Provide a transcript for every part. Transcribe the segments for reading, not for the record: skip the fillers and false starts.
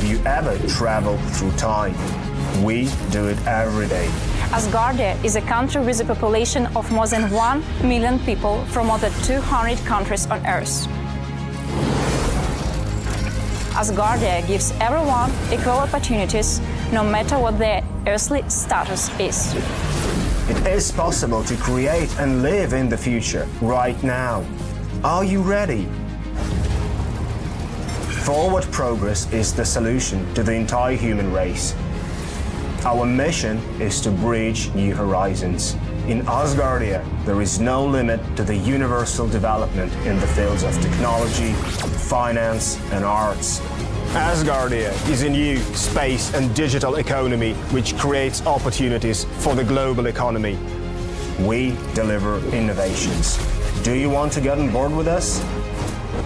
Have you ever traveled through time? We do it every day. Asgardia is a country with a population of more than 1 million people from more than 200 countries on Earth. Asgardia gives everyone equal opportunities, no matter what their earthly status is. It is possible to create and live in the future right now. Are you ready? Forward progress is the solution to the entire human race. Our mission is to bridge new horizons. In Asgardia, there is no limit to the universal development in the fields of technology, finance, and arts. Asgardia is a new space and digital economy which creates opportunities for the global economy. We deliver innovations. Do you want to get on board with us?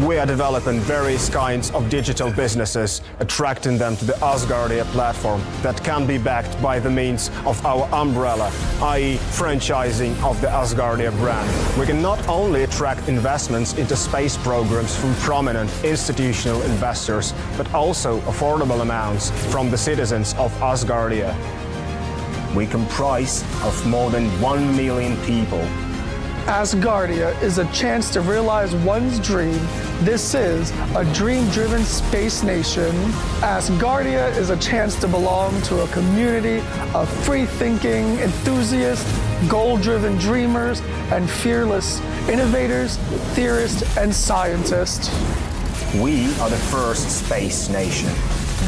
We are developing various kinds of digital businesses, attracting them to the Asgardia platform that can be backed by the means of our umbrella, i.e. franchising of the Asgardia brand. We can not only attract investments into space programs from prominent institutional investors, but also affordable amounts from the citizens of Asgardia. We comprise of more than 1 million people. Asgardia is a chance to realize one's dream. This is a dream-driven space nation. Asgardia is a chance to belong to a community of free-thinking enthusiasts, goal-driven dreamers, and fearless innovators, theorists, and scientists. We are the first space nation.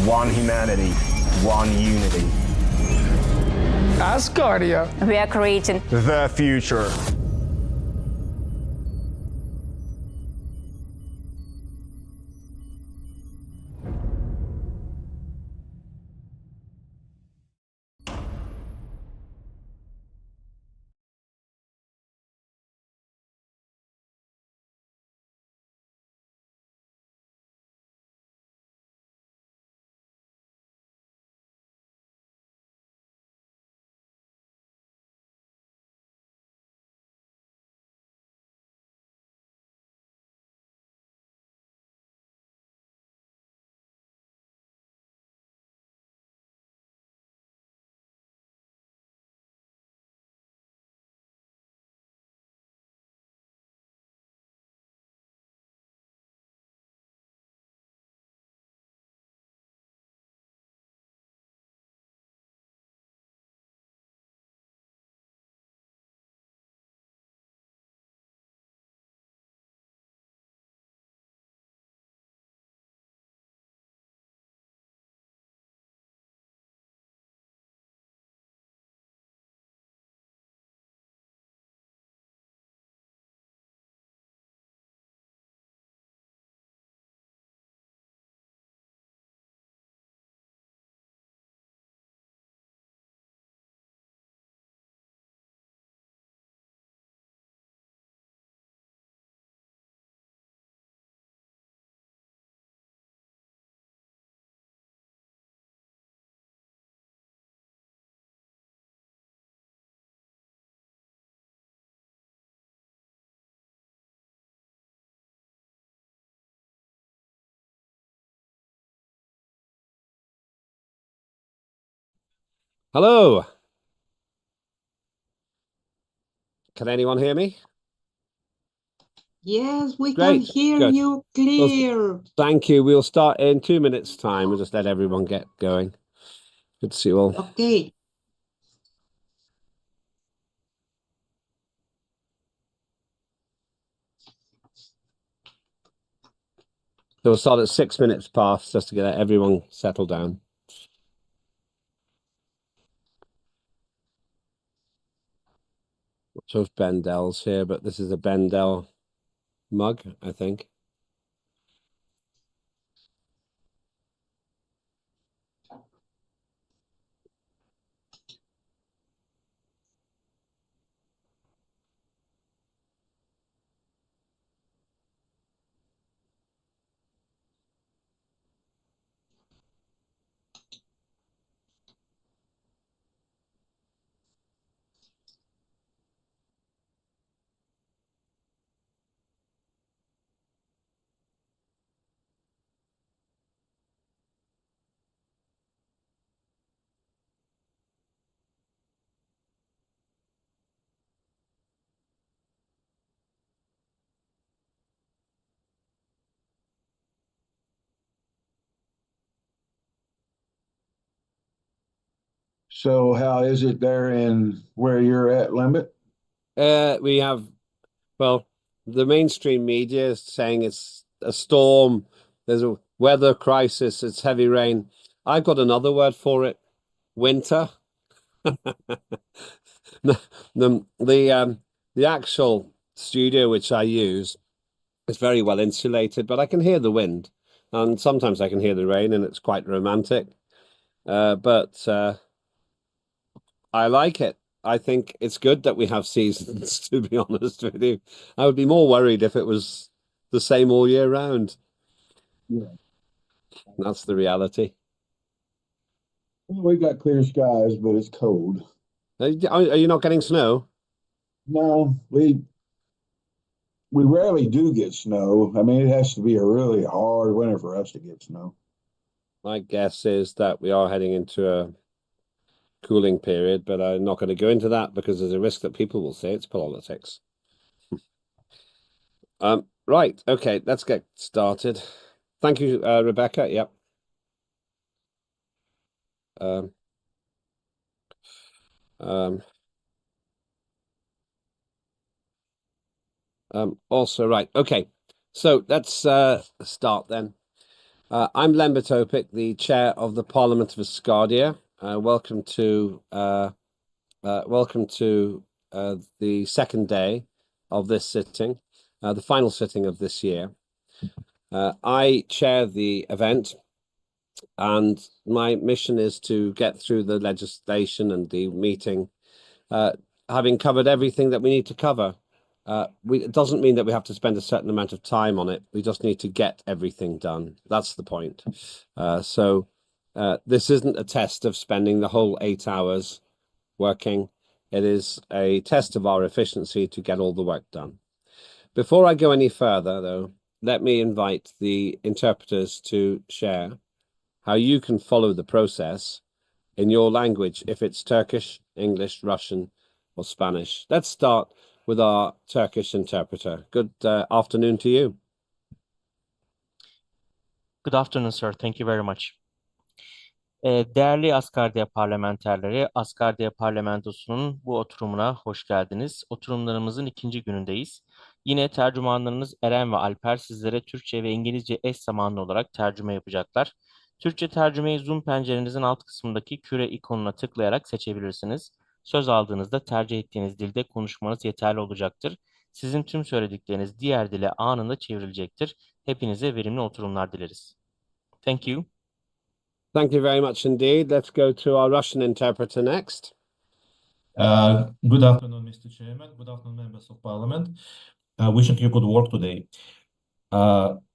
One humanity, one unity. Asgardia. We are creating the future. Hello. Can anyone hear me? Yes, we Great. can hear Good. you clear. Well, thank you. We'll start in 2 minutes' time. We'll just let everyone get going. Good to see you all. Okay. So we'll start at 6 minutes past just to get everyone settled down. Not sure if Bendel's here, but this is a Bendel mug, I think. So how is it there in where you're at, Limit? We have, well, the mainstream media is saying it's a storm, there's a weather crisis, it's heavy rain. I've got another word for it, winter. The actual studio which I use is very well insulated, but I can hear the wind, and sometimes I can hear the rain, and it's quite romantic. But I like it. I think it's good that we have seasons, to be honest with you. I would be more worried if it was the same all year round. Yeah. That's the reality. Well, we got clear skies, but it's cold. Are you not getting snow? No, we rarely do get snow. I mean, it has to be a really hard winter for us to get snow. My guess is that we are heading into a cooling period, but I'm not going to go into that because there's a risk that people will say it's politics. Right. Okay, let's get started. Thank you, Rebecca. Yep. Um, um, also, right. Okay. So let's start then. I'm Len Topic, the chair of the Parliament of Asgardia. Welcome to the second day of this sitting, the final sitting of this year. I chair the event, and my mission is to get through the legislation and the meeting, having covered everything that we need to cover. It doesn't mean that we have to spend a certain amount of time on it. We just need to get everything done. That's the point. So this isn't a test of spending the whole 8 hours working. It is a test of our efficiency to get all the work done. Before I go any further, though, let me invite the interpreters to share how you can follow the process in your language, if it's Turkish, English, Russian, or Spanish. Let's start with our Turkish interpreter. Good afternoon to you. Good afternoon, sir. Thank you very much. Değerli Asgardia parlamenterleri, Asgardia parlamentosunun bu oturumuna hoş geldiniz. Oturumlarımızın ikinci günündeyiz. Yine tercümanlarınız Eren ve Alper sizlere Türkçe ve İngilizce eş zamanlı olarak tercüme yapacaklar. Türkçe tercümeyi Zoom pencerenizin alt kısmındaki küre ikonuna tıklayarak seçebilirsiniz. Söz aldığınızda tercih ettiğiniz dilde konuşmanız yeterli olacaktır. Sizin tüm söyledikleriniz diğer dile anında çevrilecektir. Hepinize verimli oturumlar dileriz. Thank you. Thank you very much indeed. Let's go to our Russian interpreter next. Good afternoon, Mr. Chairman. Good afternoon, members of Parliament. Wishing you good work today.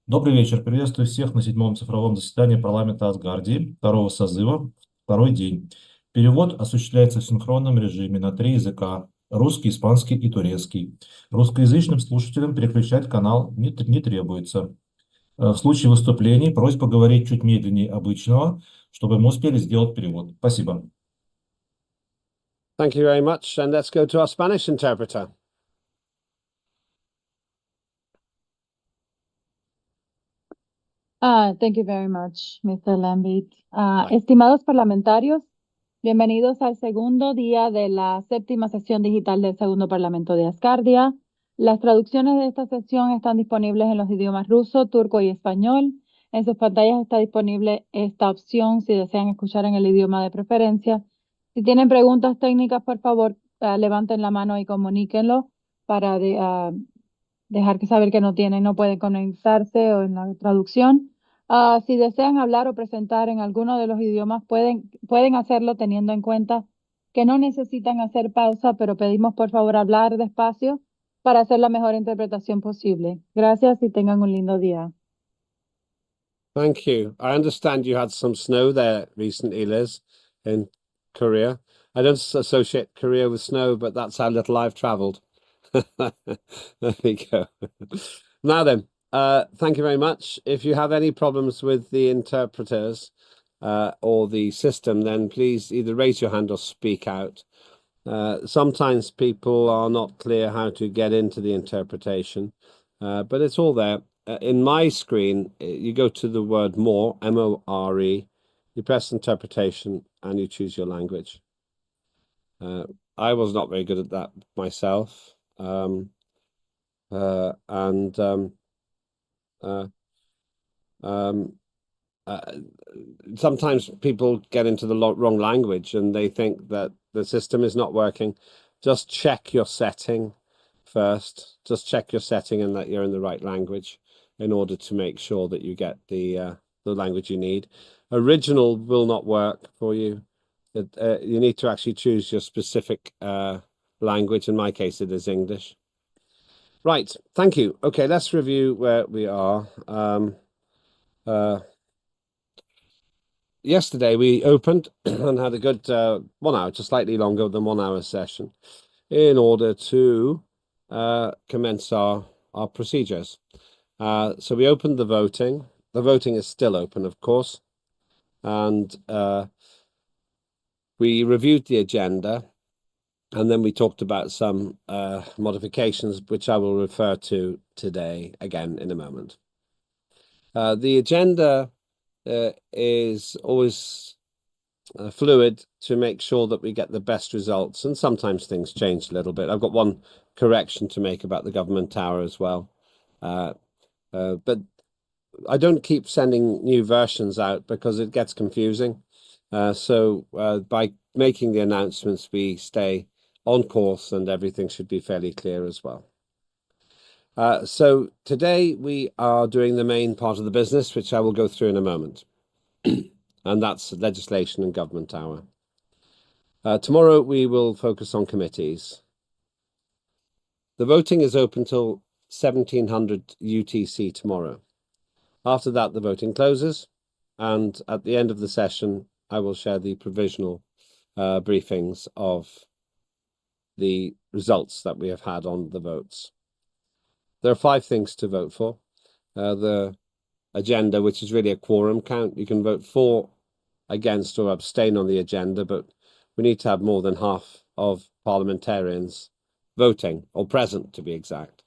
Добрый вечер. Приветствую всех на 7-м цифровом заседании парламента Асгардии, второго созыва, второй день. Перевод осуществляется в синхронном режиме на 3 языка: русский, испанский и турецкий. Русскоязычным слушателям переключать канал не требуется. В случае выступлений просьба говорить чуть медленнее обычного, чтобы мы успели сделать перевод. Спасибо. Thank you very much. And let's go to our Spanish interpreter. Thank you very much, Mr. Lambit. Estimados parlamentarios, bienvenidos al segundo día de la séptima sesión digital del segundo Parlamento de Asgardia. Las traducciones de esta sesión están disponibles en los idiomas ruso, turco y español. En sus pantallas está disponible esta opción si desean escuchar en el idioma de preferencia. Si tienen preguntas técnicas, por favor, levanten la mano y comuníquenlo para dejar que saber que no pueden conectarse o en la traducción. Si desean hablar o presentar en alguno de los idiomas, pueden hacerlo teniendo en cuenta que no necesitan hacer pausa, pero pedimos por favor hablar despacio para hacer la mejor interpretación posible. Gracias y tengan un lindo día. Thank you. I understand you had some snow there recently, Liz, in Korea. I don't associate Korea with snow, but that's how little I've traveled. There we go. Now then, thank you very much. If you have any problems with the interpreters or the system, then please either raise your hand or speak out. Sometimes people are not clear how to get into the interpretation, but it's all there. In my screen, you go to the word more, M-O-R-E, you press interpretation, and you choose your language. I was not very good at that myself. Sometimes people get into the wrong language and they think that the system is not working. Just check your setting first. Just check your setting and that you're in the right language in order to make sure that you get the language you need. Original will not work for you. You need to actually choose your specific language. In my case, it is English. Right, thank you. Okay, let's review where we are. Yesterday we opened and had a good 1 hour, just slightly longer than 1 hour session, in order to commence our procedures. So we opened the voting. The voting is still open, of course, and we reviewed the agenda, and then we talked about some modifications, which I will refer to today again in a moment. The agenda is always fluid to make sure that we get the best results, and sometimes things change a little bit. I've got one correction to make about the government tower as well, but I don't keep sending new versions out because it gets confusing. So by making the announcements, we stay on course and everything should be fairly clear as well. So today we are doing the main part of the business, which I will go through in a moment. And that's legislation and government tower. Tomorrow we will focus on committees. The voting is open till 1700 UTC tomorrow. After that, the voting closes, and at the end of the session, I will share the provisional briefings of the results that we have had on the votes. There are 5 things to vote for. The agenda, which is really a quorum count. You can vote for, against, or abstain on the agenda, but we need to have more than half of parliamentarians voting, or present to be exact,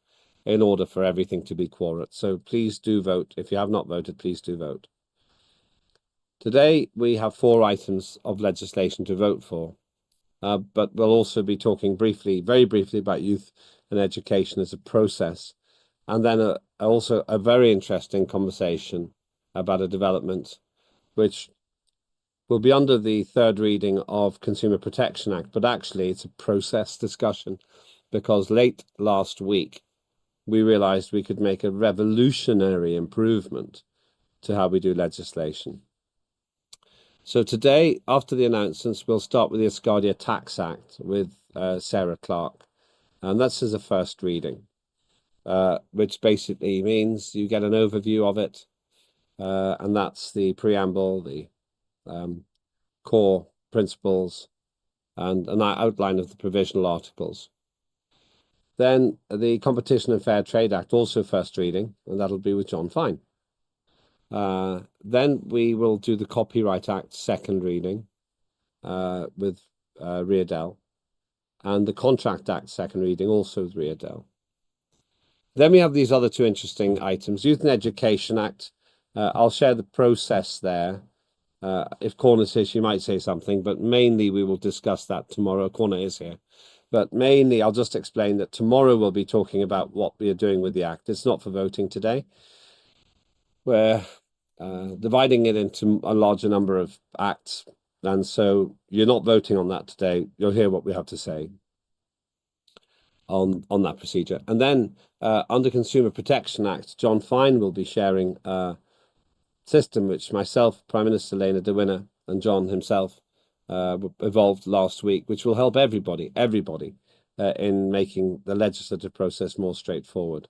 in order for everything to be quorate. So please do vote. If you have not voted, please do vote. Today we have 4 items of legislation to vote for, but we'll also be talking briefly, very briefly, about youth and education as a process, and then also a very interesting conversation about a development which will be under the 3rd reading of Consumer Protection Act, but actually it's a process discussion, because late last week we realized we could make a revolutionary improvement to how we do legislation. So today, after the announcements, we'll start with the Asgardia Tax Act with Sarah Clark, and that's as a first reading, which basically means you get an overview of it, and that's the preamble, the core principles, and an outline of the provisional articles. Then the Competition and Fair Trade Act, also first reading, and that'll be with John Fine. Then we will do the Copyright Act second reading with Riedel, and the Contract Act second reading also with Riedel. Then we have these other 2 interesting items. Youth and Education Act. I'll share the process there. If Corna is here, she might say something, but mainly we will discuss that tomorrow. Corna is here. But mainly I'll just explain that tomorrow we'll be talking about what we are doing with the Act. It's not for voting today. We're dividing it into a larger number of acts, and so you're not voting on that today. You'll hear what we have to say on that procedure. And then under Consumer Protection Act, John Fine will be sharing system which myself, Prime Minister Lena de Winner, and John himself evolved last week, which will help everybody in making the legislative process more straightforward.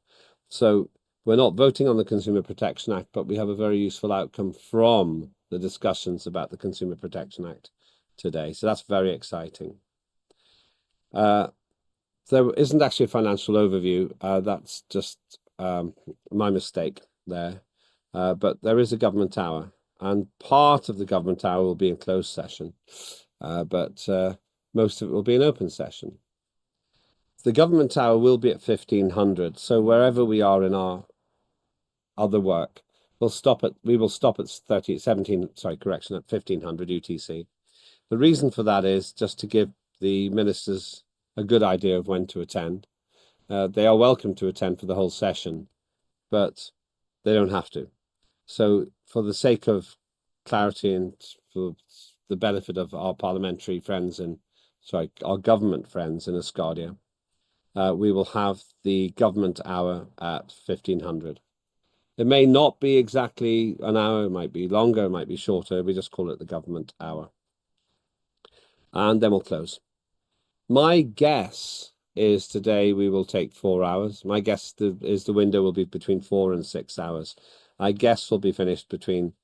So we're not voting on the Consumer Protection Act, but we have a very useful outcome from the discussions about the Consumer Protection Act today. So that's very exciting. There isn't actually a financial overview. That's just my mistake there. But there is a government tower, and part of the government tower will be in closed session, but most of it will be in open session. The government tower will be at 1500, so wherever we are in our other work, we will stop at 1500 UTC. The reason for that is just to give the ministers a good idea of when to attend. They are welcome to attend for the whole session, but they don't have to. So for the sake of clarity and for the benefit of our parliamentary friends and, sorry, our government friends in Asgardia, we will have the government hour at 1500. It may not be exactly an hour, it might be longer, it might be shorter. We just call it the government hour. And then we'll close. My guess is today we will take 4 hours. My guess is the window will be between 4 and 6 hours. I guess we'll be finished between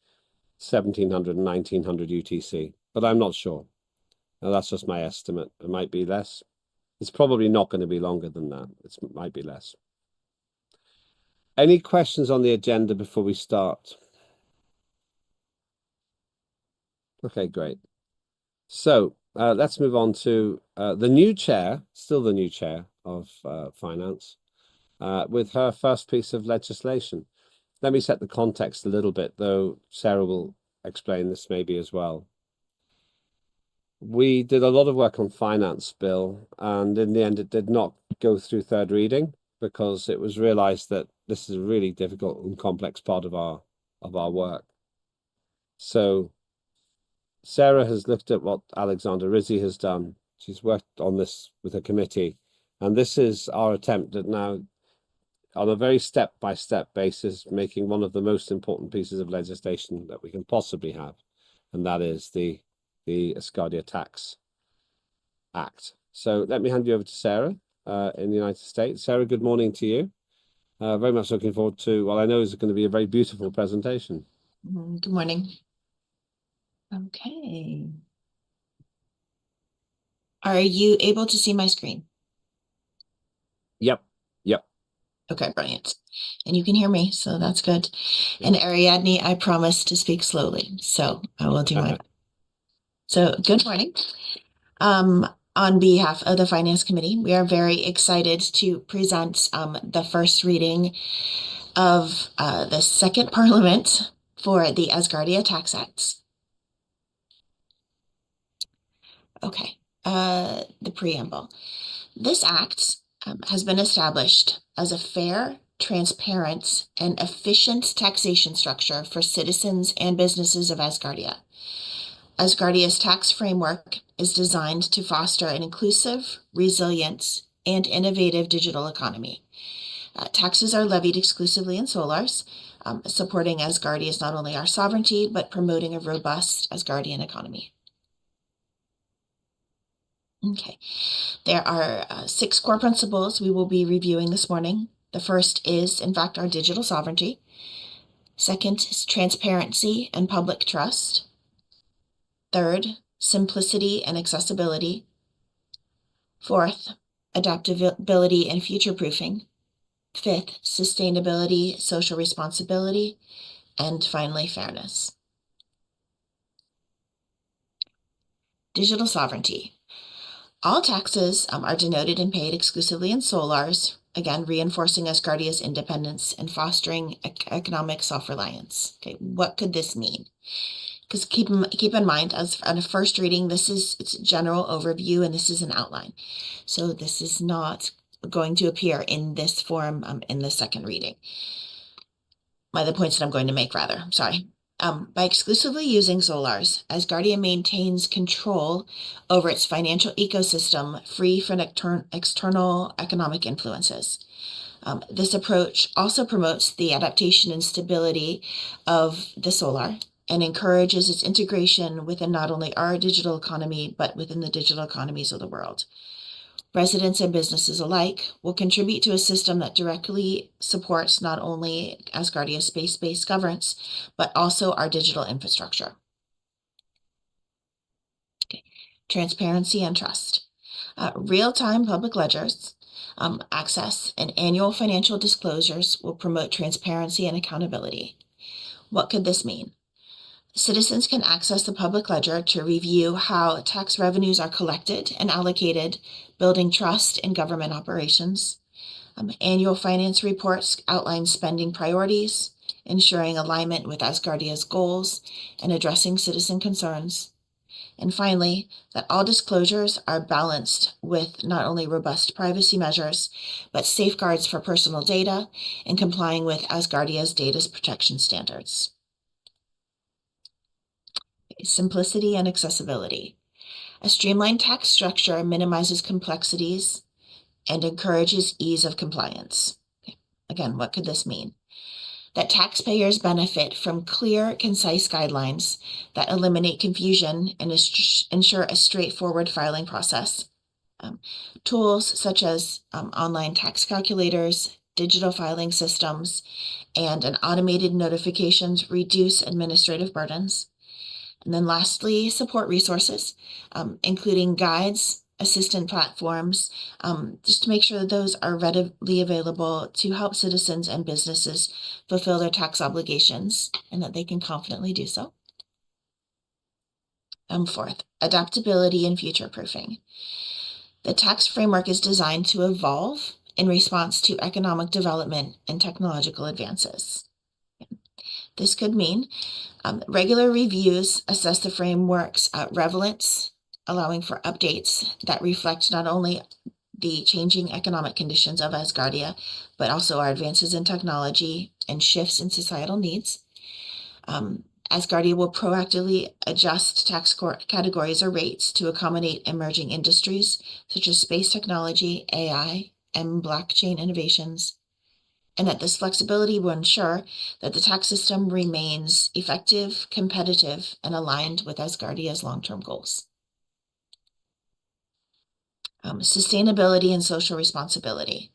1700 and 1900 UTC, but I'm not sure. Now, that's just my estimate. It might be less. It's probably not going to be longer than that. It might be less. Any questions on the agenda before we start? Okay, great. So let's move on to the new chair, still the new chair of finance, with her first piece of legislation. Let me set the context a little bit, though Sarah will explain this maybe as well. We did a lot of work on finance bill, and in the end it did not go through third reading because it was realized that this is a really difficult and complex part of our work. So Sarah has looked at what Alexander Rizzi has done. She's worked on this with a committee, and this is our attempt at now, on a very step-by-step basis, making one of the most important pieces of legislation that we can possibly have, and that is the Asgardia Tax Act. So let me hand you over to Sarah in the United States. Sarah, good morning to you. Very much looking forward to what I know is going to be a very beautiful presentation. Good morning. Okay. Are you able to see my screen? Yep. Okay, brilliant. And you can hear me, so that's good. And Ariadne, I promise to speak slowly, so I will do my best. So good morning. On behalf of the Finance Committee, we are very excited to present the first reading of the second Parliament for the Asgardia Tax Acts. Okay, the preamble. This act has been established as a fair, transparent, and efficient taxation structure for citizens and businesses of Asgardia. Asgardia's tax framework is designed to foster an inclusive, resilient, and innovative digital economy. Taxes are levied exclusively in solars, supporting Asgardia's not only our sovereignty, but promoting a robust Asgardian economy. Okay, there are 6 core principles we will be reviewing this morning. The first is, in fact, our digital sovereignty. Second is transparency and public trust. Third, simplicity and accessibility. Fourth, adaptability and future-proofing. Fifth, sustainability, social responsibility. And finally, fairness. Digital sovereignty. All taxes are denoted and paid exclusively in solars, again, reinforcing Asgardia's independence and fostering economic self-reliance. Okay, what could this mean? Because keep in mind, as on a first reading, it's a general overview and this is an outline. So this is not going to appear in this form in the second reading. The points that I'm going to make, rather, sorry. By exclusively using solars, Asgardia maintains control over its financial ecosystem free from external economic influences. This approach also promotes the adaptation and stability of the solar and encourages its integration within not only our digital economy, but within the digital economies of the world. Residents and businesses alike will contribute to a system that directly supports not only Asgardia's space-based governance, but also our digital infrastructure. Okay. Transparency and trust. Real-time public ledgers, access, and annual financial disclosures will promote transparency and accountability. What could this mean? Citizens can access the public ledger to review how tax revenues are collected and allocated, building trust in government operations. Annual finance reports outline spending priorities, ensuring alignment with Asgardia's goals, and addressing citizen concerns. And finally, that all disclosures are balanced with not only robust privacy measures, but safeguards for personal data and complying with Asgardia's data protection standards. Simplicity and accessibility. A streamlined tax structure minimizes complexities and encourages ease of compliance. Again, what could this mean? That taxpayers benefit from clear, concise guidelines that eliminate confusion and ensure a straightforward filing process. Tools such as online tax calculators, digital filing systems, and an automated notifications reduce administrative burdens. And then lastly, support resources, including guides, assistant platforms, just to make sure that those are readily available to help citizens and businesses fulfill their tax obligations and that they can confidently do so. Fourth, adaptability and future-proofing. The tax framework is designed to evolve in response to economic development and technological advances. This could mean regular reviews assess the framework's relevance, allowing for updates that reflect not only the changing economic conditions of Asgardia, but also our advances in technology and shifts in societal needs. Asgardia will proactively adjust tax categories or rates to accommodate emerging industries such as space technology, AI, and blockchain innovations, and that this flexibility will ensure that the tax system remains effective, competitive, and aligned with Asgardia's long-term goals. Sustainability and social responsibility.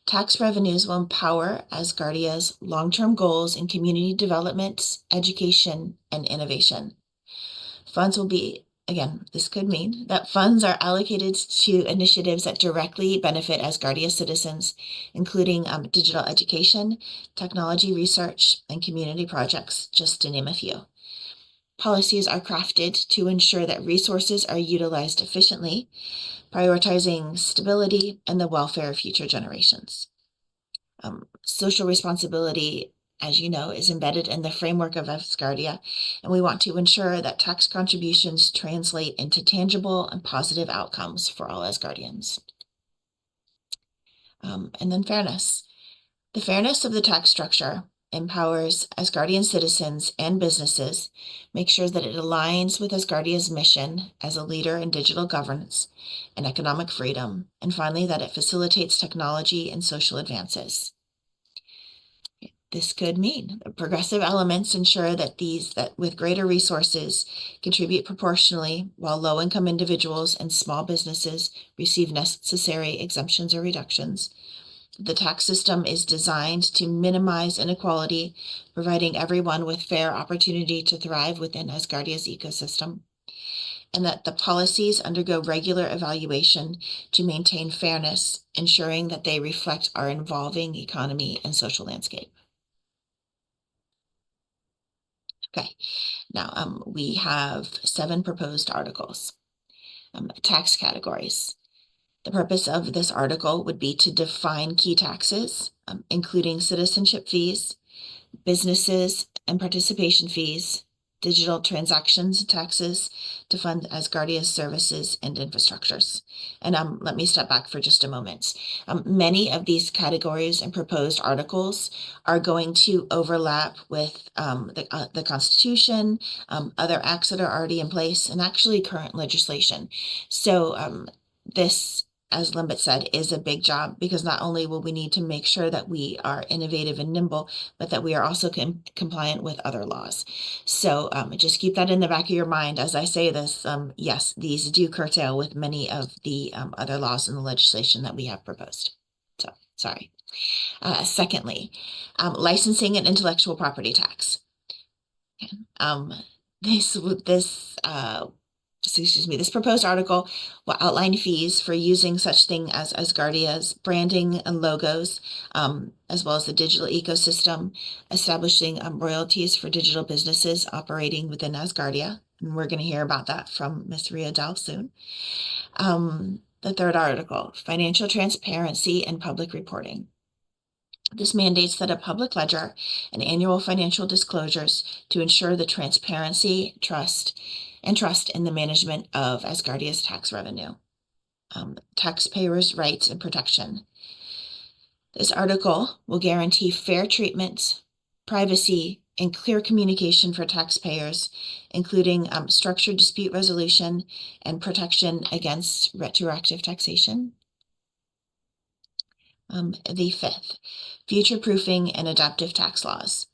Tax revenues will empower Asgardia's long-term goals in community development, education, and innovation. Funds will be, again, this could mean that funds are allocated to initiatives that directly benefit Asgardia citizens, including digital education, technology research, and community projects, just to name a few. Policies are crafted to ensure that resources are utilized efficiently, prioritizing stability and the welfare of future generations. Social responsibility, as you know, is embedded in the framework of Asgardia, and we want to ensure that tax contributions translate into tangible and positive outcomes for all Asgardians. And then fairness. The fairness of the tax structure empowers Asgardian citizens and businesses, makes sure that it aligns with Asgardia's mission as a leader in digital governance and economic freedom, and finally, that it facilitates technology and social advances. This could mean progressive elements ensure that with greater resources contribute proportionally, while low-income individuals and small businesses receive necessary exemptions or reductions. The tax system is designed to minimize inequality, providing everyone with fair opportunity to thrive within Asgardia's ecosystem, and that the policies undergo regular evaluation to maintain fairness, ensuring that they reflect our evolving economy and social landscape. Okay, now we have 7 proposed articles. Tax categories. The purpose of this article would be to define key taxes, including citizenship fees, businesses and participation fees, digital transactions taxes to fund Asgardia's services and infrastructures. And let me step back for just a moment. Many of these categories and proposed articles are going to overlap with the Constitution, other acts that are already in place, and actually current legislation. So this, as Limbit said, is a big job, because not only will we need to make sure that we are innovative and nimble, but that we are also compliant with other laws. So just keep that in the back of your mind as I say this. Yes, these do curtail with many of the other laws and the legislation that we have proposed. So, sorry. Secondly, licensing and intellectual property tax. This proposed article will outline fees for using such thing as Asgardia's branding and logos, as well as the digital ecosystem, establishing royalties for digital businesses operating within Asgardia. And we're going to hear about that from Ms. Ria Dal soon. The third article, financial transparency and public reporting. This mandates that a public ledger and annual financial disclosures to ensure the transparency, trust, and trust in the management of Asgardia's tax revenue, taxpayers' rights and protection. This article will guarantee fair treatment, privacy, and clear communication for taxpayers, including structured dispute resolution and protection against retroactive taxation. The fifth, future-proofing and adaptive tax laws.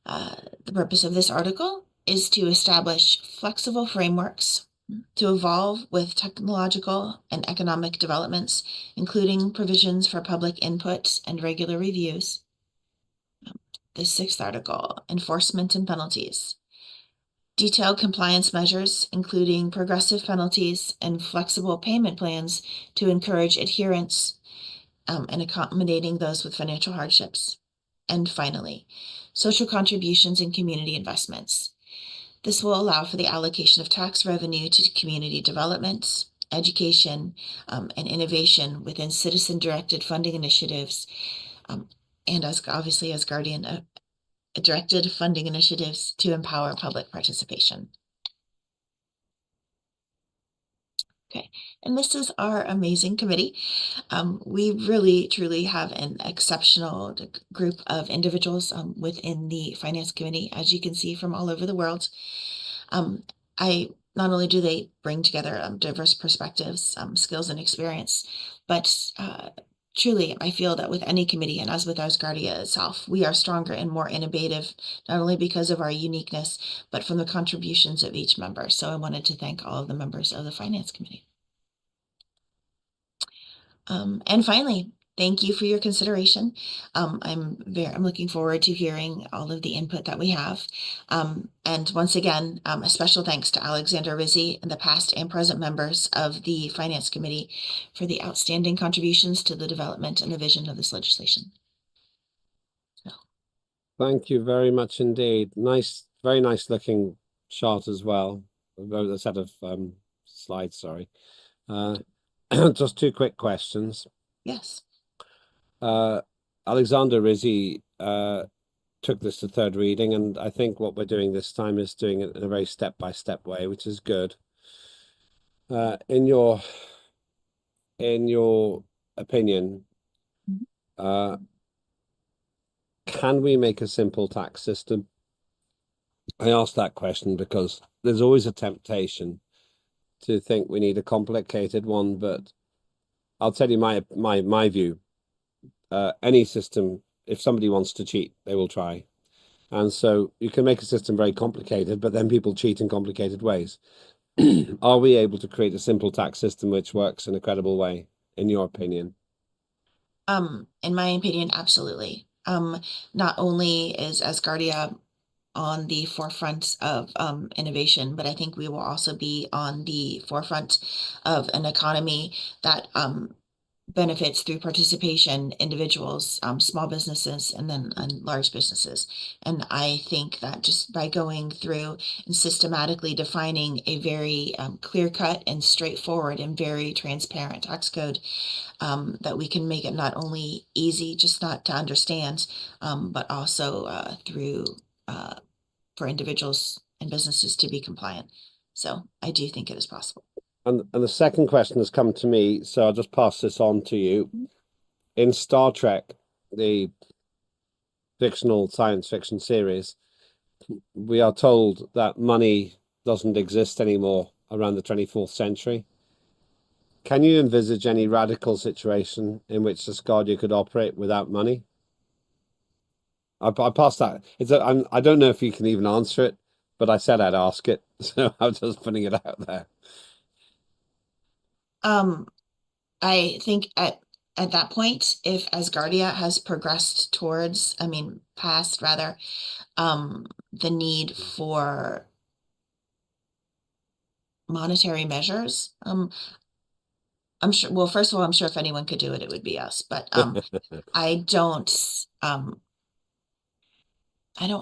The purpose of this article is to establish flexible frameworks to evolve with technological and economic developments, including provisions for public input and regular reviews. The sixth article, enforcement and penalties. Detailed compliance measures, including progressive penalties and flexible payment plans to encourage adherence and accommodating those with financial hardships. And finally, social contributions and community investments. This will allow for the allocation of tax revenue to community development, education, and innovation within citizen-directed funding initiatives, and obviously Asgardian directed funding initiatives to empower public participation. Okay, and this is our amazing committee. We really, truly have an exceptional group of individuals within the Finance Committee, as you can see from all over the world. Not only do they bring together diverse perspectives, skills, and experience, but truly, I feel that with any committee, and as with Asgardia itself, we are stronger and more innovative, not only because of our uniqueness, but from the contributions of each member. So I wanted to thank all of the members of the Finance Committee. And finally, thank you for your consideration. I'm looking forward to hearing all of the input that we have. And once again, a special thanks to Alexander Rizzi and the past and present members of the Finance Committee for the outstanding contributions to the development and the vision of this legislation. Thank you very much indeed. Nice, very nice looking chart as well. A set of slides, sorry. Just two quick questions. Yes. Alexander Rizzi took this to third reading, and I think what we're doing this time is doing it in a very step-by-step way, which is good. In your opinion, can we make a simple tax system? I ask that question because there's always a temptation to think we need a complicated one, but I'll tell you my view. Any system, if somebody wants to cheat, they will try. And so you can make a system very complicated, but then people cheat in complicated ways. Are we able to create a simple tax system which works in a credible way, in your opinion? In my opinion, absolutely. Not only is Asgardia on the forefront of innovation, but I think we will also be on the forefront of an economy that benefits through participation, individuals, small businesses, and then large businesses. And I think that just by going through and systematically defining a very clear-cut and straightforward and very transparent tax code, that we can make it not only easy, just not to understand, but also through for individuals and businesses to be compliant. So I do think it is possible. And the second question has come to me, so I'll just pass this on to you. In Star Trek, the fictional science fiction series, we are told that money doesn't exist anymore around the 24th century. Can you envisage any radical situation in which Asgardia could operate without money? I passed that. I don't know if you can even answer it, but I said I'd ask it, so I'm just putting it out there. I think at that point, if Asgardia has progressed towards, past rather, the need for monetary measures, I'm sure, well, first of all, I'm sure if anyone could do it, it would be us, but I don't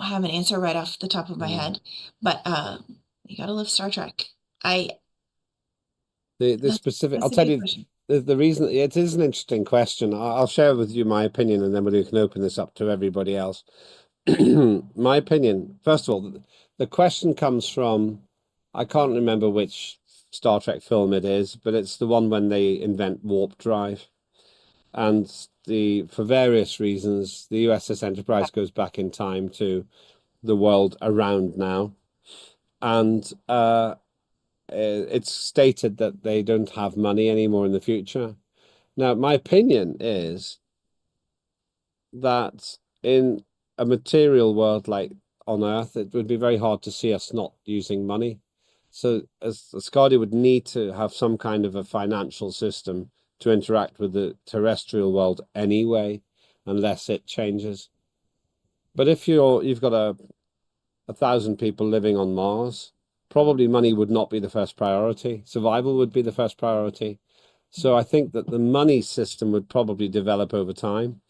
have an answer right off the top of my head, but you gotta love Star Trek. The specific, I'll tell you the reason. It is an interesting question. I'll share with you my opinion, and then we can open this up to everybody else. My opinion, first of all, the question comes from I can't remember which Star Trek film it is, but it's the one when they invent warp drive. And for various reasons, the USS Enterprise goes back in time to the world around now. And it's stated that they don't have money anymore in the future. Now, my opinion is that in a material world like on Earth, it would be very hard to see us not using money. So Asgardia would need to have some kind of a financial system to interact with the terrestrial world anyway, unless it changes. But if you've got 1,000 people living on Mars, probably money would not be the first priority. Survival would be the first priority. So I think that the money system would probably develop over time.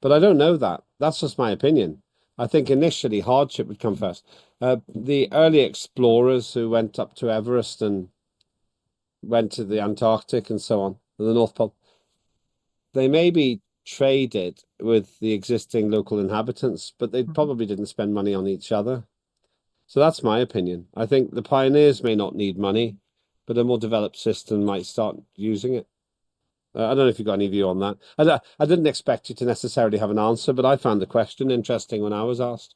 But I don't know that. That's just my opinion. I think initially hardship would come first. The early explorers who went up to Everest and went to the Antarctic and so on, the North Pole, they maybe traded with the existing local inhabitants, but they probably didn't spend money on each other. So that's my opinion. I think the pioneers may not need money, but a more developed system might start using it. I don't know if you've got any view on that. I didn't expect you to necessarily have an answer, but I found the question interesting when I was asked.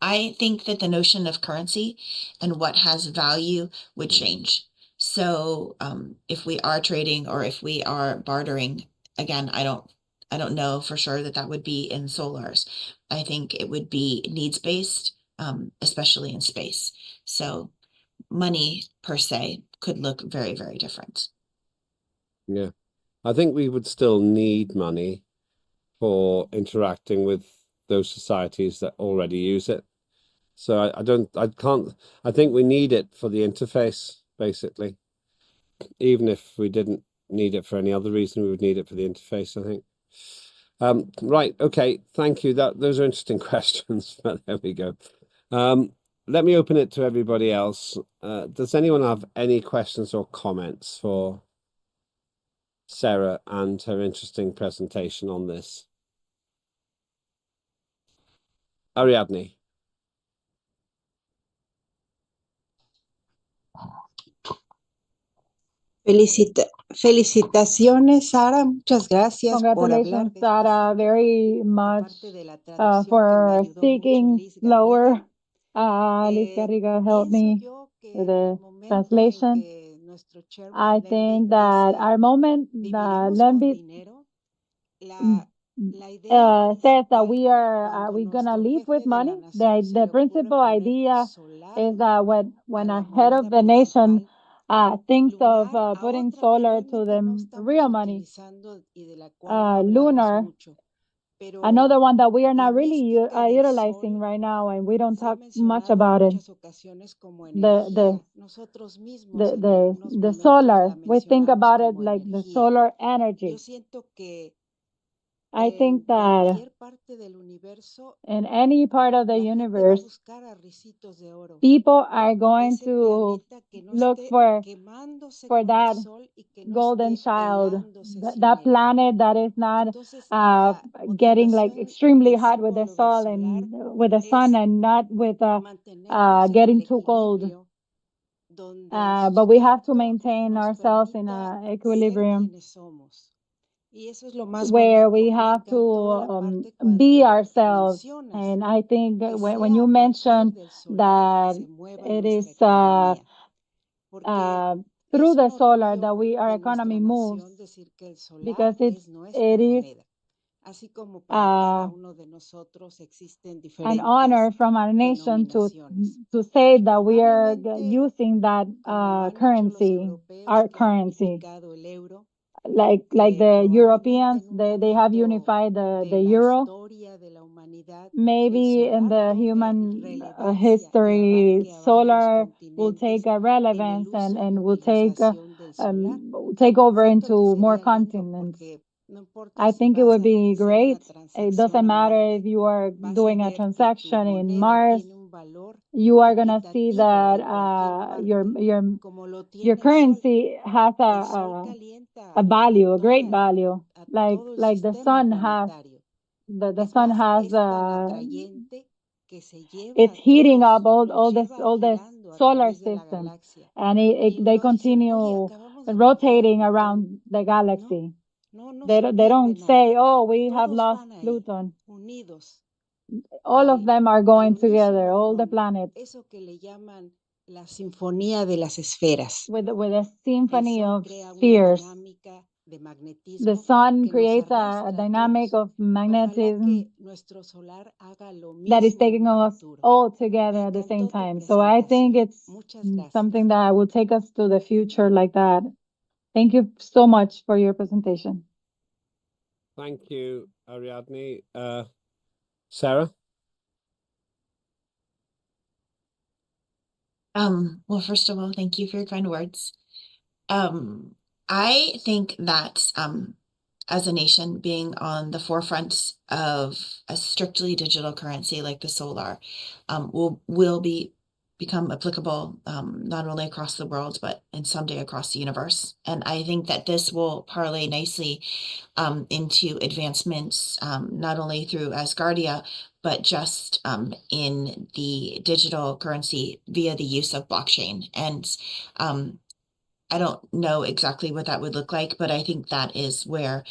I think that the notion of currency and what has value would change. So if we are trading or if we are bartering, again, I don't know for sure that would be in solars. I think it would be needs-based, especially in space. So money per se could look very, very different. Yeah, I think we would still need money for interacting with those societies that already use it. So I think we need it for the interface, basically. Even if we didn't need it for any other reason, we would need it for the interface, I think. Right, okay, thank you. Those are interesting questions, but there we go. Let me open it to everybody else. Does anyone have any questions or comments for Sarah and her interesting presentation on this? Ariadne. Felicitaciones, Sara. Muchas gracias por hablar Congratulations, Sarah, very much for speaking slower. Liz Garriga helped me with the translation. I think that our moment, Lembit says that we're gonna leave with money. The principal idea is that when a head of the nation thinks of putting solar to the real money, lunar, another one that we are not really utilizing right now, and we don't talk much about it. The solar, we think about it like the solar energy. I think that in any part of the universe, people are going to look for that golden child, that planet that is not getting like extremely hot with the sun and not with getting too cold. But we have to maintain ourselves in an equilibrium where we have to be ourselves. And I think when you mentioned that it is through the solar that our economy moves, because it is an honor from our nation to say that we are using that currency, our currency. Like the Europeans, they have unified the euro. Maybe in the human history, solar will take a relevance and will take over into more continents. I think it would be great. It doesn't matter if you are doing a transaction in Mars. You are gonna see that your currency has a value, a great value, like the sun has. The sun has it's heating up all this solar system, and they continue rotating around the galaxy. They don't say, oh, we have lost Pluto. All of them are going together, all the planets. Eso que le llaman la sinfonía de las esferas. With a symphony of spheres. The sun creates a dynamic of magnetism that is taking us all together at the same time. So I think it's something that will take us to the future like that. Thank you so much for your presentation. Thank you, Ariadne. Sarah? Well, first of all, thank you for your kind words. I think that as a nation, being on the forefront of a strictly digital currency like the solar will become applicable not only across the world, but in someday across the universe. And I think that this will parlay nicely into advancements not only through Asgardia, but just in the digital currency via the use of blockchain. And I don't know exactly what that would look like, but I think that is where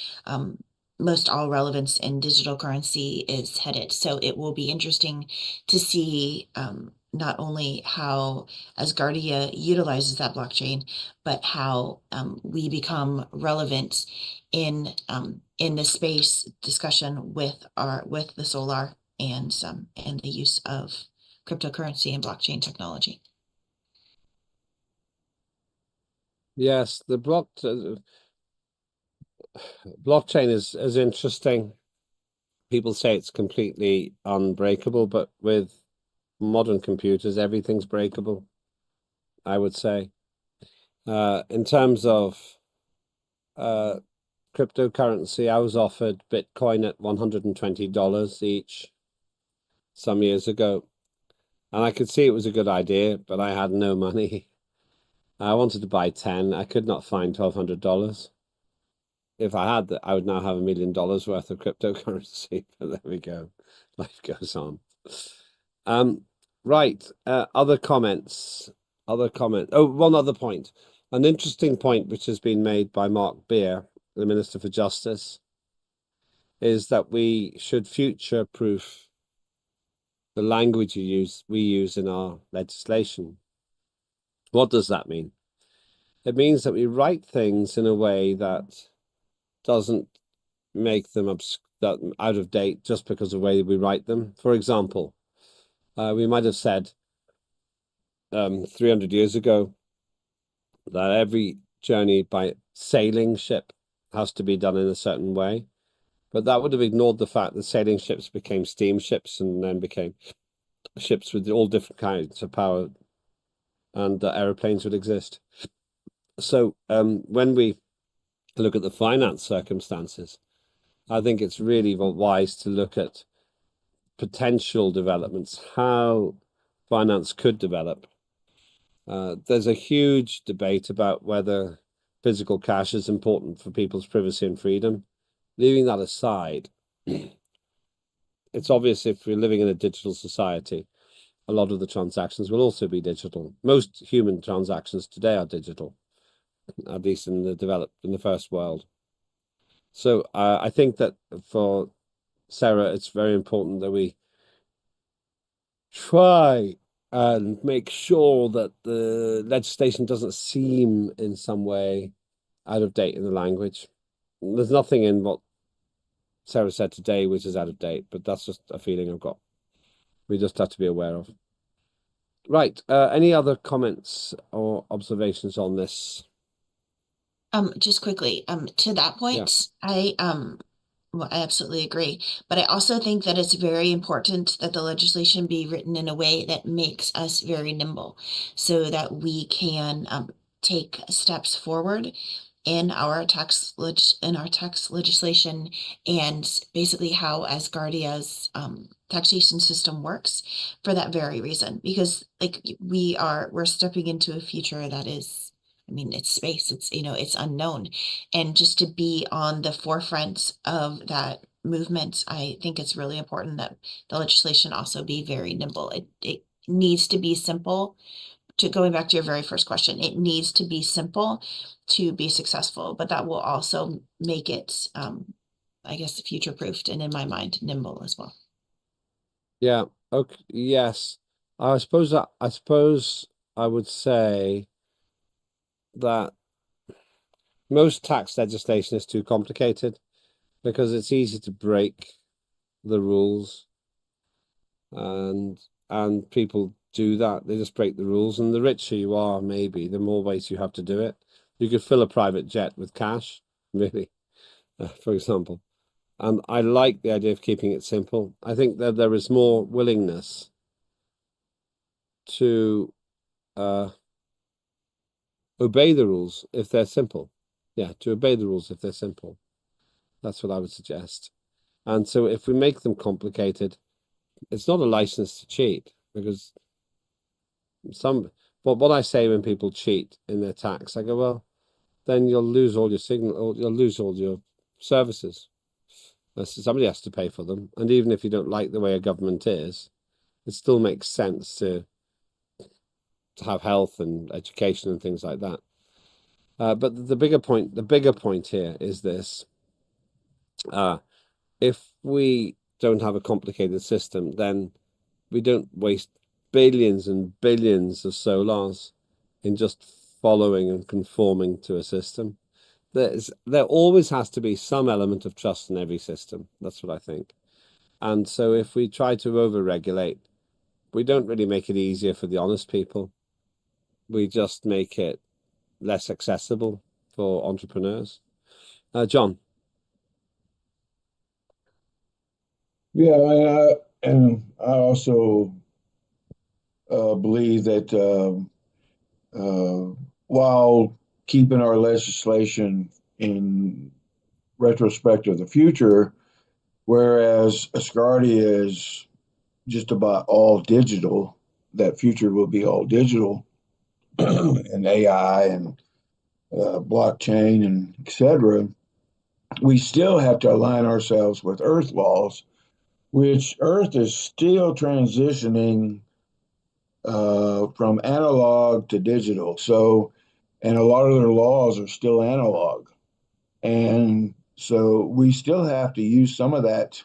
most all relevance in digital currency is headed. So it will be interesting to see not only how Asgardia utilizes that blockchain, but how we become relevant in the space discussion with the solar and the use of cryptocurrency and blockchain technology. Yes, the blockchain is interesting. People say it's completely unbreakable, but with modern computers, everything's breakable, I would say. In terms of cryptocurrency, I was offered Bitcoin at $120 each some years ago, and I could see it was a good idea, but I had no money. I wanted to buy 10. I could not find $1,200. If I had that, I would now have $1 million worth of cryptocurrency. But there we go. Life goes on. Right. Other comments. Oh, one other point. An interesting point which has been made by Mark Beer, the Minister for Justice, is that we should future-proof the language we use in our legislation. What does that mean? It means that we write things in a way that doesn't make them out of date just because of the way we write them. For example, we might have said 300 years ago that every journey by sailing ship has to be done in a certain way, but that would have ignored the fact that sailing ships became steamships and then became ships with all different kinds of power, and aeroplanes would exist. So when we look at the finance circumstances, I think it's really wise to look at potential developments, how finance could develop. There's a huge debate about whether physical cash is important for people's privacy and freedom. Leaving that aside, it's obvious if we're living in a digital society, a lot of the transactions will also be digital. Most human transactions today are digital, at least in the first world. So I think that for Sarah, it's very important that we try and make sure that the legislation doesn't seem in some way out of date in the language. There's nothing in what Sarah said today which is out of date, but that's just a feeling I've got. We just have to be aware of. Right. Any other comments or observations on this? Just quickly, to that point, Yeah. Well, I absolutely agree. But I also think that it's very important that the legislation be written in a way that makes us very nimble so that we can take steps forward in our tax legislation and basically how Asgardia's taxation system works for that very reason. Because like we're stepping into a future that is, I mean, it's space, it's, it's unknown. And just to be on the forefront of that movement, I think it's really important that the legislation also be very nimble. It needs to be simple to going back to your very first question, it needs to be simple to be successful, but that will also make it, I guess, future-proofed and in my mind, nimble as well. Yeah. Okay. Yes. I suppose I would say that most tax legislation is too complicated because it's easy to break the rules, and people do that. They just break the rules, and the richer you are, maybe the more ways you have to do it. You could fill a private jet with cash, really, for example. And I like the idea of keeping it simple. I think that there is more willingness to obey the rules if they're simple. Yeah, to obey the rules if they're simple. That's what I would suggest. And so if we make them complicated, it's not a license to cheat, because what I say when people cheat in their tax, I go, well, then you'll lose all your signal, or you'll lose all your services. Somebody has to pay for them. And even if you don't like the way a government is, it still makes sense to have health and education and things like that. But the bigger point here is this. If we don't have a complicated system, then we don't waste billions and billions of solars in just following and conforming to a system. There always has to be some element of trust in every system. That's what I think. And so if we try to over-regulate, we don't really make it easier for the honest people. We just make it less accessible for entrepreneurs. John. Yeah, and I also believe that while keeping our legislation in retrospect of the future, whereas Asgardia is just about all digital, that future will be all digital, and AI and blockchain and etc. We still have to align ourselves with Earth laws, which Earth is still transitioning from analog to digital. So, and a lot of their laws are still analog. And so we still have to use some of that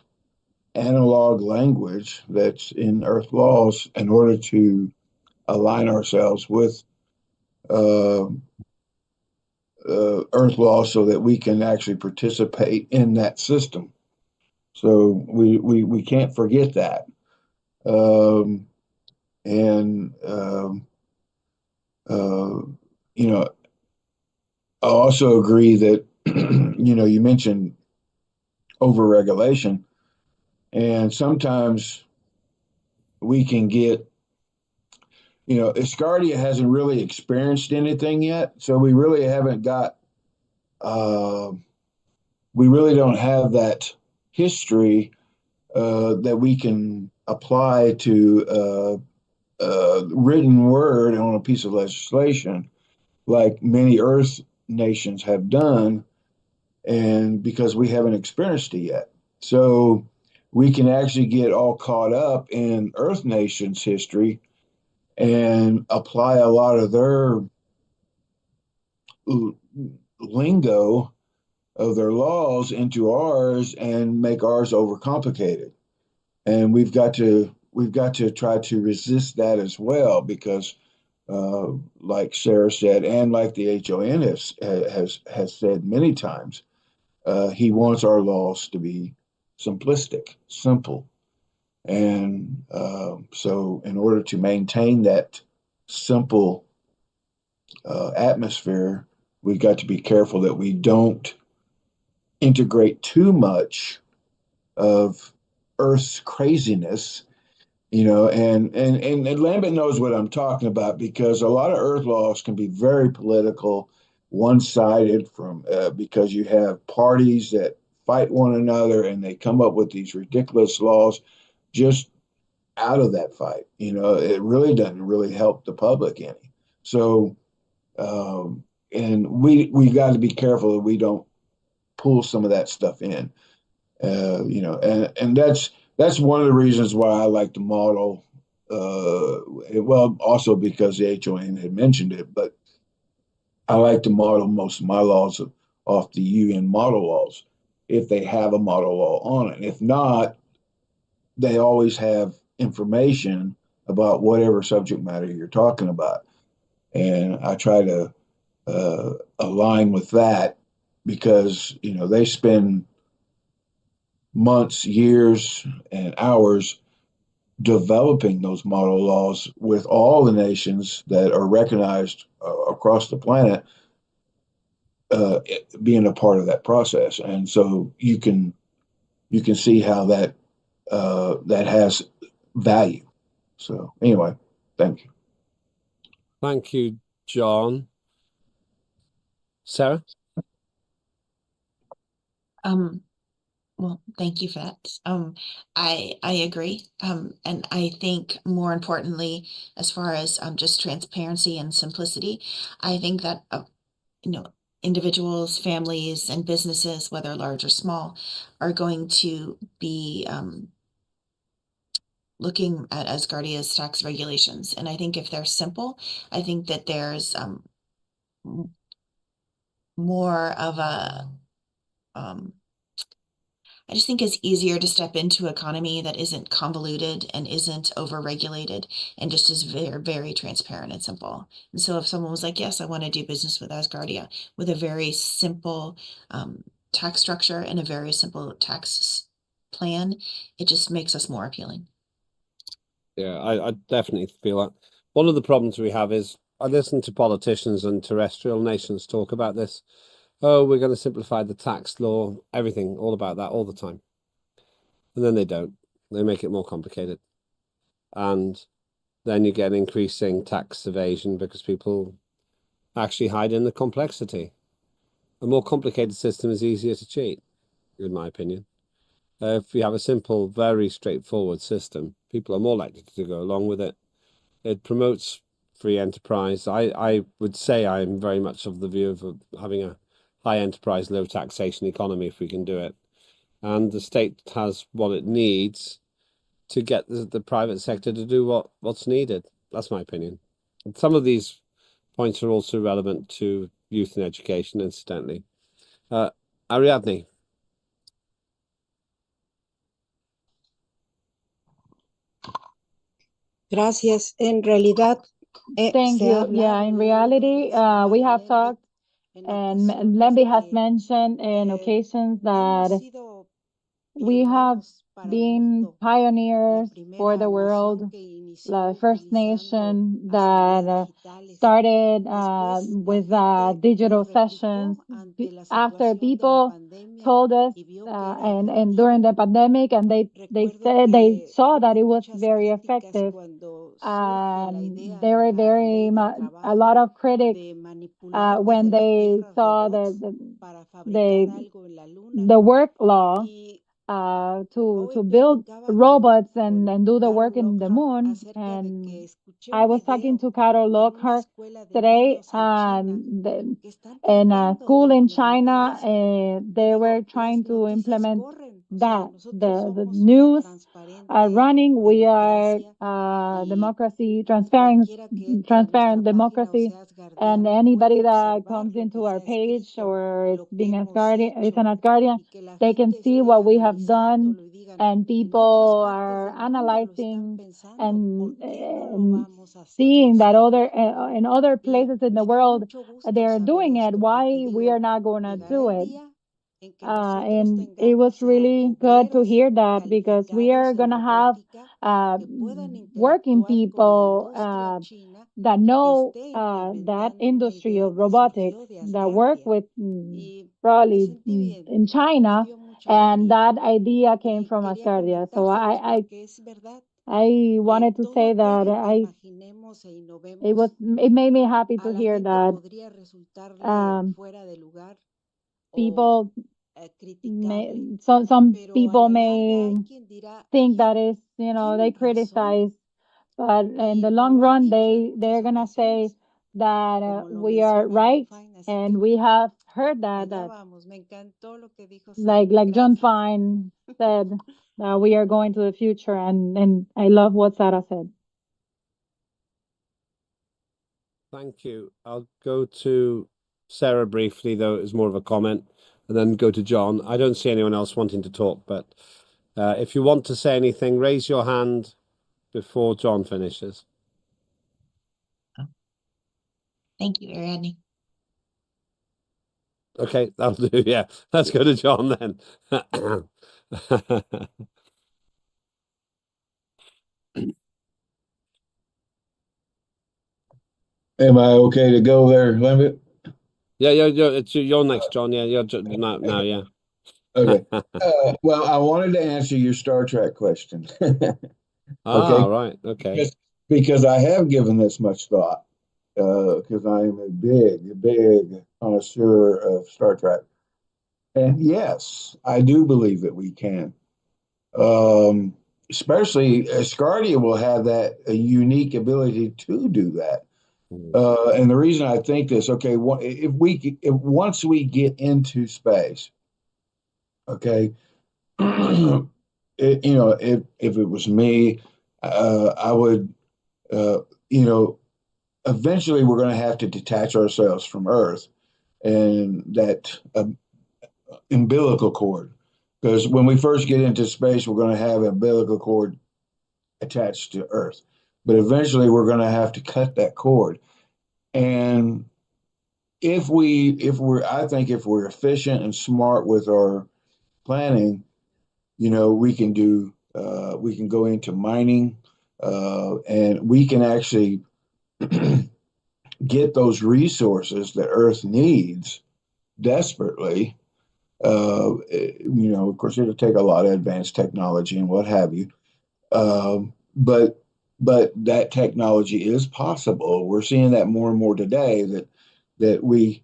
analog language that's in Earth laws in order to align ourselves with uh, Earth laws so that we can actually participate in that system. So we can't forget that. And you know, I also agree that you mentioned overregulation, and sometimes we can get, Asgardia hasn't really experienced anything yet, so we really haven't got, we really don't have that history that we can apply to written word on a piece of legislation like many Earth nations have done, and because we haven't experienced it yet. So we can actually get all caught up in Earth nations' history and apply a lot of their lingo of their laws into ours and make ours overcomplicated. And we've got to try to resist that as well, because like Sarah said, and like the HON has said many times, he wants our laws to be simplistic, simple. And so in order to maintain that simple atmosphere, we've got to be careful that we don't integrate too much of Earth's craziness, and Lambert knows what I'm talking about, because a lot of Earth laws can be very political, one-sided, because you have parties that fight one another and they come up with these ridiculous laws just out of that fight. It really doesn't really help the public any. So, and we got to be careful that we don't pull some of that stuff in. And that's one of the reasons why I like the model well, also because the HON had mentioned it, but I like to model most of my laws off the UN model laws if they have a model law on it. If not, they always have information about whatever subject matter you're talking about. And I try to align with that because, they spend months, years, and hours developing those model laws with all the nations that are recognized across the planet being a part of that process. And so you can see how that has value. So anyway, thank you. Thank you, John. Sarah? Well, thank you for that. I agree. And I think more importantly, as far as just transparency and simplicity, I think that individuals, families, and businesses, whether large or small, are going to be looking at Asgardia's tax regulations. And I think if they're simple, I think that there's more of a I just think it's easier to step into an economy that isn't convoluted and isn't over-regulated and just is very, very transparent and simple. And so if someone was like, yes, I want to do business with Asgardia with a very simple tax structure and a very simple tax plan, it just makes us more appealing. Yeah, I definitely feel that. One of the problems we have is I listen to politicians and terrestrial nations talk about this. Oh, we're going to simplify the tax law, everything, all about that all the time. And then they don't. They make it more complicated. And then you get increasing tax evasion because people actually hide in the complexity. A more complicated system is easier to cheat, in my opinion. If you have a simple, very straightforward system, people are more likely to go along with it. It promotes free enterprise. I would say I'm very much of the view of having a high enterprise, low taxation economy if we can do it. And the state has what it needs to get the private sector to do what's needed. That's my opinion. And some of these points are also relevant to youth and education, incidentally. Ariadne. Gracias. En realidad, Thank you. Yeah, in reality, we have talked, and Lemby has mentioned in occasions that we have been pioneers for the world, the First Nation that started with digital sessions after people told us and during the pandemic, and they said they saw that it was very effective. There were a lot of critics when they saw the work law to build robots and do the work in the moon. And I was talking to Carol Lockhart today, in a school in China, they were trying to implement that. The news running, we are democracy, transparent democracy, and anybody that comes into our page or is being an Asgardian, they can see what we have done, and people are analyzing and seeing that in other places in the world they're doing it. Why we are not going to do it? And it was really good to hear that, because we are going to have working people that know that industry of robotics that work with probably in China, and that idea came from Asgardia. So I wanted to say that it made me happy to hear that people some people may think that is, they criticize, but in the long run they're gonna say that we are right, and we have heard that like John Fine said, that we are going to the future, and I love what Sarah said. Thank you. I'll go to Sarah briefly, though it's more of a comment, and then go to John. I don't see anyone else wanting to talk, but if you want to say anything, raise your hand before John finishes. Thank you, Ariadne. Okay, that'll do. Yeah, let's go to John then. Am I okay to go there, Limit? Yeah, you're next, John. Yeah, you're now. Yeah. Okay. Well, I wanted to answer your Star Trek question. Ah, Okay. right. Okay. Because I have given this much thought, because I am a big connoisseur of Star Trek. And yes, I do believe that we can. Especially Asgardia will have that a unique ability to do that. And the reason I think this, okay, if once we get into space, okay, if it was me, I would, uh, you know, eventually we're going to have to detach ourselves from Earth and that umbilical cord. Because when we first get into space, we're going to have an umbilical cord attached to Earth. But eventually we're going to have to cut that cord. And I think if we're efficient and smart with our planning, we can go into mining, and we can actually get those resources that Earth needs desperately. Of course, it'll take a lot of advanced technology and what have you. But that technology is possible. We're seeing that more and more today that we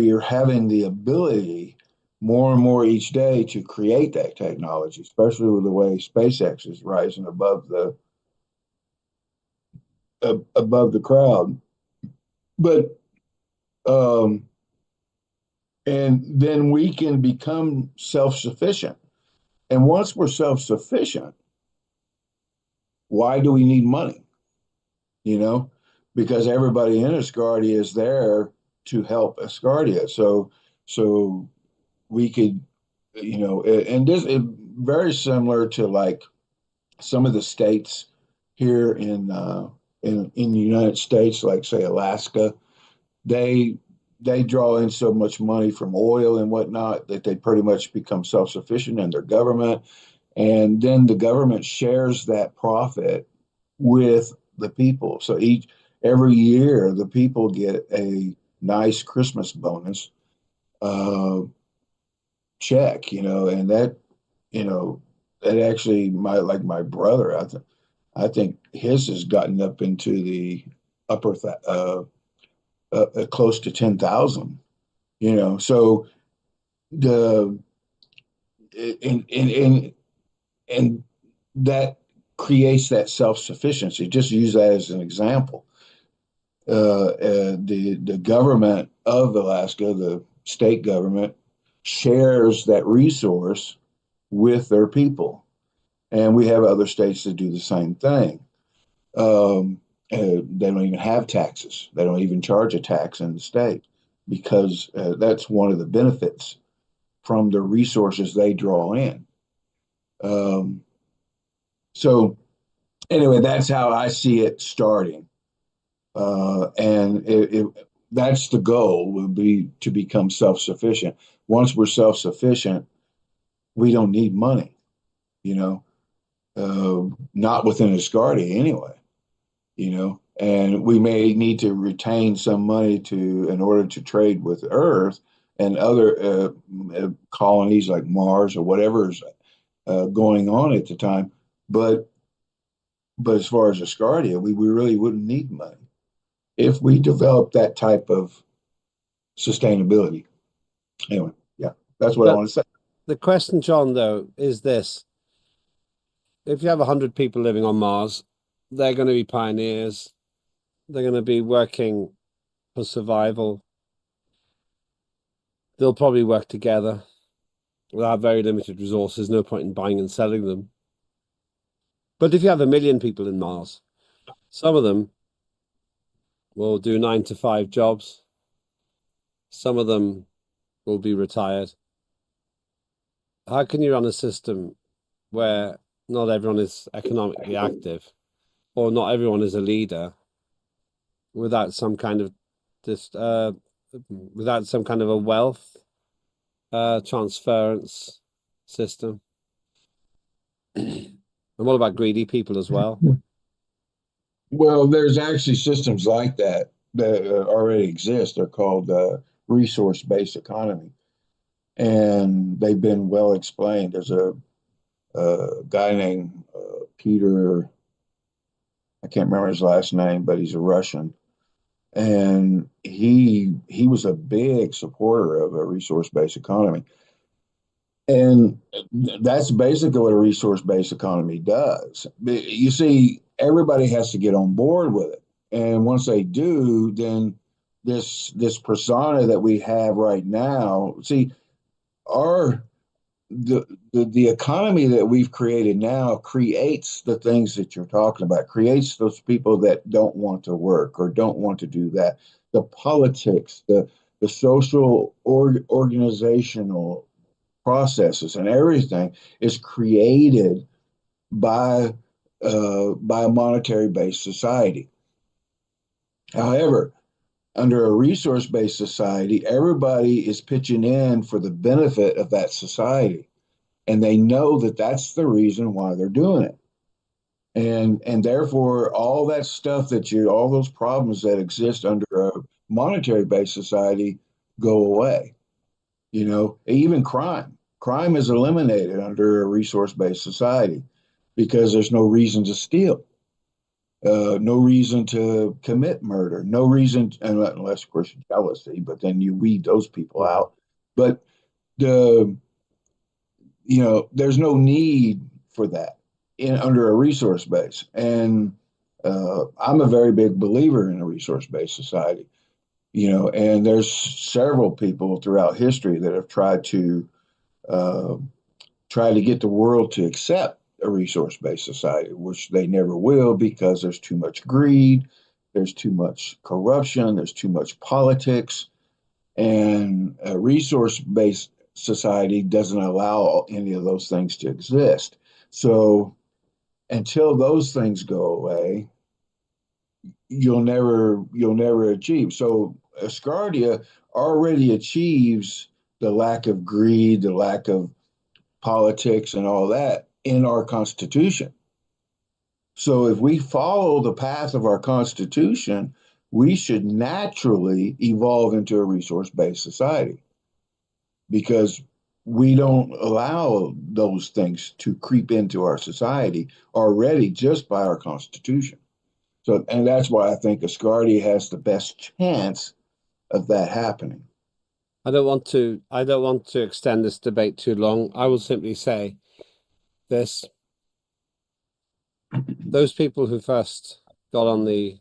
are having the ability more and more each day to create that technology, especially with the way SpaceX is rising above the crowd. But and then we can become self-sufficient. And once we're self-sufficient, why do we need money? Because everybody in Asgardia is there to help Asgardia. So we could, and this is very similar to like some of the states here in the United States, like say Alaska. They draw in so much money from oil and whatnot that they pretty much become self-sufficient in their government. And then the government shares that profit with the people. So every year the people get a nice Christmas bonus check, and that actually my brother, I think his has gotten up into the upper close to 10,000, so the and that creates that self-sufficiency. Just use that as an example. The government of Alaska, the state government, shares that resource with their people, and we have other states that do the same thing. They don't even have taxes. They don't even charge a tax in the state because that's one of the benefits from the resources they draw in. So anyway, that's how I see it starting. And that's the goal, would be to become self-sufficient. Once we're self-sufficient, we don't need money, not within Asgardia anyway, and we may need to retain some money in order to trade with Earth and other colonies like Mars or whatever's going on at the time. But as far as Asgardia, we really wouldn't need money if we develop that type of sustainability. Anyway, yeah, that's what I want to say. The question, John, though, is this. If you have 100 people living on Mars, they're going to be pioneers. They're going to be working for survival. They'll probably work together. They'll have very limited resources, no point in buying and selling them. But if you have 1 million people in Mars, some of them will do 9-to-5 jobs. Some of them will be retired. How can you run a system where not everyone is economically active or not everyone is a leader without some kind of without some kind of a wealth transference system? And what about greedy people as well? Well, there's actually systems like that that already exist. They're called resource-based economy, and they've been well explained. There's a guy named Peter, I can't remember his last name, but he's a Russian, and he was a big supporter of a resource-based economy. And that's basically what a resource-based economy does. You see, everybody has to get on board with it. And once they do, then this persona that we have right now, see, our the economy that we've created now creates the things that you're talking about, creates those people that don't want to work or don't want to do that. The politics, the social organizational processes and everything is created by a monetary based society. However, under a resource based society, everybody is pitching in for the benefit of that society, and they know that that's the reason why they're doing it. And therefore, all that stuff all those problems that exist under a monetary based society go away. You know, even crime is eliminated under a resource-based society because there's no reason to steal, no reason to commit murder, no reason, unless of course jealousy, but then you weed those people out. But the there's no need for that under a resource base. And I'm a very big believer in a resource-based society. And there's several people throughout history that have tried to get the world to accept a resource-based society, which they never will because there's too much greed, there's too much corruption, there's too much politics, and a resource-based society doesn't allow any of those things to exist. So until those things go away, you'll never achieve. So Asgardia already achieves the lack of greed, the lack of politics and all that in our Constitution. So if we follow the path of our Constitution, we should naturally evolve into a resource-based society because we don't allow those things to creep into our society already just by our Constitution. So, and that's why I think Asgardia has the best chance of that happening. I don't want to extend this debate too long. I will simply say this. Those people who first got on the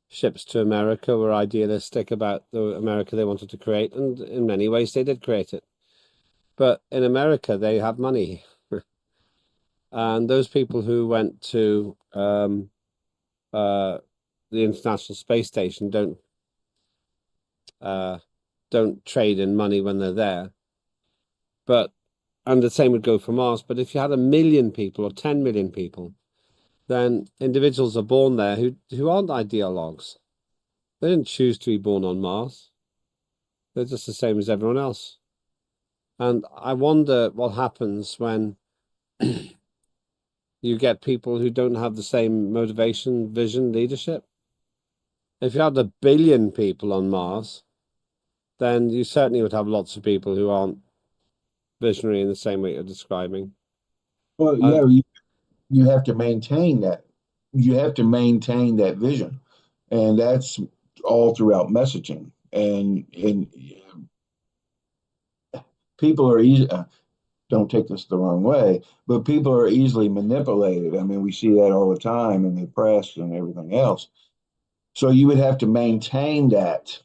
ships to America were idealistic about the America they wanted to create, and in many ways they did create it. But in America, they have money. And those people who went to the International Space Station don't trade in money when they're there. And the same would go for Mars. But if you had 1 million people or 10 million people, then individuals are born there who aren't ideologues. They didn't choose to be born on Mars. They're just the same as everyone else. And I wonder what happens when you get people who don't have the same motivation, vision, leadership. If you had 1 billion people on Mars, then you certainly would have lots of people who aren't visionary in the same way you're describing. Well, yeah, you have to maintain that. You have to maintain that vision, and that's all throughout messaging. And people are easy. Don't take this the wrong way, but people are easily manipulated. I mean, we see that all the time in the press and everything else. So you would have to maintain that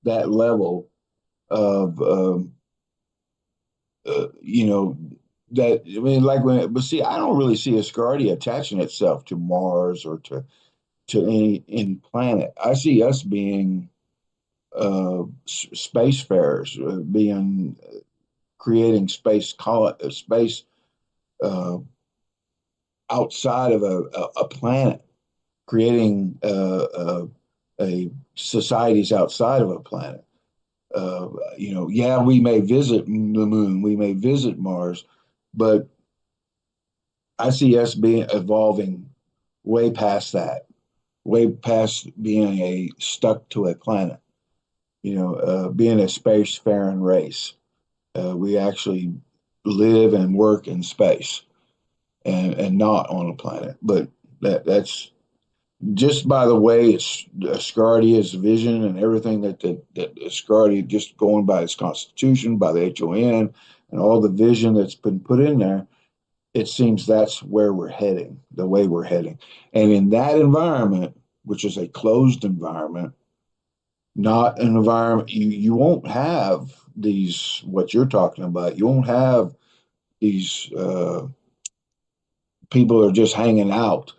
level of that. I mean, like but see, I don't really see Asgardia attaching itself to Mars or to to any planet. I see us being spacefarers, being creating space uh, outside of a planet, creating a societies outside of a planet. Yeah, we may visit the moon, we may visit Mars, but I see us being evolving way past that, way past being a stuck to a planet. Being a spacefaring race. We actually live and work in space and not on a planet. But that's just by the way it's Asgardia's vision and everything that Asgardia, just going by its constitution, by the HON, and all the vision that's been put in there, it seems that's where we're heading, the way we're heading. And in that environment, which is a closed environment, not an environment, you won't have these, what you're talking about. You won't have these people are just hanging out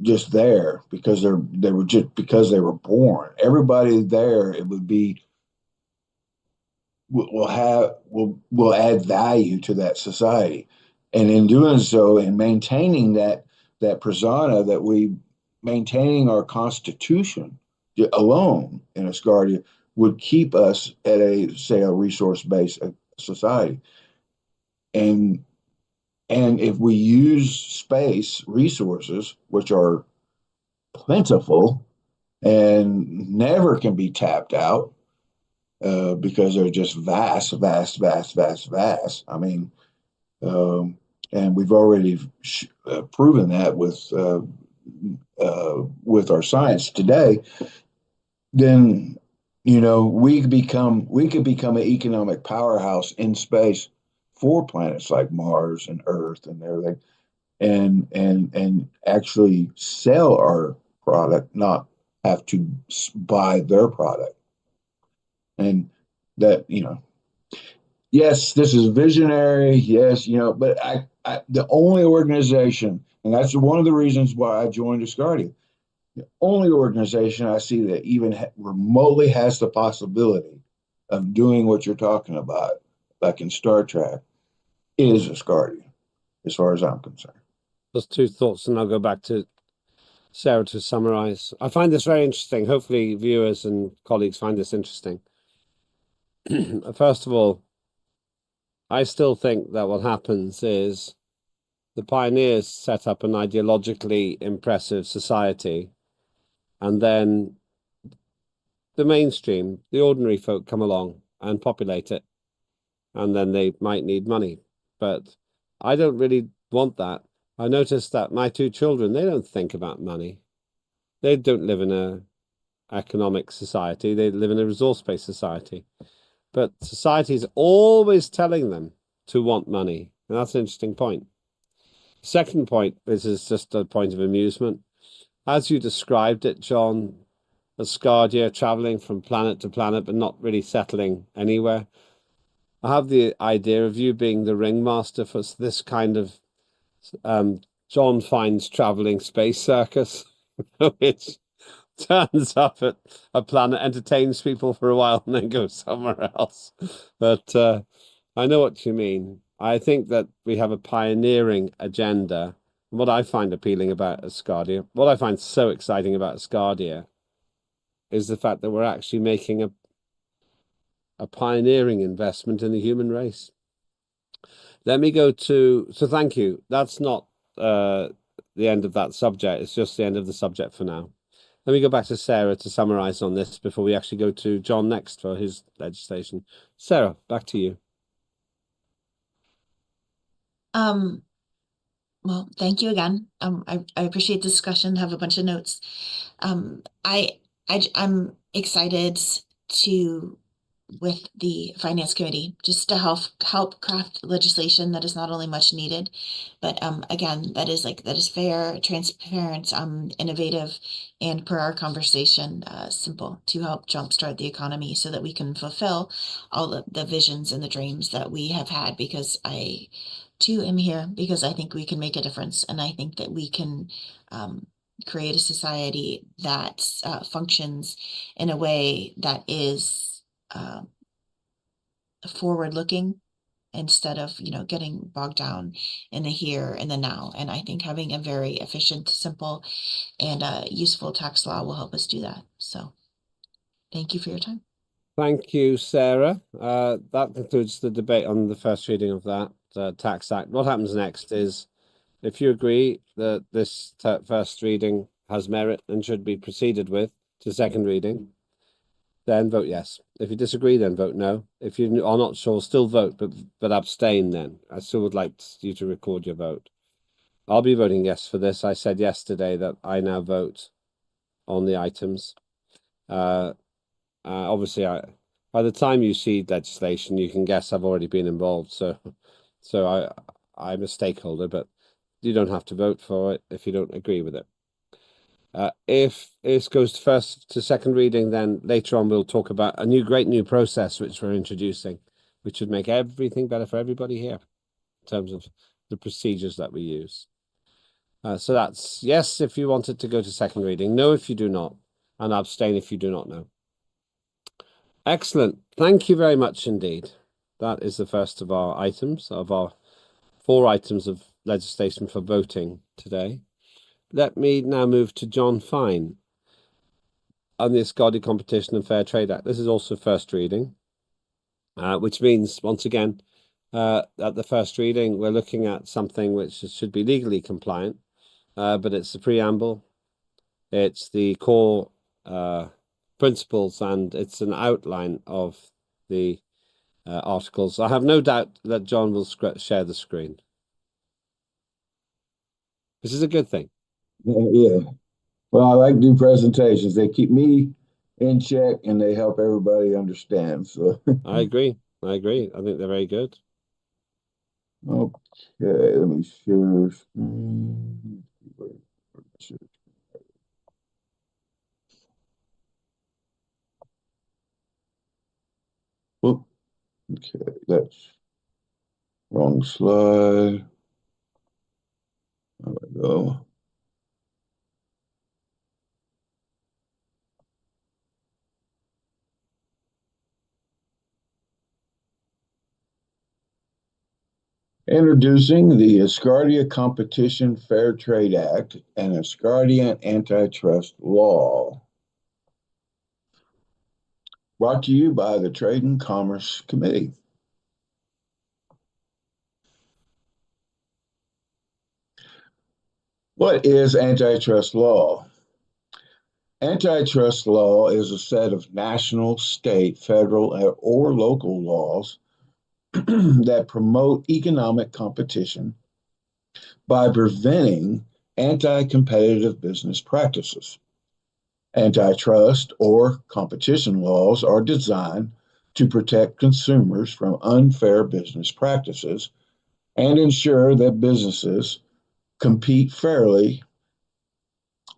just there because they were just because they were born. Everybody there, it would be will add value to that society, and in doing so, in maintaining that persona, that we maintaining our constitution alone in Asgardia would keep us at a resource based society, and if we use space resources, which are plentiful and never can be tapped out, because they're just vast, vast, vast, vast, vast. I mean, and we've already proven that with our science today. Then we could become an economic powerhouse in space for planets like Mars and Earth and everything, and actually sell our product, not have to buy their product. And that, yes, this is visionary, yes, but the only organization, and that's one of the reasons why I joined Asgardia, the only organization I see that even remotely has the possibility of doing what you're talking about, like in Star Trek, is Asgardia, as far as I'm concerned. Those two thoughts, and I'll go back to Sarah to summarize. I find this very interesting. Hopefully viewers and colleagues find this interesting. First of all, I still think that what happens is the pioneers set up an ideologically impressive society, and then the mainstream, the ordinary folk, come along and populate it, and then they might need money. But I don't really want that. I noticed that my two children, they don't think about money. They don't live in a economic society. They live in a resource-based society. But society is always telling them to want money. And that's an interesting point. Second point, this is just a point of amusement. As you described it, John, Asgardia, traveling from planet to planet, but not really settling anywhere. I have the idea of you being the ringmaster for this kind of John finds traveling space circus, which turns up at a planet, entertains people for a while, and then goes somewhere else. But I know what you mean. I think that we have a pioneering agenda. What I find appealing about Asgardia, what I find so exciting about Asgardia, is the fact that we're actually making a pioneering investment in the human race. Let me go to, so thank you. That's not the end of that subject. It's just the end of the subject for now. Let me go back to Sarah to summarize on this before we actually go to John next for his legislation. Sarah, back to you. Well, thank you again. I appreciate the discussion, have a bunch of notes. I'm excited to, with the Finance Committee, just to help craft legislation that is not only much needed, but again, that is fair, transparent, innovative, and per our conversation, simple, to help jumpstart the economy so that we can fulfill all of the visions and the dreams that we have had, because I too am here because I think we can make a difference, and I think that we can create a society that functions in a way that is forward-looking instead of, getting bogged down in the here and the now. And I think having a very efficient, simple, and useful tax law will help us do that. So thank you for your time. Thank you, Sarah. That concludes the debate on the first reading of that Tax Act. What happens next is, if you agree that this first reading has merit and should be proceeded with to second reading, then vote yes. If you disagree, then vote no. If you are not sure, still vote, but abstain then. I still would like you to record your vote. I'll be voting yes for this. I said yesterday that I now vote on the items. Obviously, by the time you see legislation, you can guess I've already been involved. So I'm a stakeholder, but you don't have to vote for it if you don't agree with it. If it goes first to second reading, then later on we'll talk about a great new process which we're introducing, which would make everything better for everybody here in terms of the procedures that we use. So that's yes if you want it to go to second reading, no if you do not, and abstain if you do not know. Excellent. Thank you very much indeed. That is the first of our items, of our 4 items of legislation for voting today. Let me now move to John Fine on the Asgardia Competition and Fair Trade Act. This is also first reading, which means, once again, at the first reading, we're looking at something which should be legally compliant, but it's the preamble, it's the core principles, and it's an outline of the articles. I have no doubt that John will share the screen. This is a good thing. Yeah. Well, I like to do presentations. They keep me in check and they help everybody understand. So I agree. I think they're very good. Okay, let me share screen. Whoop. Okay, that's wrong slide. There we go. Introducing the Asgardia Competition Fair Trade Act and Asgardia Antitrust Law. Brought to you by the Trade and Commerce Committee. What is antitrust law? Antitrust law is a set of national, state, federal, or local laws that promote economic competition by preventing anti-competitive business practices. Antitrust or competition laws are designed to protect consumers from unfair business practices and ensure that businesses compete fairly.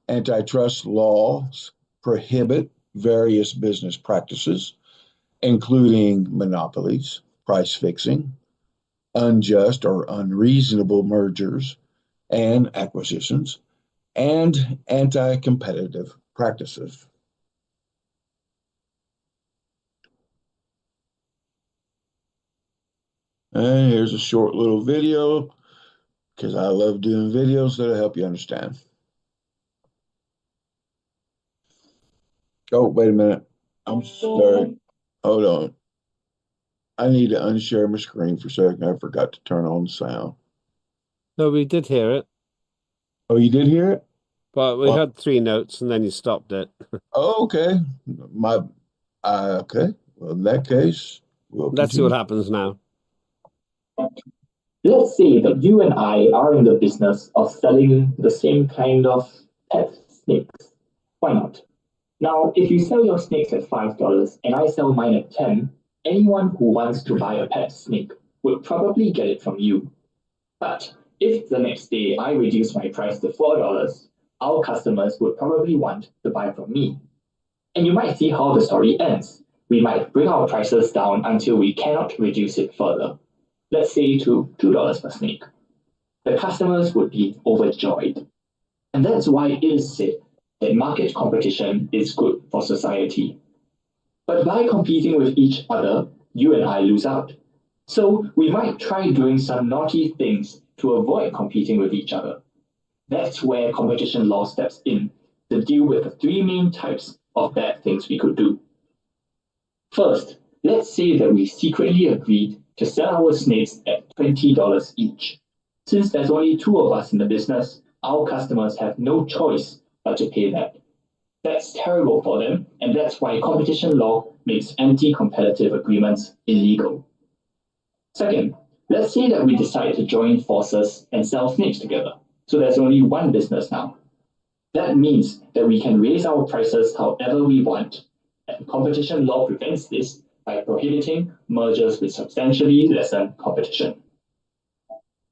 Antitrust laws prohibit various business practices, including monopolies, price fixing, unjust or unreasonable mergers and acquisitions, and anti-competitive practices. And here's a short little video because I love doing videos that'll help you understand. Oh, wait a minute. I'm sorry. Hold on. I need to unshare my screen for a second. I forgot to turn on the sound. No, we did hear it. Oh, you did hear it? But we heard 3 notes and then you stopped it. Oh, okay. Okay. Well, in that case, we'll Let's see continue. what happens now. Let's say that you and I are in the business of selling the same kind of pet snakes. Why not? Now, if you sell your snakes at $5 and I sell mine at 10, anyone who wants to buy a pet snake would probably get it from you. But if the next day I reduce my price to $4, our customers would probably want to buy from me. And you might see how the story ends. We might bring our prices down until we cannot reduce it further. Let's say to $2 per snake. The customers would be overjoyed. And that's why it is said that market competition is good for society. But by competing with each other, you and I lose out. So we might try doing some naughty things to avoid competing with each other. That's where competition law steps in to deal with the three main types of bad things we could do. First, let's say that we secretly agreed to sell our snakes at $20 each. Since there's only two of us in the business, our customers have no choice but to pay that. That's terrible for them, and that's why competition law makes anti-competitive agreements illegal. Second, let's say that we decide to join forces and sell snakes together. So there's only one business now. That means that we can raise our prices however we want, and competition law prevents this by prohibiting mergers with substantially lesser competition.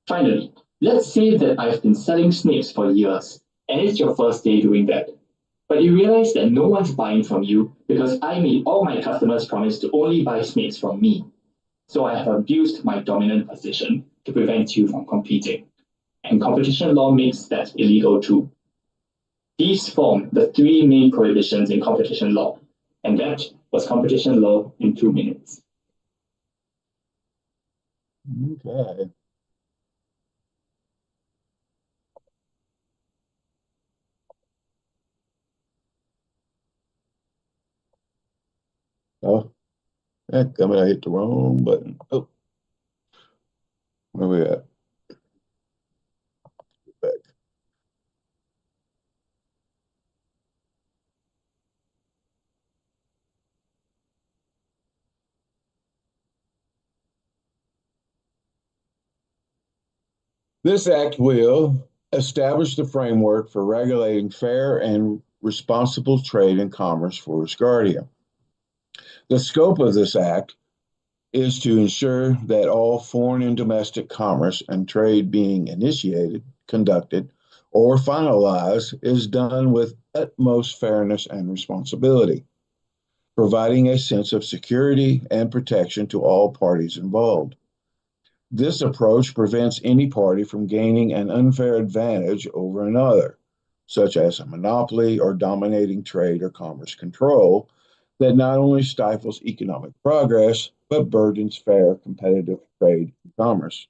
Finally, let's say that I've been selling snakes for years, and it's your first day doing that. But you realize that no one's buying from you because I made all my customers promise to only buy snakes from me. So I have abused my dominant position to prevent you from competing. And competition law makes that illegal too. These form the three main prohibitions in competition law, and that was competition law in 2 minutes. Okay. Oh, heck, I mean, I hit the wrong button. Oh, where we at? Back. This act will establish the framework for regulating fair and responsible trade and commerce for Asgardia. The scope of this act is to ensure that all foreign and domestic commerce and trade being initiated, conducted, or finalized is done with utmost fairness and responsibility, providing a sense of security and protection to all parties involved. This approach prevents any party from gaining an unfair advantage over another, such as a monopoly or dominating trade or commerce control, that not only stifles economic progress, but burdens fair, competitive trade and commerce.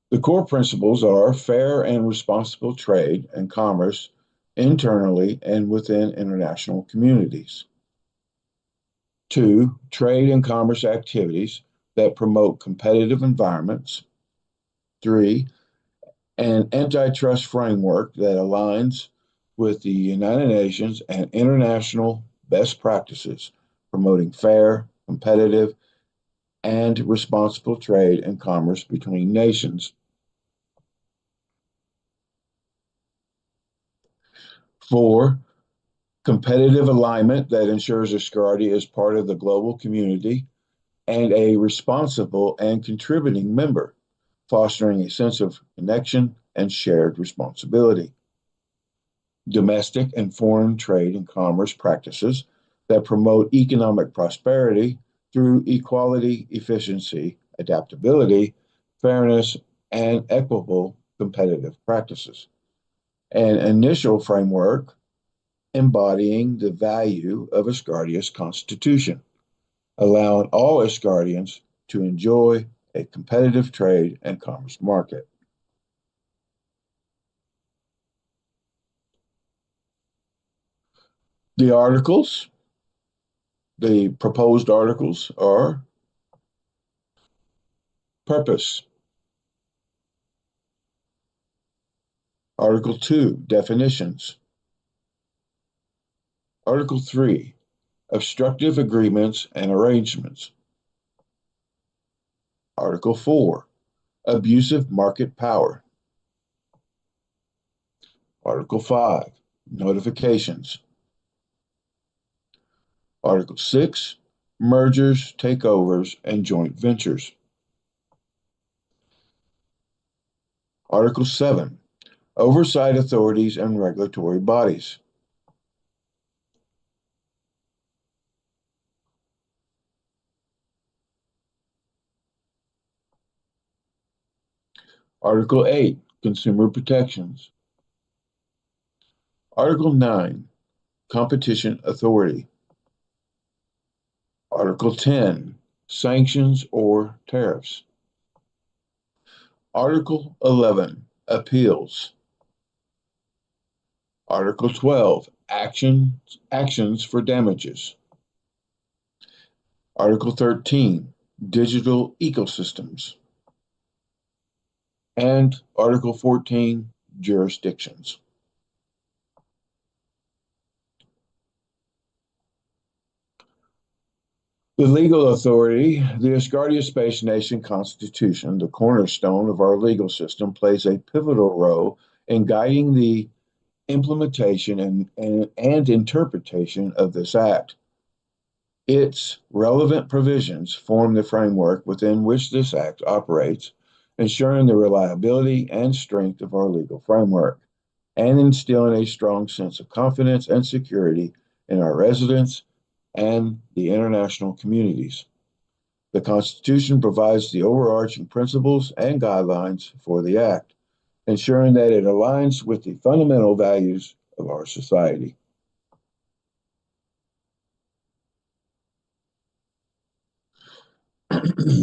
The core principles are fair and responsible trade and commerce internally and within international communities. 2, trade and commerce activities that promote competitive environments. 3, an antitrust framework that aligns with the United Nations and international best practices, promoting fair, competitive, and responsible trade and commerce between nations. 4, competitive alignment that ensures Asgardia is part of the global community and a responsible and contributing member, fostering a sense of connection and shared responsibility. Domestic and foreign trade and commerce practices that promote economic prosperity through equality, efficiency, adaptability, fairness, and equitable competitive practices. An initial framework embodying the value of Asgardia's constitution, allowing all Asgardians to enjoy a competitive trade and commerce market. The articles, the proposed articles are purpose. Article 2, definitions. Article 3, obstructive agreements and arrangements. Article 4, abusive market power. Article 5, notifications. Article 6, mergers, takeovers, and joint ventures. Article 7, oversight authorities and regulatory bodies. Article 8, Consumer Protections. Article 9, Competition Authority. Article 10, Sanctions or Tariffs. Article 11, Appeals. Article 12, Actions for Damages. Article 13, Digital Ecosystems. And Article 14, Jurisdictions. The legal authority, the Asgardia Space Nation Constitution, the cornerstone of our legal system, plays a pivotal role in guiding the implementation and interpretation of this act. Its relevant provisions form the framework within which this act operates, ensuring the reliability and strength of our legal framework, and instilling a strong sense of confidence and security in our residents and the international communities. The Constitution provides the overarching principles and guidelines for the Act, ensuring that it aligns with the fundamental values of our society.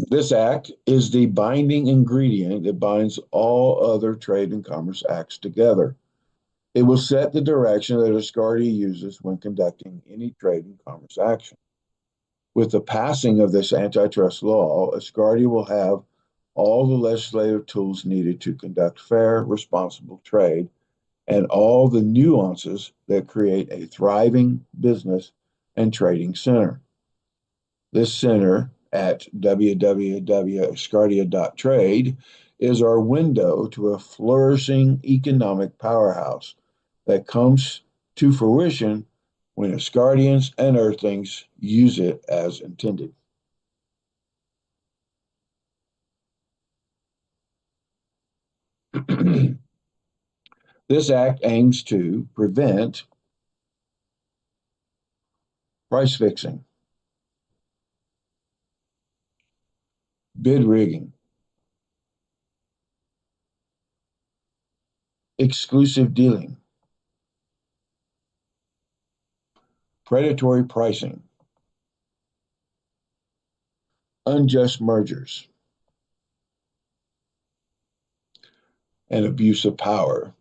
This Act is the binding ingredient that binds all other trade and commerce acts together. It will set the direction that Asgardia uses when conducting any trade and commerce action. With the passing of this antitrust law, Asgardia will have all the legislative tools needed to conduct fair, responsible trade and all the nuances that create a thriving business and trading center. This center at www.asgardia.trade is our window to a flourishing economic powerhouse that comes to fruition when Asgardians and Earthlings use it as intended. This act aims to prevent price fixing, bid rigging, exclusive dealing, predatory pricing, unjust mergers, and abuse of power,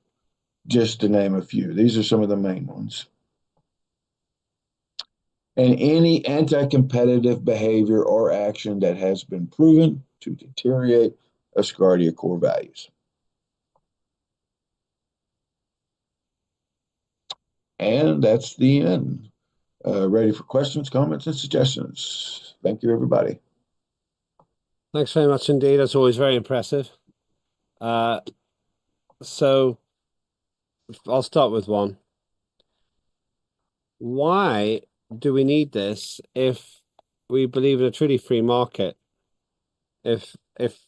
just to name a few. These are some of the main ones. And any anti-competitive behavior or action that has been proven to deteriorate Asgardia core values. And that's the end. Ready for questions, comments, and suggestions. Thank you, everybody. Thanks very much indeed. That's always very impressive. So I'll start with one. Why do we need this if we believe in a truly free market? If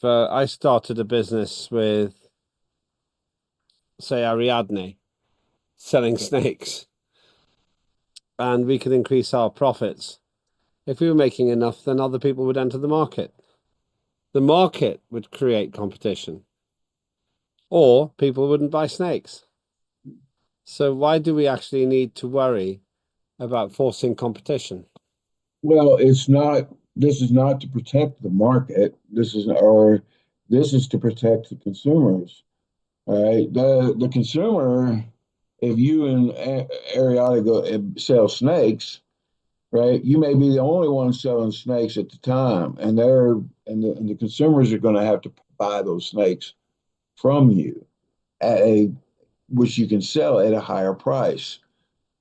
I started a business with, say, Ariadne selling snakes, and we could increase our profits, if we were making enough, then other people would enter the market. The market would create competition, or people wouldn't buy snakes. So why do we actually need to worry about forcing competition? Well, this is not to protect the market. This is to protect the consumers. All right. The consumer, if you and Ariana go sell snakes, right, you may be the only one selling snakes at the time, and the consumers are going to have to buy those snakes from you at which you can sell at a higher price.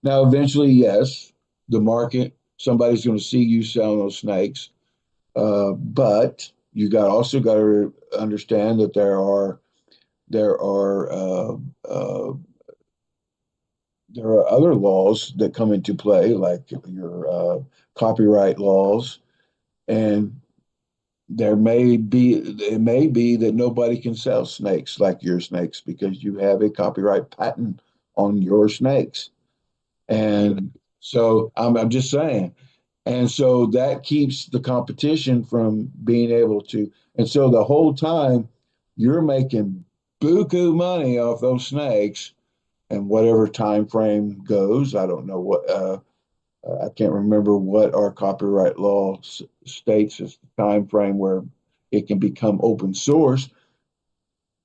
Now, eventually, yes, the market, somebody's going to see you selling those snakes, but you also got to understand that there are other laws that come into play, like your copyright laws, and it may be that nobody can sell snakes like your snakes because you have a copyright patent on your snakes. And so I'm just saying. And so that keeps the competition from being able to. And so the whole time you're making buku money off those snakes, and whatever time frame goes. I don't know what I can't remember what our copyright law states as the time frame where it can become open source.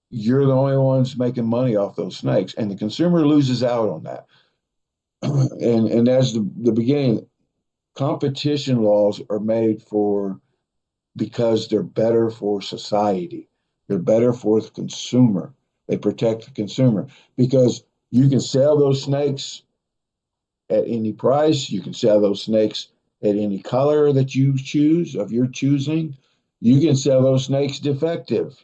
You're the only ones making money off those snakes, and the consumer loses out on that. And as the beginning, competition laws are made for because they're better for society. They're better for the consumer. They protect the consumer because you can sell those snakes at any price. You can sell those snakes at any color that you choose of your choosing. You can sell those snakes defective.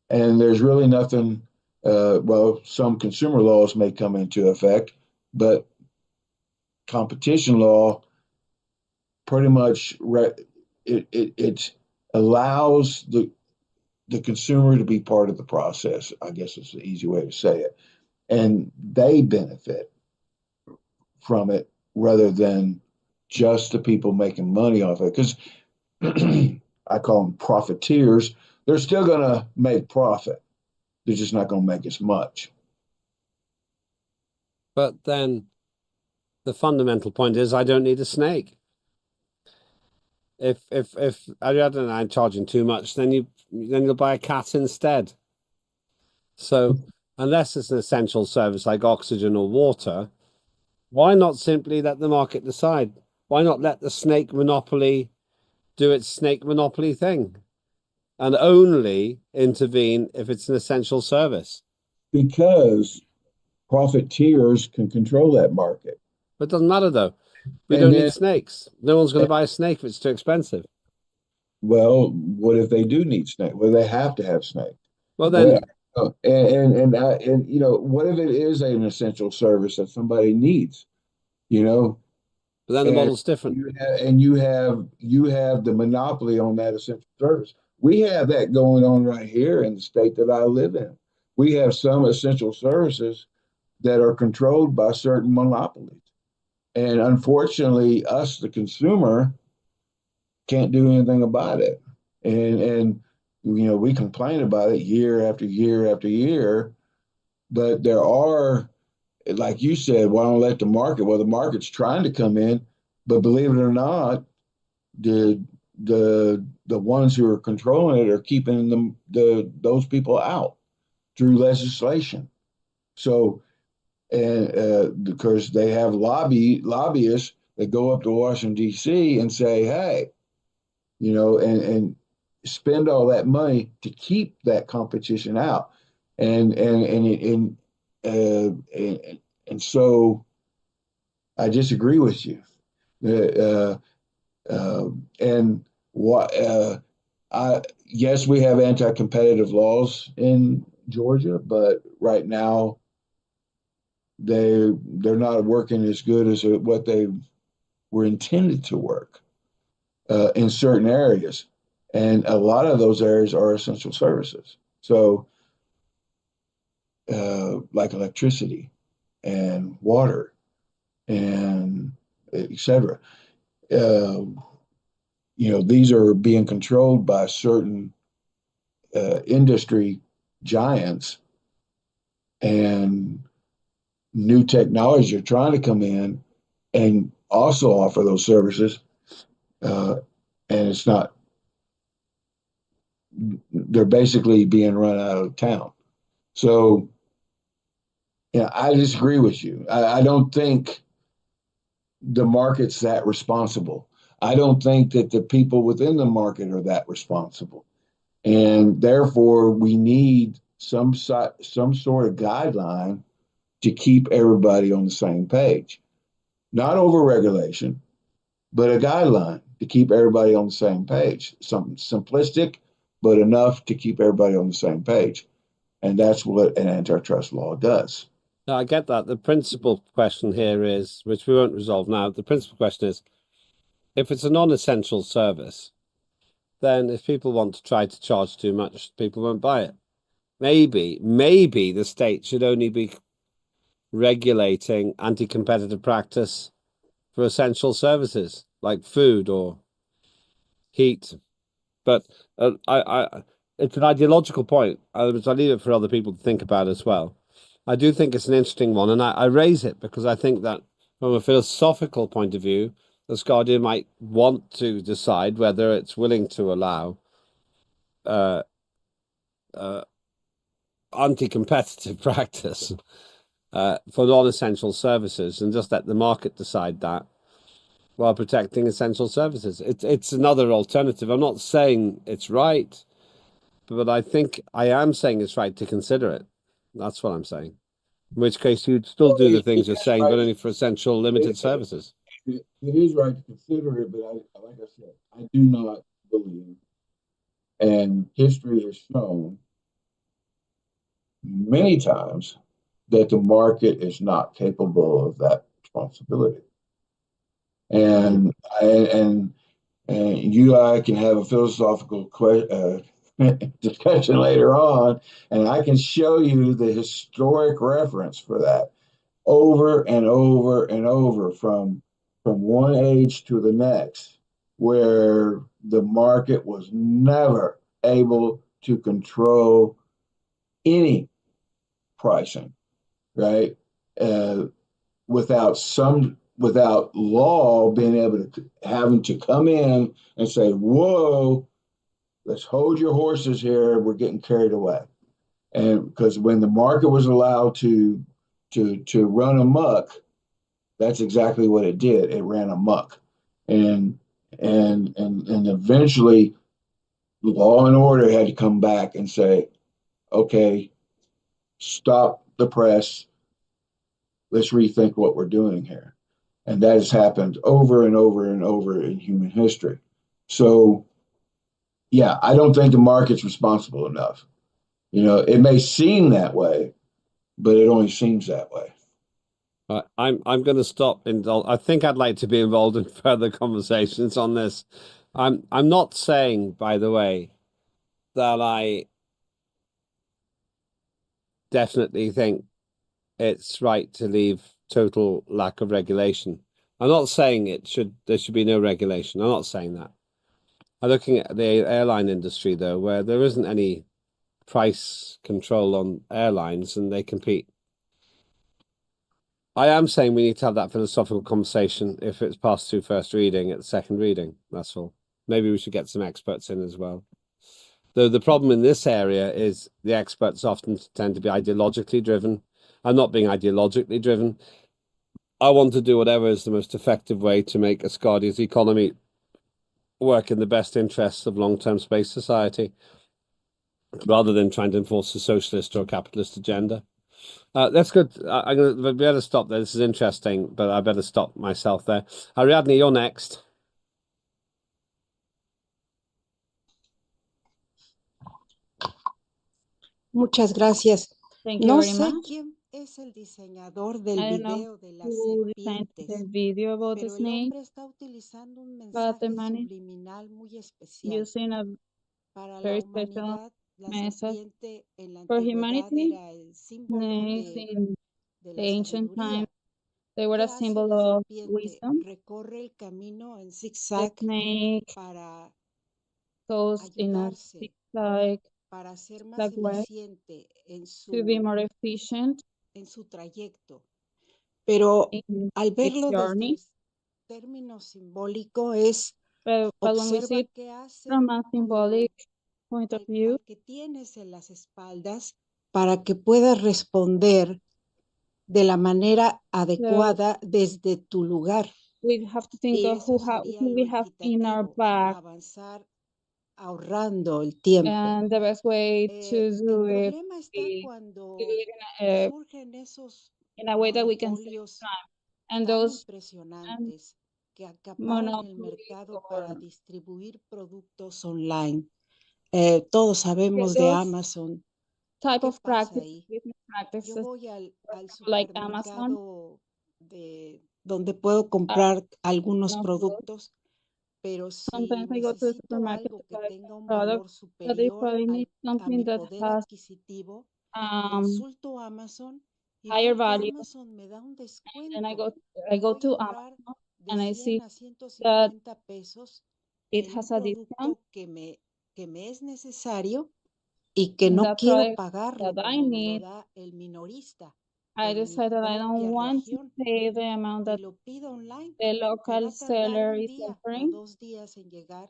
And there's really nothing, well, some consumer laws may come into effect, but competition law pretty much it allows the consumer to be part of the process. I guess it's the easy way to say it. And they benefit from it rather than just the people making money off it. Because I call them profiteers. They're still going to make profit. They're just not going to make as much. But then the fundamental point is I don't need a snake. If I don't know, I'm charging too much, then you'll buy a cat instead. So unless it's an essential service like oxygen or water, why not simply let the market decide? Why not let the snake monopoly do its snake monopoly thing and only intervene if it's an essential service? Because profiteers can control that market. But it doesn't matter though. We don't need snakes. No one's going to buy a snake if it's too expensive. Well, what if they do need snake? Well, they have to have snake. Well, then, and you know, what if it is an essential service that somebody needs? You know, but then the model's different. You have the monopoly on that essential service. We have that going on right here in the state that I live in. We have some essential services that are controlled by certain monopolies. And unfortunately, us, the consumer, can't do anything about it. And you know, we complain about it year after year after year, but there are, like you said, why don't let the market? Well, the market's trying to come in, but believe it or not, the ones who are controlling it are keeping those people out through legislation. So, and because they have lobbyists that go up to Washington D.C. and say, hey, you know, and spend all that money to keep that competition out, and so I disagree with you. And what yes, we have anti-competitive laws in Georgia, but right now they're not working as good as what they were intended to work in certain areas. And a lot of those areas are essential services. So, like electricity and water and et cetera. You know, these are being controlled by certain industry giants, and new technology are trying to come in and also offer those services. And it's not, they're basically being run out of town. So, yeah, I disagree with you. I don't think the market's that responsible. I don't think that the people within the market are that responsible. And therefore, we need some sort of guideline to keep everybody on the same page. Not over-regulation, but a guideline to keep everybody on the same page. Something simplistic, but enough to keep everybody on the same page. And that's what an antitrust law does. No, I get that. The principal question here is, which we won't resolve now, the principal question is, if it's a non-essential service, then if people want to try to charge too much, people won't buy it. Maybe the state should only be regulating anti-competitive practice for essential services like food or heat. But it's an ideological point, which I leave it for other people to think about as well. I do think it's an interesting one, and I raise it because I think that from a philosophical point of view, Asgardia might want to decide whether it's willing to allow uh, uh, anti-competitive practice for non-essential services and just let the market decide that while protecting essential services. It's another alternative. I'm not saying it's right, but I think I am saying it's right to consider it. That's what I'm saying. In which case, you'd still do the things you're saying, but only for essential limited services. It is right to consider it, but like I said, I do not believe, and history has shown many times that the market is not capable of that responsibility. And and you and I can have a philosophical discussion later on, and I can show you the historic reference for that over and over and over from one age to the next, where the market was never able to control any pricing, right? Without law being able to having to come in and say, "Whoa, let's hold your horses here. We're getting carried away." And because when the market was allowed to run amok, that's exactly what it did. It ran amok, and and eventually, law and order had to come back and say, "Okay, stop the press. Let's rethink what we're doing here." And that has happened over and over and over in human history. So, yeah, I don't think the market's responsible enough. It may seem that way, but it only seems that way. I'm going to stop. I think I'd like to be involved in further conversations on this. I'm not saying, by the way, that I definitely think it's right to leave total lack of regulation. I'm not saying there should be no regulation. I'm not saying that. I'm looking at the airline industry, though, where there isn't any price control on airlines and they compete. I am saying we need to have that philosophical conversation if it's passed through first reading at the second reading. That's all. Maybe we should get some experts in as well. Though the problem in this area is the experts often tend to be ideologically driven. I'm not being ideologically driven. I want to do whatever is the most effective way to make Asgardia's economy work in the best interests of long-term space society, rather than trying to enforce a socialist or a capitalist agenda. That's good. I'm going to better stop there. This is interesting, but I better stop myself there. Ariadne, you're next. Muchas gracias. Thank you No very sé much. quién es el diseñador del I don't know video de las who designed the serpientes, video about the pero el snake, hombre está utilizando un but the mensaje man is subliminal muy especial. using a Para la very special humanidad, la message. serpiente en la For antigüedad humanity, era el símbolo snakes in de the la ancient times, sabiduría. they were ¿Qué a hace symbol la of serpiente? wisdom. Recorre el camino en The zigzag snake para goes in a ayudarse, zigzag para ser más way eficiente to be more efficient en su trayecto. Pero in al its verlo desde journey. el término simbólico es But when we see observa it qué hace from a con symbolic point of view, al que tienes en las espaldas para que puedas responder de la manera adecuada desde tu lugar. we have to think Y of eso sería who lo we have in our equitativo, back, avanzar ahorrando el tiempo. and the best way to El do it problema está is do cuando it surgen esos in a way that we can save monopolios time. And tan those impresionantes que acaparan el monopolies mercado or para distribuir productos online. Todos sabemos de those Amazon. type ¿Qué of pasa practices, ahí? business Yo practices, voy al like Amazon, supermercado donde puedo comprar algunos no, productos, pero si sometimes I go to the necesito supermarket algo to que buy tenga some un product, valor but if superior I need a something mi that poder has adquisitivo, um consulto Amazon y higher veo que value, Amazon me da un and descuento. I go Voy a to ahorrar Amazon de and I 100 see a that 150 pesos it en un has a discount. producto que me es necesario y que And no that's quiero why pagarlo that I como me lo need, da el minorista I en mi decided I don't propia want to región pay the amount y that lo pido online. the Me local va a tardar seller un is día o offering. 2 días en llegar.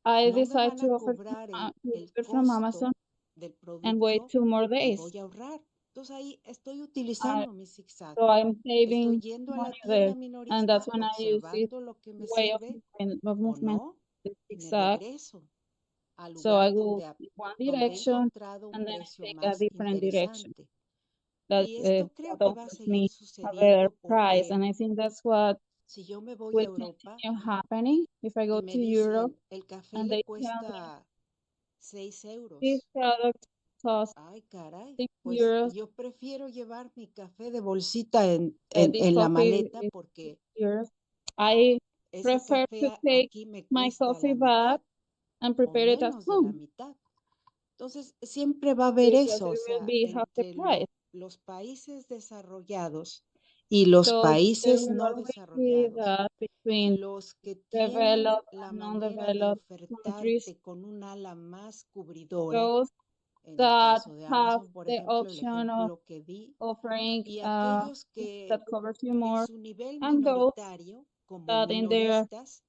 I No me decide van to a offer cobrar to el order from costo Amazon del and wait producto 2 more y days. voy a ahorrar. Entonces ahí estoy I, utilizando mi zigzag. so I'm Estoy saving yendo a money la there, tienda and that's minorista, when I use this observando lo que me way sirve of o movement, no, the y me zigzag. regreso al So I lugar go in one donde he direction encontrado un and then I precio take a más different direction. interesante. That Y esto creo that que va a offers seguir me a better sucediendo price, porque and I think that's what si yo me voy a will Europa continue happening if I y go me to Europe dicen el café and le they tell me cuesta 6 this euros. product costs Ay, caray. 6 Pues euros. yo prefiero llevar mi café de bolsita This en la coffee maleta is porque 6 euros. I ese prefer café to take aquí me my cuesta coffee la bag mitad and o prepare it at menos de la home mitad. Entonces, siempre va a haber because eso, it o will sea, be half the entre price. los países desarrollados y los So there países will no always be desarrollados, that between los que tienen developed la and manera de non-developed countries, ofertarte con un ala más cubridora, those en el that caso de have Amazon, por the ejemplo, el option of ejemplo que di, offering y aquellos that que covers you en more, su nivel and those minoritario, como that in their minoristas,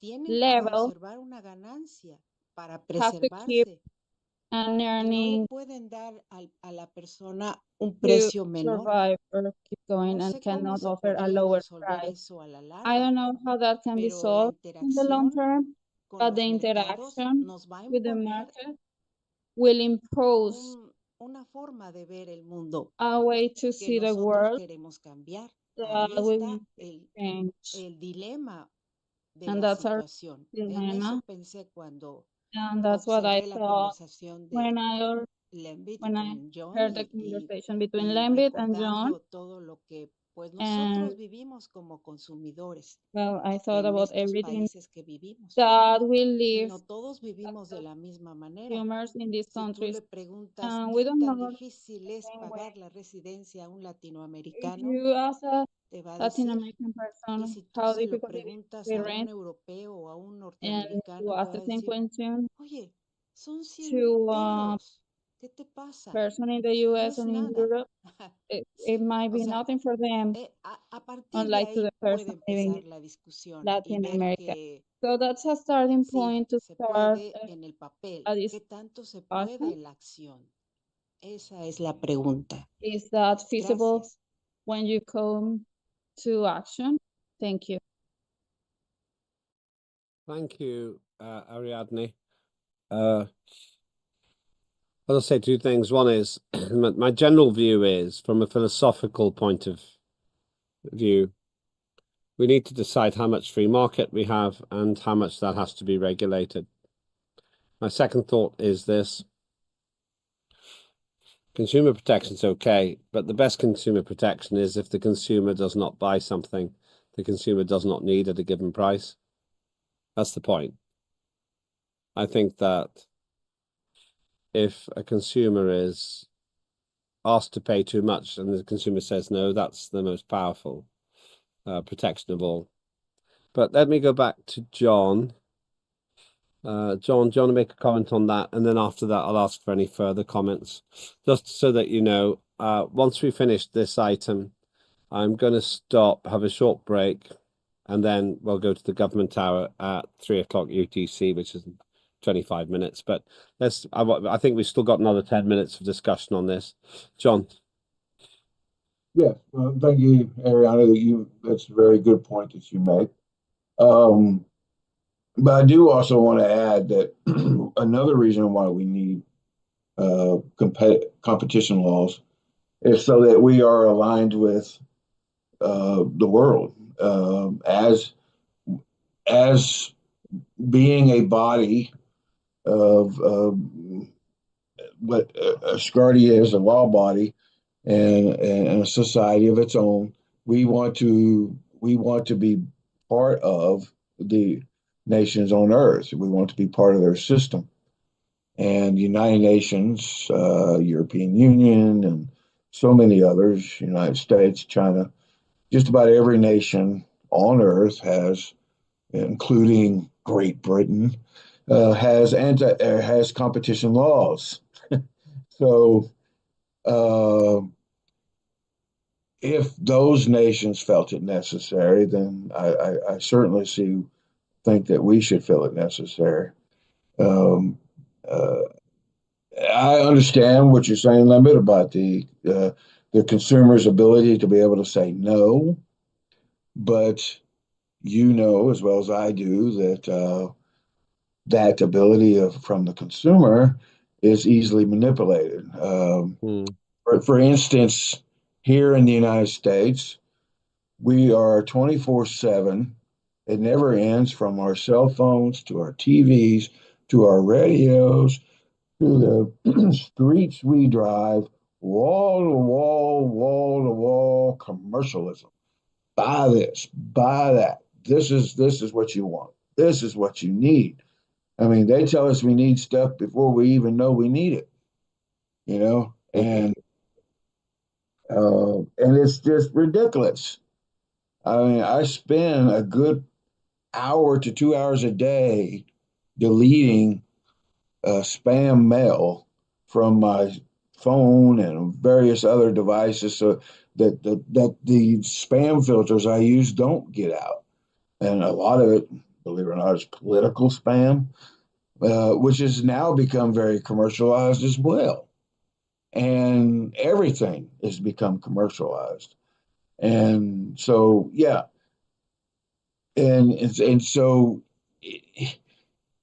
tienen que level conservar una ganancia para have to keep preservarse an y no le earning pueden dar a la persona un to precio menor. survive or keep going No and sé cómo cannot se offer a podría lower resolver price. eso a la I larga, don't know how that can be pero la solved in the long interacción term, con but the los mercados interaction nos va a with the imponer market will impose una forma de ver el mundo a way to que see the nosotros world queremos cambiar. that Ahí we está want to change. el dilema de And la that's our situación. En eso dilemma. pensé cuando And that's what I observé la thought conversación when de Lembit when I con John heard the conversation between y Lambit and John. recordando todo lo que pues nosotros And vivimos como consumidores well, I thought en about estos everything países que vivimos. that we Y live no todos vivimos de la misma manera. consumers in these Si tú countries. le preguntas And we qué don't tan know the difícil es same way. pagar la residencia a un If latinoamericano, you ask a te va a Latin decir. American Y person si tú how se lo difficult it is to preguntas pay a un rent, europeo o a un and you norteamericano, te ask va the a same decir, question oye, son 100 to a euros. ¿Qué te pasa? person in the No US es and in nada. Europe, it might O be sea, nothing for them, a partir de unlike to ahí the puede person living empezar in la discusión y Latin ver America. que So that's a starting sí, point to se start puede en el papel. a ¿Qué tanto se puede discussion. en la acción? Esa es la pregunta. Is that feasible Gracias. when you come to action? Thank you. Thank you, Ariadne. I'll say two things. One is my general view is, from a philosophical point of view, we need to decide how much free market we have and how much that has to be regulated. My second thought is this. Consumer protection is okay, but the best consumer protection is if the consumer does not buy something the consumer does not need at a given price. That's the point. I think that if a consumer is asked to pay too much and the consumer says no, that's the most powerful protection of all. But let me go back to John. John, do you want to make a comment on that? And then after that, I'll ask for any further comments. Just so that you know, once we finish this item, I'm going to stop, have a short break, and then we'll go to the government tower at 3 o'clock UTC, which is 25 minutes. But I think we've still got another 10 minutes of discussion on this. John. Yes, well, thank you, Ariana. That's a very good point that you make. But I do also want to add that another reason why we need competition laws is so that we are aligned with the world as being a body of what Asgardia is, a law body and a society of its own. We want to be part of the nations on Earth. We want to be part of their system. And United Nations, European Union, and so many others, United States, China, just about every nation on Earth has, including Great Britain, has competition laws. So if those nations felt it necessary, then I certainly think that we should feel it necessary. Um, uh, I understand what you're saying, Lambert, about the consumer's ability to be able to say no, but you know as well as I do that that ability from the consumer is easily manipulated. For instance, here in the United States, we are 24/7. It never ends, from our cell phones to our TVs to our radios to the streets we drive, wall to wall, wall to wall commercialism. Buy this, buy that. This is what you want. This is what you need. I mean, they tell us we need stuff before we even know we need it, you know, and it's just ridiculous. I mean, I spend a good hour to 2 hours a day deleting spam mail from my phone and various other devices so that the spam filters I use don't get out. And a lot of it, believe it or not, is political spam, which has now become very commercialized as well. And everything has become commercialized. And so, yeah. And so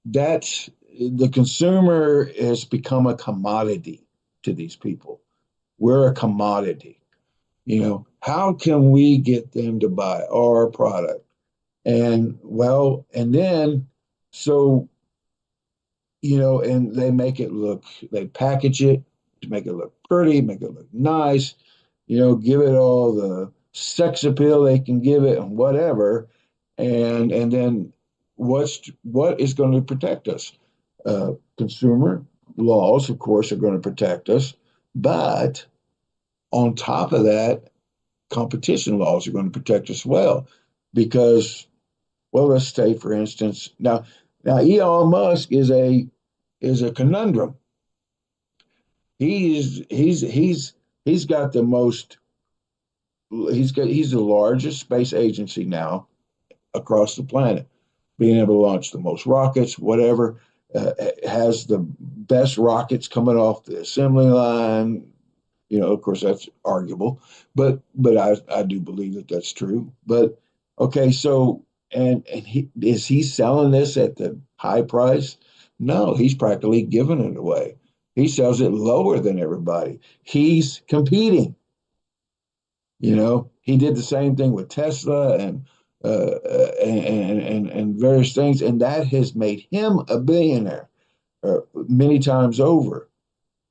that's the consumer has become a commodity to these people. We're a commodity. You know, how can we get them to buy our product? And well, and then so, you know, and they package it to make it look pretty, make it look nice, you know, give it all the sex appeal they can give it and whatever. And then what is going to protect us? Consumer laws, of course, are going to protect us, but on top of that, competition laws are going to protect us well, because, well, let's say, for instance, now Elon Musk is a conundrum. He's got the most he's the largest space agency now across the planet, being able to launch the most rockets, whatever, has the best rockets coming off the assembly line. You know, of course, that's arguable, but I do believe that that's true. But okay, so and is he selling this at the high price? No, he's practically giving it away. He sells it lower than everybody. He's competing. You know, he did the same thing with Tesla and various things, and that has made him a billionaire many times over,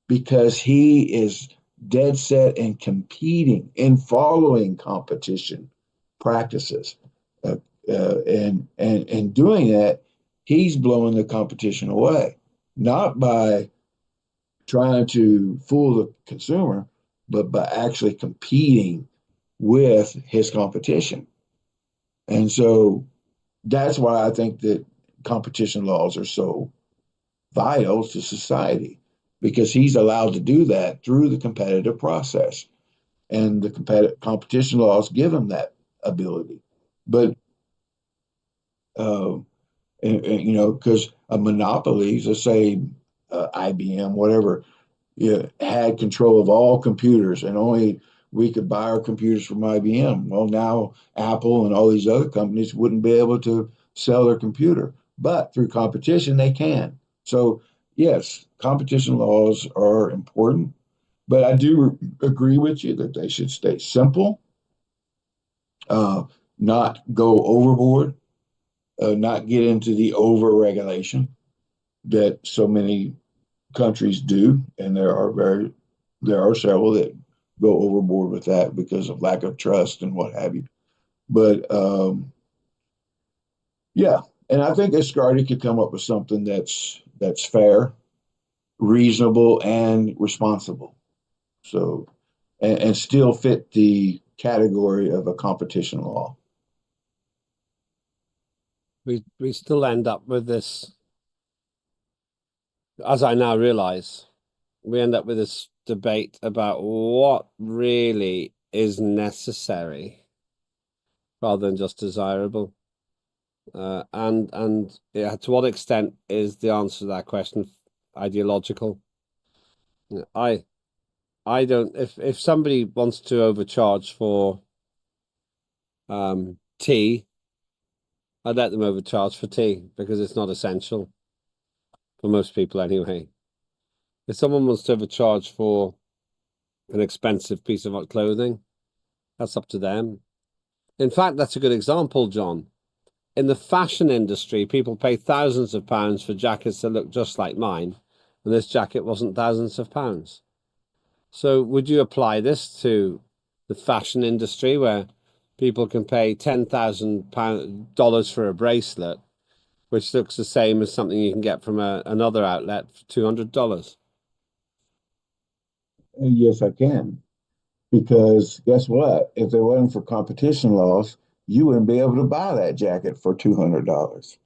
because he is dead set in competing and following competition practices, and doing that, he's blowing the competition away, not by trying to fool the consumer, but by actually competing with his competition. And so that's why I think that competition laws are so vital to society, because he's allowed to do that through the competitive process. And the competition laws give him that ability. But, you know, because a monopoly, let's say IBM, whatever, had control of all computers, and only we could buy our computers from IBM. Well, now Apple and all these other companies wouldn't be able to sell their computer, but through competition, they can. So, yes, competition laws are important, but I do agree with you that they should stay simple, not go overboard, not get into the over regulation that so many countries do, and there are several that go overboard with that because of lack of trust and what have you. But yeah, and I think Asgardia could come up with something that's fair, reasonable, and responsible. So, and still fit the category of a competition law. We still end up with this as I now realize, we end up with this debate about what really is necessary rather than just desirable. And yeah, to what extent is the answer to that question ideological? I don't, if somebody wants to overcharge for tea, I'd let them overcharge for tea because it's not essential for most people anyway. If someone wants to overcharge for an expensive piece of clothing, that's up to them. In fact, that's a good example, John. In the fashion industry, people pay thousands of pounds for jackets that look just like mine, and this jacket wasn't thousands of pounds. So would you apply this to the fashion industry where people can pay $10,000 for a bracelet, which looks the same as something you can get from another outlet for $200? Yes, I can. Because guess what? If it wasn't for competition laws, you wouldn't be able to buy that jacket for $200.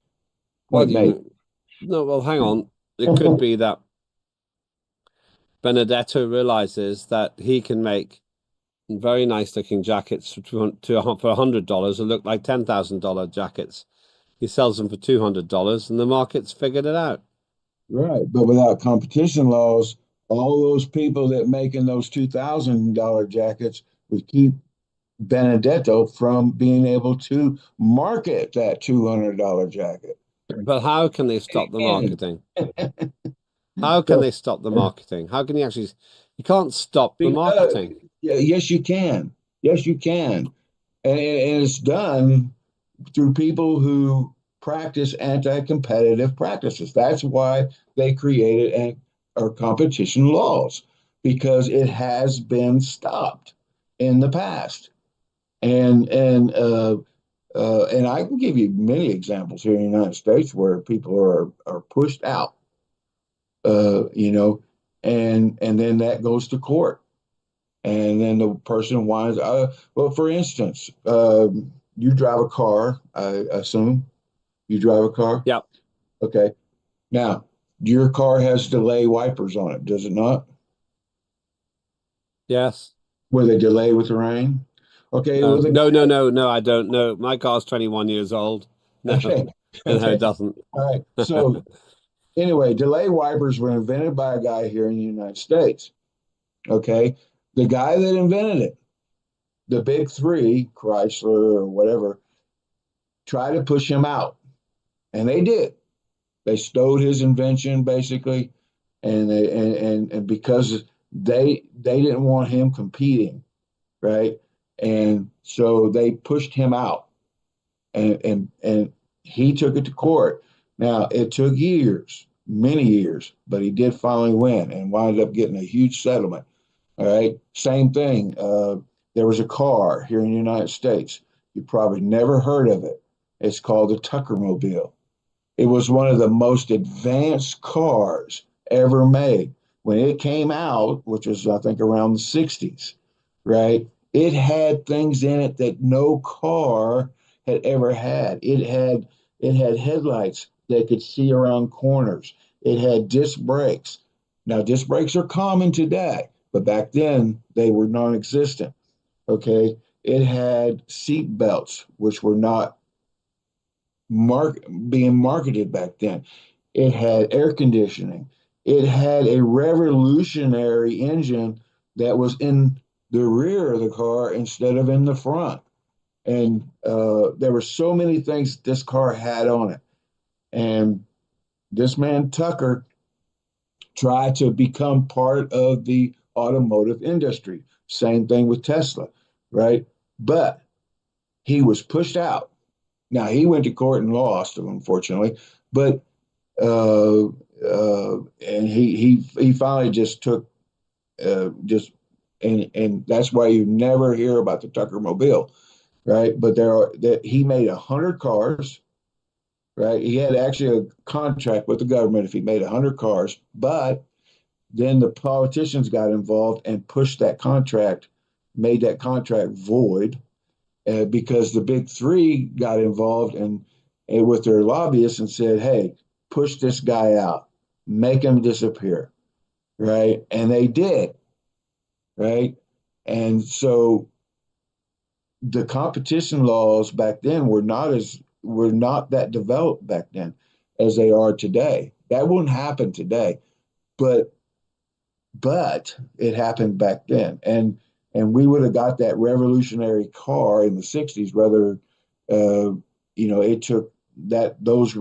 Well, Wait, mate. no, well, hang on. It could be that Benedetto realizes that he can make very nice looking jackets for $100 that look like $10,000 jackets. He sells them for $200, and the market's figured it out. Right. But without competition laws, all those people that making those $2,000 jackets would keep Benedetto from being able to market that $200 jacket. But how can they stop the marketing? How can they stop the marketing? How can you actually? You can't stop the marketing. Yes, you can. Yes, you can. And it's done through people who practice anti-competitive practices. That's why they created our competition laws, because it has been stopped in the past. And I can give you many examples here in the United States where people are pushed out, and then that goes to court, and then the person winds. Well, for instance, you drive a car. I assume you drive a car. Yeah. Okay. Now, your car has delay wipers on it, does it not? Yes. Where they delay with the rain? Okay. No, Well, no, I don't know. My car's 21 years old. No, okay. no, Okay. it doesn't. All right. So anyway, delay wipers were invented by a guy here in the United States. Okay. The guy that invented it, the big three, Chrysler or whatever, tried to push him out. And they did. They stowed his invention basically. And because they didn't want him competing, right? And so they pushed him out, and he took it to court. Now it took years, many years, but he did finally win and wound up getting a huge settlement. All right, same thing. There was a car here in the United States. You probably never heard of it. It's called the Tuckermobile. It was one of the most advanced cars ever made. When it came out, which was, I think, around the 60s, right? It had things in it that no car had ever had. It had headlights that could see around corners. It had disc brakes. Now, disc brakes are common today, but back then they were non-existent. Okay. It had seat belts, which were not being marketed back then. It had air conditioning. It had a revolutionary engine that was in the rear of the car instead of in the front. And there were so many things this car had on it. And this man, Tucker, tried to become part of the automotive industry. Same thing with Tesla, right? But he was pushed out. Now he went to court and lost, unfortunately, but and he finally just took just and that's why you never hear about the Tucker Mobile, right? But that he made 100 cars, right? He had actually a contract with the government if he made 100 cars, but then the politicians got involved and pushed that contract, made that contract void, because the big three got involved and with their lobbyists and said, "Hey, push this guy out." make them disappear, right? And they did, right? And so the competition laws back then were not that developed back then as they are today. That wouldn't happen today, but it happened back then, and we would have got that revolutionary car in the '60s. Whether it took that those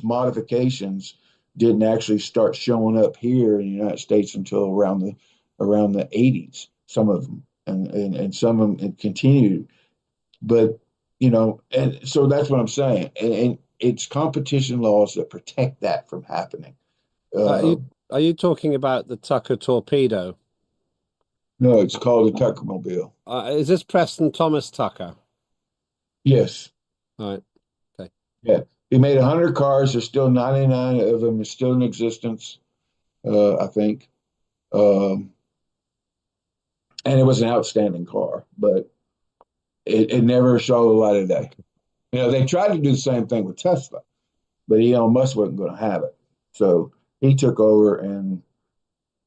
modifications didn't actually start showing up here in the United States until around the '80s. Some of them, and some of them continued, but and so that's what I'm saying, and it's competition laws that protect that from happening. Are you talking about the Tucker torpedo? No, it's called the Tuckermobile. Is this Preston Thomas Tucker? Yes. All right. Okay. Yeah. He made 100 cars. There's still 99 of them is still in existence, I think. And it was an outstanding car, but it never saw the light of day. They tried to do the same thing with Tesla, but Elon Musk wasn't going to have it. So he took over, and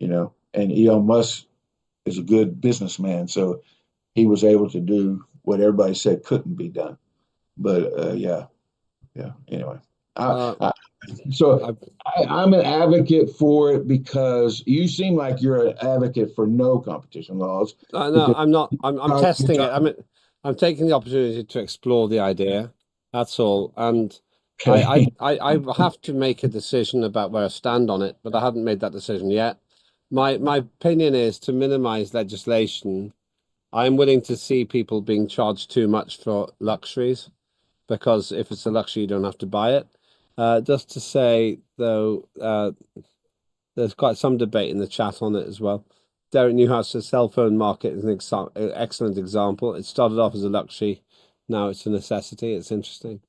Elon Musk is a good businessman, so he was able to do what everybody said couldn't be done. But yeah. Anyway, I'm an advocate for it because you seem like you're an advocate for no competition laws. No, I'm not. I'm testing it. I'm taking the opportunity to explore the idea. That's all. And Okay. I have to make a decision about where I stand on it, but I haven't made that decision yet. My opinion is to minimize legislation. I'm willing to see people being charged too much for luxuries, because if it's a luxury, you don't have to buy it. Just to say, though, there's quite some debate in the chat on it as well. Derek Newhouse says cell phone market is an excellent example. It started off as a luxury, now it's a necessity. It's interesting.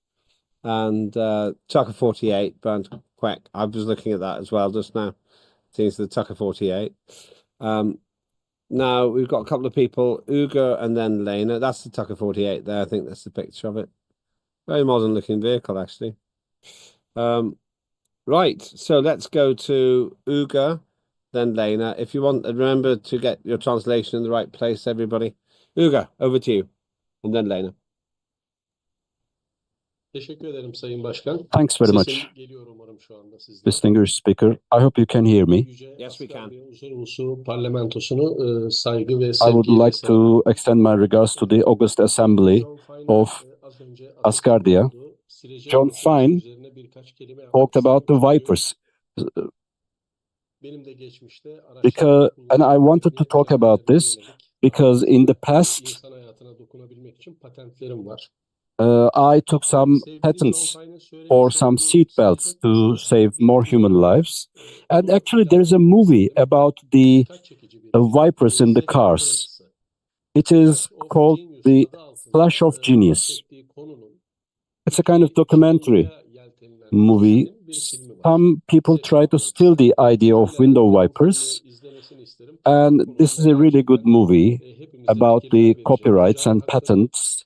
And Tucker 48, Bernd Queck, I was looking at that as well just now. Seems the Tucker 48. Now we've got a couple of people, Uga and then Lena. That's the Tucker 48 there. I think that's the picture of it. Very modern looking vehicle, actually. Right, so let's go to Uga, then Lena. If you want, remember to get your translation in the right place, everybody. Uga, over to you, and then Lena. Teşekkür ederim Sayın Başkan. Thanks very much, Sesim geliyor umarım şu anda sizde. distinguished speaker. I hope you can hear me. Yes, we can. Uluslararası parlamentosunu saygı ve I would sevgiyle like to extend my regards to the August Assembly of Asgardia. John Fine talked about the vipers. And I wanted to talk about this because in the past, I took some patents for some seat belts to save more human lives. And actually, there's a movie about the vipers in the cars. It is called The Flash of Genius. It's a kind of documentary movie. Some people try to steal the idea of window wipers. And this is a really good movie about the copyrights and patents.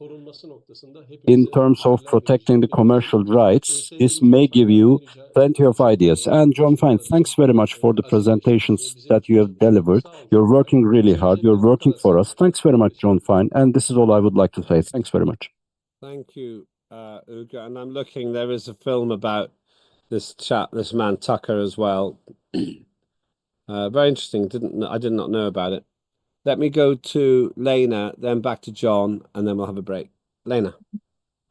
In terms of protecting the commercial rights, this may give you plenty of ideas. And John Fine, thanks very much for the presentations that you have delivered. You're working really hard. You're working for us. Thanks very much, John Fine. And this is all I would like to say. Thanks very much. Thank you, Uga. And I'm looking, there is a film about this man Tucker as well. Very interesting. I did not know about it. Let me go to Lena, then back to John, and then we'll have a break. Lena.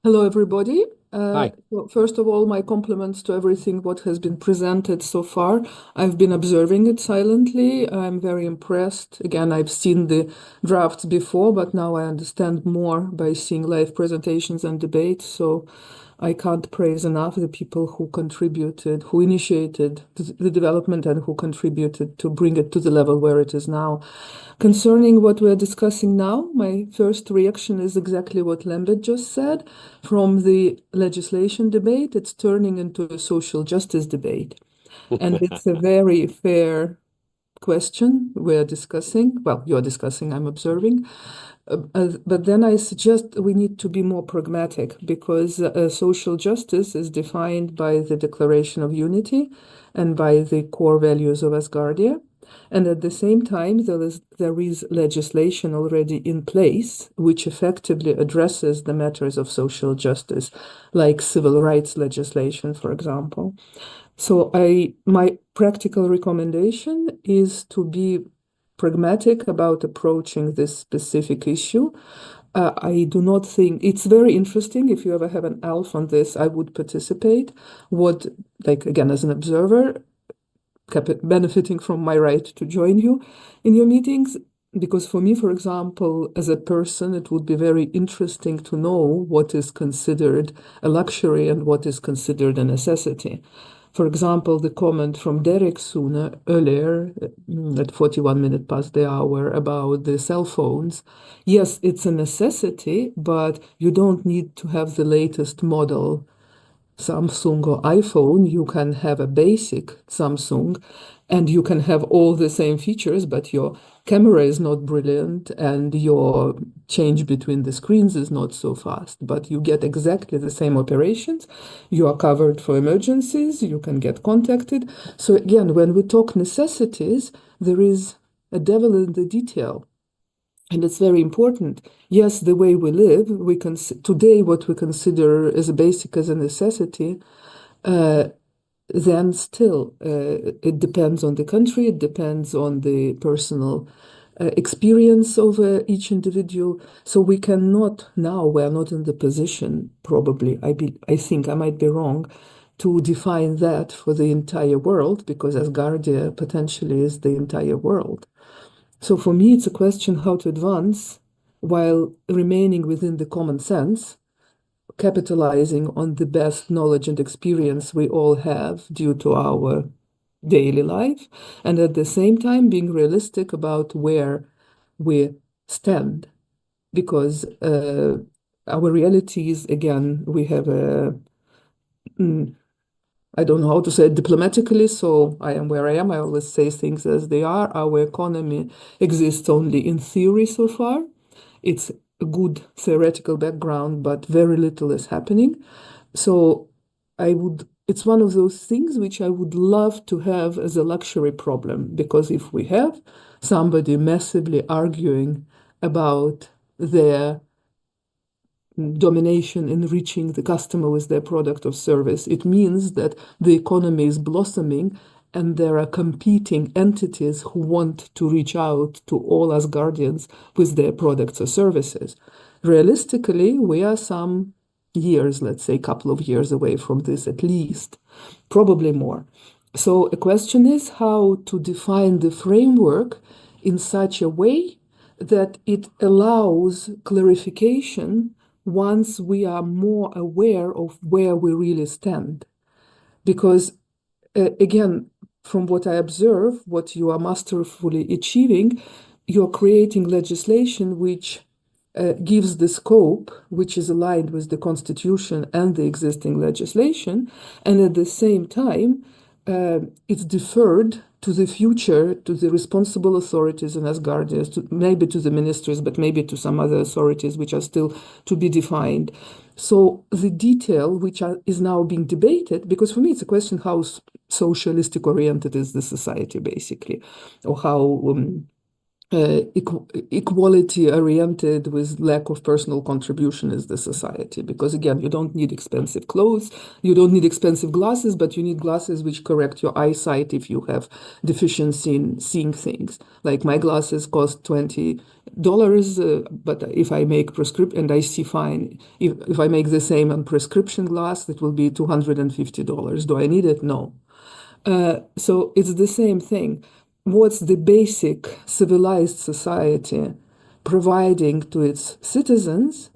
Hello, everybody. Hi. So first of all, my compliments to everything what has been presented so far. I've been observing it silently. I'm very impressed. Again, I've seen the drafts before, but now I understand more by seeing live presentations and debates. So I can't praise enough the people who contributed, who initiated the development and who contributed to bring it to the level where it is now. Concerning what we're discussing now, my first reaction is exactly what Lambert just said. From the legislation debate, it's turning into a social justice debate. And it's a very fair question we're discussing. Well, you're discussing, I'm observing. But then I suggest we need to be more pragmatic because social justice is defined by the Declaration of Unity and by the core values of Asgardia. And at the same time, there is legislation already in place which effectively addresses the matters of social justice, like civil rights legislation, for example. So my practical recommendation is to be pragmatic about approaching this specific issue. I do not think it's very interesting. If you ever have an ALF on this, I would participate. Again, as an observer, benefiting from my right to join you in your meetings. Because for me, for example, as a person, it would be very interesting to know what is considered a luxury and what is considered a necessity. For example, the comment from Derek Sooner earlier at 41 minutes past the hour about the cell phones. Yes, it's a necessity, but you don't need to have the latest model Samsung or iPhone. You can have a basic Samsung and you can have all the same features, but your camera is not brilliant and your change between the screens is not so fast, but you get exactly the same operations. You are covered for emergencies. You can get contacted. So again, when we talk necessities, there is a devil in the detail. And it's very important. Yes, the way we live, today what we consider as a basic, as a necessity, then still it depends on the country, it depends on the personal experience of each individual. So we are not in the position, probably, I think I might be wrong, to define that for the entire world, because Asgardia potentially is the entire world. So for me, it's a question how to advance while remaining within the common sense, capitalizing on the best knowledge and experience we all have due to our daily life, and at the same time being realistic about where we stand. Because our realities, again, we have I don't know how to say it diplomatically, so I am where I am. I always say things as they are. Our economy exists only in theory so far. It's a good theoretical background, but very little is happening. So it's one of those things which I would love to have as a luxury problem, because if we have somebody massively arguing about their domination in reaching the customer with their product or service, it means that the economy is blossoming and there are competing entities who want to reach out to all Asgardians with their products or services. Realistically, we are some years, let's say a couple of years away from this at least, probably more. So a question is how to define the framework in such a way that it allows clarification once we are more aware of where we really stand. Because again, from what I observe, what you are masterfully achieving, you're creating legislation which gives the scope, which is aligned with the Constitution and the existing legislation, and at the same time, it's deferred to the future, to the responsible authorities in Asgardia, maybe to the ministers, but maybe to some other authorities which are still to be defined. So the detail which is now being debated, because for me it's a question how socialistic oriented is the society basically, or how equality oriented with lack of personal contribution is the society. Because again, you don't need expensive clothes, you don't need expensive glasses, but you need glasses which correct your eyesight if you have deficiency in seeing things. Like my glasses cost $20, but if I make prescription and I see fine, if I make the same on prescription glass, it will be $250. Do I need it? No. So it's the same thing. What's the basic civilized society providing to its citizens,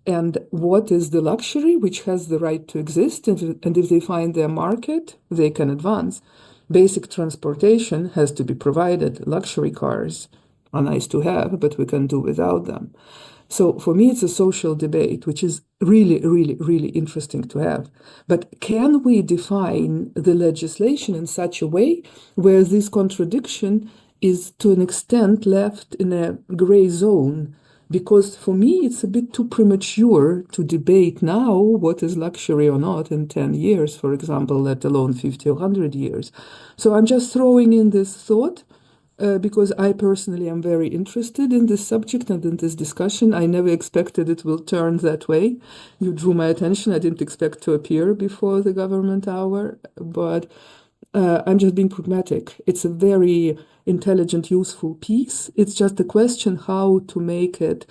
and what is the luxury which has the right to exist, and if they find their market, they can advance. Basic transportation has to be provided. Luxury cars are nice to have, but we can do without them. So for me, it's a social debate, which is really, really, really interesting to have. But can we define the legislation in such a way where this contradiction is to an extent left in a gray zone because for me it's a bit too premature to debate now what is luxury or not in 10 years, for example, let alone 50 or 100 years. So I'm just throwing in this thought because I personally am very interested in this subject and in this discussion. I never expected it will turn that way. You drew my attention. I didn't expect to appear before the government hour, but I'm just being pragmatic. It's a very intelligent, useful piece. It's just a question how to make it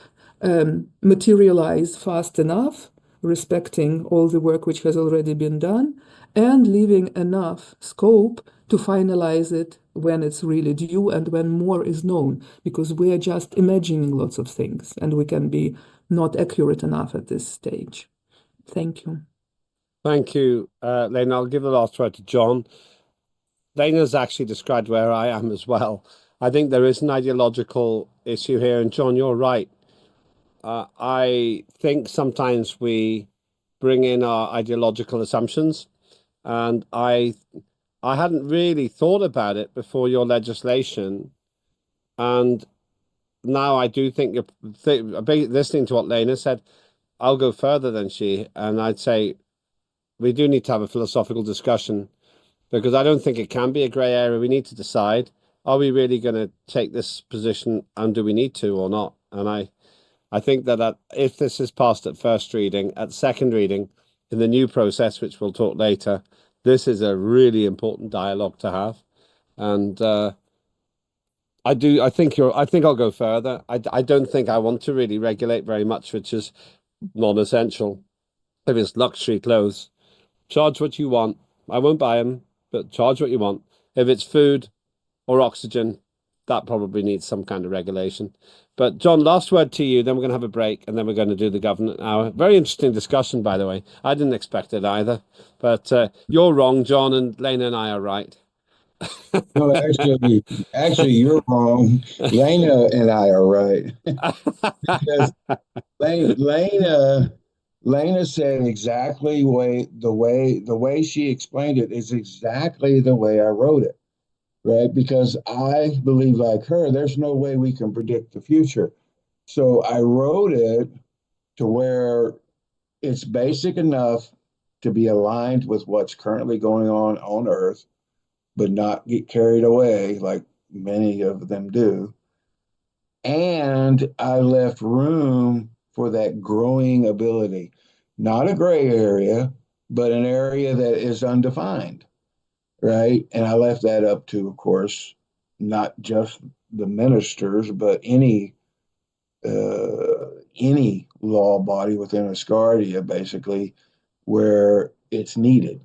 materialize fast enough, respecting all the work which has already been done, and leaving enough scope to finalize it when it's really due and when more is known, because we are just imagining lots of things and we can be not accurate enough at this stage. Thank you. Thank you, Lena. I'll give the last word to John. Lena's actually described where I am as well. I think there is an ideological issue here, and John, you're right. I think sometimes we bring in our ideological assumptions, and I hadn't really thought about it before your legislation, and now I do think listening to what Lena said, I'll go further than she, and I'd say we do need to have a philosophical discussion, because I don't think it can be a grey area. We need to decide, are we really going to take this position, and do we need to or not? And I think that if this is passed at first reading, at second reading, in the new process, which we'll talk later, this is a really important dialogue to have. And I think I'll go further. I don't think I want to really regulate very much, which is non-essential. If it's luxury clothes, charge what you want. I won't buy them, but charge what you want. If it's food or oxygen, that probably needs some kind of regulation. But John, last word to you, then we're going to have a break, and then we're going to do the government hour. Very interesting discussion, by the way. I didn't expect it either. But you're wrong, John, and Lena and I are right. No, actually, you're wrong. Lena and I are right. Because Lena said exactly the way she explained it is exactly the way I wrote it, right? Because I believe, like her, there's no way we can predict the future. So I wrote it to where it's basic enough to be aligned with what's currently going on Earth, but not get carried away like many of them do. And I left room for that growing ability, not a gray area, but an area that is undefined, right? And I left that up to, of course, not just the ministers, but any law body within Asgardia, basically, where it's needed.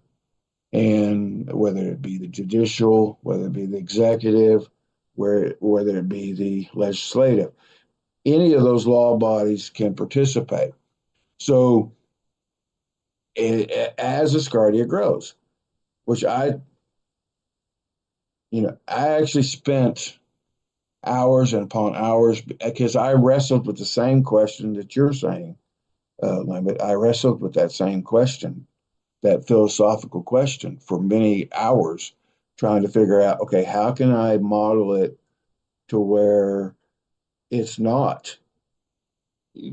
And whether it be the judicial, whether it be the executive, whether it be the legislative, any of those law bodies can participate. So as Asgardia grows, which I actually spent hours and upon hours, because I wrestled with the same question that you're saying, Lambert. I wrestled with that same question, that philosophical question, for many hours, trying to figure out, okay, how can I model it to where it's not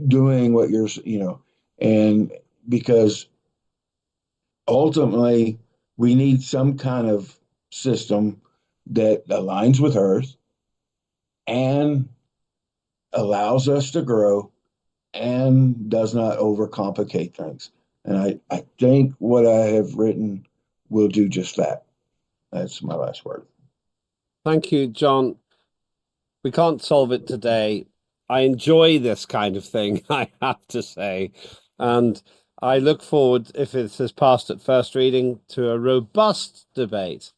doing what and because ultimately we need some kind of system that aligns with Earth and allows us to grow and does not overcomplicate things. And I think what I have written will do just that. That's my last word. Thank you, John. We can't solve it today. I enjoy this kind of thing, I have to say. And I look forward, if it has passed at first reading, to a robust debate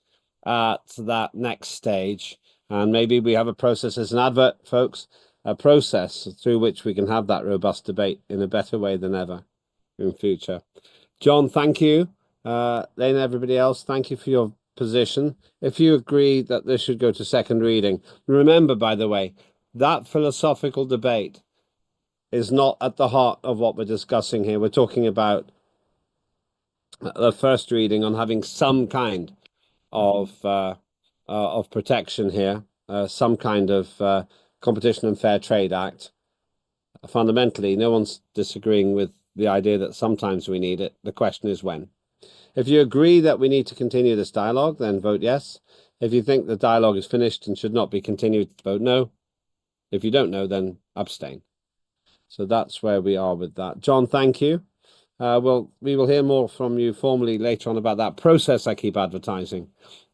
at that next stage. And maybe we have a process as an advert, folks, a process through which we can have that robust debate in a better way than ever in future. John, thank you. Lena, everybody else, thank you for your position. If you agree that this should go to second reading, remember, by the way, that philosophical debate is not at the heart of what we're discussing here. We're talking about the first reading on having some kind of protection here, some kind of Competition and Fair Trade Act. Fundamentally, no one's disagreeing with the idea that sometimes we need it. The question is when. If you agree that we need to continue this dialogue, then vote yes. If you think the dialogue is finished and should not be continued, vote no. If you don't know, then abstain. So that's where we are with that. John, thank you. We will hear more from you formally later on about that process I keep advertising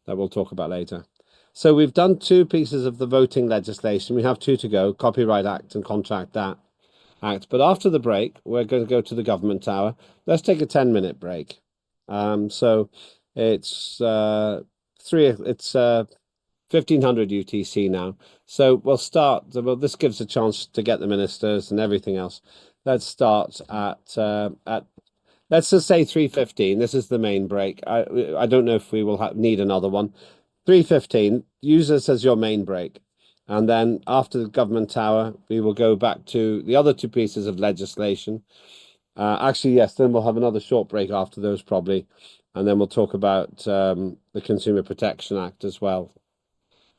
that we'll talk about later. So we've done 2 pieces of the voting legislation. We have 2 to go, Copyright Act and Contract Act. But after the break, we're going to go to the government tower. Let's take a 10-minute break. So it's 1500 UTC now. So we'll start. Well, this gives a chance to get the ministers and everything else. Let's start at let's just say 3:15. This is the main break. I don't know if we will need another one. 3:15. Use this as your main break. And then after the government tower, we will go back to the other 2 pieces of legislation. Actually, yes, then we'll have another short break after those probably. And then we'll talk about the Consumer Protection Act as well.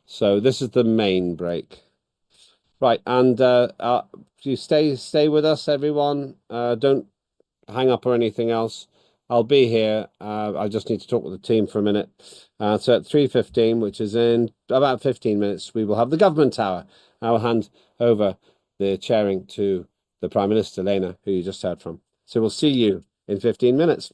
So this is the main break. Right, and you stay with us, everyone. Don't hang up or anything else. I'll be here. I just need to talk with the team for a minute. So at 3:15, which is in about 15 minutes, we will have the government tower. I will hand over the chairing to the Prime Minister, Lena, who you just heard from. So we'll see you in 15 minutes.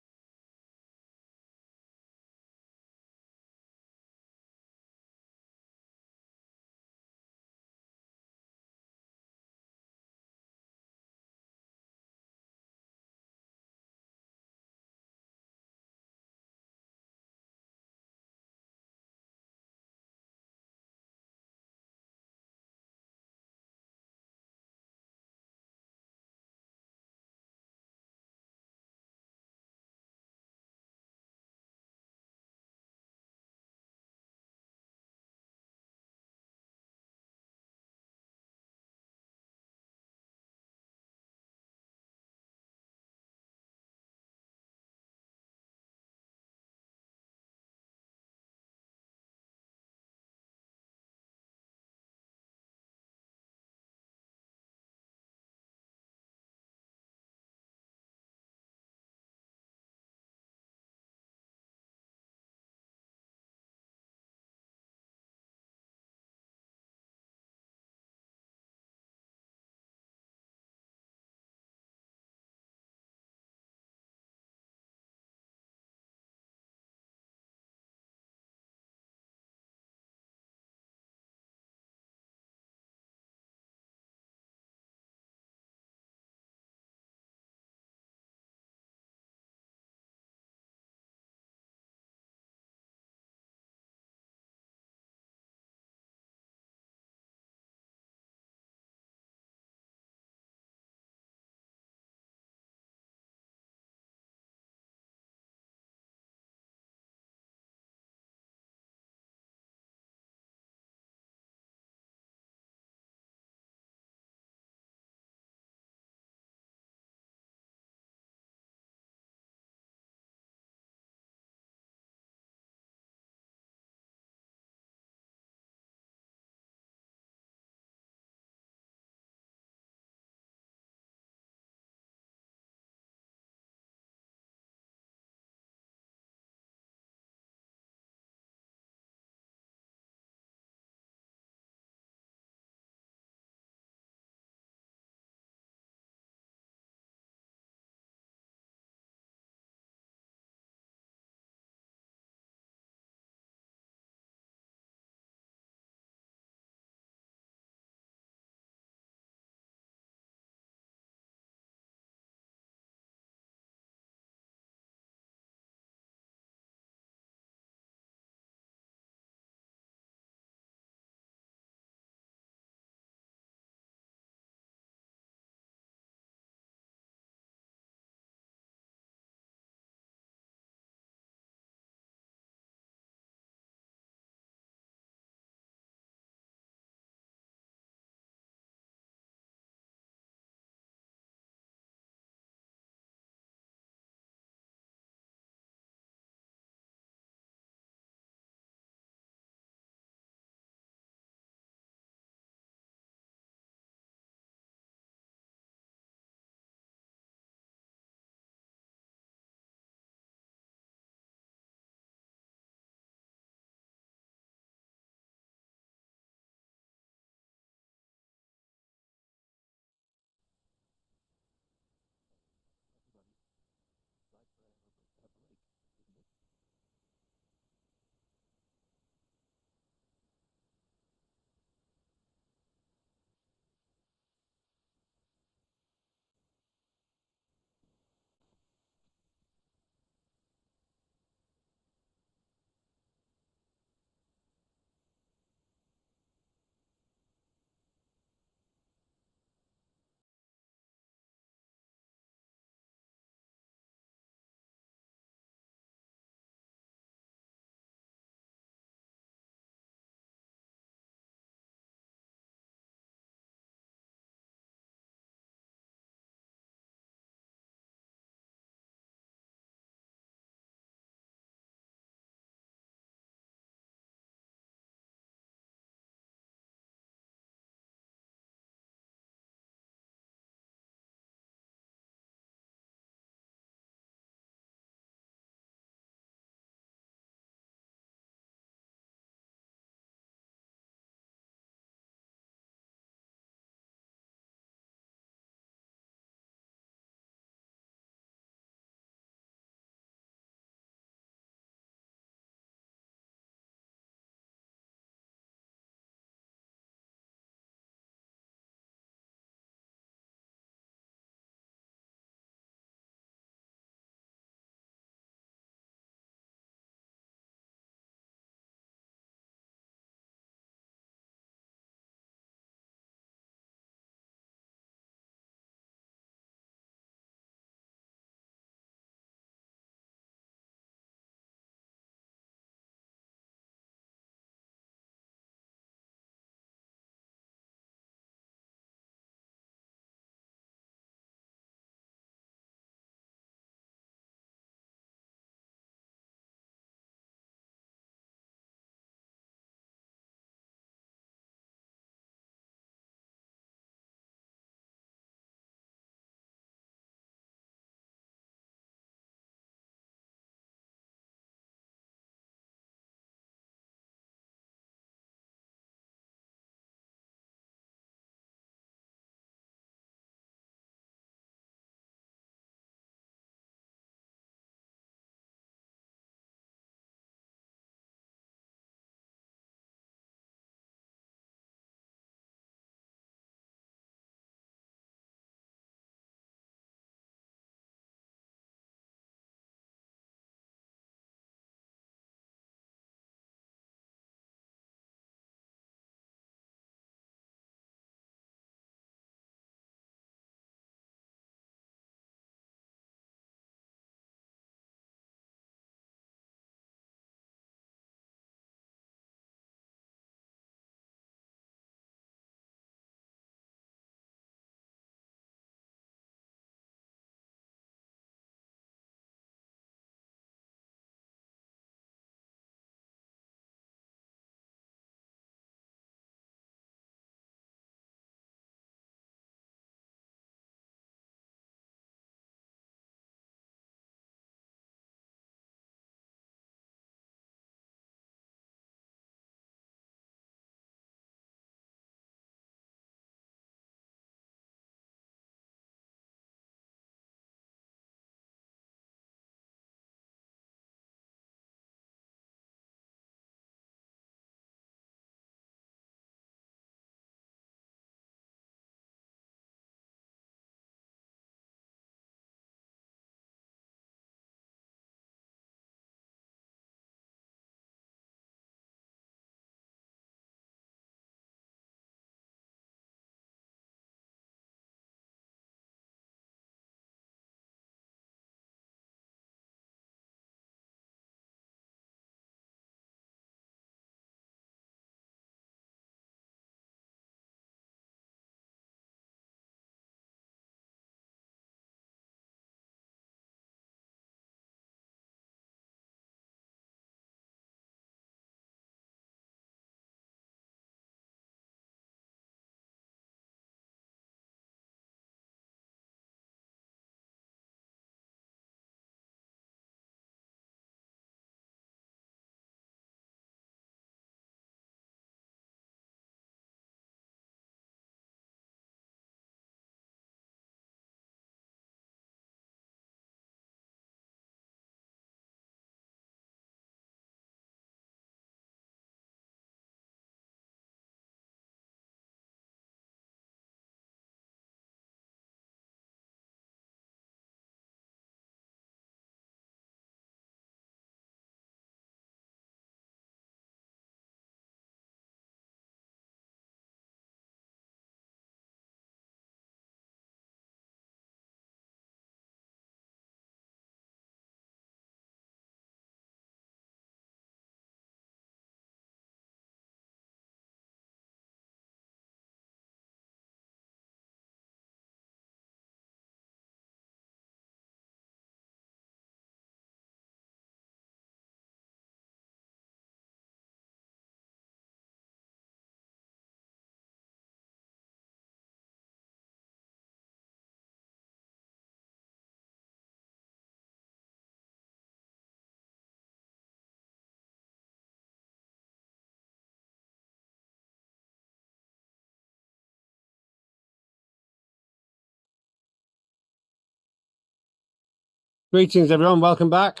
Greetings, everyone. Welcome back.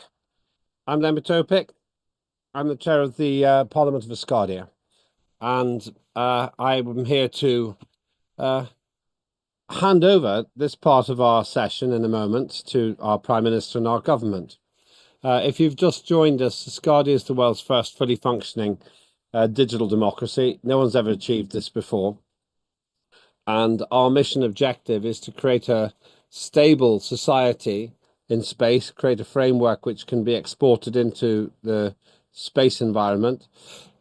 I'm Len Topic. I'm the chair of the Parliament of Asgardia, and I'm here to hand over this part of our session in a moment to our Prime Minister and our government. If you've just joined us, Asgardia is the world's first fully functioning digital democracy. No one's ever achieved this before. And our mission objective is to create a stable society in space, create a framework which can be exported into the space environment.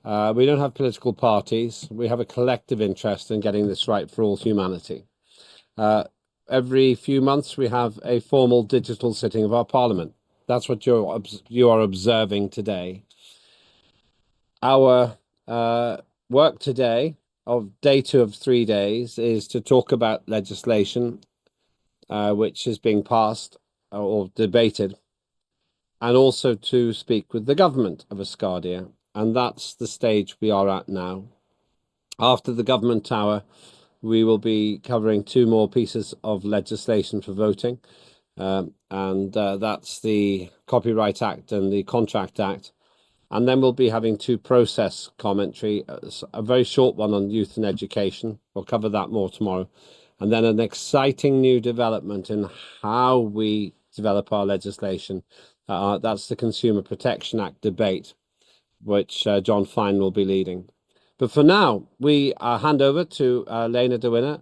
We don't have political parties. We have a collective interest in getting this right for all humanity. Every few months, we have a formal digital sitting of our parliament. That's what you are observing today. Our work today of day 2 of 3 days is to talk about legislation which is being passed or debated, and also to speak with the government of Asgardia. And that's the stage we are at now. After the government tower, we will be covering 2 more pieces of legislation for voting. And that's the Copyright Act and the Contract Act. And then we'll be having 2 process commentary, a very short one on youth and education. We'll cover that more tomorrow. And then an exciting new development in how we develop our legislation. That's the Consumer Protection Act debate, which John Fine will be leading. But for now, we hand over to Lena de Winner,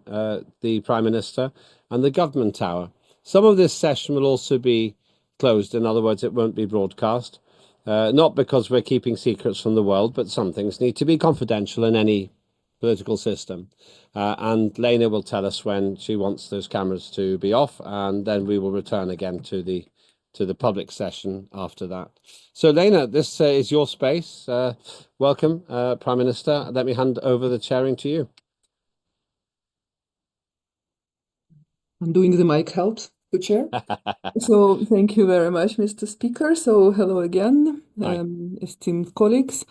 the Prime Minister, and the Government Tower. Some of this session will also be closed. In other words, it won't be broadcast. Not because we're keeping secrets from the world, but some things need to be confidential in any political system. And Lena will tell us when she wants those cameras to be off, and then we will return again to the public session after that. So Lena, this is your space. Welcome, Prime Minister. Let me hand over the chairing to you. I'm doing the mic helps to chair. So thank you very much, Mr. Speaker. So hello again, esteemed colleagues.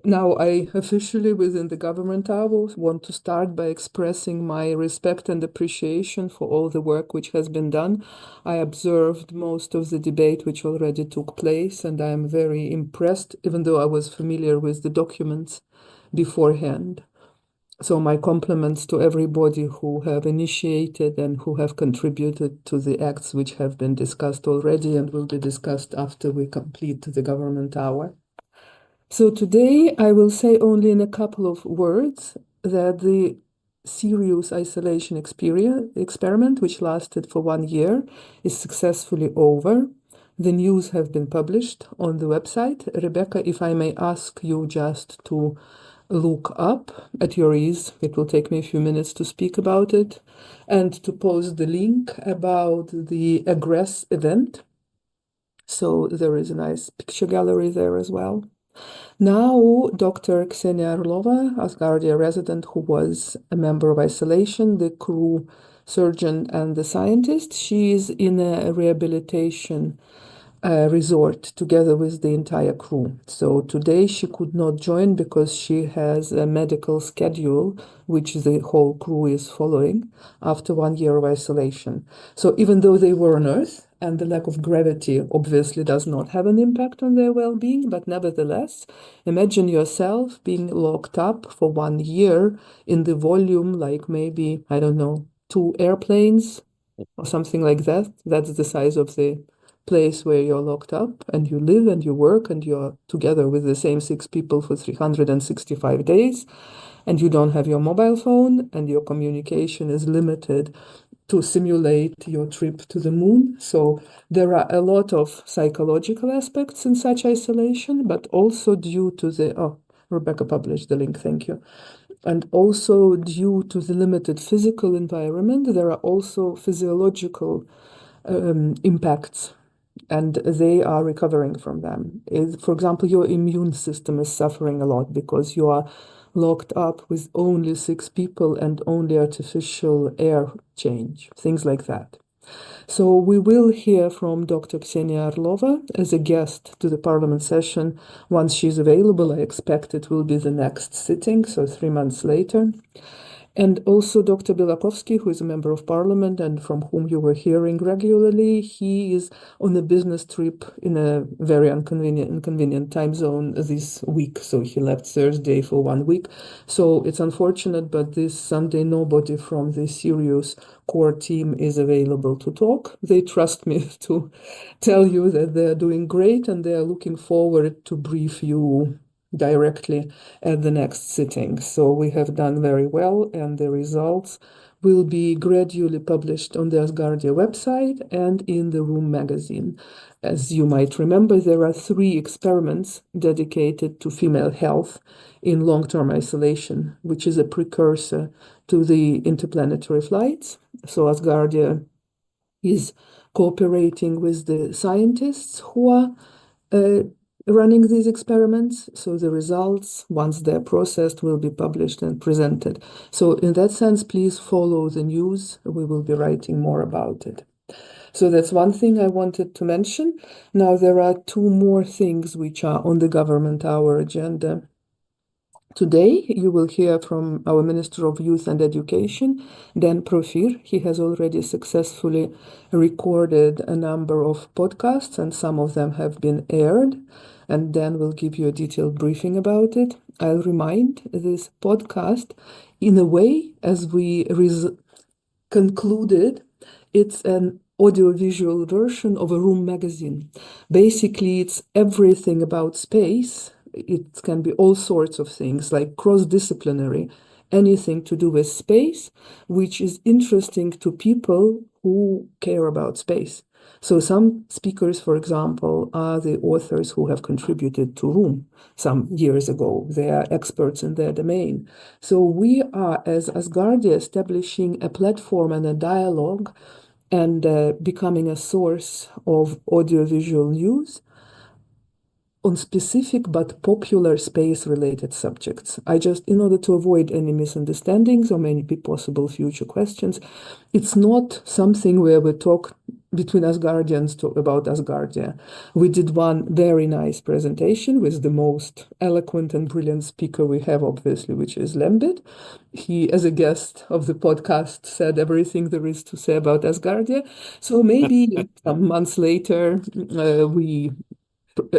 Now I officially within the government tower want to start by expressing my respect and appreciation for all the work which has been done. I observed most of the debate which already took place, and I am very impressed, even though I was familiar with the documents beforehand. So my compliments to everybody who have initiated and who have contributed to the acts which have been discussed already and will be discussed after we complete the government hour. So today I will say only in a couple of words that the serious isolation experiment, which lasted for 1 year, is successfully over. The news have been published on the website. Rebecca, if I may ask you just to look up at your ease, it will take me a few minutes to speak about it, and to post the link about the Aggress event. So there is a nice picture gallery there as well. Now, Dr. Ksenia Orlova, Asgardia resident who was a member of isolation, the crew surgeon and the scientist, she is in a rehabilitation resort together with the entire crew. So today she could not join because she has a medical schedule which the whole crew is following after 1 year of isolation. So even though they were on Earth, and the lack of gravity obviously does not have an impact on their well-being, but nevertheless, imagine yourself being locked up for 1 year in the volume like maybe, I don't know, 2 airplanes or something like that. That's the size of the place where you're locked up, and you live and you work and you're together with the same 6 people for 365 days, and you don't have your mobile phone, and your communication is limited to simulate your trip to the moon. So there are a lot of psychological aspects in such isolation, but also due to the, Rebecca published the link, thank you. And also due to the limited physical environment, there are also physiological impacts, and they are recovering from them. For example, your immune system is suffering a lot because you are locked up with only 6 people and only artificial air change, things like that. So we will hear from Dr. Ksenia Orlova as a guest to the Parliament session once she's available. I expect it will be the next sitting, so 3 months later. And also Dr. Bilakovsky, who is a member of parliament and from whom you were hearing regularly, he is on a business trip in a very inconvenient time zone this week. So he left Thursday for 1 week. So it's unfortunate, but this Sunday, nobody from the Sirius core team is available to talk. They trust me to tell you that they're doing great and they're looking forward to brief you directly at the next sitting. So we have done very well, and the results will be gradually published on the Asgardia website and in the Room magazine. As you might remember, there are 3 experiments dedicated to female health in long-term isolation, which is a precursor to the interplanetary flights. So Asgardia is cooperating with the scientists who are running these experiments. So the results, once they're processed, will be published and presented. So in that sense, please follow the news. We will be writing more about it. So that's one thing I wanted to mention. Now there are 2 more things which are on the government hour agenda. Today, you will hear from our Minister of Youth and Education, Dan Profir. He has already successfully recorded a number of podcasts, and some of them have been aired, and Dan will give you a detailed briefing about it. I'll remind this podcast, in a way, as we concluded, it's an audiovisual version of a Room magazine. Basically, it's everything about space. It can be all sorts of things, like cross-disciplinary, anything to do with space, which is interesting to people who care about space. So some speakers, for example, are the authors who have contributed to Room some years ago. They are experts in their domain. So we are, as Asgardia, establishing a platform and a dialogue and becoming a source of audiovisual news on specific but popular space-related subjects. In order to avoid any misunderstandings or any possible future questions, it's not something where we talk between Asgardians about Asgardia. We did one very nice presentation with the most eloquent and brilliant speaker we have, obviously, which is Lembit. He, as a guest of the podcast, said everything there is to say about Asgardia. So maybe some months later, we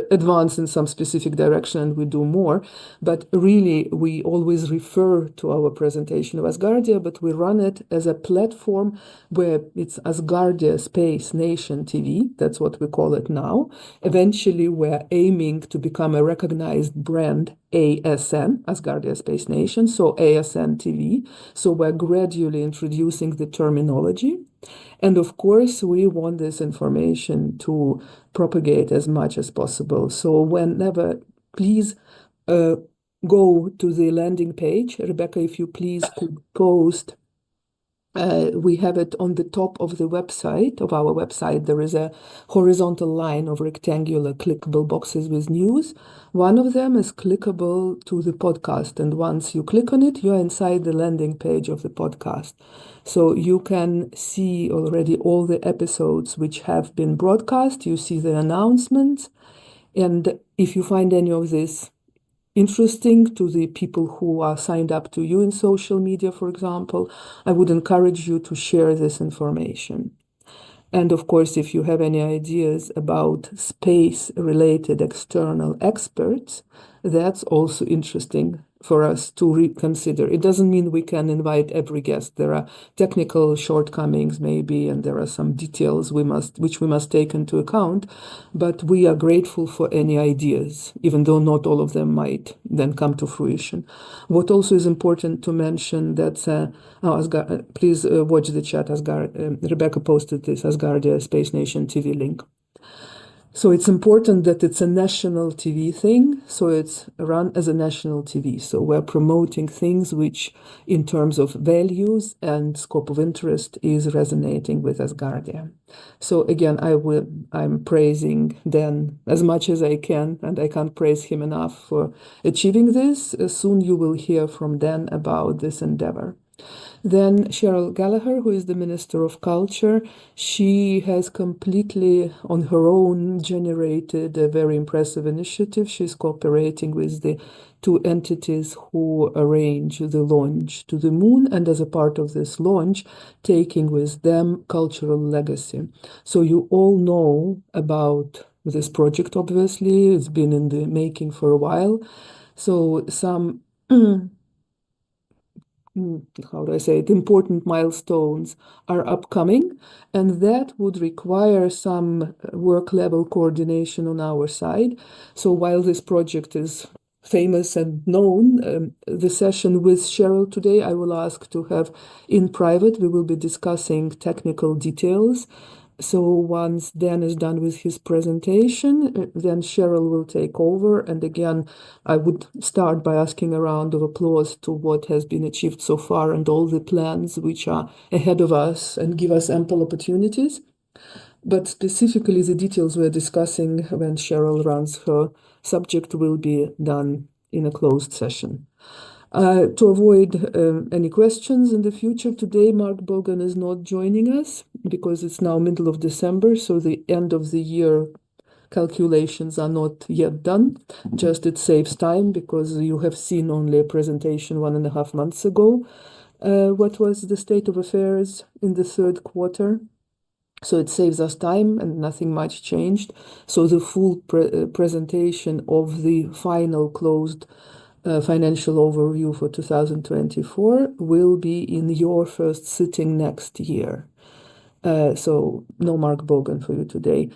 advance in some specific direction and we do more. But really, we always refer to our presentation of Asgardia, but we run it as a platform where it's Asgardia Space Nation TV. That's what we call it now. Eventually, we're aiming to become a recognized brand, ASN, Asgardia Space Nation, so ASN TV. So we're gradually introducing the terminology. And of course, we want this information to propagate as much as possible. So whenever, please go to the landing page. Rebecca, if you please could post. We have it on the top of the website, of our website. There is a horizontal line of rectangular clickable boxes with news. One of them is clickable to the podcast. And once you click on it, you're inside the landing page of the podcast. So you can see already all the episodes which have been broadcast. You see the announcements. And if you find any of this interesting to the people who are signed up to you in social media, for example, I would encourage you to share this information. And of course, if you have any ideas about space-related external experts, that's also interesting for us to reconsider. It doesn't mean we can invite every guest. There are technical shortcomings maybe, and there are some details which we must take into account, but we are grateful for any ideas, even though not all of them might then come to fruition. What also is important to mention that, please watch the chat. Rebecca posted this Asgardia Space Nation TV link. So it's important that it's a national TV thing, so it's run as a national TV. So we're promoting things which, in terms of values and scope of interest, is resonating with Asgardia. So again, I'm praising Dan as much as I can, and I can't praise him enough for achieving this. Soon you will hear from Dan about this endeavor. Then Cheryl Gallagher, who is the Minister of Culture, she has completely on her own generated a very impressive initiative. She's cooperating with the two entities who arrange the launch to the moon, and as a part of this launch, taking with them cultural legacy. So you all know about this project, obviously. It's been in the making for a while. So some how do I say it, important milestones are upcoming, and that would require some work level coordination on our side. So while this project is famous and known, the session with Cheryl today, I will ask to have in private. We will be discussing technical details. So once Dan is done with his presentation, then Cheryl will take over. And again, I would start by asking a round of applause to what has been achieved so far and all the plans which are ahead of us and give us ample opportunities. But specifically, the details we're discussing when Cheryl runs her subject will be done in a closed session. To avoid any questions in the future, today Mark Bogan is not joining us because it's now middle of December, so the end of the year calculations are not yet done. Just it saves time because you have seen only a presentation 1.5 months ago. What was the state of affairs in the third quarter? So it saves us time and nothing much changed. So the full presentation of the final closed financial overview for 2024 will be in your first sitting next year. So no Mark Bogan for you today.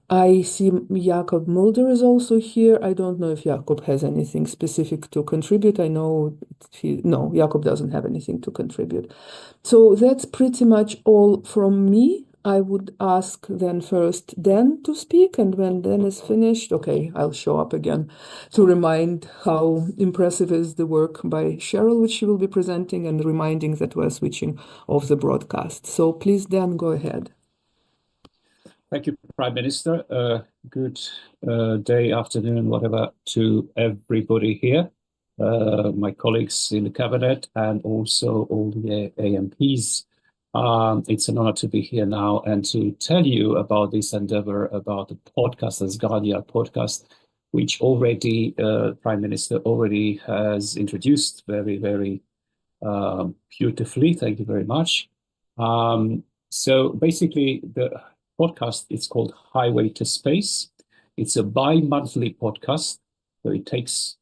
I see Jakob Mulder is also here. I don't know if Jakob has anything specific to contribute. I know no, Jakob doesn't have anything to contribute. So that's pretty much all from me. I would ask then first Dan to speak, and when Dan is finished, okay, I'll show up again to remind how impressive is the work by Cheryl, which she will be presenting, and reminding that we're switching off the broadcast. So please, Dan, go ahead. Thank you, Prime Minister. Good day, afternoon, whatever, to everybody here, my colleagues in the cabinet, and also all the AMPs. It's an honor to be here now and to tell you about this endeavor, about the podcast, Asgardia podcast, which already Prime Minister already has introduced very, very beautifully. Thank you very much. So basically, the podcast is called Highway to Space. It's a bi-monthly podcast, so it takes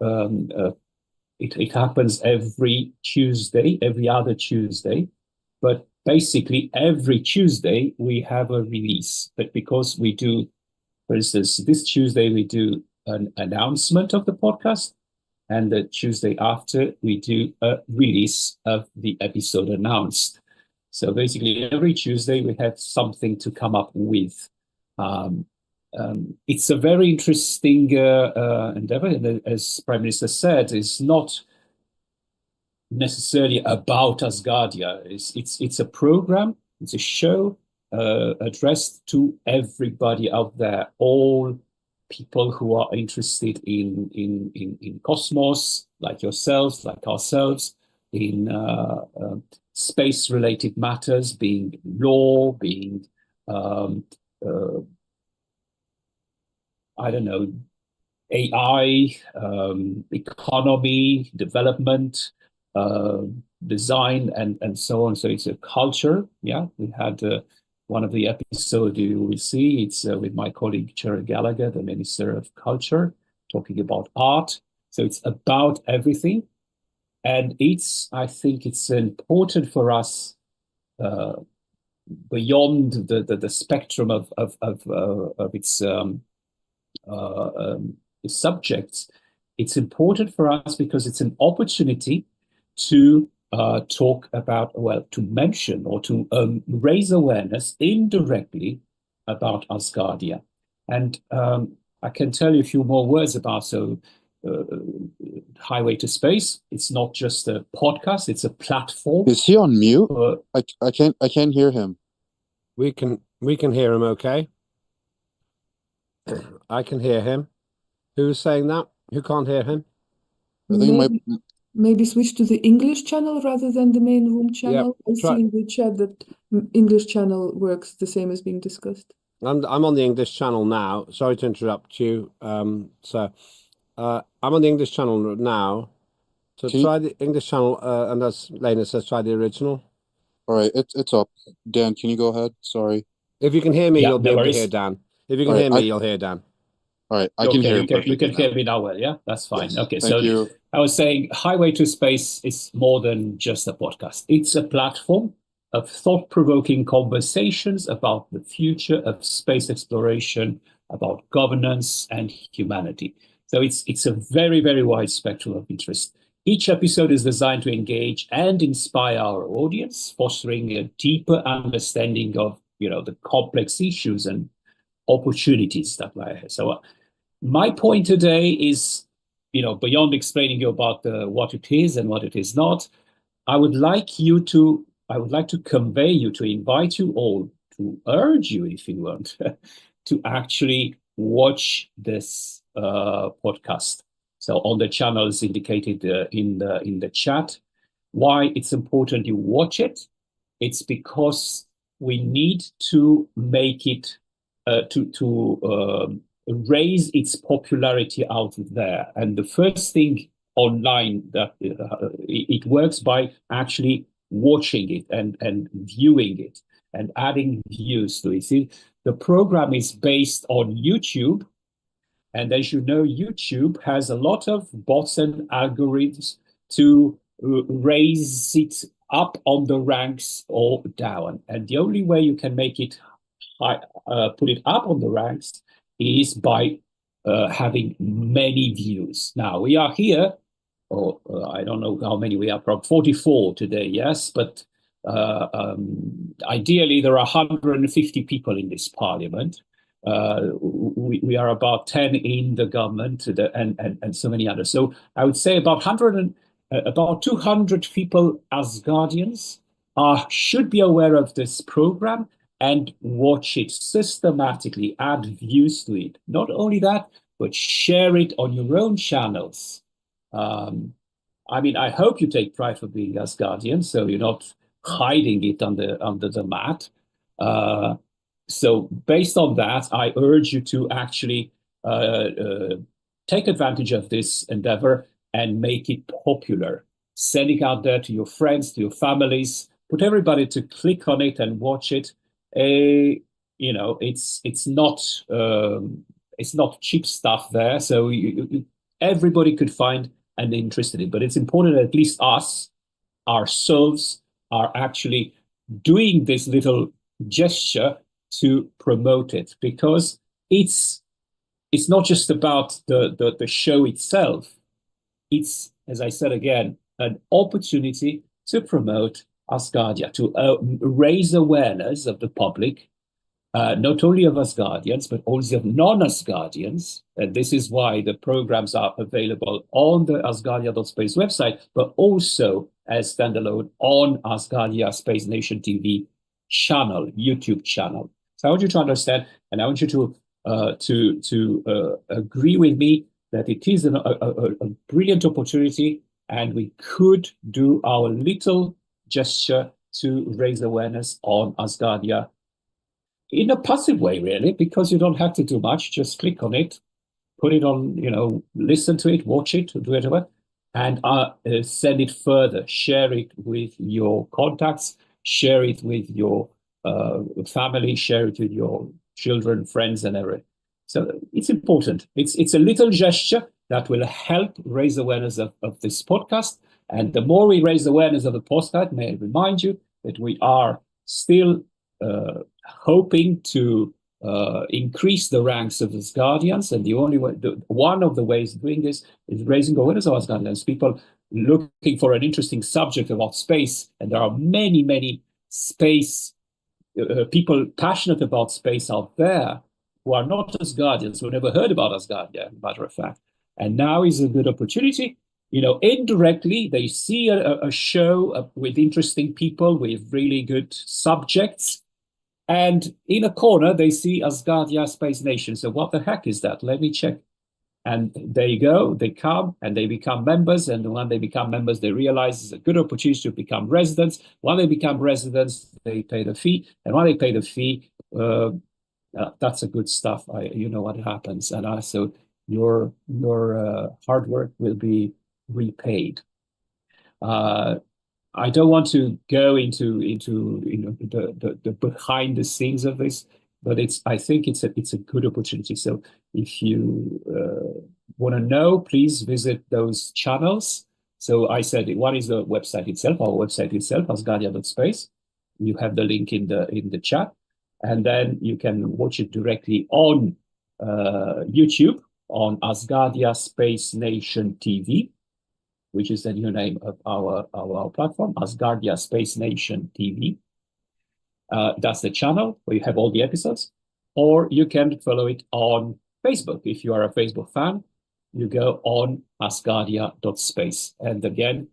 it happens every Tuesday, every other Tuesday. But basically, every Tuesday we have a release. But because we do, for instance, this Tuesday we do an announcement of the podcast, and the Tuesday after we do a release of the episode announced. So basically, every Tuesday we have something to come up with. It's a very interesting endeavor, and as Prime Minister said, it's not necessarily about Asgardia. It's a program, it's a show addressed to everybody out there, all people who are interested in cosmos, like yourselves, like ourselves, in space-related matters, being law, being I don't know, AI, economy, development, design, and so on. So it's a culture. Yeah, we had one of the episodes you will see. It's with my colleague Cheryl Gallagher, the Minister of Culture, talking about art. So it's about everything, and I think it's important for us beyond the spectrum of its subjects. It's important for us because it's an opportunity to talk about, well, to mention or to raise awareness indirectly about Asgardia. And I can tell you a few more words about Highway to Space. It's not just a podcast, it's a platform. Is he on mute? I can't hear him. We can hear him okay. I can hear him. Who's saying that? Who can't hear him? I think maybe switch to the English channel rather than the main room Yeah, channel? I see in the chat that English channel works the same as being discussed. I'm on the English channel now. Sorry to interrupt you. I'm on the English channel now. So try the English channel, and as Lena says, try the original. All right, it's up. Dan, can you go ahead? Sorry. If you can hear me, Yeah, you'll be no able to worries. hear Dan. If you can All right, hear me, you'll hear Dan. All right, I can hear him you perfectly can hear now. me now well, yeah? That's fine. Yes, Okay, thank so you. I was saying Highway to Space is more than just a podcast. It's a platform of thought-provoking conversations about the future of space exploration, about governance and humanity. So it's a very, very wide spectrum of interest. Each episode is designed to engage and inspire our audience, fostering a deeper understanding of, the complex issues and opportunities that lie ahead. So my point today is, beyond explaining you about what it is and what it is not, I would like to convey you, to invite you all, to urge you, if you want, to actually watch this podcast. So on the channels indicated in the chat, why it's important you watch it. It's because we need to make it to raise its popularity out there. And the first thing online that it works by actually watching it and viewing it and adding views to it. See, the program is based on YouTube. And as you know, YouTube has a lot of bots and algorithms to raise it up on the ranks or down. And the only way you can make it put it up on the ranks is by having many views. Now, we are here, I don't know how many we are, probably 44 today, yes, but ideally there are 150 people in this parliament. We are about 10 in the government and so many others. So I would say about 200 people, Asgardians, should be aware of this program and watch it systematically, add views to it. Not only that, but share it on your own channels. I hope you take pride for being Asgardian, so you're not hiding it under the mat. So based on that, I urge you to actually take advantage of this endeavor and make it popular. Send it out there to your friends, to your families, put everybody to click on it and watch it. It's not cheap stuff there, so everybody could find and interested in. But it's important that at least us, ourselves, are actually doing this little gesture to promote it, because it's not just about the show itself. It's, as I said again, an opportunity to promote Asgardia, to raise awareness of the public, not only of Asgardians, but also of non-Asgardians. And this is why the programs are available on the Asgardia.space website, but also as standalone on Asgardia Space Nation TV channel, YouTube channel. So I want you to understand, and I want you to agree with me that it is a brilliant opportunity, and we could do our little gesture to raise awareness on Asgardia in a passive way, really, because you don't have to do much. Just click on it, put it on, listen to it, watch it, do whatever, and send it further. Share it with your contacts, share it with your family, share it with your children, friends, and everything. So it's important. It's a little gesture that will help raise awareness of this podcast. And the more we raise awareness of the podcast, may I remind you that we are still hoping to increase the ranks of Asgardians, and the only way, one of the ways of doing this is raising awareness of Asgardians. People looking for an interesting subject about space, and there are many, many space people passionate about space out there who are not Asgardians, who never heard about Asgardia, matter of fact. And now is a good opportunity. Indirectly, they see a show with interesting people, with really good subjects. And in a corner, they see Asgardia Space Nation. So what the heck is that? Let me check. And there you go, they come and they become members. And when they become members, they realize it's a good opportunity to become residents. When they become residents, they pay the fee. And when they pay the fee, that's a good stuff. You know what happens. And so your hard work will be repaid. I don't want to go into the behind the scenes of this, but I think it's a good opportunity. So if you want to know, please visit those channels. So I said one is the website itself, our website itself, asgardia.space. You have the link in the chat, and then you can watch it directly on YouTube on Asgardia Space Nation TV, which is the new name of our platform, Asgardia Space Nation TV. That's the channel where you have all the episodes. Or you can follow it on Facebook. If you are a Facebook fan, you go on asgardia.space. And again,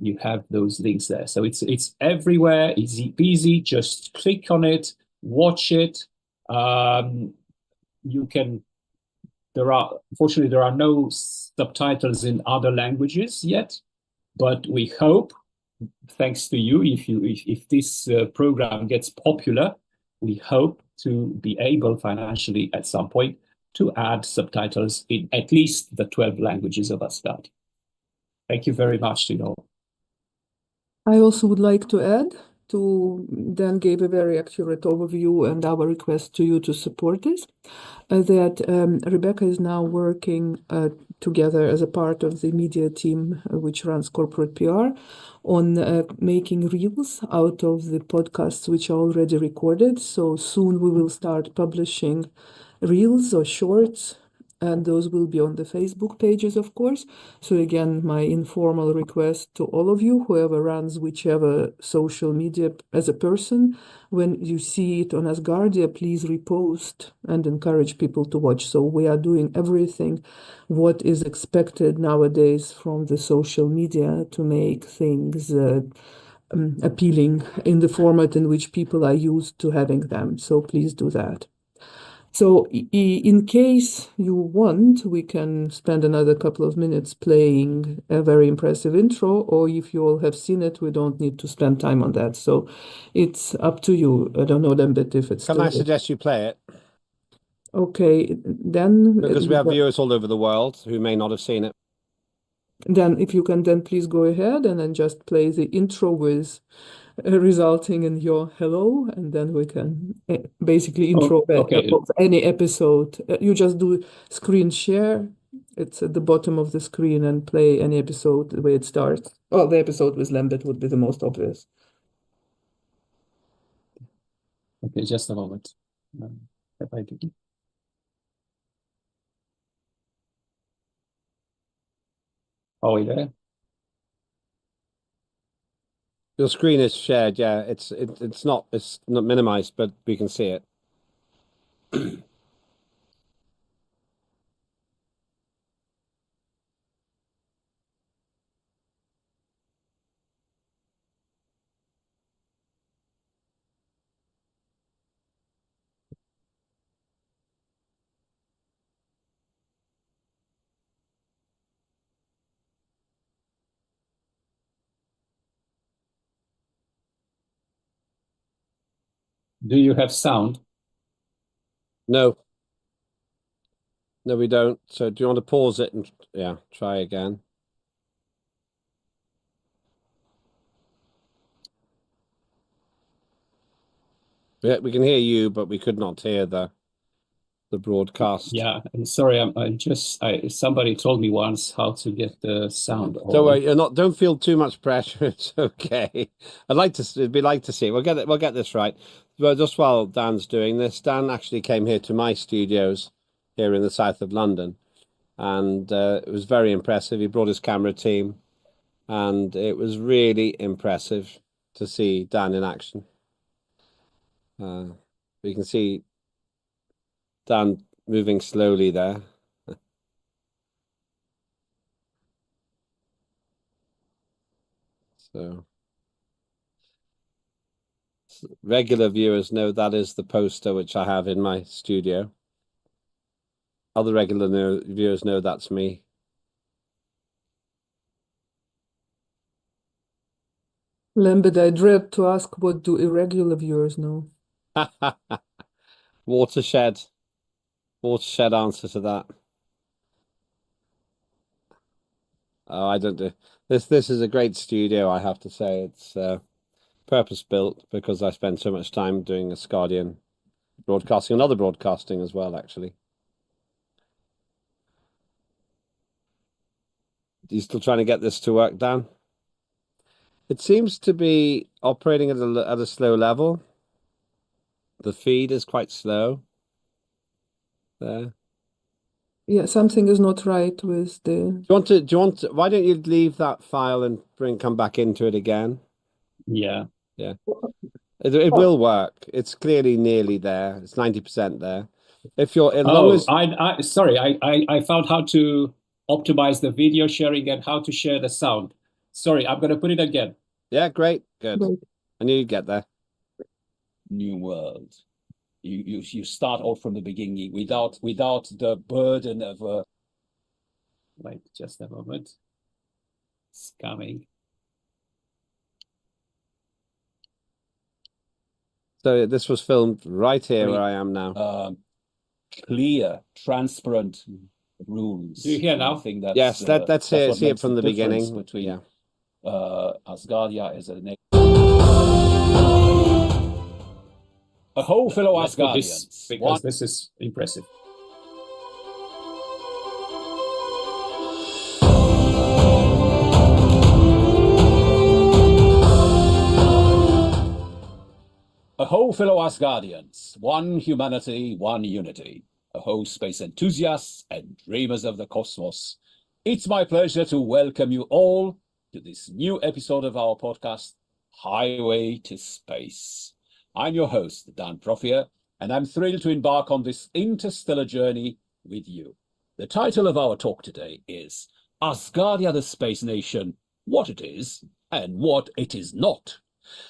you have those links there. So it's everywhere, easy peasy. Just click on it, watch it. Unfortunately, there are no subtitles in other languages yet, but we hope, thanks to you, if this program gets popular, we hope to be able financially at some point to add subtitles in at least the 12 languages of Asgardia. Thank you very much to you all. I also would like to add Dan gave a very accurate overview and our request to you to support this, that Rebecca is now working together as a part of the media team which runs corporate PR on making reels out of the podcasts which are already recorded. So soon we will start publishing reels or shorts, and those will be on the Facebook pages, of course. So again, my informal request to all of you, whoever runs whichever social media as a person, when you see it on Asgardia, please repost and encourage people to watch. So we are doing everything what is expected nowadays from the social media to make things appealing in the format in which people are used to having them. So please do that. So in case you want, we can spend another couple of minutes playing a very impressive intro, or if you all have seen it, we don't need to spend time on that. So it's up to you. I don't know, Lembit, if it's Can I suggest you play it? Okay, then... Because we have viewers all over the world who may not have seen it. Then if you can then please go ahead and then just play the intro with... resulting in your hello, and then we can basically intro any episode. You just do screen share. It's at the bottom of the screen and play any episode the way it starts. Oh, the episode with Lambert would be the most obvious. Okay, just a moment. If I do. Are we there? Your screen is shared, yeah. It's not minimized, but we can see it. Do you have sound? No. No, we don't. So do you want to pause it and try again? We can hear you, but we could not hear the broadcast. Yeah, sorry, somebody told me once how to get the sound. Don't worry, don't feel too much pressure. It's okay. We'd like to see. We'll get this right. But just while Dan's doing this, Dan actually came here to my studios here in the south of London, and it was very impressive. He brought his camera team, and it was really impressive to see Dan in action. You can see Dan moving slowly there. So regular viewers know that is the poster which I have in my studio. Other regular viewers know that's me. Lambert, I dread to ask, what do irregular viewers know? Watershed. Watershed answer to that. Oh, I don't do this. This is a great studio, I have to say. It's purpose-built because I spend so much time doing Asgardian broadcasting and other broadcasting as well, actually. Are you still trying to get this to work, Dan? It seems to be operating at a slow level. The feed is quite slow. There. Yeah, something is not right with the... Do you want to, why don't you leave that file and come back into it again? Yeah. Yeah. It will work. It's clearly nearly there. It's 90% there. If you're as long as sorry, I found how to optimize the video sharing and how to share the sound. Sorry, I'm gonna put it again. Yeah, great. Good. Great. I knew you'd get there. New world. You start all from the beginning without the burden of Wait just a moment. It's coming. So this was filmed right here where I am now. Clear, transparent rules. Do you hear now? I think that's, yes, let's see it from the beginning. Between Asgardia as a whole fellow Asgardians. Because this is impressive. A whole fellow Asgardians, one humanity, one unity. A whole space enthusiasts and dreamers of the cosmos. It's my pleasure to welcome you all to this new episode of our podcast, Highway to Space. I'm your host, Dan Proffier, and I'm thrilled to embark on this interstellar journey with you. The title of our talk today is Asgardia the Space Nation, What It Is and What It Is Not.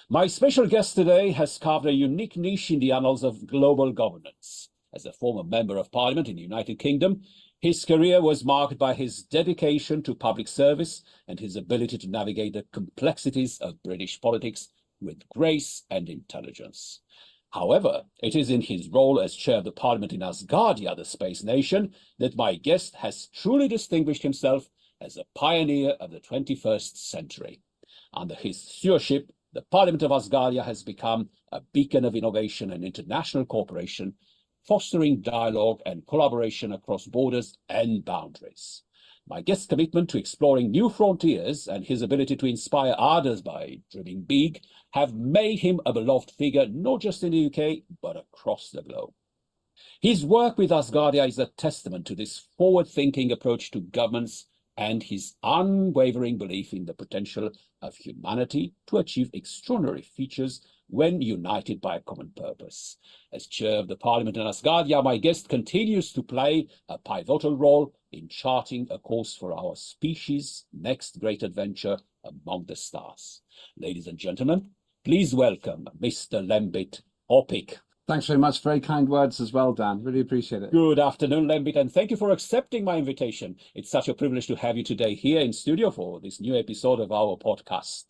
My special guest today has carved a unique niche in the annals of global governance. As a former Member of Parliament in the United Kingdom, his career was marked by his dedication to public service and his ability to navigate the complexities of British politics with grace and intelligence. However, it is in his role as chair of the Parliament in Asgardia, the Space Nation, that my guest has truly distinguished himself as a pioneer of the 21st century. Under his stewardship, the Parliament of Asgardia has become a beacon of innovation and international cooperation, fostering dialogue and collaboration across borders and boundaries. My guest's commitment to exploring new frontiers and his ability to inspire others by dreaming big have made him a beloved figure not just in the UK, but across the globe. His work with Asgardia is a testament to this forward-thinking approach to governance and his unwavering belief in the potential of humanity to achieve extraordinary features when united by a common purpose. As chair of the Parliament in Asgardia, my guest continues to play a pivotal role in charting a course for our species' next great adventure among the stars. Ladies and gentlemen, please welcome Mr. Lembit Opik. Thanks very much. Very kind words as well, Dan. Really appreciate it. Good afternoon, Lembit, and thank you for accepting my invitation. It's such a privilege to have you today here in studio for this new episode of our podcast.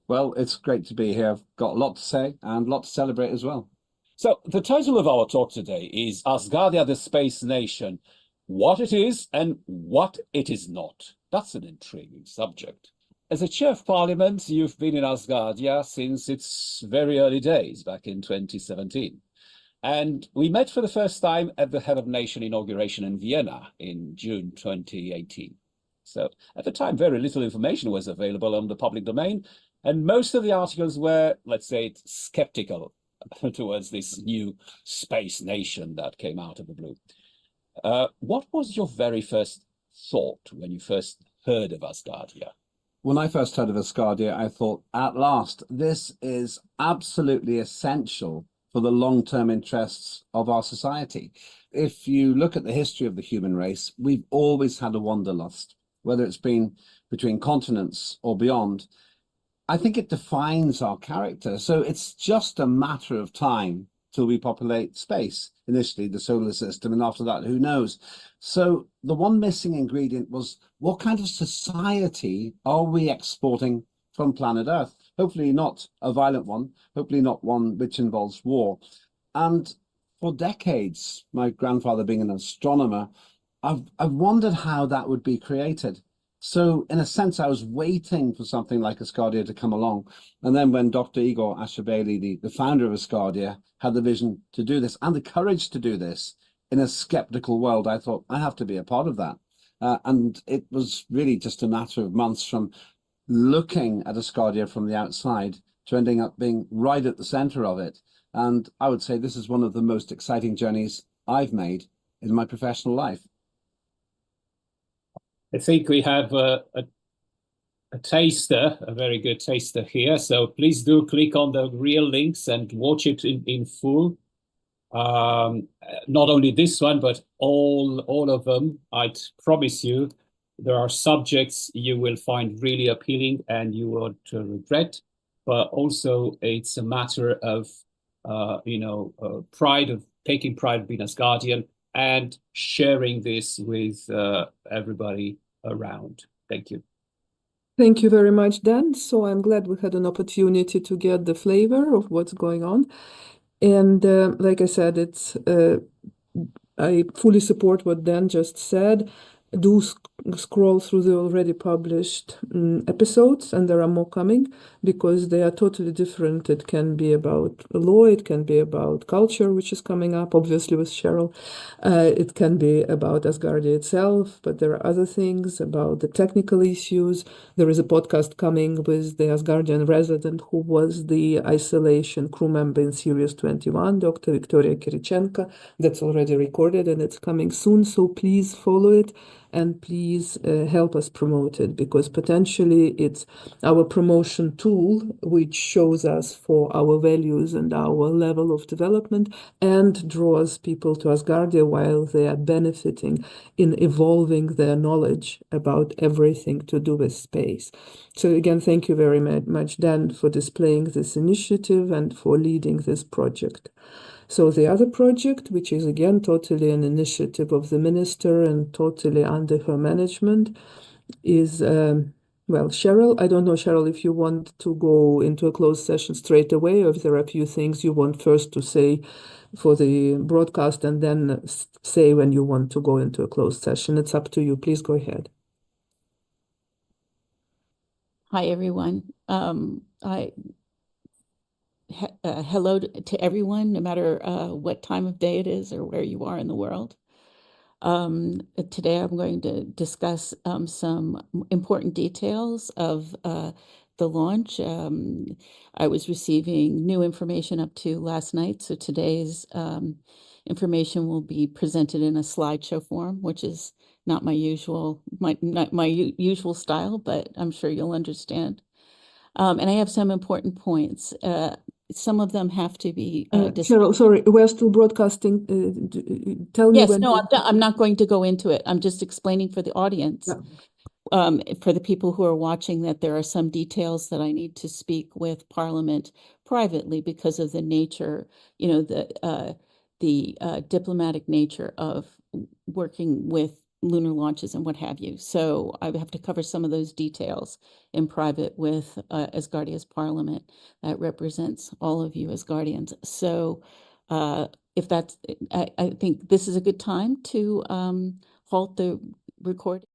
Well, it's great to be here. I've got a lot to say and a lot to celebrate as well. So the title of our talk today is Asgardia the Space Nation, What It Is and What It Is Not. That's an intriguing subject. As a chair of Parliament, you've been in Asgardia since its very early days, back in 2017. And we met for the first time at the Head of Nation inauguration in Vienna in June 2018. So at the time, very little information was available on the public domain, and most of the articles were, let's say, skeptical towards this new space nation that came out of the blue. What was your very first thought when you first heard of Asgardia? When I first heard of Asgardia, I thought, at last, this is absolutely essential for the long-term interests of our society. If you look at the history of the human race, we've always had a wanderlust, whether it's been between continents or beyond. I think it defines our character. So it's just a matter of time till we populate space, initially the solar system, and after that, who knows? So the one missing ingredient was, what kind of society are we exporting from planet Earth? Hopefully not a violent one, hopefully not one which involves war. And for decades, my grandfather being an astronomer, I've wondered how that would be created. So in a sense, I was waiting for something like Asgardia to come along. And then when Dr. Igor Ashabeli, the founder of Asgardia, had the vision to do this and the courage to do this in a skeptical world, I thought, I have to be a part of that. And it was really just a matter of months from looking at Asgardia from the outside to ending up being right at the center of it. And I would say this is one of the most exciting journeys I've made in my professional life. I think we have a taster, a very good taster here. So please do click on the real links and watch it in full. Not only this one, but all of them. I'd promise you, there are subjects you will find really appealing and you will regret. But also, it's a matter of pride, of taking pride of being Asgardian and sharing this with everybody around. Thank you. Thank you very much, Dan. So I'm glad we had an opportunity to get the flavor of what's going on. And like I said, I fully support what Dan just said. Do scroll through the already published episodes, and there are more coming, because they are totally different. It can be about law, it can be about culture, which is coming up, obviously, with Cheryl. It can be about Asgardia itself, but there are other things about the technical issues. There is a podcast coming with the Asgardian resident who was the isolation crew member in Series 21, Dr. Victoria Kirichenko. That's already recorded and it's coming soon, so please follow it. And please help us promote it, because potentially it's our promotion tool which shows us for our values and our level of development and draws people to Asgardia while they are benefiting in evolving their knowledge about everything to do with space. So again, thank you very much, Dan, for displaying this initiative and for leading this project. So the other project, which is again totally an initiative of the minister and totally under her management, is, well, Cheryl, I don't know, Cheryl, if you want to go into a closed session straight away, or if there are a few things you want first to say for the broadcast and then say when you want to go into a closed session. It's up to you. Please go ahead. Hi, everyone. Hello to everyone, no matter what time of day it is or where you are in the world. Today I'm going to discuss some important details of the launch. I was receiving new information up to last night, so today's information will be presented in a slideshow form, which is not my usual usual style, but I'm sure you'll understand. And I have some important points. Some of them have to be Cheryl, sorry, we're still broadcasting. Tell me yes, when. no, I'm not going to go into it. I'm just explaining for the audience, for the people who are watching, that there are some details that I need to speak with Parliament privately because of the nature, the diplomatic nature of working with lunar launches and what have you. So I have to cover some of those details in private with Asgardia's Parliament that represents all of you Asgardians. So if that's, I think this is a good time to halt the recording.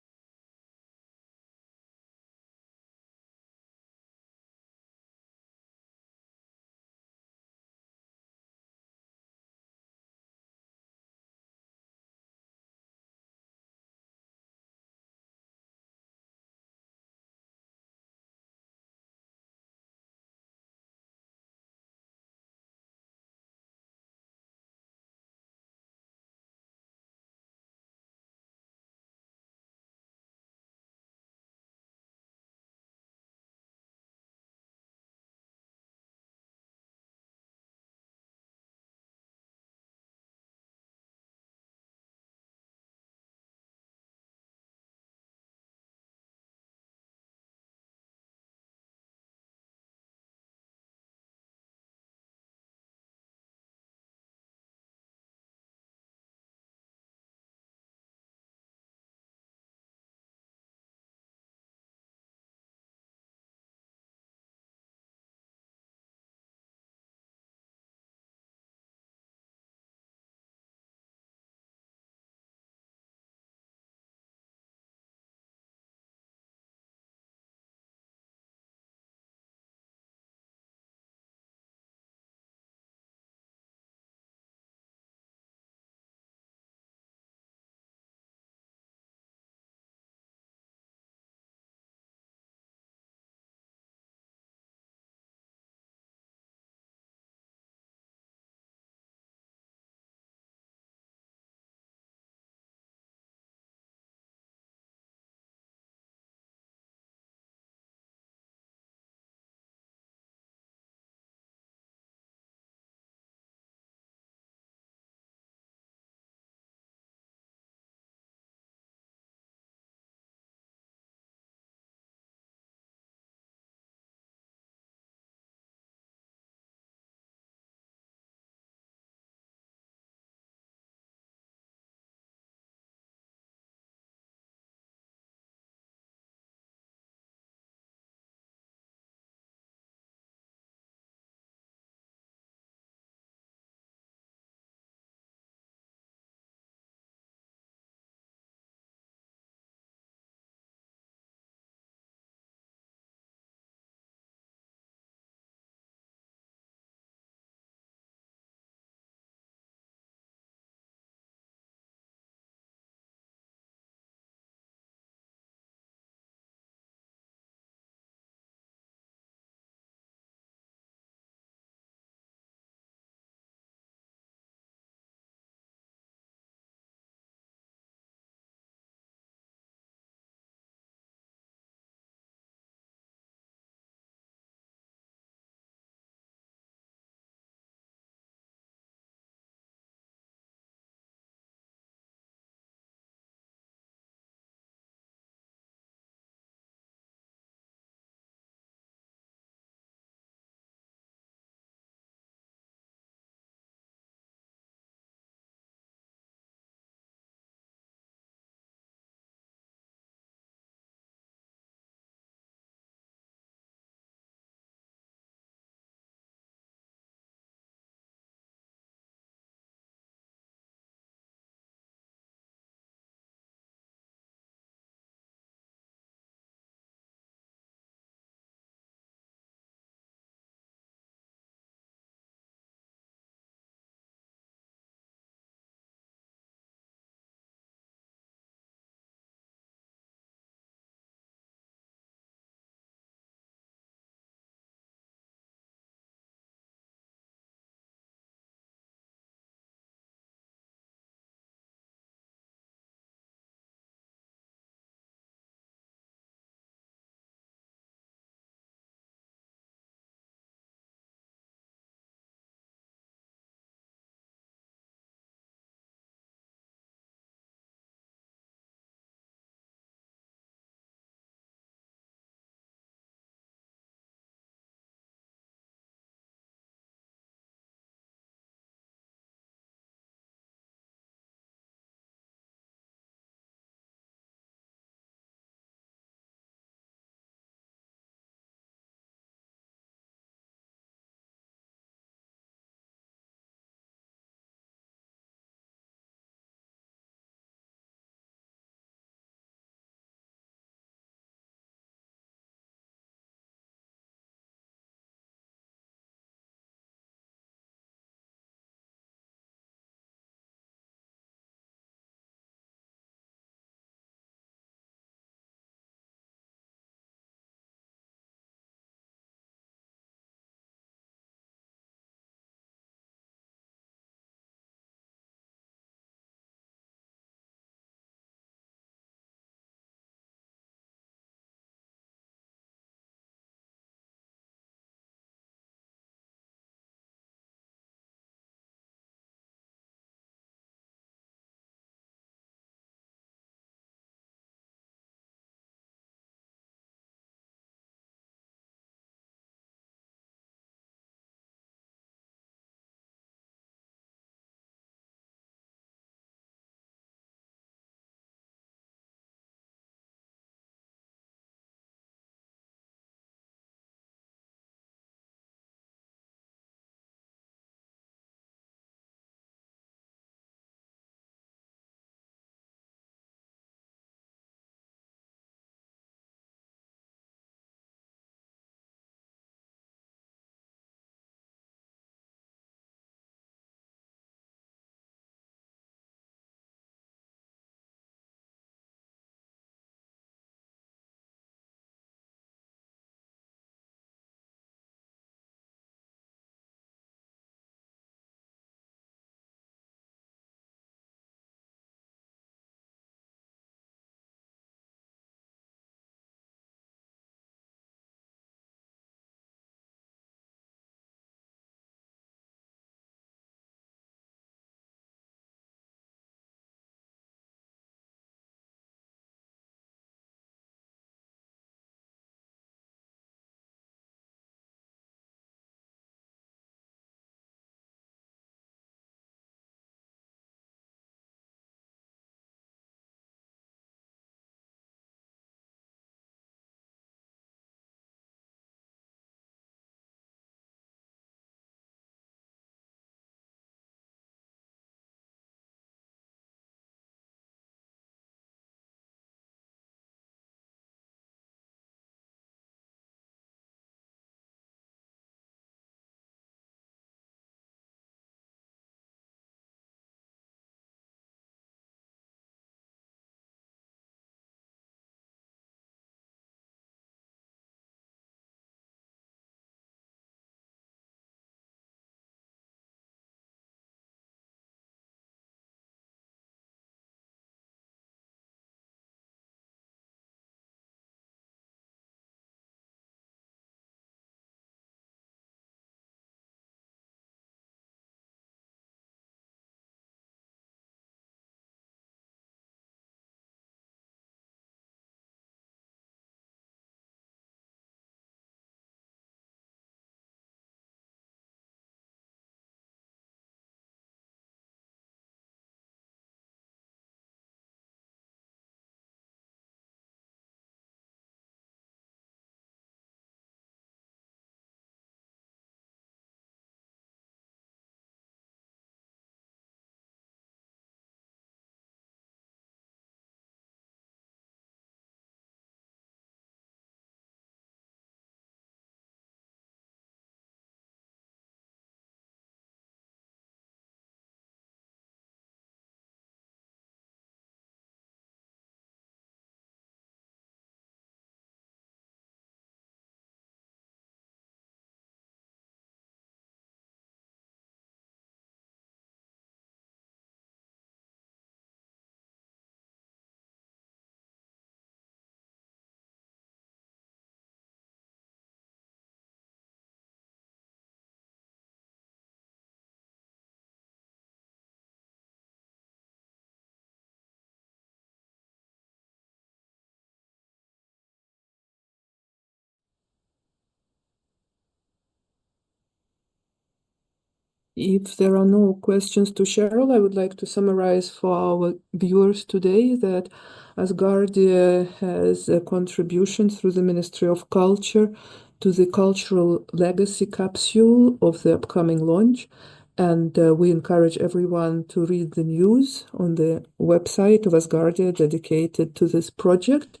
If there are no questions to Cheryl, I would like to summarize for our viewers today that Asgardia has a contribution through the Ministry of Culture to the cultural legacy capsule of the upcoming launch. And we encourage everyone to read the news on the website of Asgardia dedicated to this project.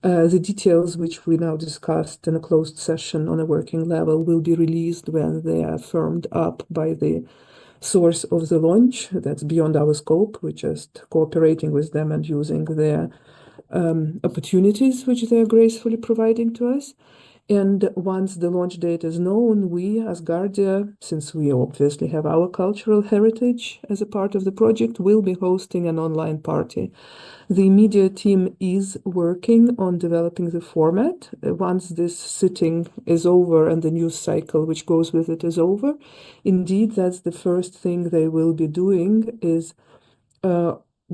The details which we now discussed in a closed session on a working level will be released when they are firmed up by the source of the launch. That's beyond our scope. We're just cooperating with them and using their opportunities which they are gracefully providing to us. And once the launch date is known, we, Asgardia, since we obviously have our cultural heritage as a part of the project, will be hosting an online party. The media team is working on developing the format. Once this sitting is over and the news cycle which goes with it is over, indeed, that's the first thing they will be doing is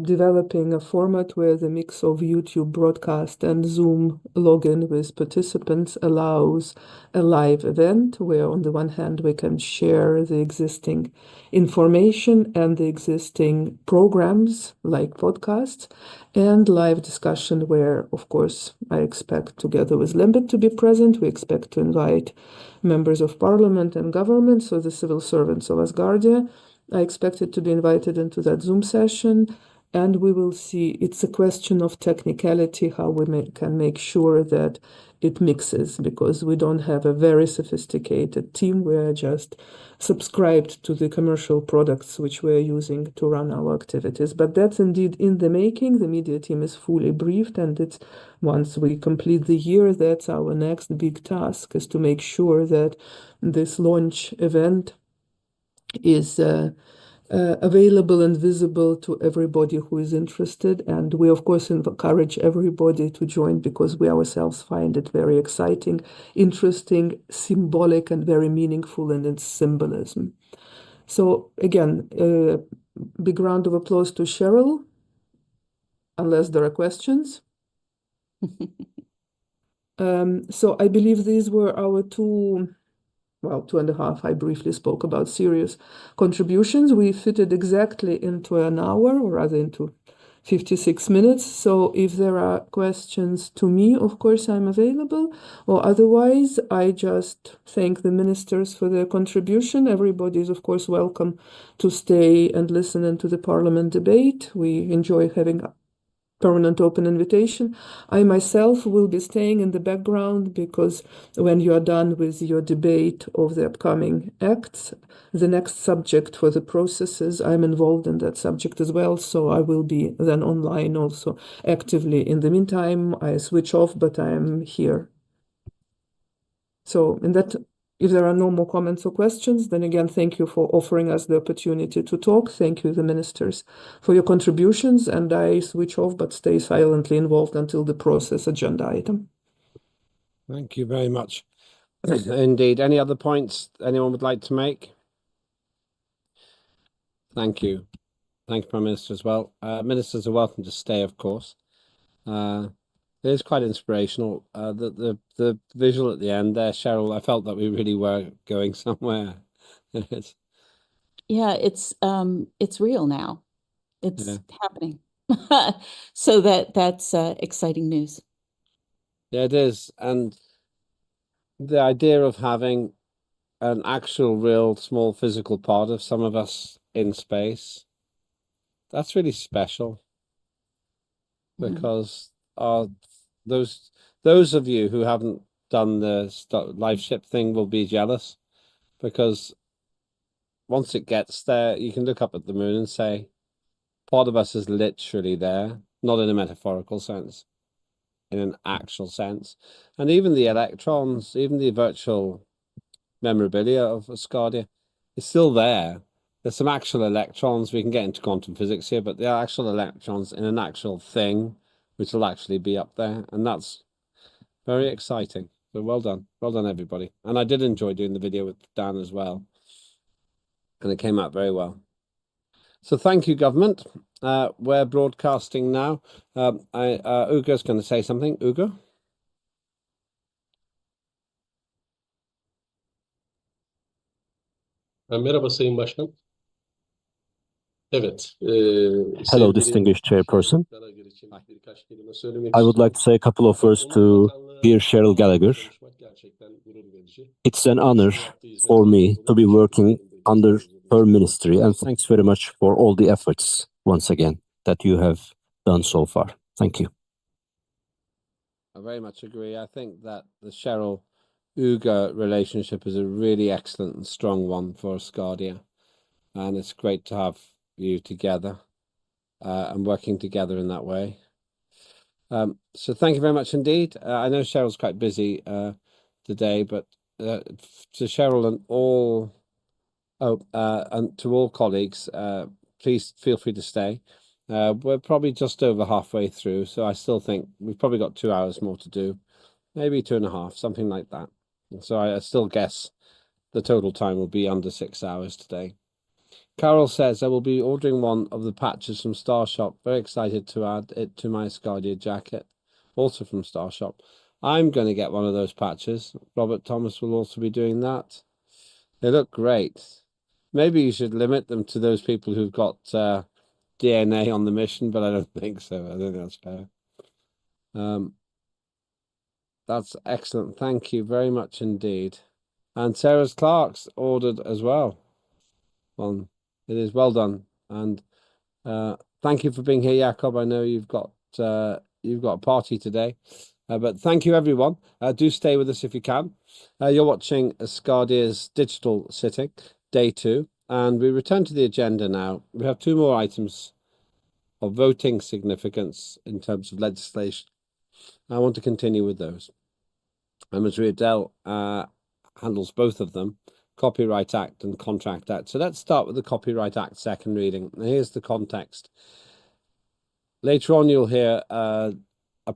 developing a format where the mix of YouTube broadcast and Zoom login with participants allows a live event where on the one hand we can share the existing information and the existing programs like podcasts and live discussion where, of course, I expect together with Lembit to be present. We expect to invite members of parliament and government, so the civil servants of Asgardia. I expect it to be invited into that Zoom session. And we will see, it's a question of technicality, how we can make sure that it mixes, because we don't have a very sophisticated team. We're just subscribed to the commercial products which we're using to run our activities. But that's indeed in the making. The media team is fully briefed, and it's once we complete the year, that's our next big task, is to make sure that this launch event is available and visible to everybody who is interested. And we, of course, encourage everybody to join because we ourselves find it very exciting, interesting, symbolic, and very meaningful in its symbolism. So again, big round of applause to Cheryl, unless there are questions. So I believe these were our two and a half, I briefly spoke about serious contributions. We fitted exactly into an hour, or rather into 56 minutes. So if there are questions to me, of course, I'm available. Or otherwise, I just thank the ministers for their contribution. Everybody is, of course, welcome to stay and listen into the parliament debate. We enjoy having permanent open invitation. I myself will be staying in the background because when you are done with your debate of the upcoming acts, the next subject for the processes, I'm involved in that subject as well. So I will be then online also actively. In the meantime, I switch off, but I am here. So in that, if there are no more comments or questions, then again, thank you for offering us the opportunity to talk. Thank you, the ministers, for your contributions. And I switch off, but stay silently involved until the process agenda item. Thank you very much. Indeed. Any other points anyone would like to make? Thank you. Thank you, Prime Minister, as well. Ministers are welcome to stay, of course. It is quite inspirational. The visual at the end there, Cheryl, I felt that we really were going somewhere. Yeah, it's real now. It's happening. So that's exciting news. Yeah, it is. And the idea of having an actual, real, small physical part of some of us in space, that's really special. Because those of you who haven't done the live ship thing will be jealous, because once it gets there, you can look up at the moon and say, part of us is literally there, not in a metaphorical sense, in an actual sense. And even the electrons, even the virtual memorabilia of Asgardia is still there. There's some actual electrons. We can get into quantum physics here, but there are actual electrons in an actual thing, which will actually be up there. And that's very exciting. So well done. Well done, everybody. And I did enjoy doing the video with Dan as well. And it came out very well. So thank you, government. We're broadcasting now. Ugo's going to say something. Ugo? Merhaba Sayın Başkan. Evet, Hello, sevgili distinguished chairperson. Gallagher için birkaç kelime söylemek I would like istiyorum. to say a couple of words Onur to Bakanlığı dear Cheryl Gallagher. çalışmak gerçekten gurur verici. It's an honor Bize yaptığı for hizmetlerden me dolayı to be teşekkür working ederim. Bir kez under daha özür her dilerim. ministry, and thanks very much for all the efforts once again that you have done so far. Thank you. I very much agree. I think that the Cheryl-Uga relationship is a really excellent and strong one for Asgardia. And it's great to have you together and working together in that way. So thank you very much indeed. I know Cheryl's quite busy today, but to Cheryl and all, and to all colleagues, please feel free to stay. We're probably just over halfway through, so I still think we've probably got 2 hours more to do, maybe 2.5, something like that. So I still guess the total time will be under 6 hours today. Carol says, I will be ordering one of the patches from Star Shop. Very excited to add it to my Asgardia jacket, also from Star Shop. I'm going to get one of those patches. Robert Thomas will also be doing that. They look great. Maybe you should limit them to those people who've got DNA on the mission, but I don't think so. I don't think that's fair. That's excellent. Thank you very much indeed. And Sarah's Clark's ordered as well. Well, it is well done. And thank you for being here, Jakob. I know you've got a party today. But thank you, everyone. Do stay with us if you can. You're watching Asgardia's digital sitting, day 2. And we return to the agenda now. We have 2 more items of voting significance in terms of legislation. I want to continue with those. And Ms. Riedel handles both of them, Copyright Act and Contract Act. So let's start with the Copyright Act second reading. And here's the context. Later on, you'll hear a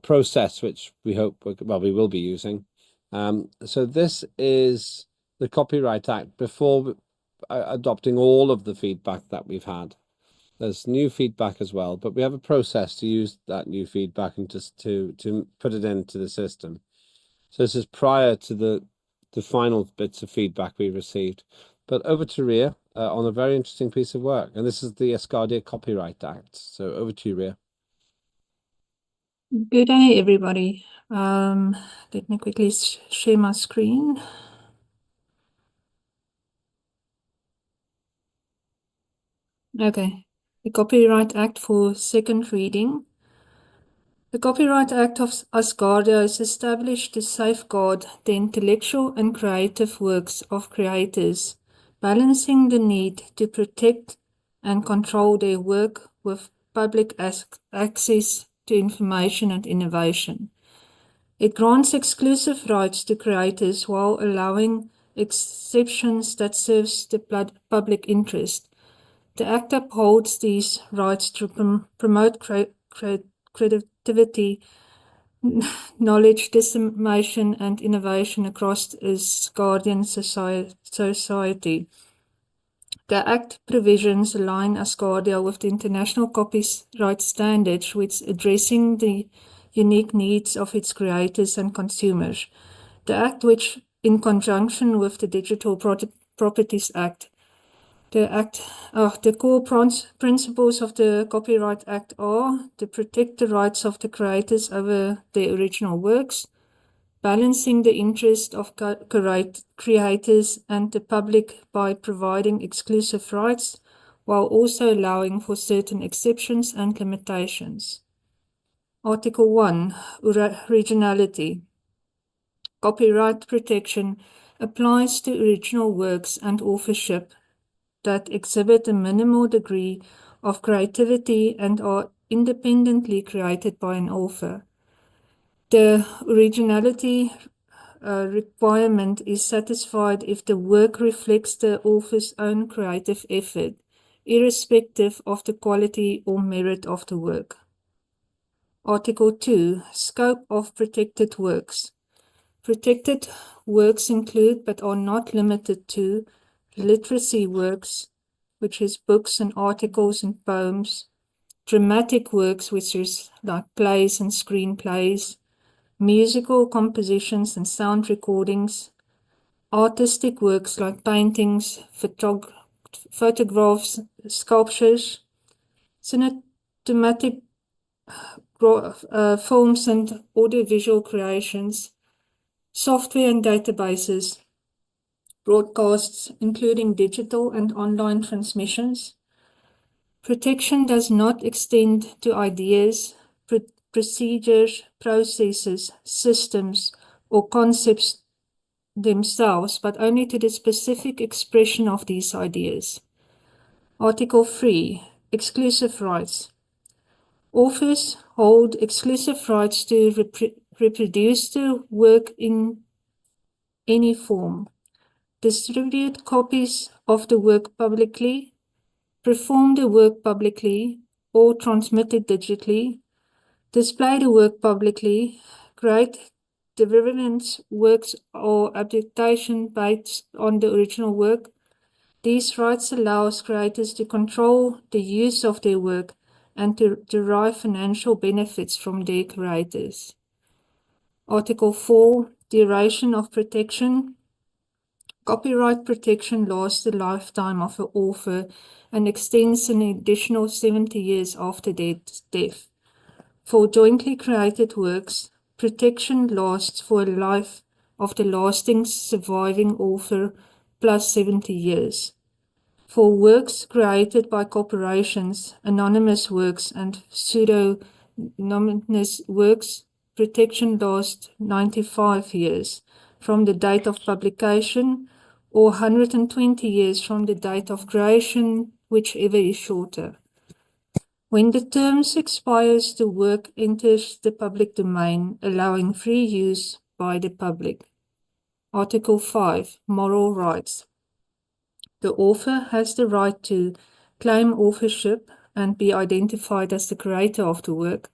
process which we hope, well, we will be using. So this is the Copyright Act before adopting all of the feedback that we've had. There's new feedback as well, but we have a process to use that new feedback and just to put it into the system. So this is prior to the final bits of feedback we received. But over to Ria on a very interesting piece of work. And this is the Asgardia Copyright Act. So over to you, Ria. Good day, everybody. Let me quickly share my screen. Okay, the Copyright Act for second reading. The Copyright Act of Asgardia is established to safeguard the intellectual and creative works of creators, balancing the need to protect and control their work with public access to information and innovation. It grants exclusive rights to creators while allowing exceptions that serves the public interest. The Act upholds these rights to promote creativity, knowledge dissemination, and innovation across Asgardian society. The Act provisions align Asgardia with the international copyright standards, which addressing the unique needs of its creators and consumers. The Act, which in conjunction with the Digital Properties Act, the core principles of the Copyright Act are to protect the rights of the creators over their original works, balancing the interest of creators and the public by providing exclusive rights, while also allowing for certain exceptions and limitations. Article 1. Originality. Copyright protection applies to original works and authorship that exhibit a minimal degree of creativity and are independently created by an author. The originality requirement is satisfied if the work reflects the author's own creative effort, irrespective of the quality or merit of the work. Article 2. Scope of protected works. Protected works include, but are not limited to, literacy works, which is books and articles and poems, dramatic works, which is like plays and screenplays, musical compositions and sound recordings, artistic works like paintings, photographs, sculptures, cinematic films and audiovisual creations, software and databases, broadcasts, including digital and online transmissions. Protection does not extend to ideas, procedures, processes, systems, or concepts themselves, but only to the specific expression of these ideas. Article 3. Exclusive rights. Authors hold exclusive rights to reproduce the work in any form, distribute copies of the work publicly, perform the work publicly or transmit it digitally, display the work publicly, create derivatives, works or adaptation based on the original work. These rights allow creators to control the use of their work and to derive financial benefits from their creators. Article 4. Duration of protection. Copyright protection lasts the lifetime of an author and extends an additional 70 years after their death. For jointly created works, protection lasts for a life of the lasting surviving author plus 70 years. For works created by corporations, anonymous works, and pseudonymous works, protection lasts 95 years from the date of publication or 120 years from the date of creation, whichever is shorter. When the terms expires, the work enters the public domain, allowing free use by the public. Article 5. Moral rights. The author has the right to claim authorship and be identified as the creator of the work,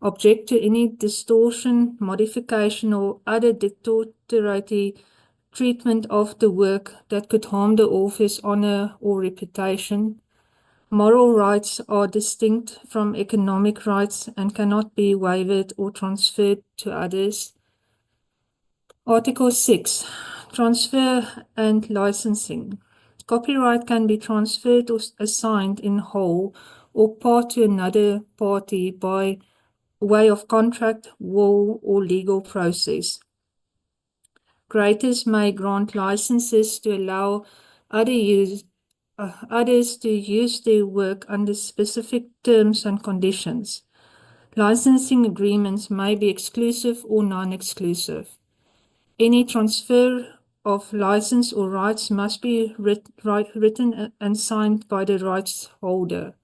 object to any distortion, modification, or other deterioratory treatment of the work that could harm the author's honor or reputation. Moral rights are distinct from economic rights and cannot be waived or transferred to others. Article 6. Transfer and licensing. Copyright can be transferred or assigned in whole or part to another party by way of contract, will, or legal process. Creators may grant licenses to allow others to use their work under specific terms and conditions. Licensing agreements may be exclusive or non-exclusive. Any transfer of license or rights must be written and signed by the rights holder.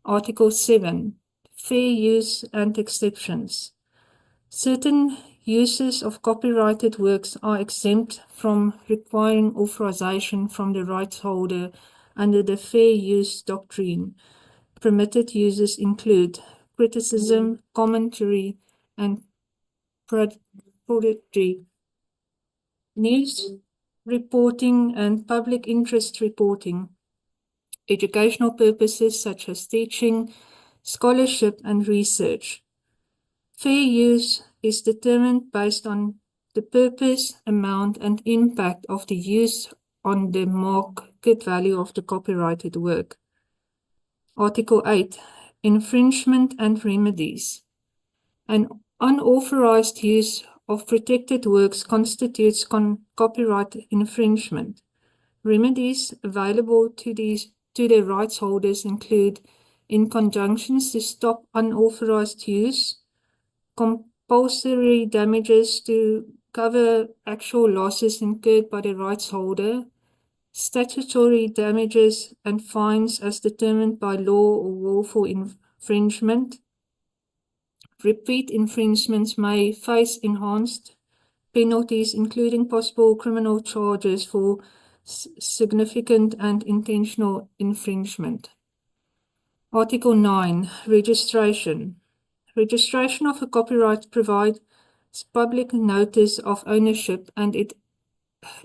Article 7. Fair use and exceptions. Certain uses of copyrighted works are exempt from requiring authorization from the rights holder under the fair use doctrine. Permitted uses include criticism, commentary, and poetry, news reporting, and public interest reporting, educational purposes such as teaching, scholarship, and research. Fair use is determined based on the purpose, amount, and impact of the use on the market value of the copyrighted work. Article 8. Infringement and remedies. An unauthorized use of protected works constitutes copyright infringement. Remedies available to the rights holders include injunctions to stop unauthorized use, compulsory damages to cover actual losses incurred by the rights holder, statutory damages and fines as determined by law or willful infringement. Repeat infringements may face enhanced penalties, including possible criminal charges for significant and intentional infringement. Article 9. Registration. Registration of a copyright provides public notice of ownership, and it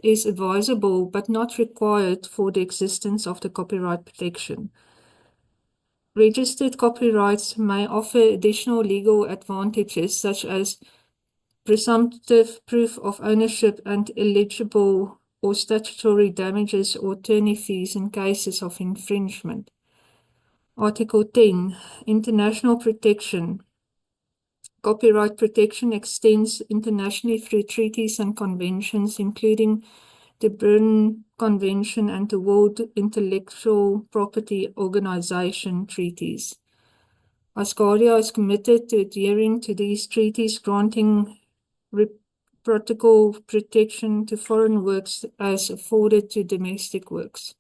is advisable but not required for the existence of the copyright protection. Registered copyrights may offer additional legal advantages such as presumptive proof of ownership, and eligible or statutory damages or attorney fees in cases of infringement. Article 10, international protection. Copyright protection extends internationally through treaties and conventions, including the Berne Convention and the World Intellectual Property Organization treaties. Asgardia is committed to adhering to these treaties, granting reciprocal protection to foreign works as afforded to domestic works.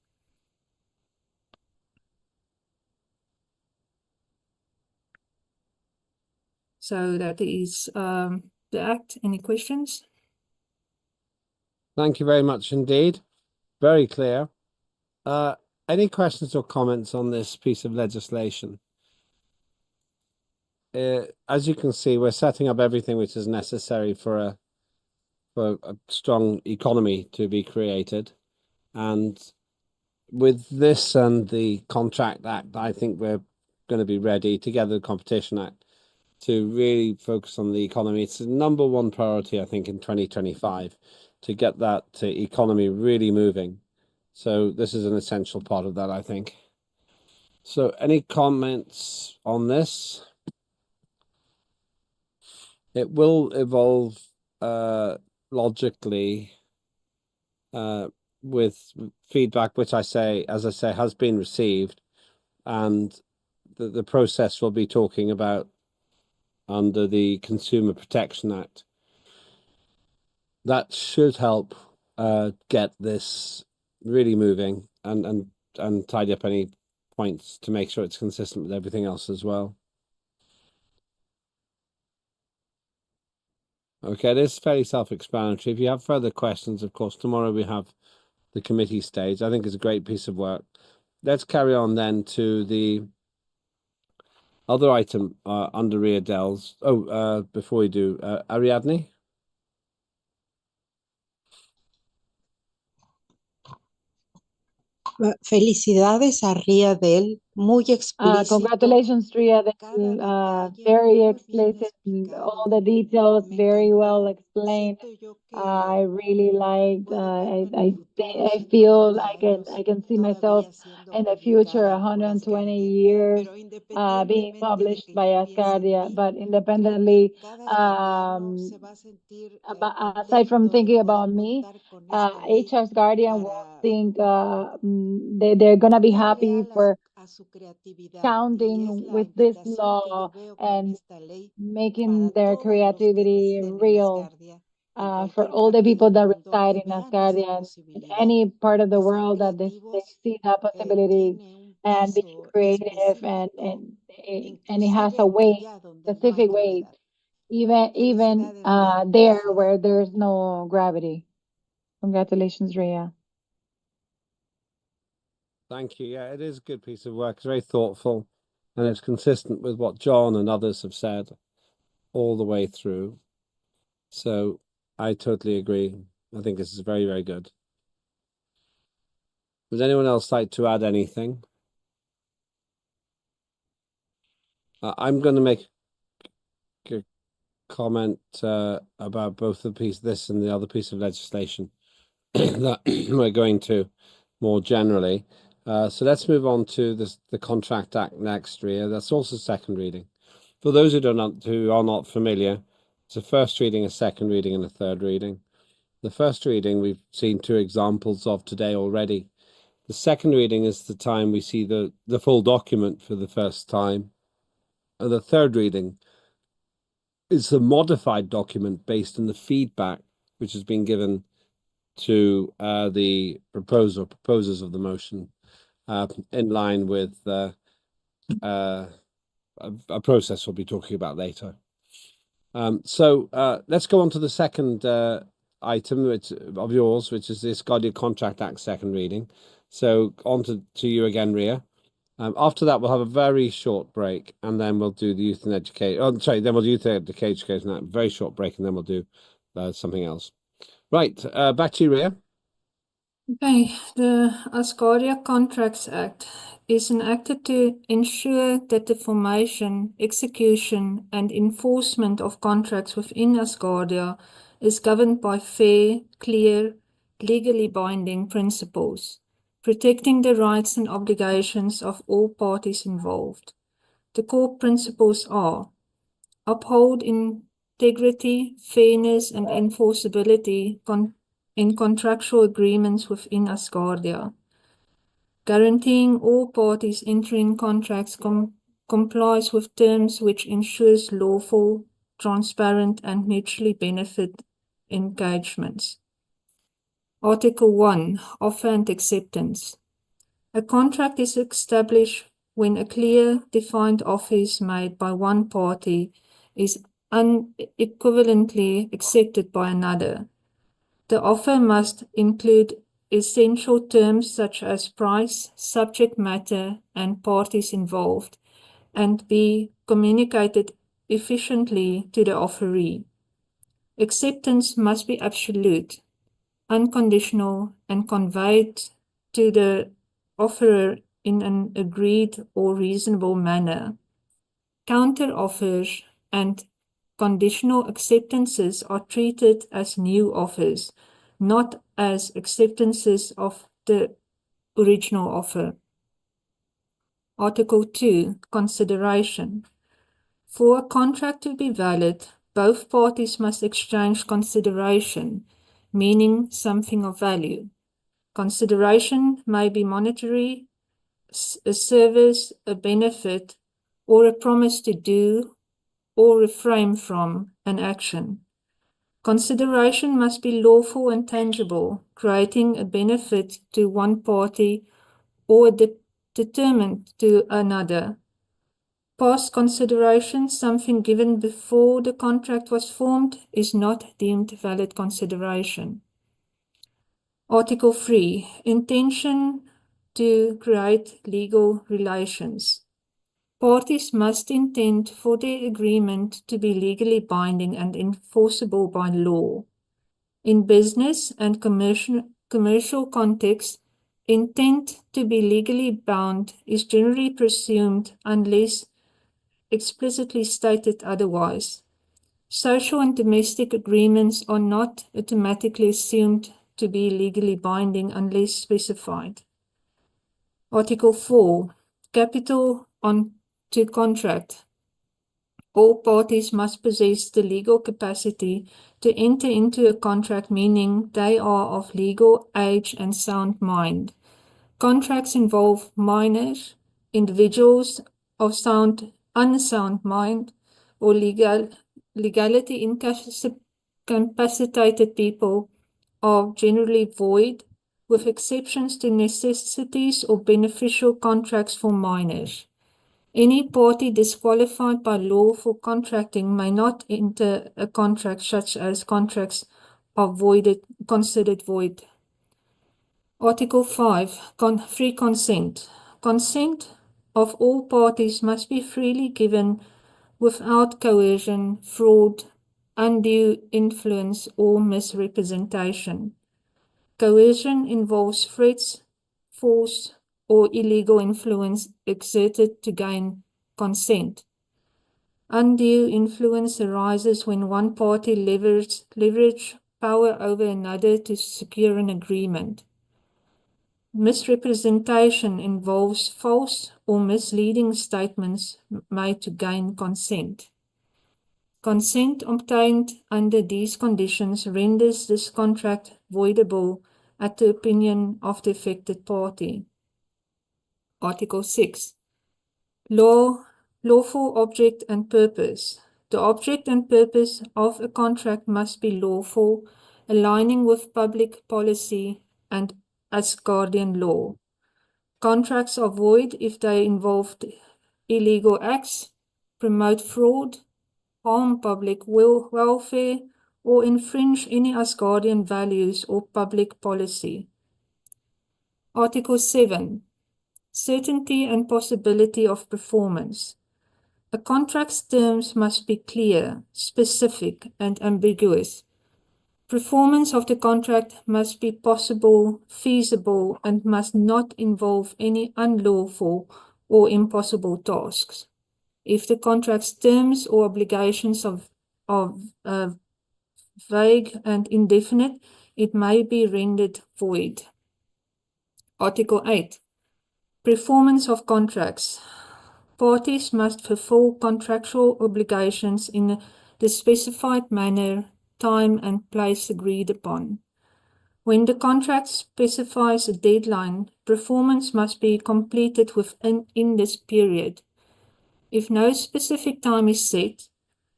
So that is the Act. Any questions? Thank you very much indeed. Very clear. Any questions or comments on this piece of legislation? As you can see, we're setting up everything which is necessary for a strong economy to be created. And with this and the Contract Act, I think we're going to be ready, together with the Competition Act, to really focus on the economy. It's the number one priority, I think, in 2025, to get that economy really moving. So this is an essential part of that, I think. So any comments on this? It will evolve logically with feedback, which as I say, has been received, and the process will be talking about under the Consumer Protection Act. That should help get this really moving and tidy up any points to make sure it's consistent with everything else as well. Okay, it is fairly self-explanatory. If you have further questions, of course, tomorrow we have the committee stage. I think it's a great piece of work. Let's carry on then to the other item under Ria Dell's. Before we do, Ariadne? Felicidades a Ria Dell, muy explícito. Congratulations, Ria. Very explicit, all the details very well explained. I really liked. I feel like I can see myself in the future, 120 years, being published by Asgardia, but independently. Aside from thinking about me, HR's Guardian will think they're gonna be happy for counting with this law and making their creativity real for all the people that reside in Asgardia and in any part of the world that they see that possibility and being creative and it has a way, specific way, even there where there's no gravity. Congratulations, Ria. Thank you. Yeah, it is a good piece of work. It's very thoughtful, and it's consistent with what John and others have said all the way through. So I totally agree. I think this is very, very good. Would anyone else like to add anything? I'm going to make a comment about both the piece, this and the other piece of legislation that we're going to more generally. So let's move on to the Contract Act next, Ria. That's also second reading. For those who are not familiar, it's a first reading, a second reading, and a third reading. The first reading we've seen two examples of today already. The second reading is the time we see the full document for the first time. And the third reading is the modified document based on the feedback which has been given to the proposers of the motion, in line with a process we'll be talking about later. So let's go on to the second item of yours, which is the Asgardia Contract Act second reading. So on to you again, Ria. After that, we'll have a very short break, and then we'll do the youth and education. Oh, sorry, then we'll do youth and education. That very short break, and then we'll do something else. Right, back to you, Ria. Okay, the Asgardia Contracts Act is enacted to ensure that the formation, execution, and enforcement of contracts within Asgardia is governed by fair, clear, legally binding principles, protecting the rights and obligations of all parties involved. The core principles are: uphold integrity, fairness, and enforceability in contractual agreements within Asgardia, guaranteeing all parties entering contracts complies with terms which ensures lawful, transparent, and mutually benefit engagements. Article 1. Offer and acceptance. A contract is established when a clear, defined offer is made by one party is unequivocally accepted by another. The offer must include essential terms such as price, subject matter, and parties involved, and be communicated efficiently to the offeree. Acceptance must be absolute, unconditional, and conveyed to the offerer in an agreed or reasonable manner. Counter offers and conditional acceptances are treated as new offers, not as acceptances of the original offer. Article 2. Consideration. For a contract to be valid, both parties must exchange consideration, meaning something of value. Consideration may be monetary, a service, a benefit, or a promise to do or refrain from an action. Consideration must be lawful and tangible, creating a benefit to one party or a detriment to another. Past consideration, something given before the contract was formed, is not deemed valid consideration. Article 3. Intention to create legal relations. Parties must intend for their agreement to be legally binding and enforceable by law. In business and commercial contexts, intent to be legally bound is generally presumed unless explicitly stated otherwise. Social and domestic agreements are not automatically assumed to be legally binding unless specified. Article 4. Capital to contract. All parties must possess the legal capacity to enter into a contract, meaning they are of legal age and sound mind. Contracts involve minors, individuals of unsound mind, or legality incapacitated people are generally void, with exceptions to necessities or beneficial contracts for minors. Any party disqualified by law for contracting may not enter a contract, such as contracts are considered void. Article 5. Free consent. Consent of all parties must be freely given without coercion, fraud, undue influence, or misrepresentation. Coercion involves threats, force, or illegal influence exerted to gain consent. Undue influence arises when one party leverage power over another to secure an agreement. Misrepresentation involves false or misleading statements made to gain consent. Consent obtained under these conditions renders this contract voidable at the opinion of the affected party. Article 6. Lawful object and purpose. The object and purpose of a contract must be lawful, aligning with public policy and Asgardian law. Contracts are void if they involve illegal acts, promote fraud, harm public welfare, or infringe any Asgardian values or public policy. Article 7. Certainty and possibility of performance. A contract's terms must be clear, specific, and ambiguous. Performance of the contract must be possible, feasible, and must not involve any unlawful or impossible tasks. If the contract's terms or obligations are vague and indefinite, it may be rendered void. Article 8. Performance of contracts. Parties must fulfill contractual obligations in the specified manner, time, and place agreed upon. When the contract specifies a deadline, performance must be completed within this period. If no specific time is set,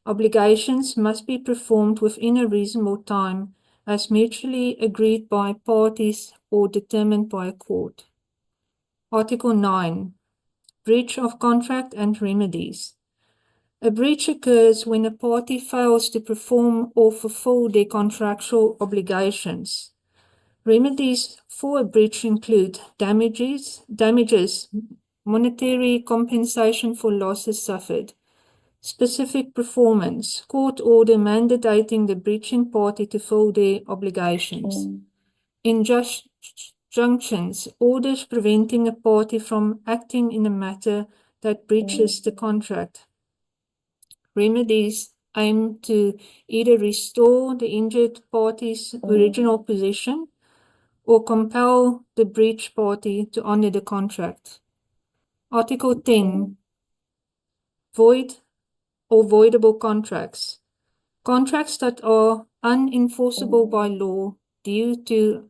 obligations must be performed within a reasonable time as mutually agreed by parties or determined by a court. Article 9. Breach of contract and remedies. A breach occurs when a party fails to perform or fulfill their contractual obligations. Remedies for a breach include damages, monetary compensation for losses suffered, specific performance, court order mandating the breaching party to fulfill their obligations, injunctions, orders preventing a party from acting in a matter that breaches the contract. Remedies aim to either restore the injured party's original position or compel the breach party to honor the contract. Article 10. Void or voidable contracts. Contracts that are unenforceable by law due to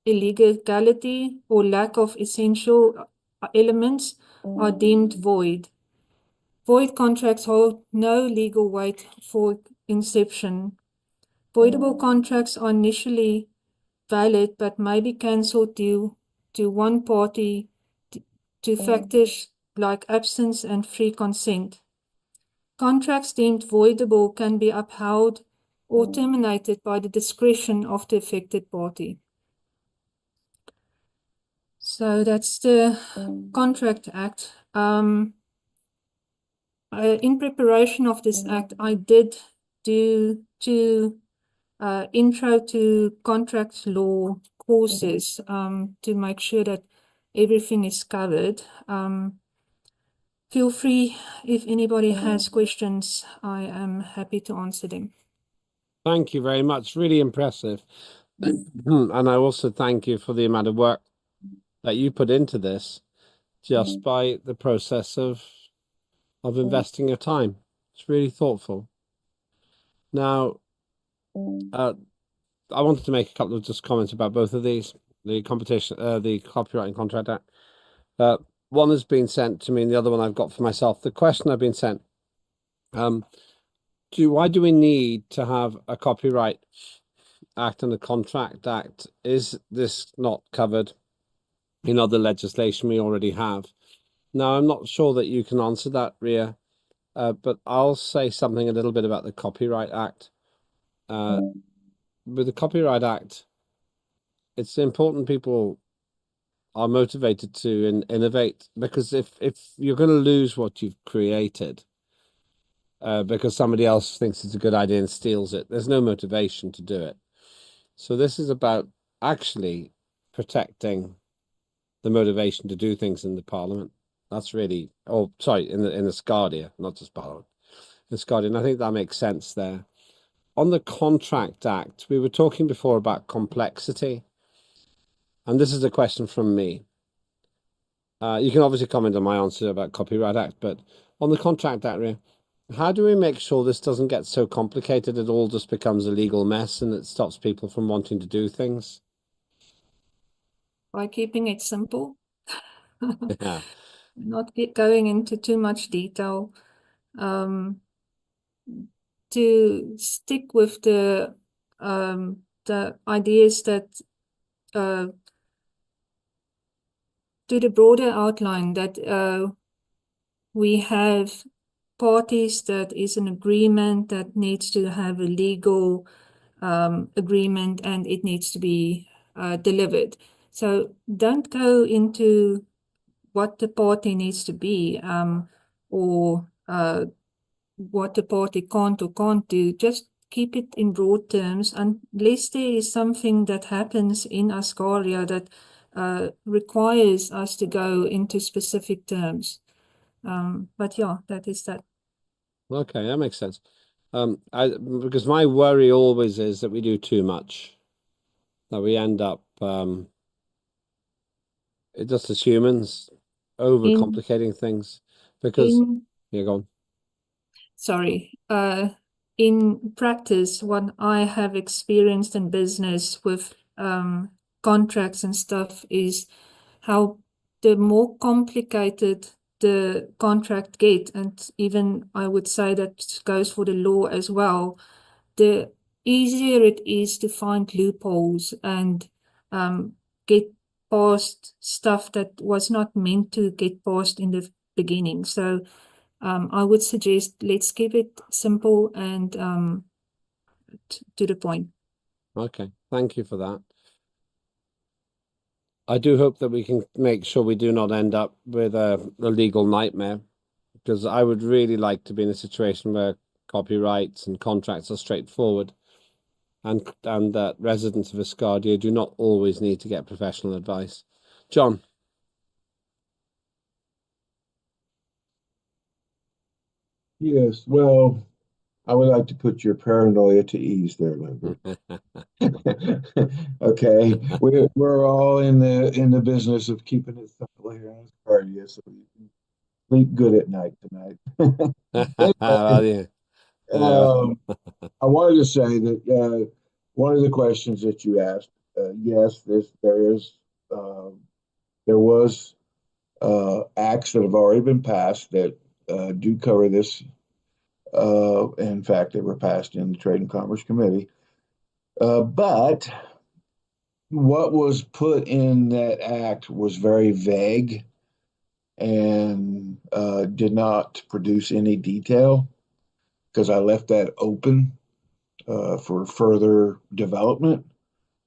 illegality or lack of essential elements are deemed void. Void contracts hold no legal weight for inception. Voidable contracts are initially valid but may be cancelled due to one party to factors like absence and free consent. Contracts deemed voidable can be upheld or terminated by the discretion of the affected party. So that's the Contract Act. In preparation of this act, I did do two intro to contract law courses to make sure that everything is covered. Feel free if anybody has questions, I am happy to answer them. Thank you very much. Really impressive. And I also thank you for the amount of work that you put into this just by the process of investing your time. It's really thoughtful. Now, I wanted to make a couple of just comments about both of these, the competition, the Copyright and Contract Act. One has been sent to me and the other one I've got for myself. The question I've been sent, why do we need to have a Copyright Act and a Contract Act? Is this not covered in other legislation we already have? Now, I'm not sure that you can answer that, Ria, but I'll say something a little bit about the Copyright Act. With the Copyright Act, it's important people are motivated to innovate, because if you're going to lose what you've created because somebody else thinks it's a good idea and steals it, there's no motivation to do it. So this is about actually protecting the motivation to do things in the Parliament. That's really, oh, sorry, in the Asgardia, not just Parliament, Asgardia, and I think that makes sense there. On the Contract Act, we were talking before about complexity, and this is a question from me. You can obviously comment on my answer about Copyright Act, but on the Contract Act, how do we make sure this doesn't get so complicated it all just becomes a legal mess and it stops people from wanting to do things? By keeping it simple. Yeah. Not going into too much detail. To stick with the ideas that to the broader outline that we have parties that is an agreement that needs to have a legal agreement and it needs to be delivered. So don't go into what the party needs to be or what the party can't or can't do. Just keep it in broad terms unless there is something that happens in Asgardia that requires us to go into specific terms. But yeah, that is that. Okay, that makes sense. Because my worry always is that we do too much, that we end up just as humans overcomplicating things. Because you're gone. Sorry. In practice, what I have experienced in business with contracts and stuff is how the more complicated the contract get, and even I would say that goes for the law as well, the easier it is to find loopholes and get past stuff that was not meant to get past in the beginning. So I would suggest let's keep it simple and to the point. Okay, thank you for that. I do hope that we can make sure we do not end up with a legal nightmare, because I would really like to be in a situation where copyrights and contracts are straightforward, and that residents of Asgardia do not always need to get professional advice. John. Yes, well, I would like to put your paranoia to ease there, Lambert. Okay, we're all in the business of keeping it simple here in Asgardia, so you can sleep good at night tonight. Well, yeah. I wanted to say that one of the questions that you asked, yes, there was acts that have already been passed that do cover this. In fact, they were passed in the Trade and Commerce Committee. But what was put in that act was very vague and did not produce any detail, because I left that open for further development.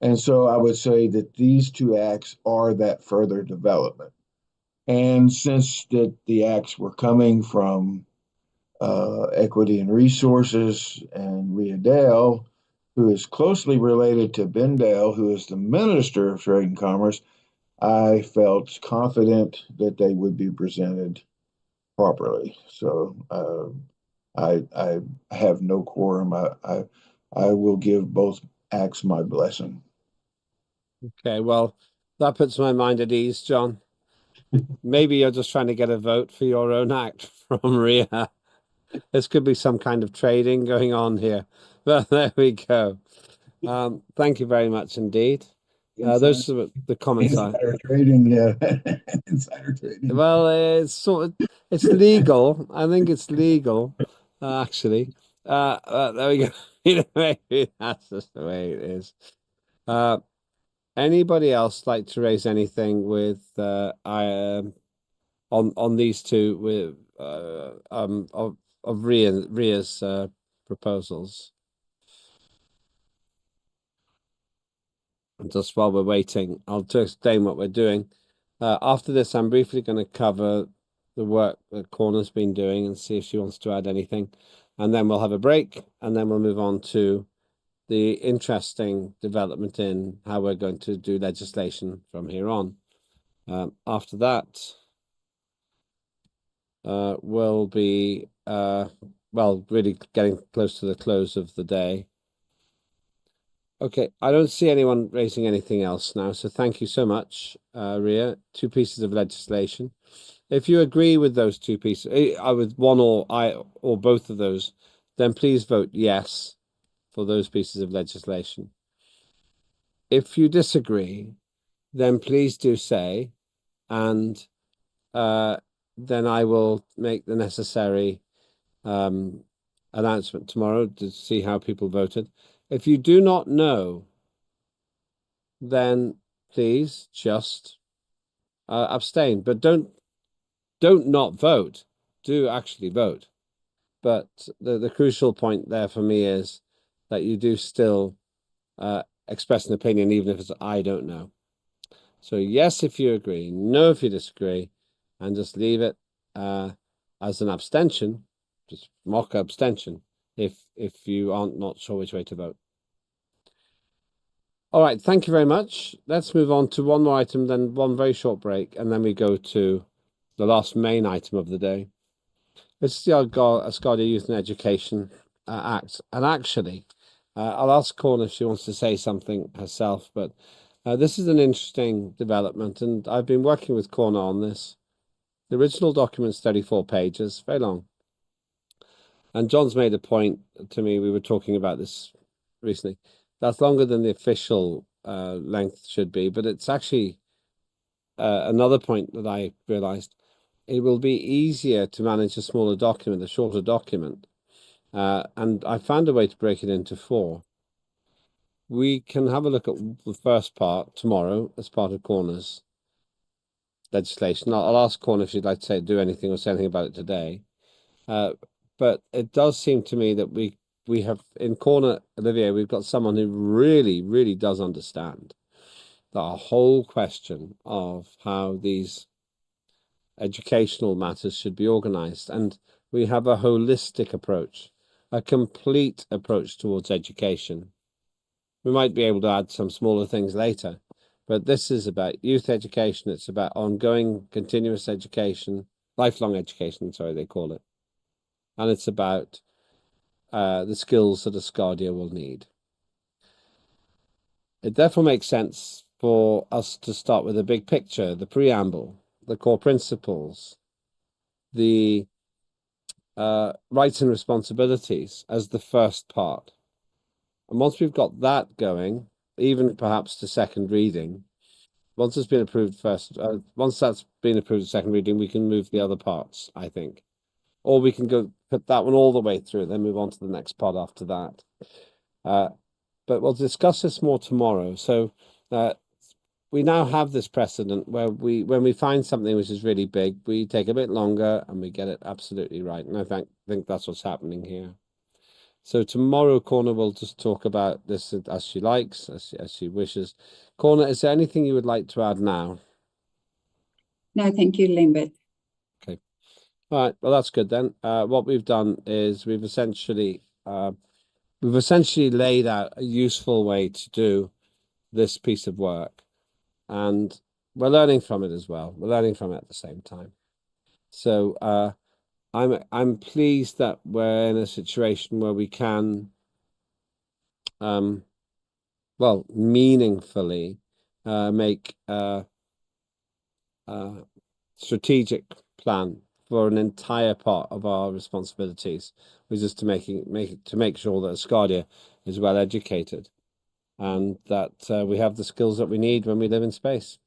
And so I would say that these two acts are that further development. And since the acts were coming from Equity and Resources and Rhea Dale, who is closely related to Ben Dale, who is the Minister of Trade and Commerce, I felt confident that they would be presented properly. So I have no quorum. I will give both acts my blessing. Okay, well, that puts my mind at ease, John. Maybe you're just trying to get a vote for your own act from Rhea. This could be some kind of trading going on here. But there we go. Thank you very much indeed. Those are the comments. Insider trading, yeah. Insider trading. Well, it's legal. I think it's legal, actually. There we go. Maybe that's just the way it is. Anybody else like to raise anything with on these two with of Rhea's proposals? And just while we're waiting, I'll just explain what we're doing. After this, I'm briefly going to cover the work that Corna's been doing and see if she wants to add anything. And then we'll have a break, and then we'll move on to the interesting development in how we're going to do legislation from here on. After that, we'll be, well, really getting close to the close of the day. Okay, I don't see anyone raising anything else now, so thank you so much, Rhea. 2 pieces of legislation. If you agree with those 2 pieces, with one or both of those, then please vote yes for those pieces of legislation. If you disagree, then please do say, and then I will make the necessary announcement tomorrow to see how people voted. If you do not know, then please just abstain. But don't not vote. Do actually vote. But the crucial point there for me is that you do still express an opinion, even if it's I don't know. So yes, if you agree, no, if you disagree, and just leave it as an abstention, just mock abstention, if you aren't not sure which way to vote. All right, thank you very much. Let's move on to one more item, then one very short break, and then we go to the last main item of the day. This is the Asgardia Youth and Education Act. And actually, I'll ask Corna if she wants to say something herself, but this is an interesting development, and I've been working with Corna on this. The original document's 34 pages, very long. And John's made a point to me, we were talking about this recently, that's longer than the official length should be, but it's actually another point that I realized. It will be easier to manage a smaller document, a shorter document. And I found a way to break it into 4. We can have a look at the first part tomorrow as part of Corna's legislation. I'll ask Corna if she'd like to do anything or say anything about it today. But it does seem to me that we have in Corna, Olivier, we've got someone who really, really does understand the whole question of how these educational matters should be organized. And we have a holistic approach, a complete approach towards education. We might be able to add some smaller things later, but this is about youth education. It's about ongoing, continuous education, lifelong education, sorry, they call it. And it's about the skills that Asgardia will need. It therefore makes sense for us to start with a big picture, the preamble, the core principles, the rights and responsibilities as the first part. And once we've got that going, even perhaps to second reading, once it's been approved once that's been approved at second reading, we can move the other parts, I think. Or we can go put that one all the way through, then move on to the next part after that. But we'll discuss this more tomorrow. So we now have this precedent where when we find something which is really big, we take a bit longer and we get it absolutely right. And I think that's what's happening here. So tomorrow, Corna will just talk about this as she likes, as she wishes. Corna, is there anything you would like to add now? No, thank you, Lambert. Okay. All right. Well, that's good then. What we've done is we've essentially laid out a useful way to do this piece of work, and we're learning from it as well. We're learning from it at the same time. So I'm pleased that we're in a situation where we can well, meaningfully make a strategic plan for an entire part of our responsibilities, which is to make sure that Asgardia is well educated and that we have the skills that we need when we live in space.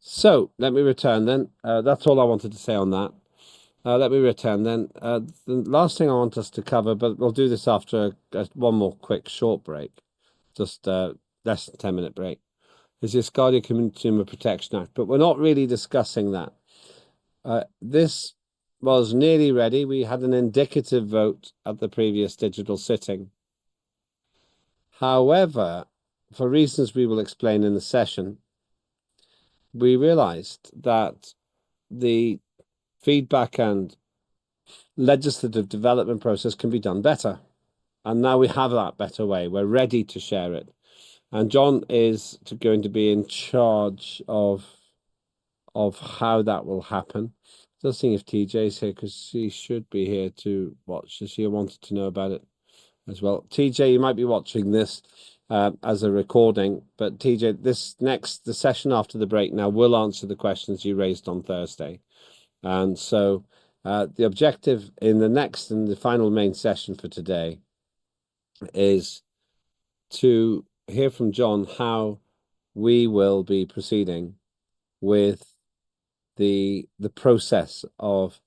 So let me return then. That's all I wanted to say on that. Let me return then. The last thing I want us to cover, but we'll do this after one more quick short break, just less than 10-minute break, is the Asgardia Consumer Protection Act. But we're not really discussing that. This was nearly ready. We had an indicative vote at the previous digital sitting. However, for reasons we will explain in the session, we realized that the feedback and legislative development process can be done better. And now we have that better way. We're ready to share it. And John is going to be in charge of how that will happen. Just seeing if TJ's here, because she should be here to watch. She wanted to know about it as well. TJ, you might be watching this as a recording, but TJ, the session after the break now will answer the questions you raised on Thursday. And so the objective in the final main session for today is to hear from John how we will be proceeding with the process of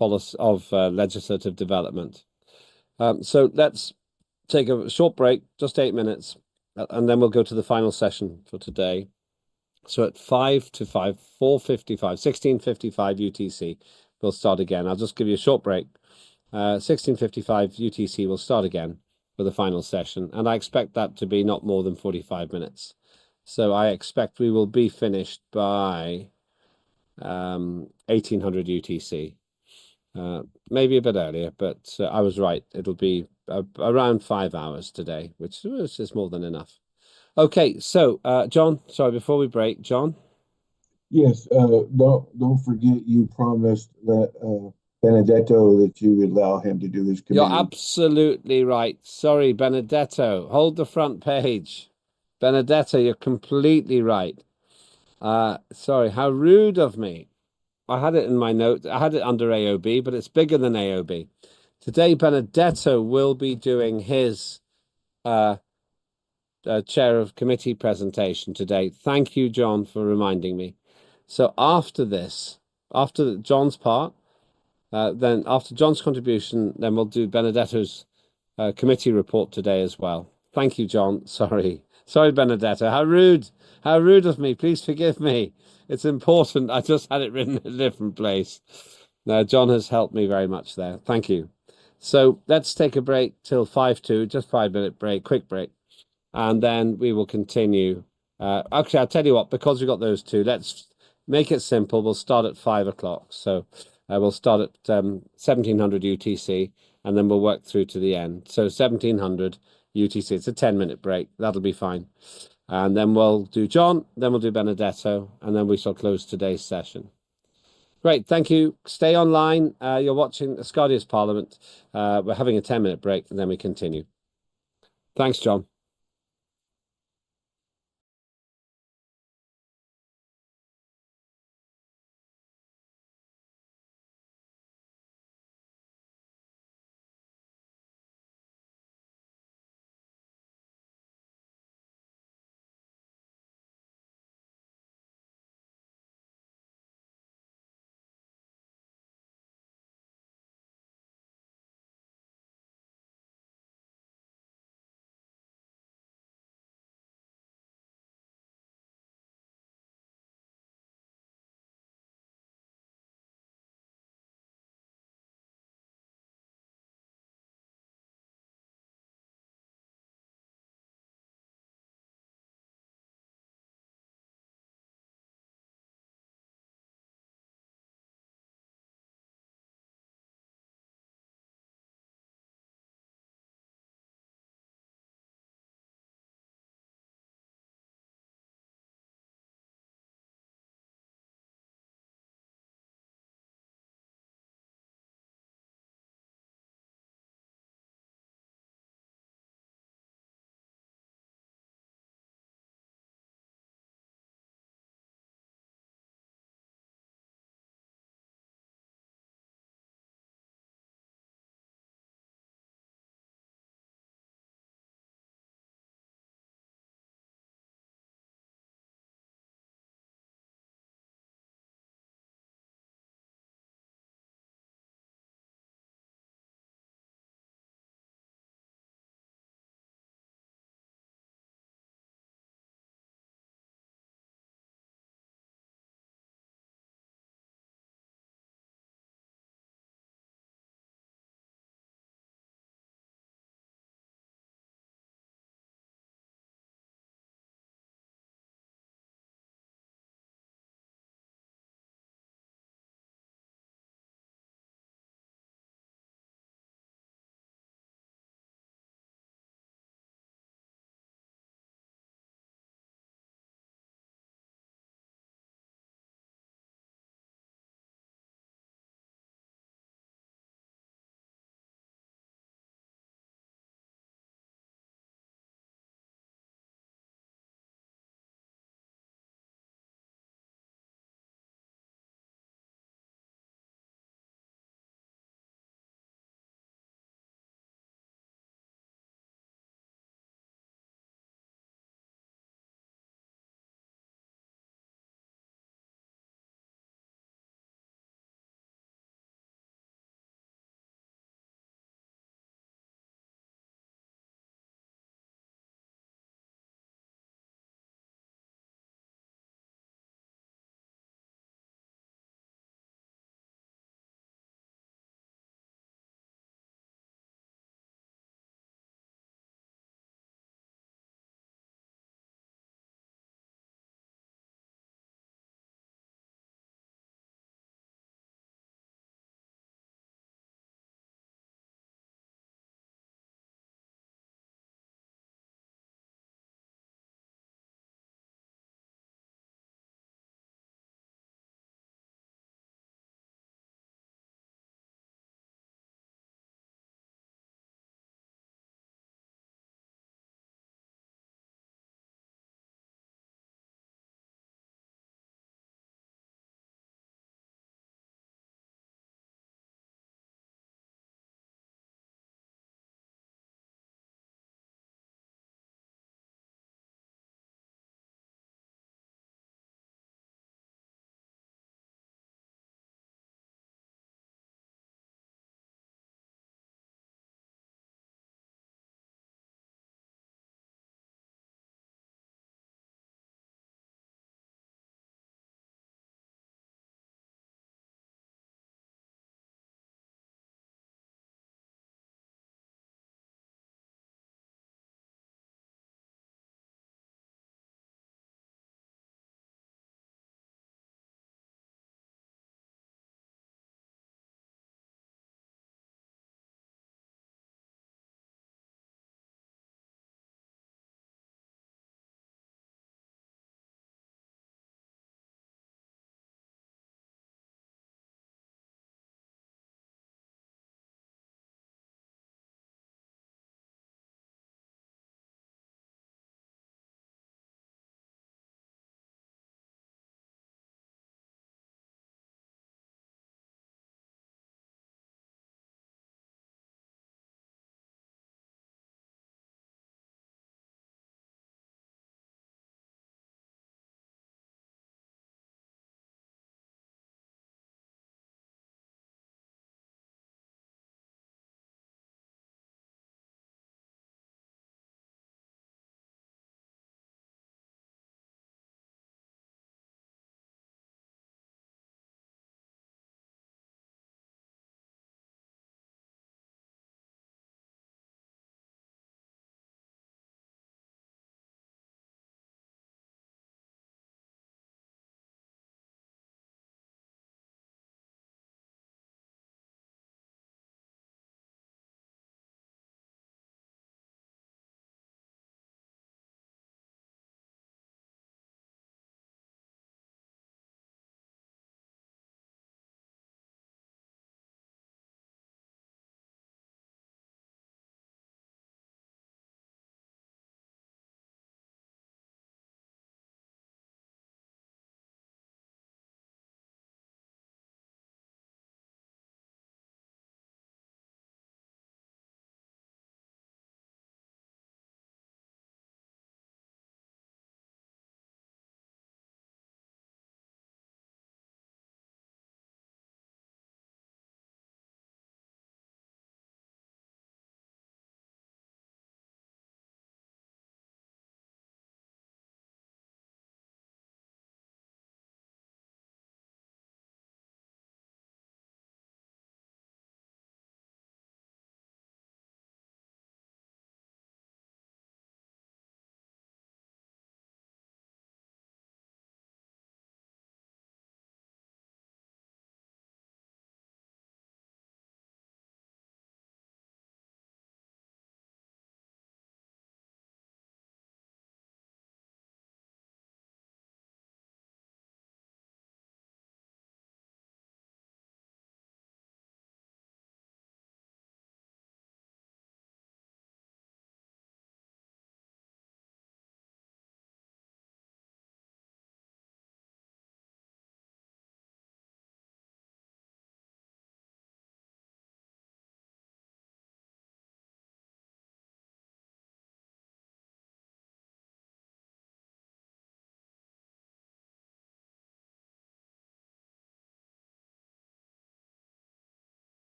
legislative development. So let's take a short break, just 8 minutes, and then we'll go to the final session for today. So at 4:55, 16:55 UTC, we'll start again. I'll just give you a short break. 16:55 UTC, we'll start again for the final session, and I expect that to be not more than 45 minutes. So I expect we will be finished by 1800 UTC. Maybe a bit earlier, but I was right. It'll be around 5 hours today, which is more than enough. Okay, so John, sorry, before we break, John. Yes, don't forget you promised that Benedetto that you would allow him to do his You're committee. absolutely right. Sorry, Benedetto. Hold the front page. Benedetto, you're completely right. Sorry, how rude of me. I had it in my notes. I had it under AOB, but it's bigger than AOB. Today, Benedetto will be doing his chair of committee presentation today. Thank you, John, for reminding me. So after this, after John's part, then after John's contribution, then we'll do Benedetto's committee report today as well. Thank you, John. Sorry, Benedetto. How rude! How rude of me. Please forgive me. It's important. I just had it written in a different place. John has helped me very much there. Thank you. So let's take a break till 5:02, just 5-minute break, quick break, and then we will continue. Actually, I'll tell you what, because we've got those two, let's make it simple. We'll start at 5 o'clock. So we'll start at 1700 UTC, and then we'll work through to the end. So 1700 UTC, it's a 10-minute break. That'll be fine. And then we'll do John, then we'll do Benedetto, and then we shall close today's session. Great, thank you. Stay online. You're watching Asgardia's Parliament. We're having a 10-minute break, and then we continue. Thanks, John.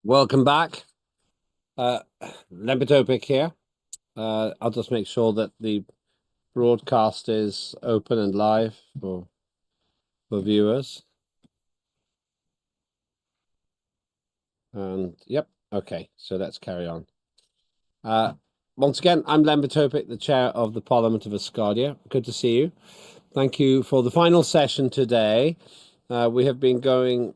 Welcome back. Lembitopic here. I'll just make sure that the broadcast is open and live for viewers. And yep, okay, so let's carry on. Once again, I'm Lembitopic, the chair of the Parliament of Asgardia. Good to see you. Thank you for the final session today. We have been going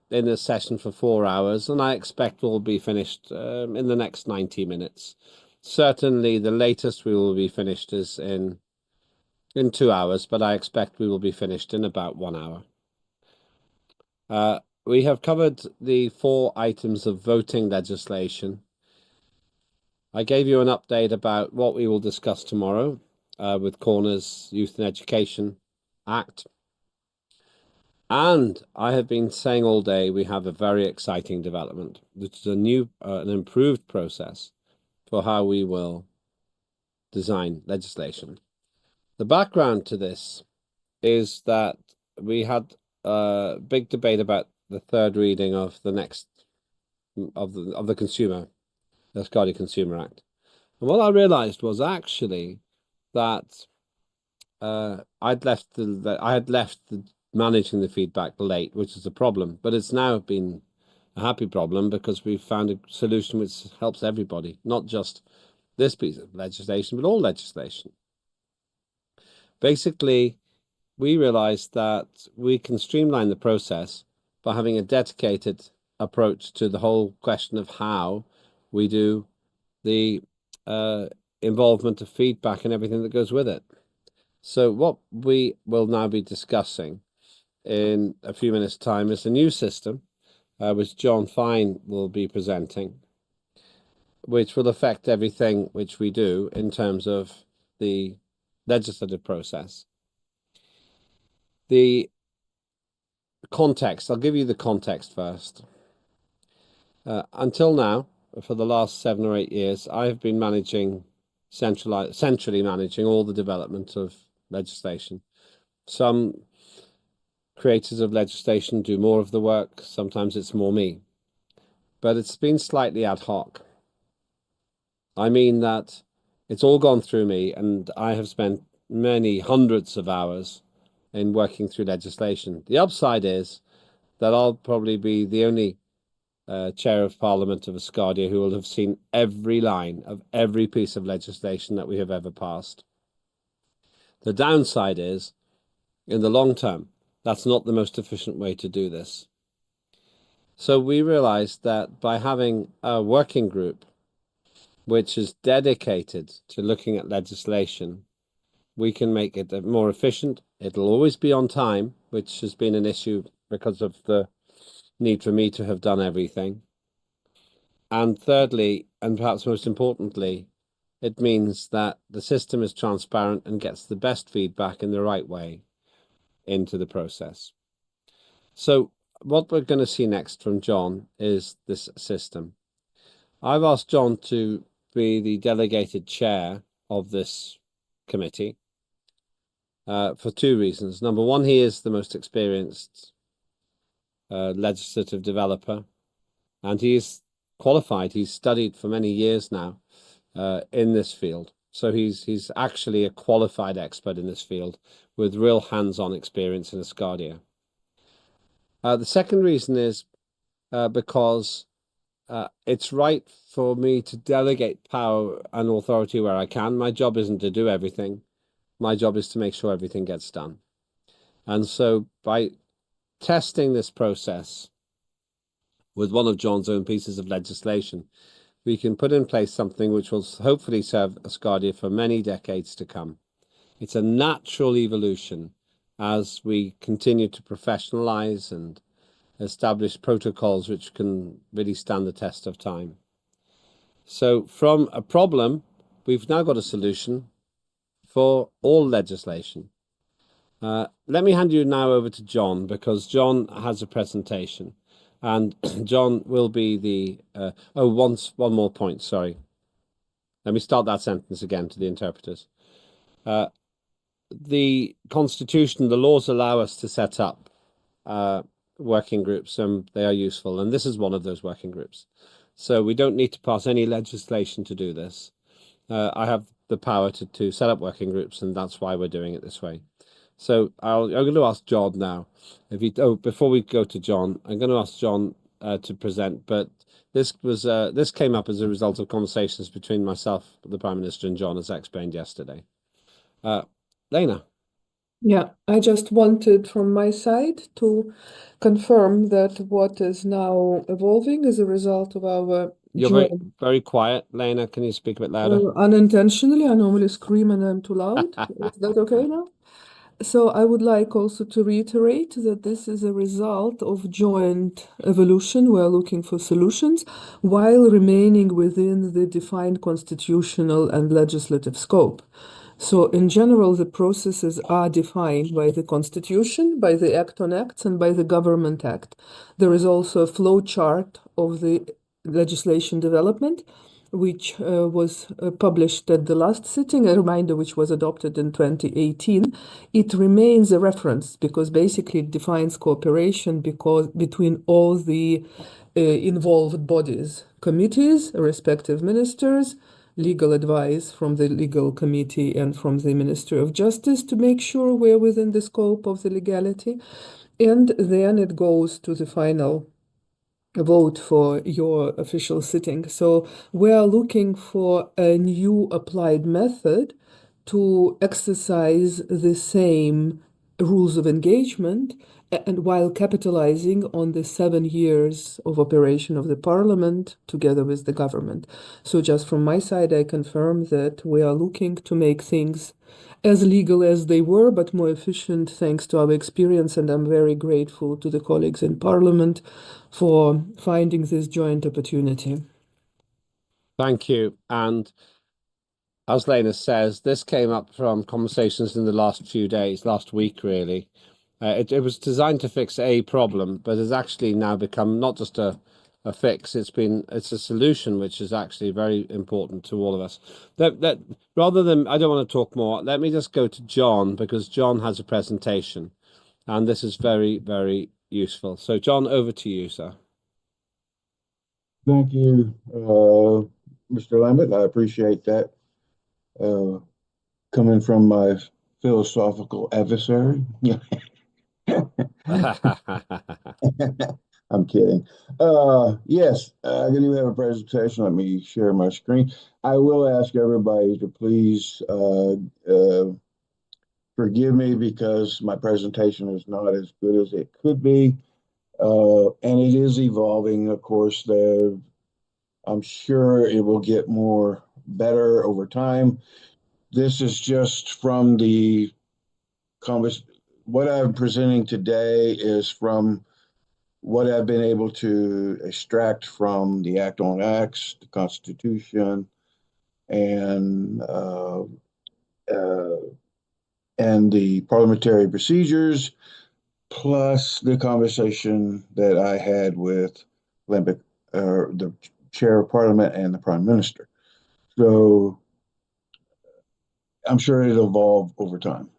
in this session for 4 hours, and I expect we'll be finished in the next 90 minutes. Certainly, the latest we will be finished is in 2 hours, but I expect we will be finished in about 1 hour. We have covered the 4 items of voting legislation. I gave you an update about what we will discuss tomorrow with Corner's Youth and Education Act. And I have been saying all day we have a very exciting development, which is a new, an improved process for how we will design legislation. The background to this is that we had a big debate about the third reading of the next of the Asgardia Consumer Act, and what I realized was actually that I had left the managing the feedback late, which is a problem, but it's now been a happy problem because we've found a solution which helps everybody, not just this piece of legislation, but all legislation. Basically, we realized that we can streamline the process by having a dedicated approach to the whole question of how we do the involvement of feedback and everything that goes with it. So what we will now be discussing in a few minutes' time is a new system, which John Fine will be presenting, which will affect everything which we do in terms of the legislative process. The context, I'll give you the context first. Until now, for the last 7 or 8 years, I have been managing, centrally managing all the development of legislation. Some creators of legislation do more of the work, sometimes it's more me. But it's been slightly ad hoc. I mean that it's all gone through me, and I have spent many hundreds of hours in working through legislation. The upside is that I'll probably be the only chair of Parliament of Asgardia who will have seen every line of every piece of legislation that we have ever passed. The downside is, in the long term, that's not the most efficient way to do this. So we realized that by having a working group which is dedicated to looking at legislation, we can make it more efficient. It'll always be on time, which has been an issue because of the need for me to have done everything. And thirdly, and perhaps most importantly, it means that the system is transparent and gets the best feedback in the right way into the process. So what we're going to see next from John is this system. I've asked John to be the delegated chair of this committee for 2 reasons. Number one, he is the most experienced legislative developer, and he is qualified. He's studied for many years now in this field. So he's actually a qualified expert in this field with real hands-on experience in Asgardia. The second reason is because it's right for me to delegate power and authority where I can. My job isn't to do everything. My job is to make sure everything gets done. And so by testing this process with one of John's own pieces of legislation, we can put in place something which will hopefully serve Asgardia for many decades to come. It's a natural evolution as we continue to professionalize and establish protocols which can really stand the test of time. So from a problem, we've now got a solution for all legislation. Let me hand you now over to John, because John has a presentation, and John will be the one more point, sorry. Let me start that sentence again to the interpreters. The Constitution, the laws allow us to set up working groups, they are useful, and this is one of those working groups. So we don't need to pass any legislation to do this. I have the power to set up working groups, and that's why we're doing it this way. So I'm going to ask John now. Before we go to John, I'm going to ask John to present. But this came up as a result of conversations between myself, the Prime Minister, and John, as I explained yesterday. Lena. Yeah, I just wanted from my side to confirm that what is now evolving is a result of our You're very, very quiet, Lena. Can you speak a bit louder? unintentionally. I normally scream and I'm too loud. Is that okay now? So I would like also to reiterate that this is a result of joint evolution. We're looking for solutions while remaining within the defined constitutional and legislative scope. So in general, the processes are defined by the Constitution, by the Act on Acts, and by the Government Act. There is also a flow chart of the legislation development, which was published at the last sitting, a reminder which was adopted in 2018. It remains a reference because basically it defines cooperation between all the involved bodies, committees, respective ministers, legal advice from the legal committee and from the Ministry of Justice to make sure we're within the scope of the legality. And then it goes to the final vote for your official sitting. So we are looking for a new applied method to exercise the same rules of engagement and while capitalizing on the 7 years of operation of the parliament together with the government. So just from my side, I confirm that we are looking to make things as legal as they were, but more efficient thanks to our experience. And I'm very grateful to the colleagues in Parliament for finding this joint opportunity. Thank you. And as Lena says, this came up from conversations in the last few days, last week, really. It was designed to fix a problem, but has actually now become not just a fix. It's a solution which is actually very important to all of us. Rather than, I don't want to talk more. Let me just go to John because John has a presentation, and this is very, very useful. So, John, over to you, sir. Thank you, Mr. Lambert. I appreciate that. Coming from my philosophical adversary. I'm kidding. Yes, I do have a presentation. Let me share my screen. I will ask everybody to please forgive me because my presentation is not as good as it could be. And it is evolving, of course. I'm sure it will get more better over time. This is just from the what I'm presenting today is from what I've been able to extract from the Act on Acts, the Constitution, and the parliamentary procedures, plus the conversation that I had with the chair of parliament and the prime minister. So I'm sure it'll evolve over time.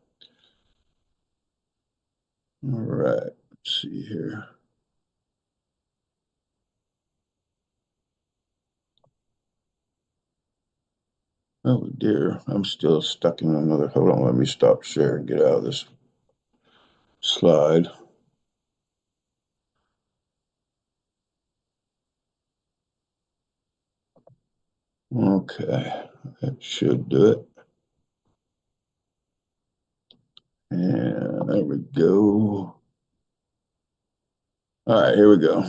All right, let's see here. Oh dear, I'm still stuck in another. Hold on, let me stop sharing, get out of this slide. Okay, that should do it. And there we go. All right, here we go.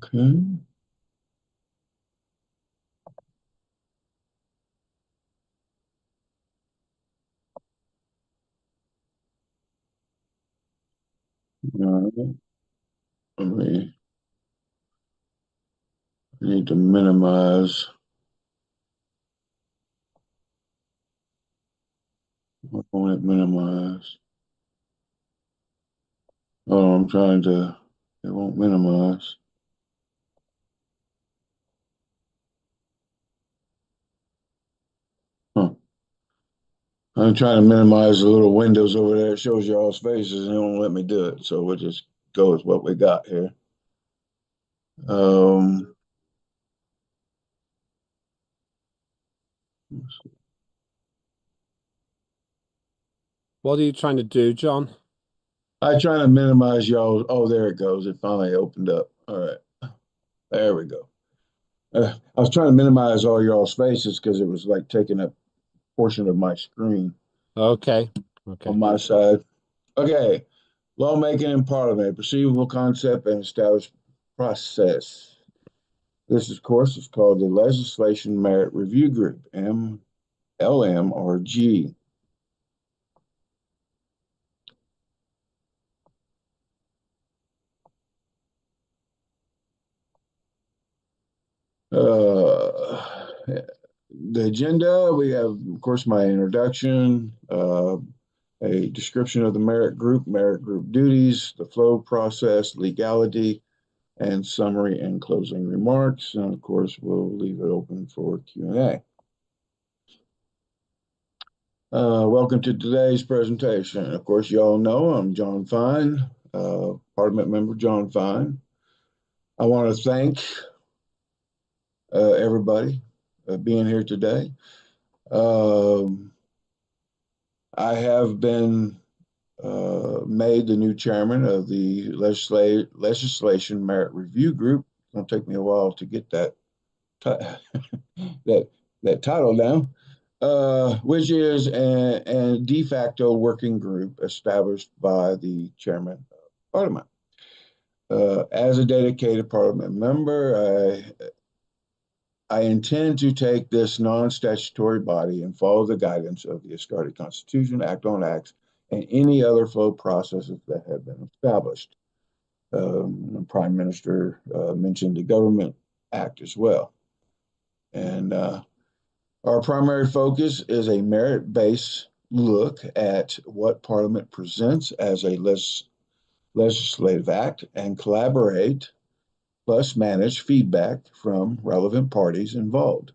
Okay. All right. I need to minimize. I want it minimized. Oh, I'm trying to, it won't minimize. I'm trying to minimize the little windows over there. It shows y'all's faces and it won't let me do it. So we'll just go with what we got here. What are you trying to do, John? I'm trying to minimize y'all. Oh, there it goes. It finally opened up. All right. There we go. I was trying to minimize all y'all's faces because it was like taking up a portion of my screen. Okay. On my side. Okay. Lawmaking in Parliament, a perceivable concept and established process. This, of course, is called the Legislation Merit Review Group, LM or G. The agenda, we have, of course, my introduction, a description of the merit group duties, the flow process, legality, and summary and closing remarks. And of course, we'll leave it open for Q&A. Welcome to today's presentation. Of course, you all know I'm John Fine, Parliament member John Fine. I want to thank everybody being here today. I have been made the new chairman of the Legislation Merit Review Group. It's going to take me a while to get that that title down, which is a de facto working group established by the chairman of Parliament. As a dedicated Parliament member, I intend to take this non-statutory body and follow the guidance of the Asgardia Constitution, Act on Acts, and any other flow processes that have been established. The Prime Minister mentioned the Government Act as well. And our primary focus is a merit-based look at what Parliament presents as a legislative act and collaborate plus manage feedback from relevant parties involved.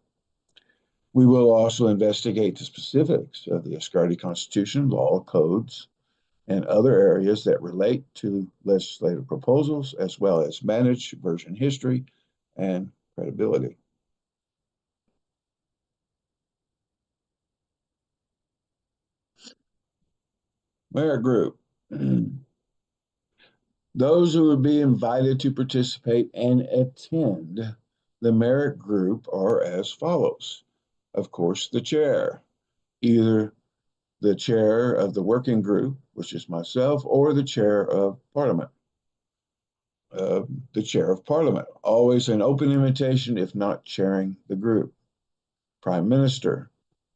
We will also investigate the specifics of the Asgardia Constitution, law, codes, and other areas that relate to legislative proposals, as well as manage version history and credibility. Merit group. Those who would be invited to participate and attend the merit group are as follows. Of course, the chair, either the chair of the working group, which is myself, or the chair of Parliament. The chair of Parliament, always an open invitation if not chairing the group. Prime Minister,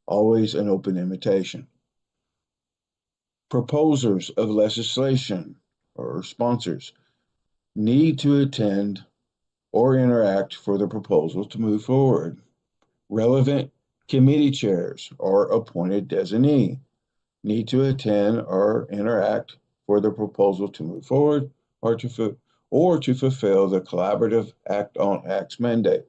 always an open invitation. Proposers of legislation or sponsors need to attend or interact for the proposal to move forward. Relevant committee chairs or appointed designee need to attend or interact for the proposal to move forward or to fulfill the collaborative Act on Acts mandate.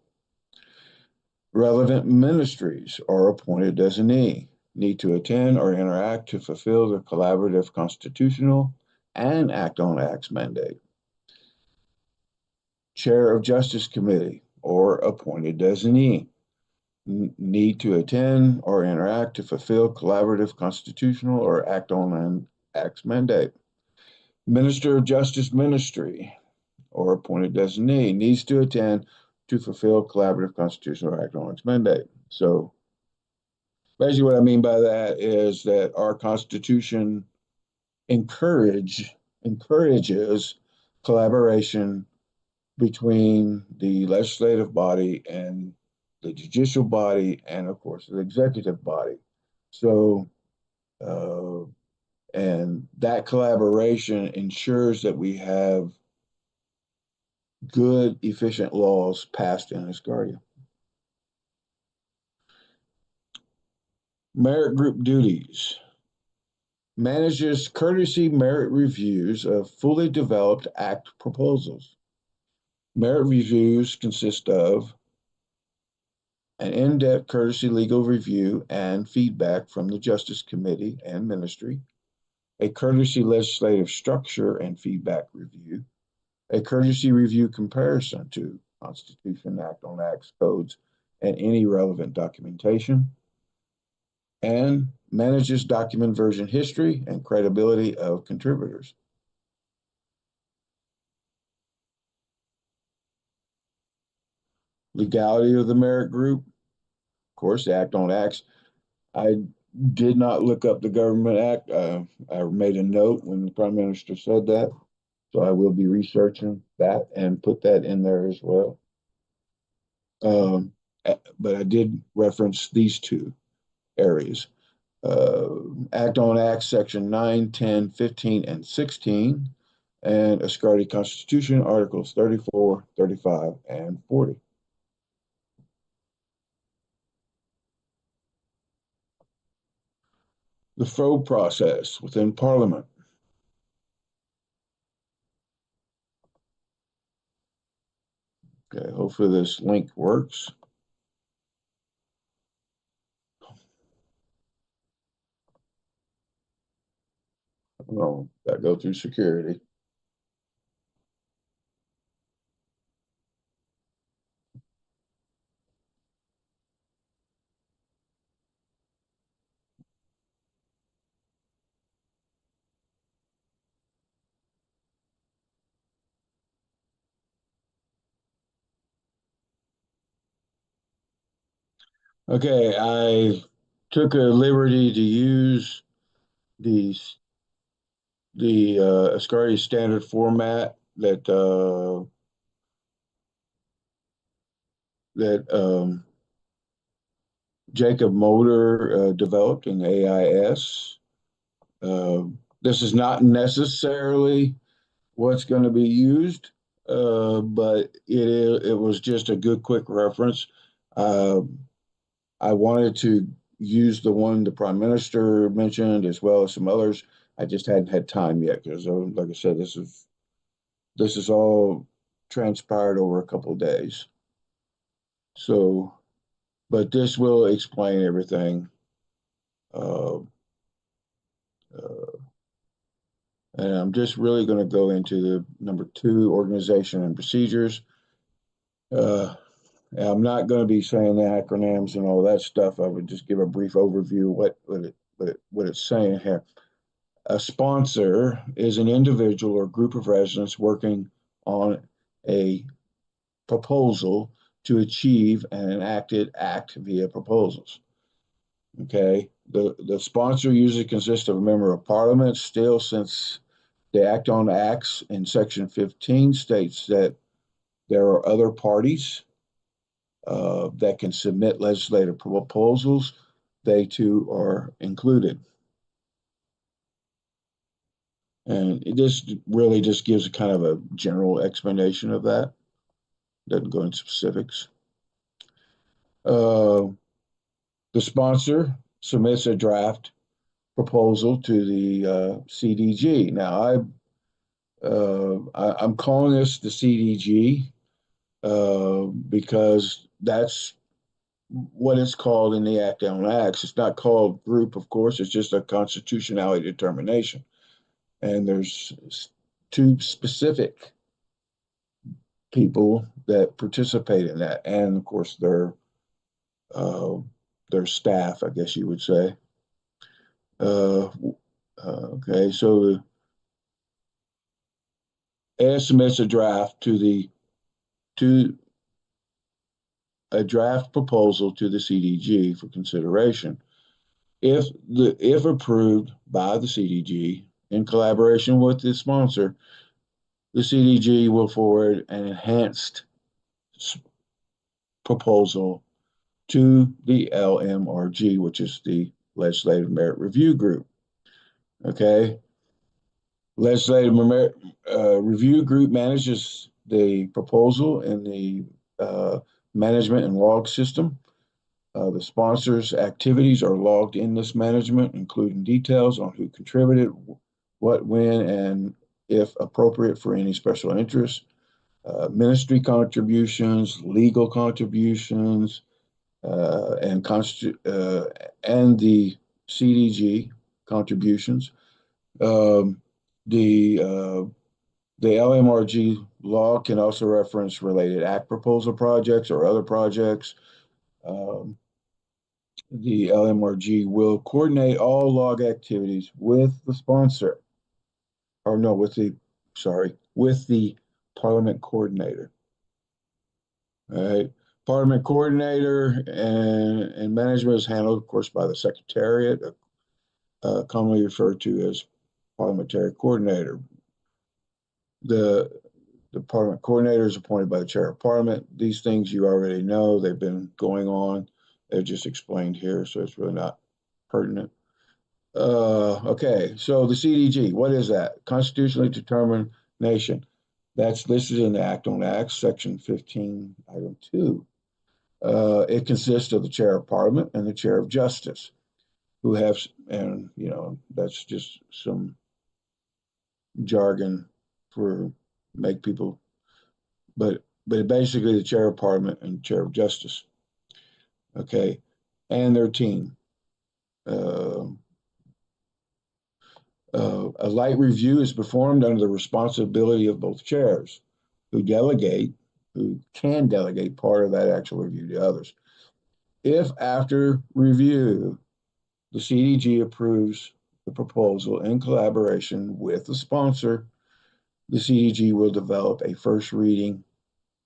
Relevant ministries or appointed designee need to attend or interact to fulfill the collaborative constitutional and Act on Acts mandate. Chair of Justice Committee or appointed designee need to attend or interact to fulfill collaborative constitutional or Act on Acts mandate. Minister of Justice Ministry or appointed designee needs to attend to fulfill collaborative constitutional or Act on Acts mandate. So basically what I mean by that is that our Constitution encourages collaboration between the legislative body and the judicial body and, of course, the executive body. So, and that collaboration ensures that we have good, efficient laws passed in Asgardia. Merit group duties. Manages courtesy merit reviews of fully developed act proposals. Merit reviews consist of an in-depth courtesy legal review and feedback from the Justice Committee and Ministry, a courtesy legislative structure and feedback review, a courtesy review comparison to Constitution, Act on Acts, codes, and any relevant documentation, and manages document version history and credibility of contributors. Legality of the merit group, of course, the Act on Acts. I did not look up the Government Act. I made a note when the Prime Minister said that, so I will be researching that and put that in there as well. But I did reference these two areas. Act on Acts, Section 9, 10, 15, and 16, and Asgardia Constitution, Articles 34, 35, and 40. The vote process within Parliament. Okay, hopefully this link works. Oh, gotta go through security. Okay, I took a liberty to use the Asgardia standard format that Jacob Motor developed in AIS. This is not necessarily what's going to be used, but it was just a good quick reference. I wanted to use the one the Prime Minister mentioned as well as some others. I just hadn't had time yet because, like I said, this is all transpired over a couple of days. So, but this will explain everything. And I'm just really going to go into the number 2, organization and procedures. I'm not going to be saying the acronyms and all that stuff. I would just give a brief overview of what it's saying here. A sponsor is an individual or group of residents working on a proposal to achieve an enacted act via proposals. Okay, the sponsor usually consists of a member of Parliament. Still, since the Act on Acts in Section 15 states that there are other parties that can submit legislative proposals, they too are included. And this really just gives a kind of a general explanation of that. Doesn't go into specifics. The sponsor submits a draft proposal to the CDG. Now, I'm calling this the CDG because that's what it's called in the Act on Acts. It's not called group, of course. It's just a constitutionality determination. And there's 2 specific people that participate in that, and of course their staff, I guess you would say. Okay, so AS submits a draft a draft proposal to the CDG for consideration. If approved by the CDG in collaboration with the sponsor, the CDG will forward an enhanced proposal to the LMRG, which is the Legislative Merit Review Group. Okay. Legislative Merit Review Group manages the proposal in the management and log system. The sponsor's activities are logged in this management, including details on who contributed, what, when, and if appropriate for any special interest, ministry contributions, legal contributions, and the CDG contributions. The LMRG law can also reference related act proposal projects or other projects. The LMRG will coordinate all log activities with the sponsor, or no, with the Parliament coordinator. All right. Parliament coordinator and management is handled, of course, by the Secretariat, commonly referred to as parliamentary coordinator. The Parliament coordinator is appointed by the Chair of Parliament. These things you already know. They've been going on. They're just explained here, so it's really not pertinent. Okay, so the CDG, what is that? Constitutionally determined nation. That's listed in the Act on Acts, Section 15, Item 2. It consists of the Chair of Parliament and the Chair of Justice, who have, and that's just some jargon for make people, but basically the Chair of Parliament and Chair of Justice. Okay, and their team. A light review is performed under the responsibility of both chairs, who can delegate part of that actual review to others. If after review, the CDG approves the proposal in collaboration with the sponsor, the CDG will develop a first reading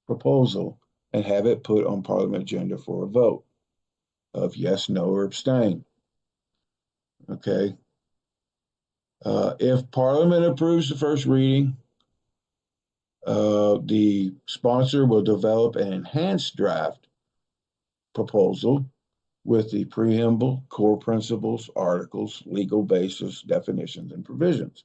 proposal and have it put on Parliament agenda for a vote of yes, no, or abstain. Okay. If Parliament approves the first reading, the sponsor will develop an enhanced draft proposal with the preamble, core principles, articles, legal basis, definitions, and provisions.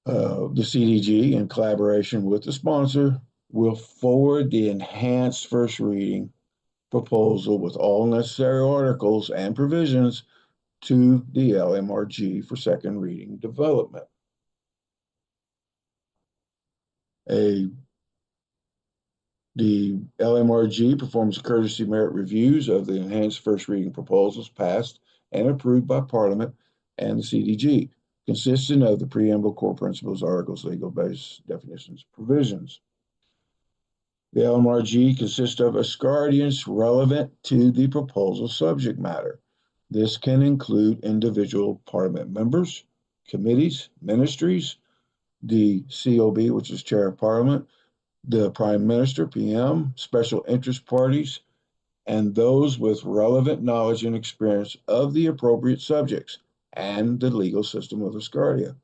The CDG, in collaboration with the sponsor, will forward the enhanced first reading proposal with all necessary articles and provisions to the LMRG for second reading development. The LMRG performs courtesy merit reviews of the enhanced first reading proposals passed and approved by Parliament and the CDG, consisting of the preamble, core principles, articles, legal base, definitions, provisions. The LMRG consists of Asgardians relevant to the proposal subject matter. This can include individual Parliament members, committees, ministries, the COB, which is Chair of Parliament, the Prime Minister, PM, special interest parties, and those with relevant knowledge and experience of the appropriate subjects and the legal system of Asgardia.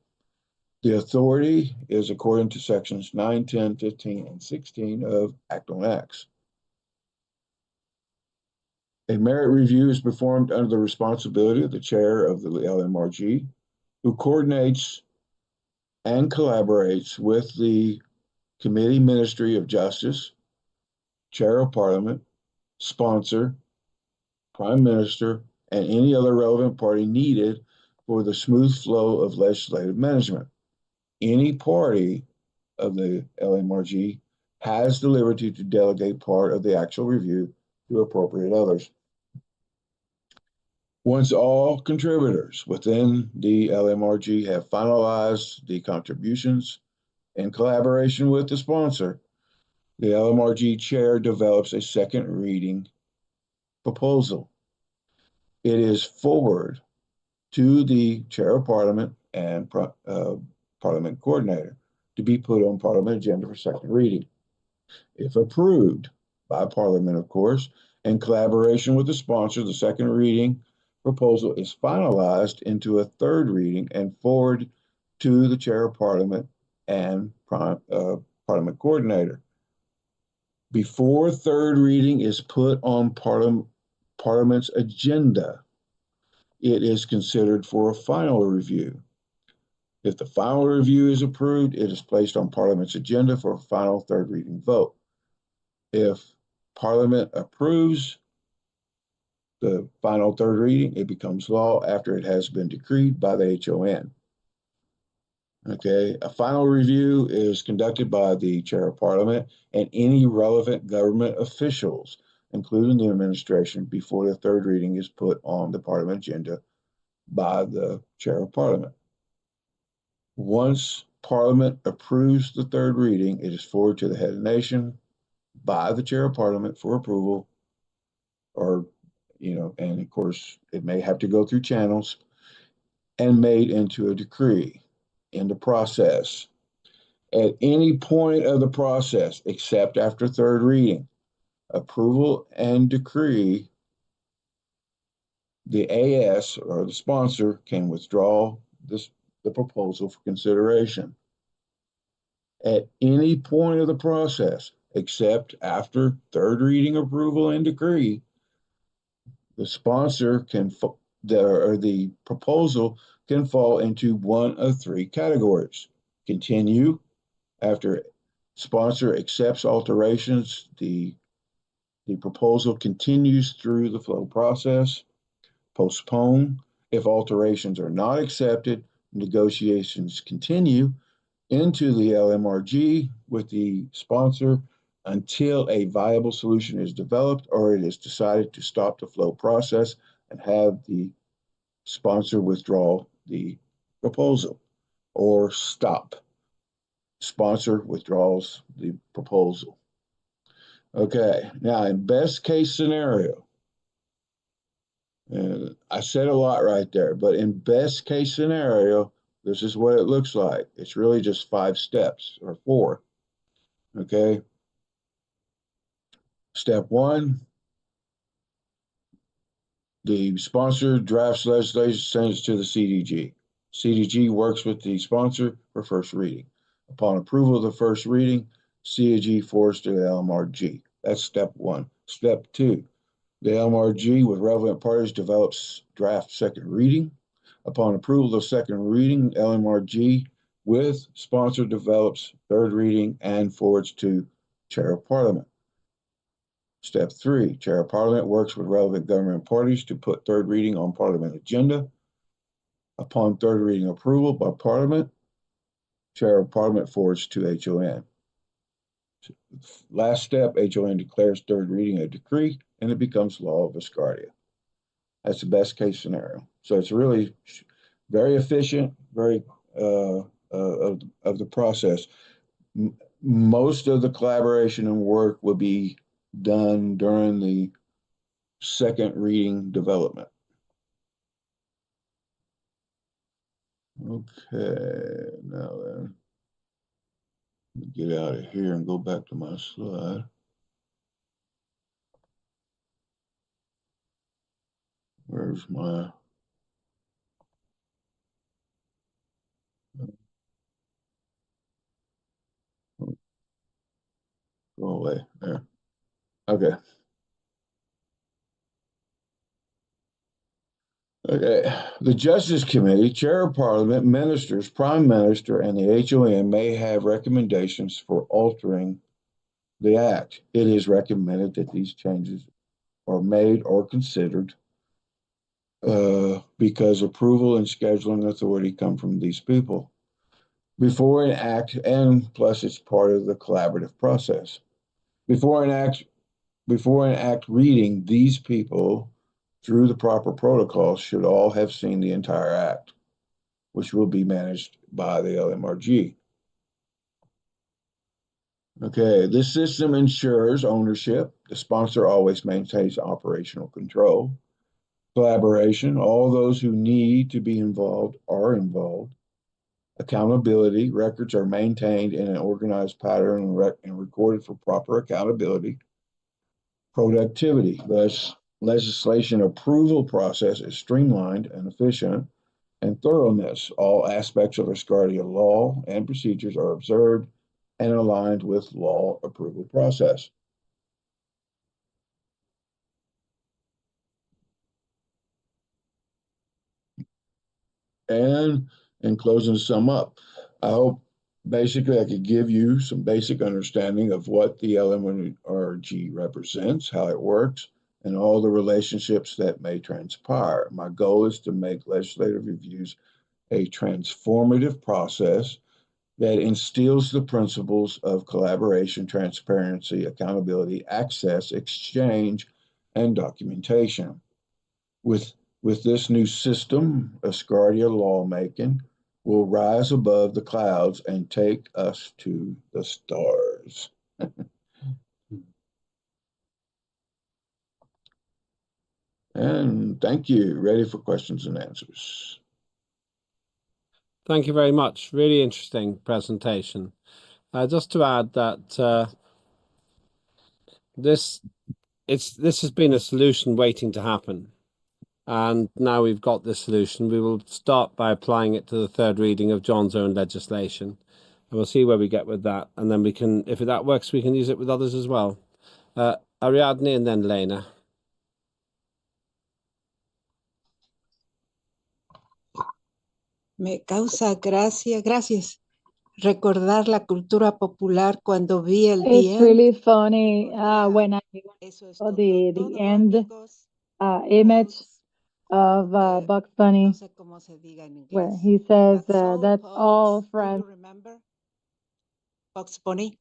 The authority is according to sections 9, 10, 15, and 16 of Act on Acts. A merit review is performed under the responsibility of the chair of the LMRG, who coordinates and collaborates with the Committee Ministry of Justice, Chair of Parliament, sponsor, Prime Minister, and any other relevant party needed for the smooth flow of legislative management. Any party of the LMRG has the liberty to delegate part of the actual review to appropriate others. Once all contributors within the LMRG have finalized the contributions in collaboration with the sponsor, the LMRG chair develops a second reading proposal. It is forwarded to the Chair of Parliament and Parliament coordinator to be put on Parliament agenda for second reading. If approved by Parliament, of course, in collaboration with the sponsor, the second reading proposal is finalized into a third reading and forwarded to the Chair of Parliament and Parliament coordinator. Before third reading is put on Parliament's agenda, it is considered for a final review. If the final review is approved, it is placed on Parliament's agenda for a final third reading vote. If Parliament approves the final third reading, it becomes law after it has been decreed by the HON. Okay, a final review is conducted by the Chair of Parliament and any relevant government officials including the administration, before the third reading is put on the Parliament agenda by the Chair of Parliament. Once Parliament approves the third reading, it is forwarded to the head of the nation by the Chair of Parliament for approval, or, and of course, it may have to go through channels, and made into a decree in the process. At any point of the process, except after third reading, approval and decree, the AS or the sponsor can withdraw the proposal for consideration. At any point of the process, except after third reading, approval, and decree, the sponsor can, the proposal can fall into one of three categories. Continue. After sponsor accepts alterations, the proposal continues through the flow process. Postpone. If alterations are not accepted, negotiations continue into the LMRG with the sponsor until a viable solution is developed or it is decided to stop the flow process and have the sponsor withdraw the proposal, or stop. Sponsor withdraws the proposal. Okay, now in best case scenario, and I said a lot right there, but in best case scenario, this is what it looks like. It's really just 5 steps or 4. Okay. Step 1, the sponsor drafts legislation, sends it to the CDG. CDG works with the sponsor for first reading. Upon approval of the first reading, CDG forwards to the LMRG. That's step 1. Step 2, the LMRG with relevant parties develops draft second reading. Upon approval of second reading, LMRG with sponsor develops third reading and forwards to Chair of Parliament. Step 3, Chair of Parliament works with relevant government parties to put third reading on Parliament agenda. Upon third reading approval by Parliament, Chair of Parliament forwards to HON. Last step, HON declares third reading a decree, and it becomes law of Asgardia. That's the best case scenario. So it's really very efficient, very of the process. Most of the collaboration and work will be done during the second reading development. Okay, now then, let me get out of here and go back to my slide. Where's my go away there? Okay. Okay. The Justice Committee, Chair of Parliament, Ministers, Prime Minister, and the HON may have recommendations for altering the Act. It is recommended that these changes are made or considered because approval and scheduling authority come from these people before an act, and plus it's part of the collaborative process. Before an act reading, these people through the proper protocols should all have seen the entire act, which will be managed by the LMRG. Okay, this system ensures ownership. The sponsor always maintains operational control. Collaboration, all those who need to be involved are involved. Accountability, records are maintained in an organized pattern and recorded for proper accountability. Productivity, thus legislation approval process is streamlined and efficient. And thoroughness, all aspects of Asgardia law and procedures are observed and aligned with law approval process. And in closing, to sum up, I hope basically I could give you some basic understanding of what the LMRG represents, how it works, and all the relationships that may transpire. My goal is to make legislative reviews a transformative process that instills the principles of collaboration, transparency, accountability, access, exchange, and documentation. With this new system, Asgardia lawmaking will rise above the clouds and take us to the stars. And thank you. Ready for questions and answers. Thank you very much. Really interesting presentation. Just to add that this has been a solution waiting to happen. And now we've got this solution. We will start by applying it to the third reading of John's own legislation. And we'll see where we get with that. And then we can, if that works, we can use it with others as well. Ariadne and then Lena. Me causa gracias recordar la cultura popular cuando vi el It's the really end. funny when I saw the end image of Bugs Bunny, where he says, "That's all, friends." Do you remember Bugs Bunny?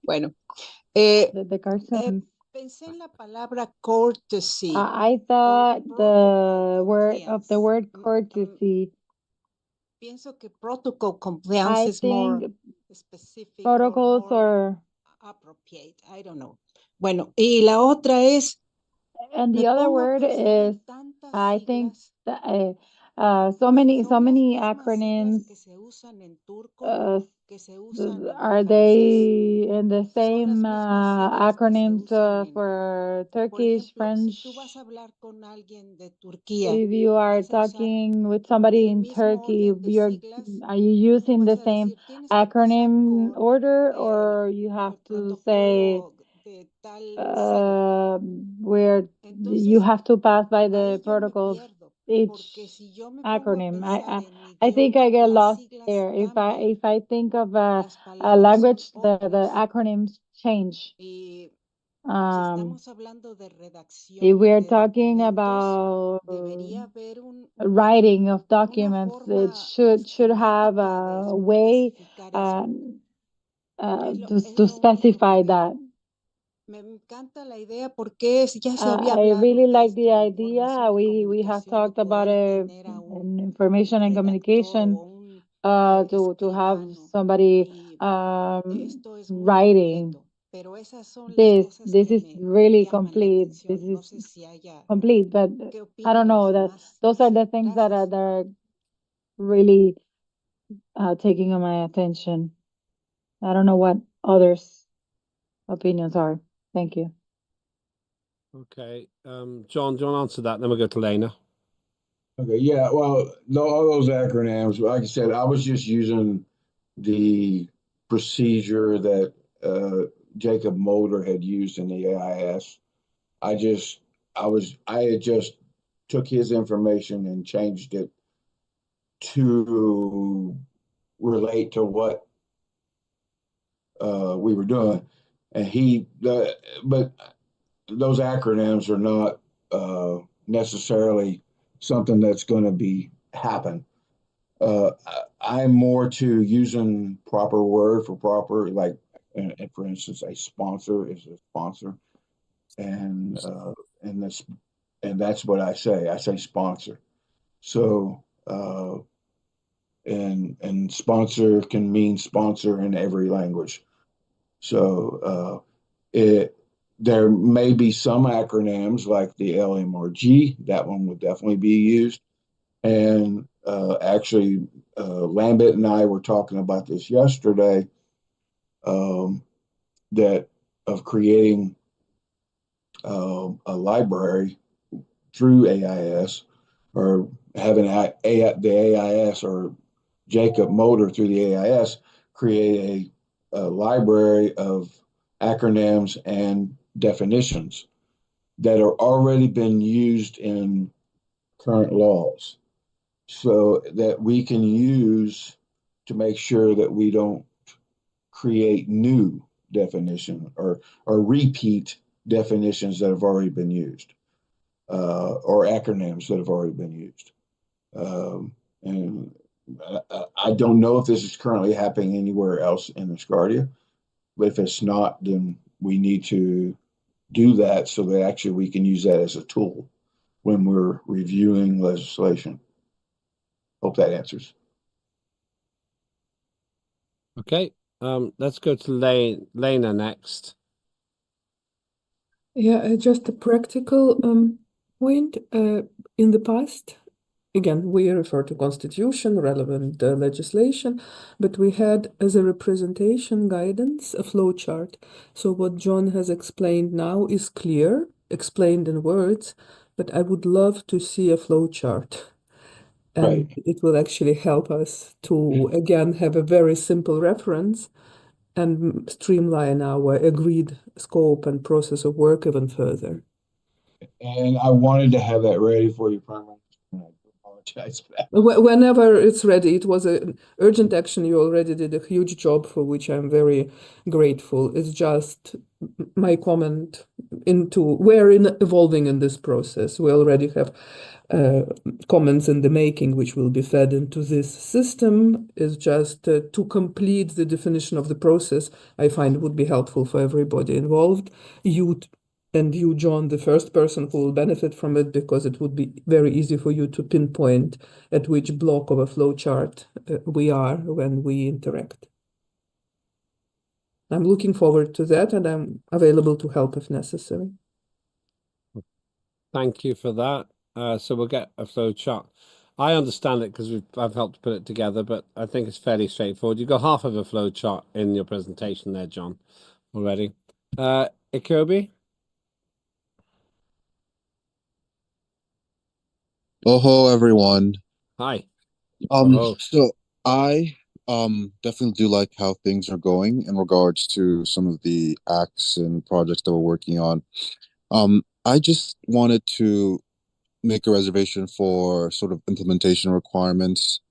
Bueno, The cartoons. pensé en la palabra courtesy. I thought the word courtesy. Pienso que protocol compliance I is more think specific protocols or are. appropriate. I don't know. Bueno, y la otra es. And the Me other pongo a word pensar is, en tantas I think, siglas. so many Son las mismas acronyms. siglas que se usan en turco, que se usan en Are francés. they in the Son las same mismas siglas que se acronyms usan en, for por Turkish, ejemplo, si French? tú vas a hablar con alguien de Turquía, If you are vas a usar talking with somebody el in mismo Turkey, orden de siglas. are you using the Vas a same decir, tienes que pasar acronym por order, or you have to say protocolo de tal sigla. where you Entonces, have to pass by the ahí yo me protocol of pierdo, each porque si yo me pongo a acronym? pensar en mi I think I idioma, get las lost siglas there. cambian, If I think of las a palabras language, son the otras. acronyms change. Y si Um, estamos hablando de redacción if we're de talking documentos, about debería haber writing of una documents, it forma should have específica de a way especificar eso. Es to lo único specify que that. me encanta la idea porque ya se había I hablado really de like the esto en idea. información y We have comunicación, de talked about poder it tener a in information and redactor communication. o un To have escribano. somebody Esto es muy writing. completo, pero esas son las cosas This que is me really llaman la complete. This atención. No is sé si haya, complete, but ¿qué I opinan don't know los that demás? those are the things that are really taking on my attention. I don't know what others' opinions are. Thank you. Okay. John, do you want to answer that? Then we'll go to Lena. Okay, yeah, well, all those acronyms, like I said, I was just using the procedure that Jacob Mulder had used in the AIS. I had just took his information and changed it to relate to what we were doing. And but those acronyms are not necessarily something that's going to be happen. I'm more to using proper word for proper, like, for instance, a sponsor is a sponsor, and this, and that's what I say. I say sponsor. So, and sponsor can mean sponsor in every language. So, there may be some acronyms like the LMRG. That one would definitely be used. And actually, Lambert and I were talking about this yesterday, that of creating a library through AIS, or having the AIS or Jacob Motor through the AIS create a library of acronyms and definitions that are already been used in current laws, so that we can use to make sure that we don't create new definition or repeat definitions that have already been used, or acronyms that have already been used. And I don't know if this is currently happening anywhere else in Asgardia, but if it's not, then we need to do that so that actually we can use that as a tool when we're reviewing legislation. Hope that answers. Okay, let's go to Lena next. Yeah, just a practical point. In the past, again, we refer to constitution, relevant legislation, but we had as a representation guidance a flow chart. So what John has explained now is clear, explained in words, but I would love to see a flow chart. And it will actually help us to, again, have a very simple reference and streamline our agreed scope and process of work even further. And I wanted to have that ready for you, Prime Minister. I apologize for that. Whenever it's ready, it was an urgent action. You already did a huge job for which I'm very grateful. It's just my comment into we're evolving in this process. We already have comments in the making which will be fed into this system. Is just to complete the definition of the process. I find would be helpful for everybody involved. You, John, the first person who will benefit from it, because it would be very easy for you to pinpoint at which block of a flow chart we are when we interact. I'm looking forward to that, and I'm available to help if necessary. Thank you for that. So we'll get a flow chart. I understand it because I've helped put it together, but I think it's fairly straightforward. You've got half of a flow chart in your presentation there, John, already. Ikobi? Oh, everyone. Hi. So I definitely do like how things are going in regards to some of the acts and projects that we're working on. I just wanted to make a reservation for sort of implementation requirements.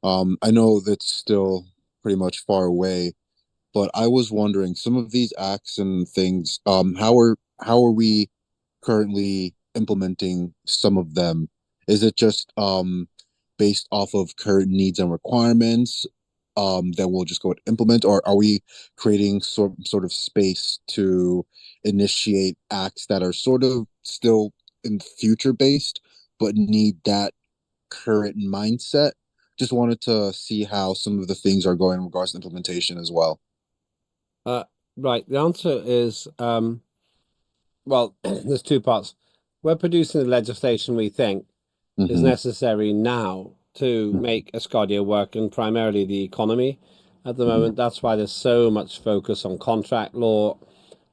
I know that's still pretty much far away, but I was wondering some of these acts and things, how are we currently implementing some of them? Is it just based off of current needs and requirements that we'll just go and implement, or are we creating sort of space to initiate acts that are sort of still in future based but need that current mindset? Just wanted to see how some of the things are going in regards to implementation as well. Right. The answer is, well, there's two parts. We're producing the legislation we think is necessary now to make Asgardia work, and primarily the economy at the moment. That's why there's so much focus on contract law,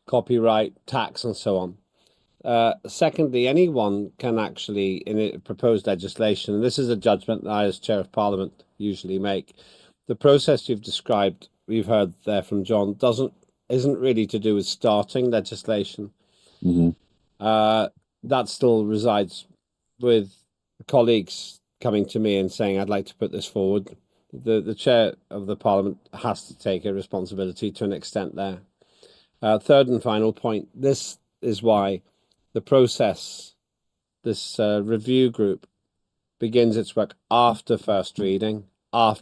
copyright, tax, and so on. Secondly, anyone can actually, in a proposed legislation, and this is a judgment that I, as Chair of Parliament, usually make. The process you've described, we've heard there from John, isn't really to do with starting legislation. That still resides with colleagues coming to me and saying, I'd like to put this forward. The Chair of the Parliament has to take a responsibility to an extent there. Third and final point, this is why the process, this review group, begins its work after first reading, so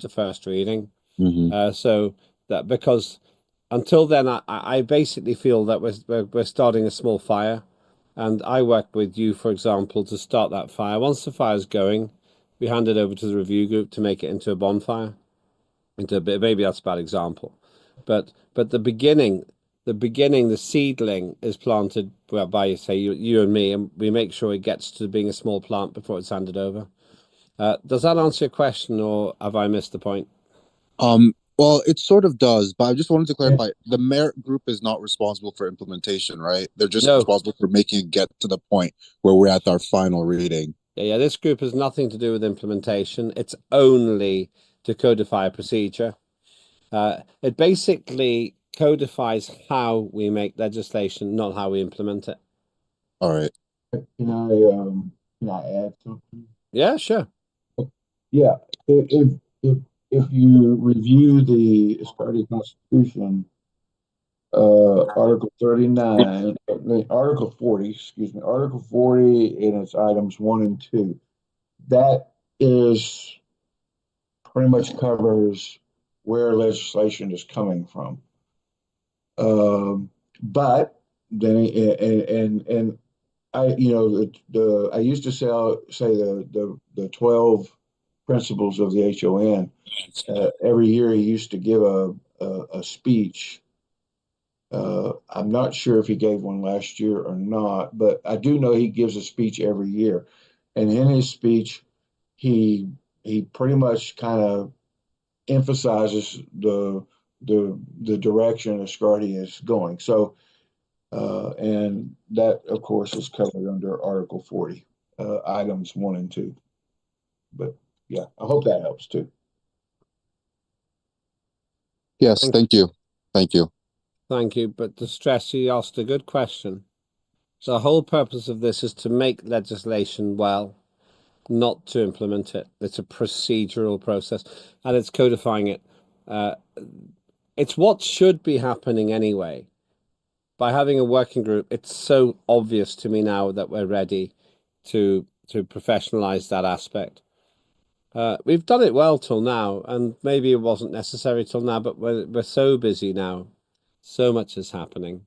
that, because until then, I basically feel that we're starting a small fire, and I work with you, for example, to start that fire. Once the fire's going, we hand it over to the review group to make it into a bonfire. Maybe that's a bad example, but the beginning, the seedling is planted by, say, you and me, and we make sure it gets to being a small plant before it's handed over. Does that answer your question, or have I missed the point? Well, it sort of does, but I just wanted to clarify, the merit group is not responsible for implementation, right? They're just responsible for making it get to the point where we're at our final reading. Yeah, this group has nothing to do with implementation. It's only to codify a procedure. It basically codifies how we make legislation, not how we implement it. All right. Can I add something? Yeah, sure. Yeah, if you review the Asgardia Constitution, Article 39, Article 40, excuse me, Article 40 in its items 1 and 2, that is pretty much covers where legislation is coming from. But then, and I, I used to say the 12 principles of the HON. Every year he used to give a speech. I'm not sure if he gave one last year or not, but I do know he gives a speech every year. And in his speech, he pretty much kind of emphasizes the direction Asgardia is going. So, and that, of course, is covered under Article 40, items 1 and 2. But yeah, I hope that helps too. Yes, thank you. Thank you. Thank you. But to stress, you asked a good question. So the whole purpose of this is to make legislation well, not to implement it. It's a procedural process, and it's codifying it. It's what should be happening anyway. By having a working group, it's so obvious to me now that we're ready to professionalize that aspect. We've done it well till now, and maybe it wasn't necessary till now, but we're so busy now. So much is happening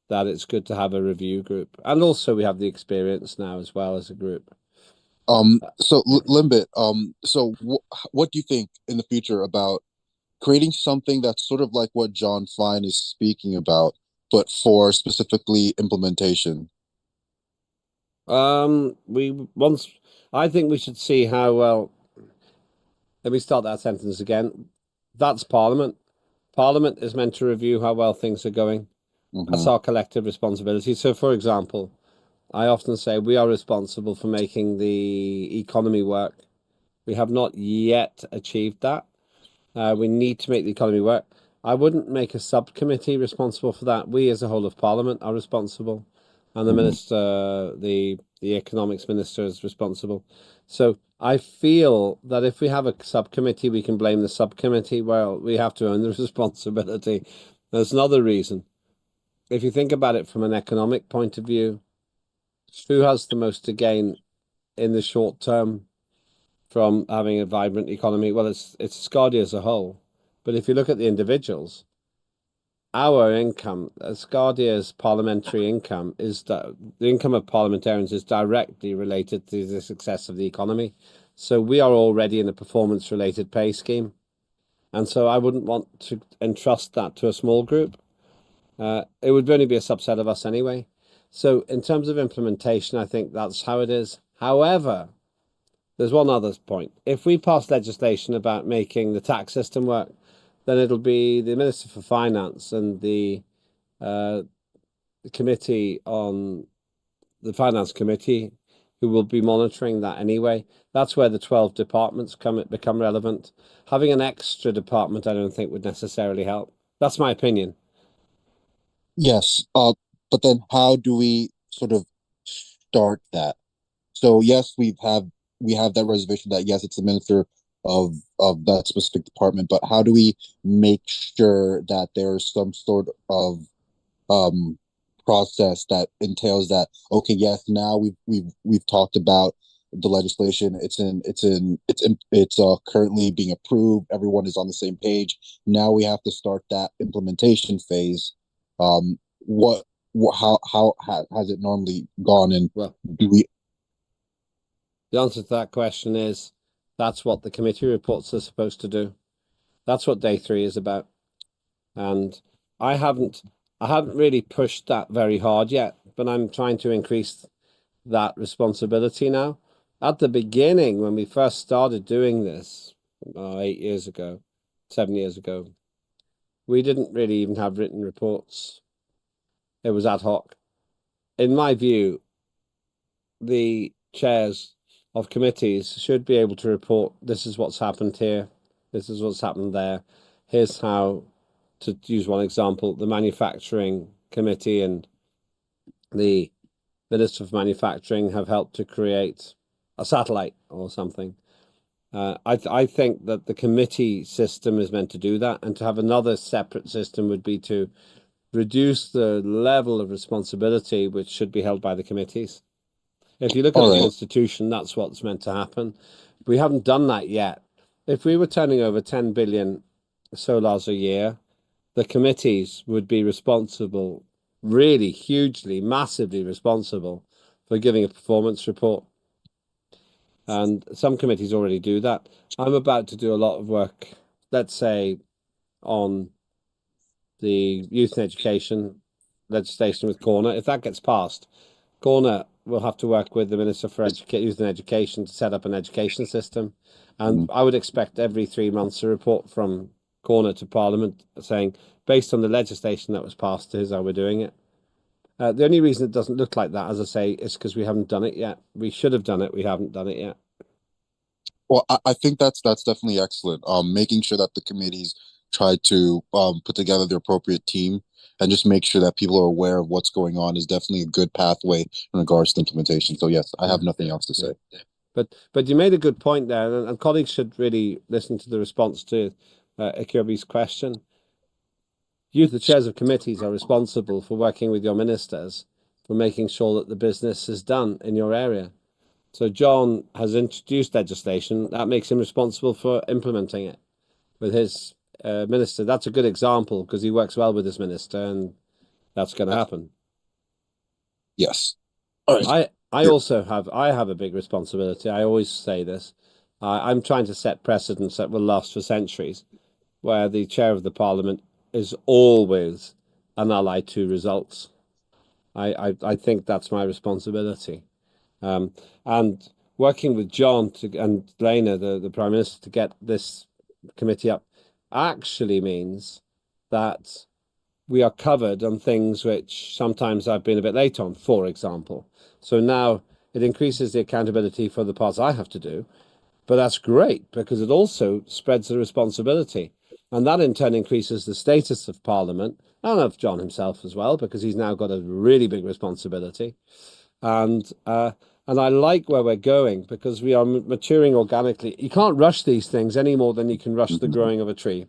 that it's good to have a review group. And also we have the experience now as well as a group. So Limbit, so what do you think in the future about creating something that's sort of like what John Fine is speaking about, but for specifically implementation? I think we should see how well. Let me start that sentence again. That's Parliament. Parliament is meant to review how well things are going. That's our collective responsibility. So, for example, I often say we are responsible for making the economy work. We have not yet achieved that. We need to make the economy work. I wouldn't make a subcommittee responsible for that. We, as a whole of Parliament, are responsible, and the minister, the economics minister, is responsible. So I feel that if we have a subcommittee, we can blame the subcommittee. Well, we have to own the responsibility. There's another reason. If you think about it from an economic point of view, who has the most to gain in the short term from having a vibrant economy? Well, it's Asgardia as a whole. But if you look at the individuals, our income, Asgardia's parliamentary income, is that the income of parliamentarians is directly related to the success of the economy. So we are already in a performance-related pay scheme. And so I wouldn't want to entrust that to a small group. It would only be a subset of us anyway. So in terms of implementation, I think that's how it is. However, there's one other point. If we pass legislation about making the tax system work, then it'll be the Minister for Finance and the committee on the Finance Committee who will be monitoring that anyway. That's where the 12 departments become relevant. Having an extra department, I don't think would necessarily help. That's my opinion. Yes, but then how do we sort of start that? So yes, we have that reservation that yes, it's the minister of that specific department, but how do we make sure that there's some sort of process that entails that, okay, yes, now we've talked about the legislation, it's currently being approved, everyone is on the same page, now we have to start that implementation phase. How has it normally gone, and well, do we? The answer to that question is that's what the committee reports are supposed to do. That's what day 3 is about. And I haven't really pushed that very hard yet, but I'm trying to increase that responsibility now. At the beginning, when we first started doing this, 8 years ago, 7 years ago, we didn't really even have written reports. It was ad hoc. In my view, the chairs of committees should be able to report, this is what's happened here, this is what's happened there, here's how, to use one example, the manufacturing committee and the Minister of Manufacturing have helped to create a satellite or something. I think that the committee system is meant to do that, and to have another separate system would be to reduce the level of responsibility which should be held by the committees. If you look at the Constitution, that's what's meant to happen. We haven't done that yet. if we were turning over 10 billion solars a year, the committees would be responsible, really hugely, massively responsible for giving a performance report. And some committees already do that. I'm about to do a lot of work, let's say, on the youth and education legislation with Corner. If that gets passed, Corner will have to work with the Minister for Youth and Education to set up an education system. And I would expect every 3 months a report from Corner to Parliament saying, based on the legislation that was passed, here's how we're doing it. The only reason it doesn't look like that, as I say, is because we haven't done it yet. We should have done it. We haven't done it yet. Well, I think that's definitely excellent. Making sure that the committees try to put together the appropriate team and just make sure that people are aware of what's going on is definitely a good pathway in regards to implementation. So yes, I have nothing else to say. But you made a good point there, and colleagues should really listen to the response to Ikirby's question. You, the chairs of committees, are responsible for working with your ministers for making sure that the business is done in your area. So John has introduced legislation that makes him responsible for implementing it with his minister. That's a good example because he works well with his minister, and that's going to happen. Yes. All right. I also have a big responsibility. I always say this. I'm trying to set precedents that will last for centuries, where the chair of the parliament is always an ally to results. I think that's my responsibility. And working with John and Lena, the Prime Minister, to get this committee up actually means that we are covered on things which sometimes I've been a bit late on, for example. So now it increases the accountability for the parts I have to do, but that's great because it also spreads the responsibility. And that in turn increases the status of Parliament and of John himself as well, because he's now got a really big responsibility. And I like where we're going because we are maturing organically. You can't rush these things any more than you can rush the growing of a tree.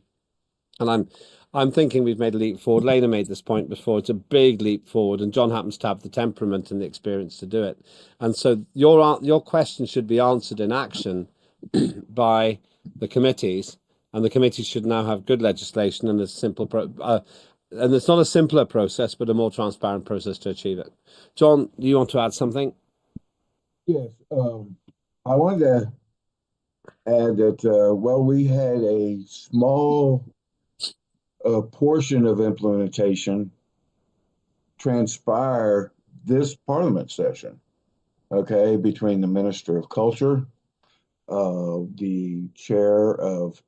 And I'm thinking we've made a leap forward. Lena made this point before. It's a big leap forward, and John happens to have the temperament and the experience to do it. And so your question should be answered in action by the committees, and the committees should now have good legislation and a simple and it's not a simpler process, but a more transparent process to achieve it. John, do you want to add something? Yes. I wanted to add that, we had a small portion of implementation transpire this Parliament session, okay, between the Minister of Culture, the Chair of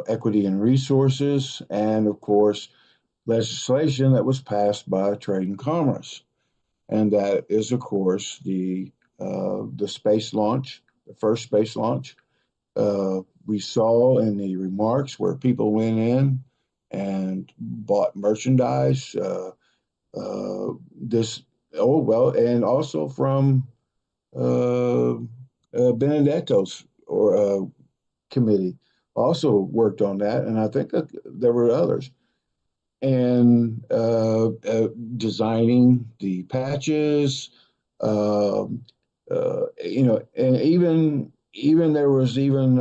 Equity and Resources, and of course, legislation that was passed by Trade and Commerce. And that is, of course, the space launch, the first space launch. We saw in the remarks where people went in and bought merchandise. And also from Benedetto's committee also worked on that, and I think that there were others. And designing the patches, and even there was even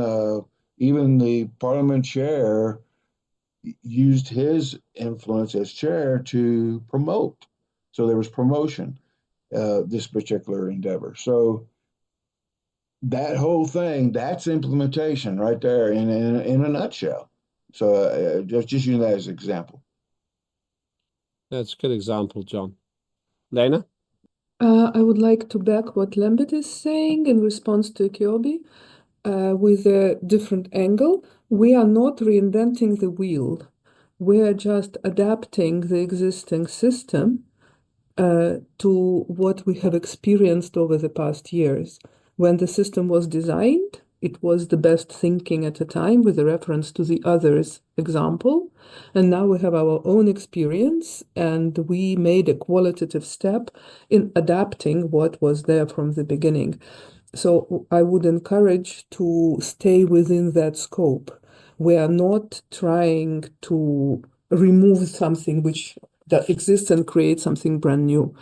the Parliament chair used his influence as chair to promote. So there was promotion, this particular endeavor. So that whole thing, that's implementation right there in a nutshell. So just using that as an example. That's a good example, John. Lena? I would like to back what Lambert is saying in response to Kirby with a different angle. We are not reinventing the wheel. We are just adapting the existing system to what we have experienced over the past years. When the system was designed, it was the best thinking at the time with a reference to the others example. And now we have our own experience, and we made a qualitative step in adapting what was there from the beginning. So I would encourage to stay within that scope. We are not trying to remove something that exists and create something brand new.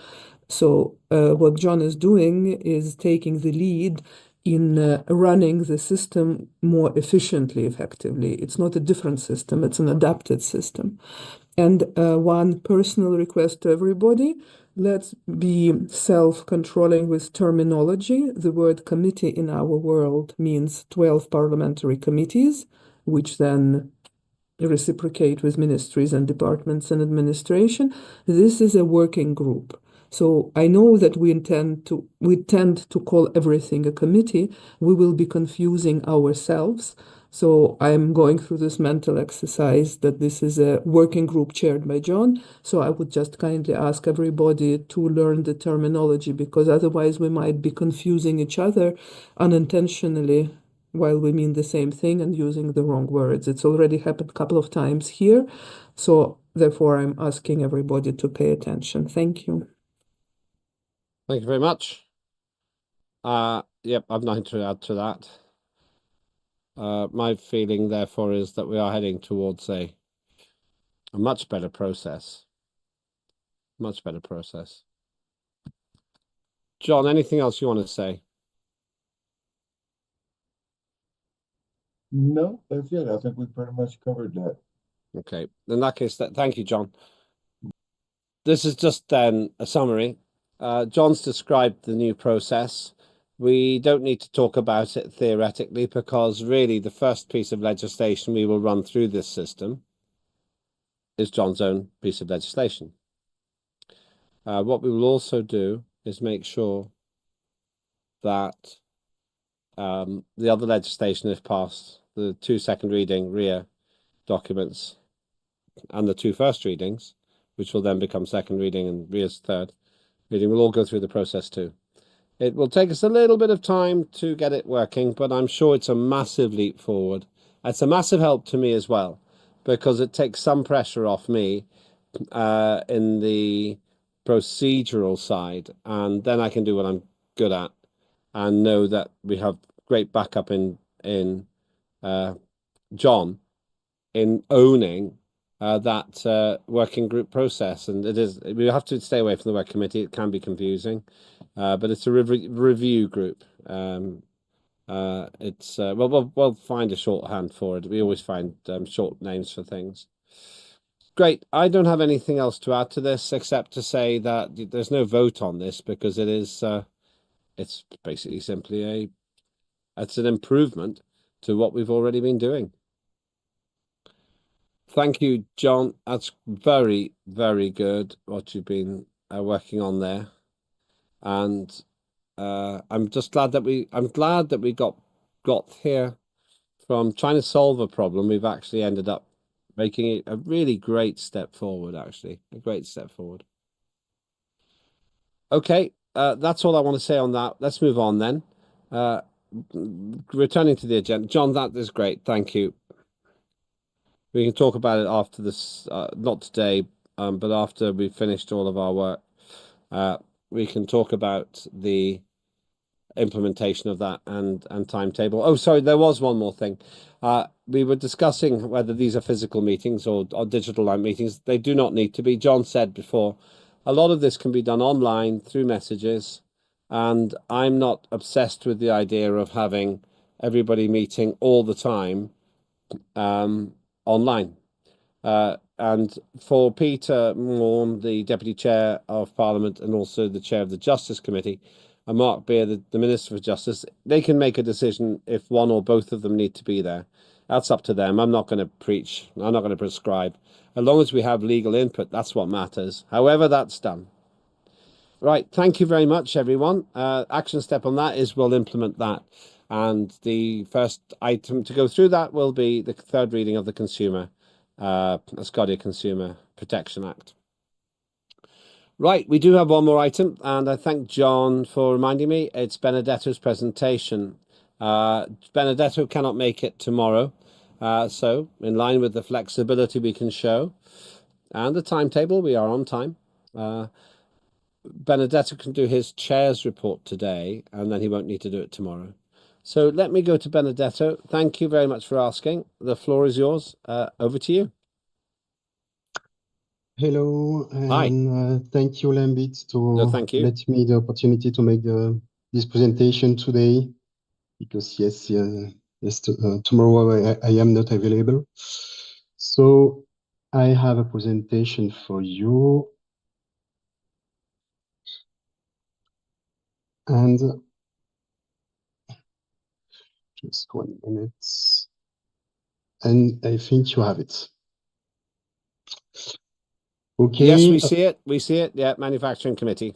So what John is doing is taking the lead in running the system more efficiently, effectively. It's not a different system, it's an adapted system. And one personal request to everybody, let's be self-controlling with terminology. The word committee in our world means 12 parliamentary committees, which then reciprocate with ministries and departments and administration. This is a working group. So I know that we tend to call everything a committee. We will be confusing ourselves. So I'm going through this mental exercise that this is a working group chaired by John. So I would just kindly ask everybody to learn the terminology, because otherwise we might be confusing each other unintentionally while we mean the same thing and using the wrong words. It's already happened a couple of times here. So therefore, I'm asking everybody to pay attention. Thank you. Thank you very much. Yep, I've nothing to add to that. My feeling, therefore, is that we are heading towards a much better process. Much better process. John, anything else you want to say? No, that's it. I think we pretty much covered that. Okay. In that case, thank you, John. This is just then a summary. John's described the new process. We don't need to talk about it theoretically, because really the first piece of legislation we will run through this system is John's own piece of legislation. What we will also do is make sure that the other legislation, if passed, the 2 second reading RIA documents and the 2 first readings, which will then become second reading and RIA's third reading, will all go through the process too. It will take us a little bit of time to get it working, but I'm sure it's a massive leap forward. It's a massive help to me as well, because it takes some pressure off me in the procedural side, and then I can do what I'm good at and know that we have great backup in John in owning that working group process. And it is, we have to stay away from the work committee. It can be confusing, but it's a review group. It's we'll find a shorthand for it. We always find short names for things. Great. I don't have anything else to add to this, except to say that there's no vote on this, because it is it's basically simply it's an improvement to what we've already been doing. Thank you, John. That's very, very good what you've been working on there, and I'm just glad that we got here from trying to solve a problem. We've actually ended up making it a really great step forward. Actually, a great step forward. Okay, that's all I want to say on that. Let's move on then. Returning to the agenda, John, that is great. Thank you. We can talk about it after this, not today, but after we've finished all of our work. We can talk about the implementation of that and timetable. Oh, sorry, there was one more thing. We were discussing whether these are physical meetings or digital meetings. They do not need to be. John said before, a lot of this can be done online through messages, and I'm not obsessed with the idea of having everybody meeting all the time online. And for Peter Morn, the Deputy Chair of Parliament and also the Chair of the Justice Committee, and Mark Beer, the Minister for Justice, they can make a decision if one or both of them need to be there. That's up to them. I'm not going to preach. I'm not going to prescribe. As long as we have legal input, that's what matters. However that's done. Right. Thank you very much, everyone. Action step on that is we'll implement that. And the first item to go through that will be the third reading of the Asgardia Consumer Protection Act. Right, we do have one more item, and I thank John for reminding me. It's Benedetto's presentation. Benedetto cannot make it tomorrow, so in line with the flexibility we can show and the timetable, we are on time. Benedetto can do his chair's report today, and then he won't need to do it tomorrow. So let me go to Benedetto. Thank you very much for asking. The floor is yours. Over to you. Hello, and thank you, Lambit, to thank you. let me the opportunity to make this presentation today. because tomorrow I am not available. So I have a presentation for you. And just 1 minute. And I think you have it. Okay. Yes, we see it. We see it. Yeah, Manufacturing Committee.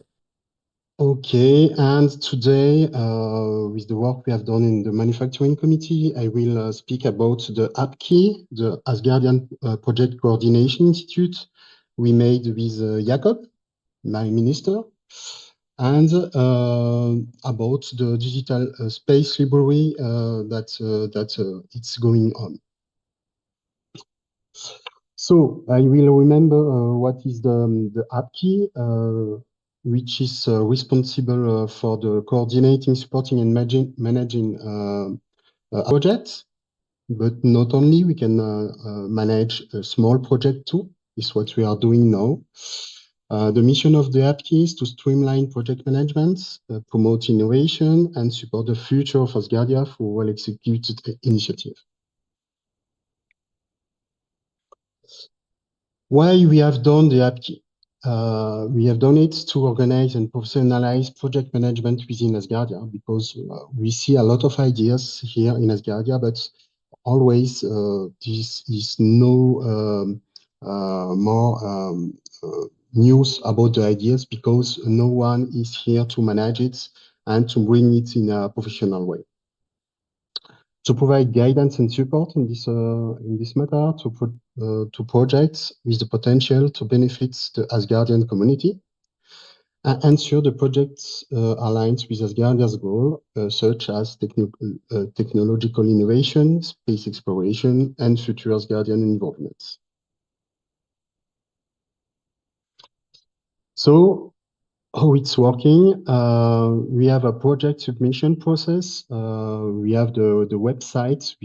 Okay, and today, with the work we have done in the Manufacturing Committee, I will speak about the APKI, the Asgardian Project Coordination Institute we made with Jacob, my minister, and about the digital space library that it's going on. So I will remember what is the APKI, which is responsible for the coordinating, supporting, and managing projects. But not only, we can manage a small project too, is what we are doing now. The mission of the APKI is to streamline project management, promote innovation, and support the future of Asgardia for well-executed initiatives. Why we have done the APKI? We have done it to organize and professionalize project management within Asgardia, because we see a lot of ideas here in Asgardia, but always this is no more news about the ideas, because no one is here to manage it and to bring it in a professional way. To provide guidance and support in this matter to projects with the potential to benefit the Asgardian community, and ensure the projects aligns with Asgardia's goal, such as technological innovation, space exploration, and future Asgardian involvement. So, how it's working? We have a project submission process. We have the website,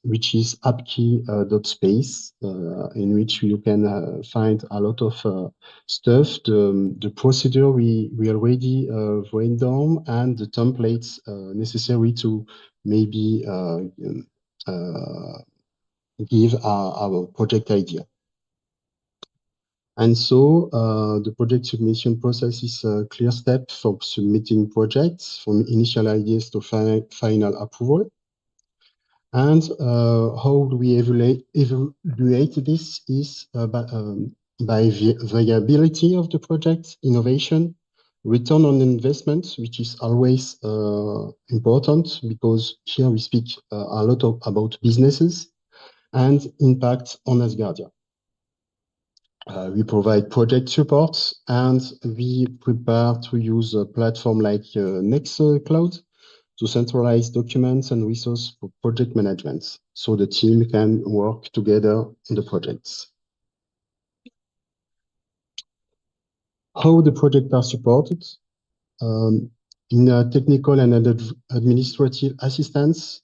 which is apki.space, in which you can find a lot of stuff. The procedure we already wrote down, and the templates necessary to maybe give our project idea. And so the project submission process is a clear step for submitting projects from initial ideas to final approval. And how do we evaluate this is by viability of the project, innovation, return on investment, which is always important, because here we speak a lot about businesses, and impact on Asgardia. We provide project support, and we prepare to use a platform like Nextcloud to centralize documents and resources for project management, so the team can work together on the projects. How the projects are supported? In technical and administrative assistance,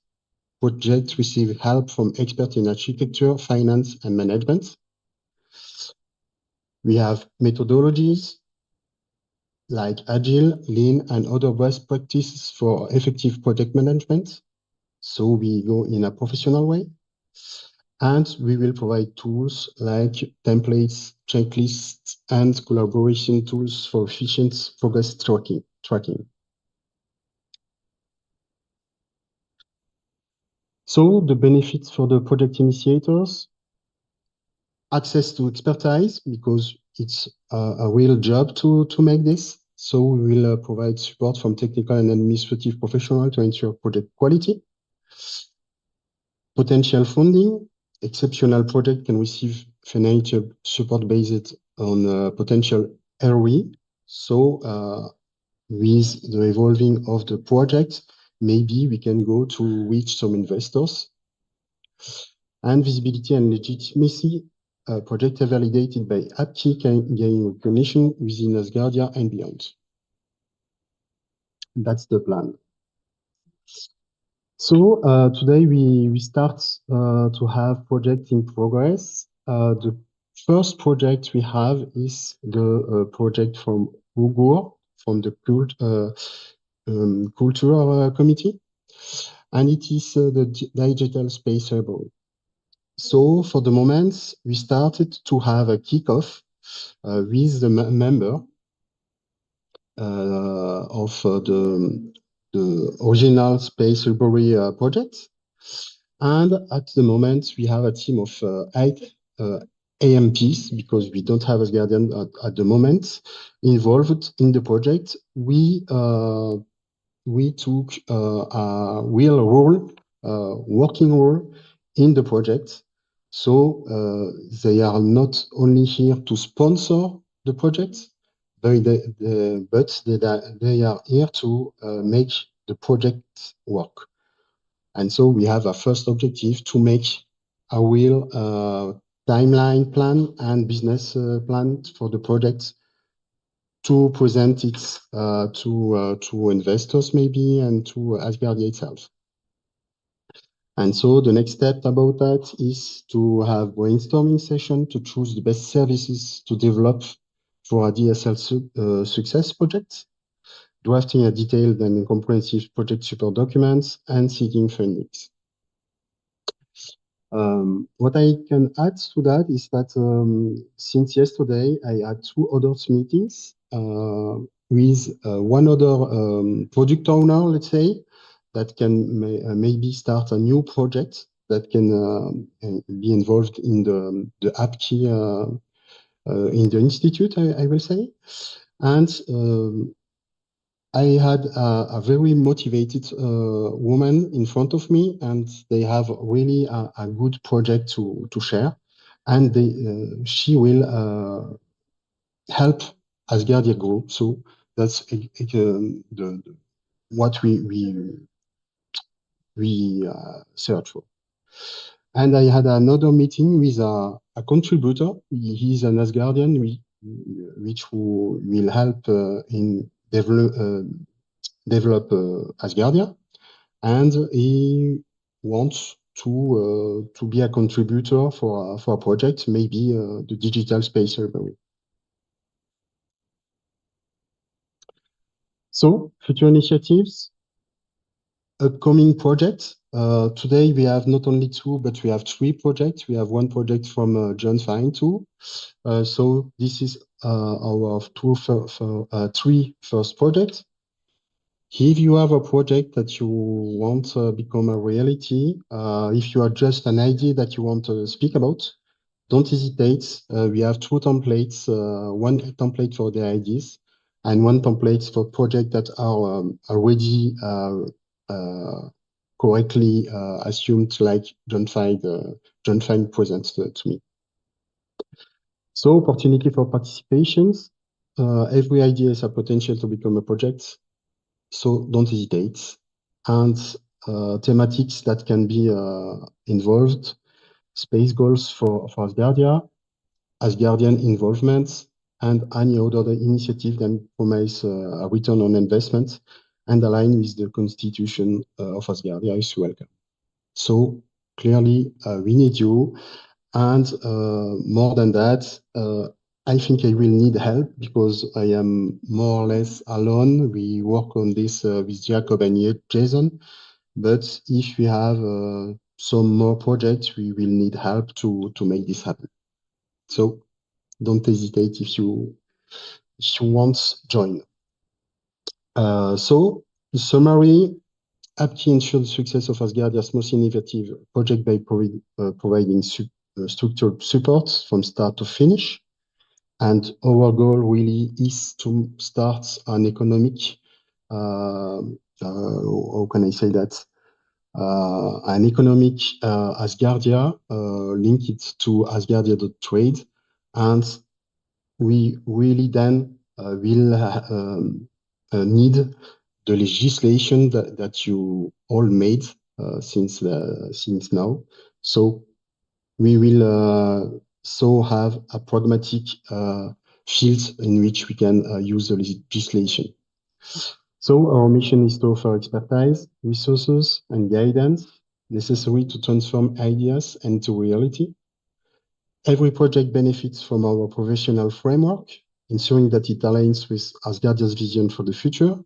projects receive help from experts in architecture, finance, and management. We have methodologies like Agile, Lean, and other best practices for effective project management. So we go in a professional way. And we will provide tools like templates, checklists, and collaboration tools for efficient progress tracking. So the benefits for the project initiators: access to expertise, because it's a real job to make this. So we will provide support from technical and administrative professionals to ensure project quality. Potential funding: exceptional project can receive financial support based on potential ROI. So with the evolving of the project, maybe we can go to reach some investors. And visibility and legitimacy: projects validated by APKI can gain recognition within Asgardia and beyond. That's the plan. So today we start to have projects in progress. The first project we have is the project from Ugur, from the Cultural Committee. and it is the digital space library. So for the moment, we started to have a kickoff with the member of the original space library project. And at the moment, we have a team of 8 AMPs, because we don't have Asgardian at the moment, involved in the project. We took a real role, working role in the project. So they are not only here to sponsor the project, but they are here to make the project work. And so we have a first objective to make a real timeline plan and business plan for the project, to present it to investors maybe, and to Asgardia itself. And so the next step about that is to have brainstorming session to choose the best services to develop for a DSL success project, drafting a detailed and comprehensive project support documents, and seeking fundings. What I can add to that is that since yesterday, I had 2 other meetings with one other product owner, let's say, that can maybe start a new project that can be involved in the app key in the institute, I will say. And I had a very motivated woman in front of me, and they have really a good project to share. And she will help Asgardia grow. So that's what we search for. And I had another meeting with a contributor. He's an Asgardian, which will help in develop Asgardia, and he wants to be a contributor for a project, maybe the digital space library. So future initiatives, upcoming projects. Today we have not only 2, but we have 3 projects. We have 1 project from John Fine too. So this is our 3 first projects. If you have a project that you want to become a reality, if you are just an idea that you want to speak about, don't hesitate. We have 2 templates, 1 template for the ideas and 1 template for projects that are already correctly assumed, like John Fine presents to me. So opportunity for participations. Every idea has a potential to become a project. So don't hesitate. And thematics that can be involved, space goals for Asgardia, Asgardian involvement, and any other initiative that promise a return on investment and align with the constitution of Asgardia is welcome. So clearly we need you. And more than that, I think I will need help, because I am more or less alone. We work on this with Jacob and Jason, but if we have some more projects, we will need help to make this happen. So don't hesitate if you want to join. So the summary: AppKey ensures the success of Asgardia's most innovative project by providing structured support from start to finish. And our goal really is to start an economic, how can I say that? An economic Asgardia, link it to Asgardia.trade. And we really then will need the legislation that you all made since now. So we will have a pragmatic field in which we can use the legislation. So our mission is to offer expertise, resources, and guidance necessary to transform ideas into reality. Every project benefits from our professional framework, ensuring that it aligns with Asgardia's vision for the future.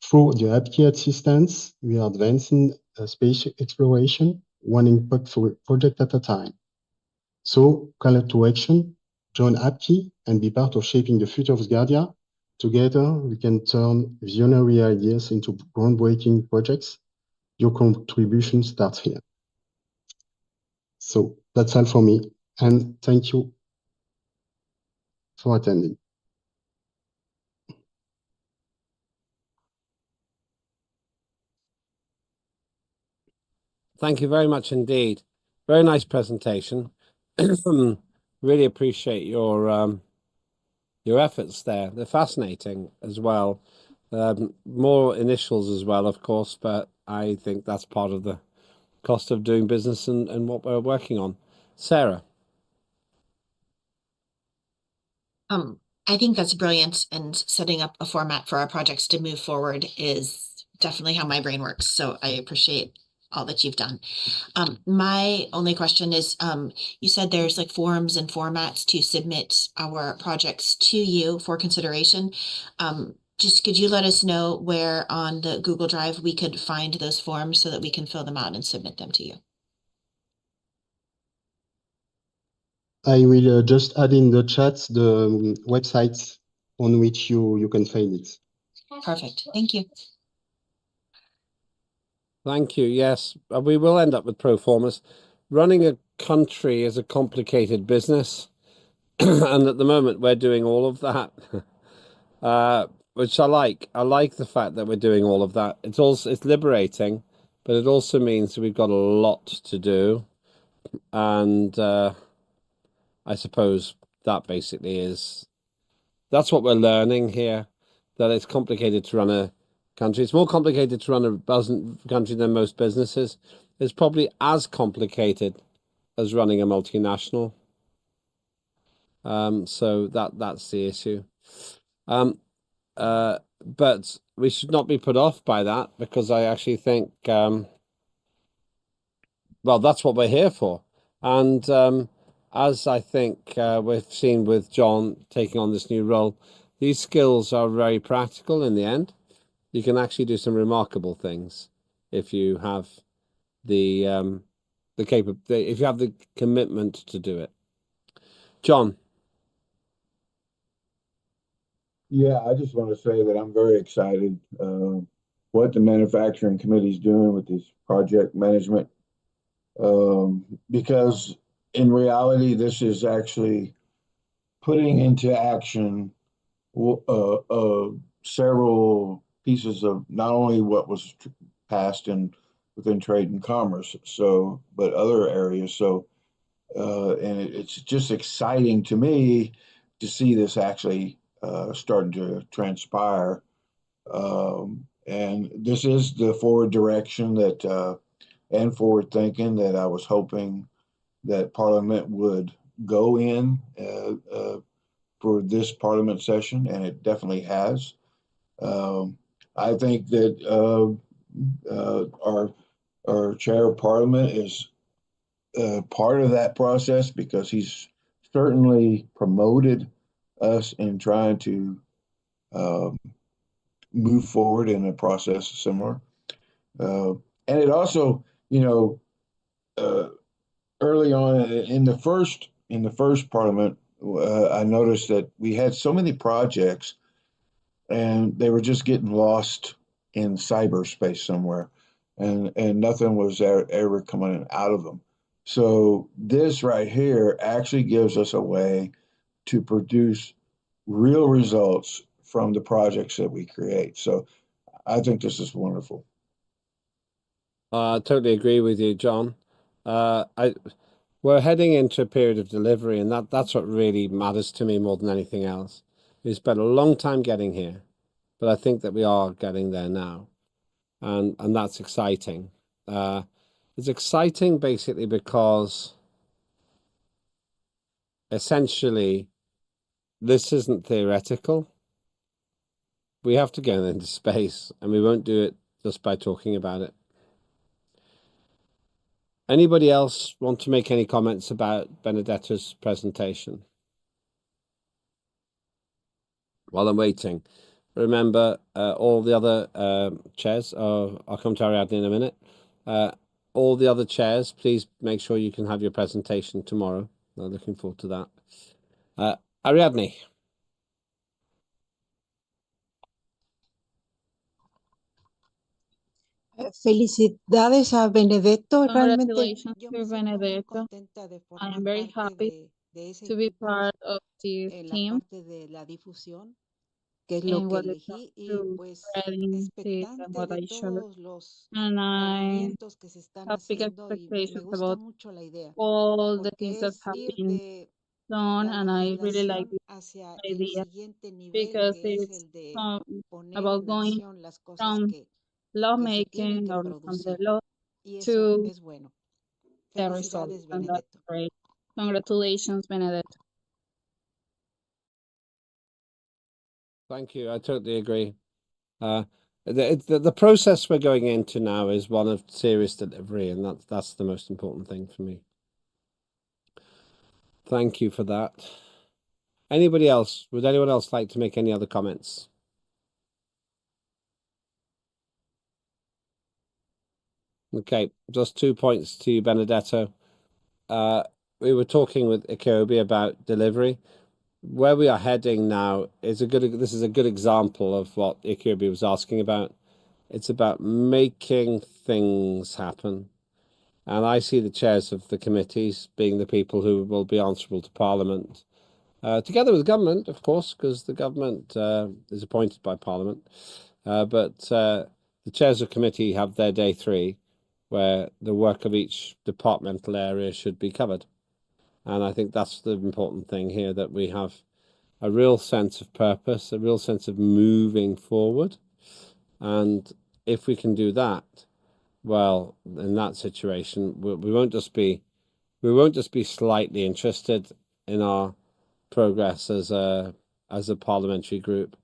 Through the APKI assistance, we are advancing space exploration, one impactful project at a time. So, call to action, join APKI and be part of shaping the future of Asgardia. Together, we can turn visionary ideas into groundbreaking projects. Your contribution starts here. So that's all for me, and thank you for attending. Thank you very much indeed. Very nice presentation. Really appreciate your efforts there. They're fascinating as well. More initials as well, of course, but I think that's part of the cost of doing business and what we're working on. Sarah. I think that's brilliant, and setting up a format for our projects to move forward is definitely how my brain works. So I appreciate all that you've done. My only question is, you said there's like forms and formats to submit our projects to you for consideration. Just could you let us know where on the Google Drive we could find those forms so that we can fill them out and submit them to you? I will just add in the chat the websites on which you can find it. Perfect. Thank you. Thank you. Yes, we will end up with pro formas. Running a country is a complicated business, and at the moment we're doing all of that, which I like. I like the fact that we're doing all of that. It's liberating, but it also means we've got a lot to do, and I suppose that basically that's what we're learning here, that it's complicated to run a country. It's more complicated to run a country than most businesses. It's probably as complicated as running a multinational. So that's the issue. But we should not be put off by that, because I actually think, well, that's what we're here for. And as I think we've seen with John taking on this new role, these skills are very practical in the end. You can actually do some remarkable things if you have if you have the commitment to do it. John. Yeah, I just want to say that I'm very excited what the manufacturing committee is doing with this project management, because in reality, this is actually putting into action several pieces of not only what was passed within trade and commerce, but other areas. So, and it's just exciting to me to see this actually starting to transpire. And this is the forward direction and forward thinking that I was hoping that Parliament would go in for this Parliament session, and it definitely has. I think that our chair of Parliament is part of that process, because he's certainly promoted us in trying to move forward in a process similar. And it also, early on in the first Parliament, I noticed that we had so many projects, and they were just getting lost in cyberspace somewhere, and nothing was ever coming out of them. So this right here actually gives us a way to produce real results from the projects that we create. So I think this is wonderful. I totally agree with you, John. We're heading into a period of delivery, and that's what really matters to me more than anything else. We spent a long time getting here, but I think that we are getting there now, and that's exciting. It's exciting basically because essentially this isn't theoretical. We have to go into space, and we won't do it just by talking about it. Anybody else want to make any comments about Benedetta's presentation? While I'm waiting. remember all the other chairs, I'll come to Ariadne in a minute. All the other chairs, please make sure you can have your presentation tomorrow. I'm looking forward to that. Ariadne. Felicidades a Benedetto. Realmente Congratulations yo to me siento muy Benedetto. contenta de I formar am very parte happy de ese to be equipo part of this en la team parte de la difusión, que es lo in que what it comes elegí, y to pues spreading this and expectante what de I share. todos los And I movimientos que se están have big haciendo y me expectations gusta about mucho la idea, all the things porque that es have ir been de done, la and I really like legislación this hacia el idea siguiente nivel, because que es it's el de poner about en going acción las cosas from que se tienen lawmaking que or from the producir. law Y eso to es bueno. the results, Felicidades, and that's Benedetto. great. Congratulations, Benedetto. Thank you. I totally agree. The process we're going into now is one of serious delivery, and that's the most important thing for me. Thank you for that. Anybody else? Would anyone else like to make any other comments? Okay, just 2 points to you, Benedetto. We were talking with Ikobi about delivery. Where we are heading now is this is a good example of what Ikobi was asking about. It's about making things happen. And I see the chairs of the committees being the people who will be answerable to Parliament, together with the government, of course, because the government is appointed by Parliament. But the chairs of committee have their day 3, where the work of each departmental area should be covered. And I think that's the important thing here, that we have a real sense of purpose, a real sense of moving forward. And if we can do that, well, in that situation, we won't just be slightly interested in our progress as a parliamentary group.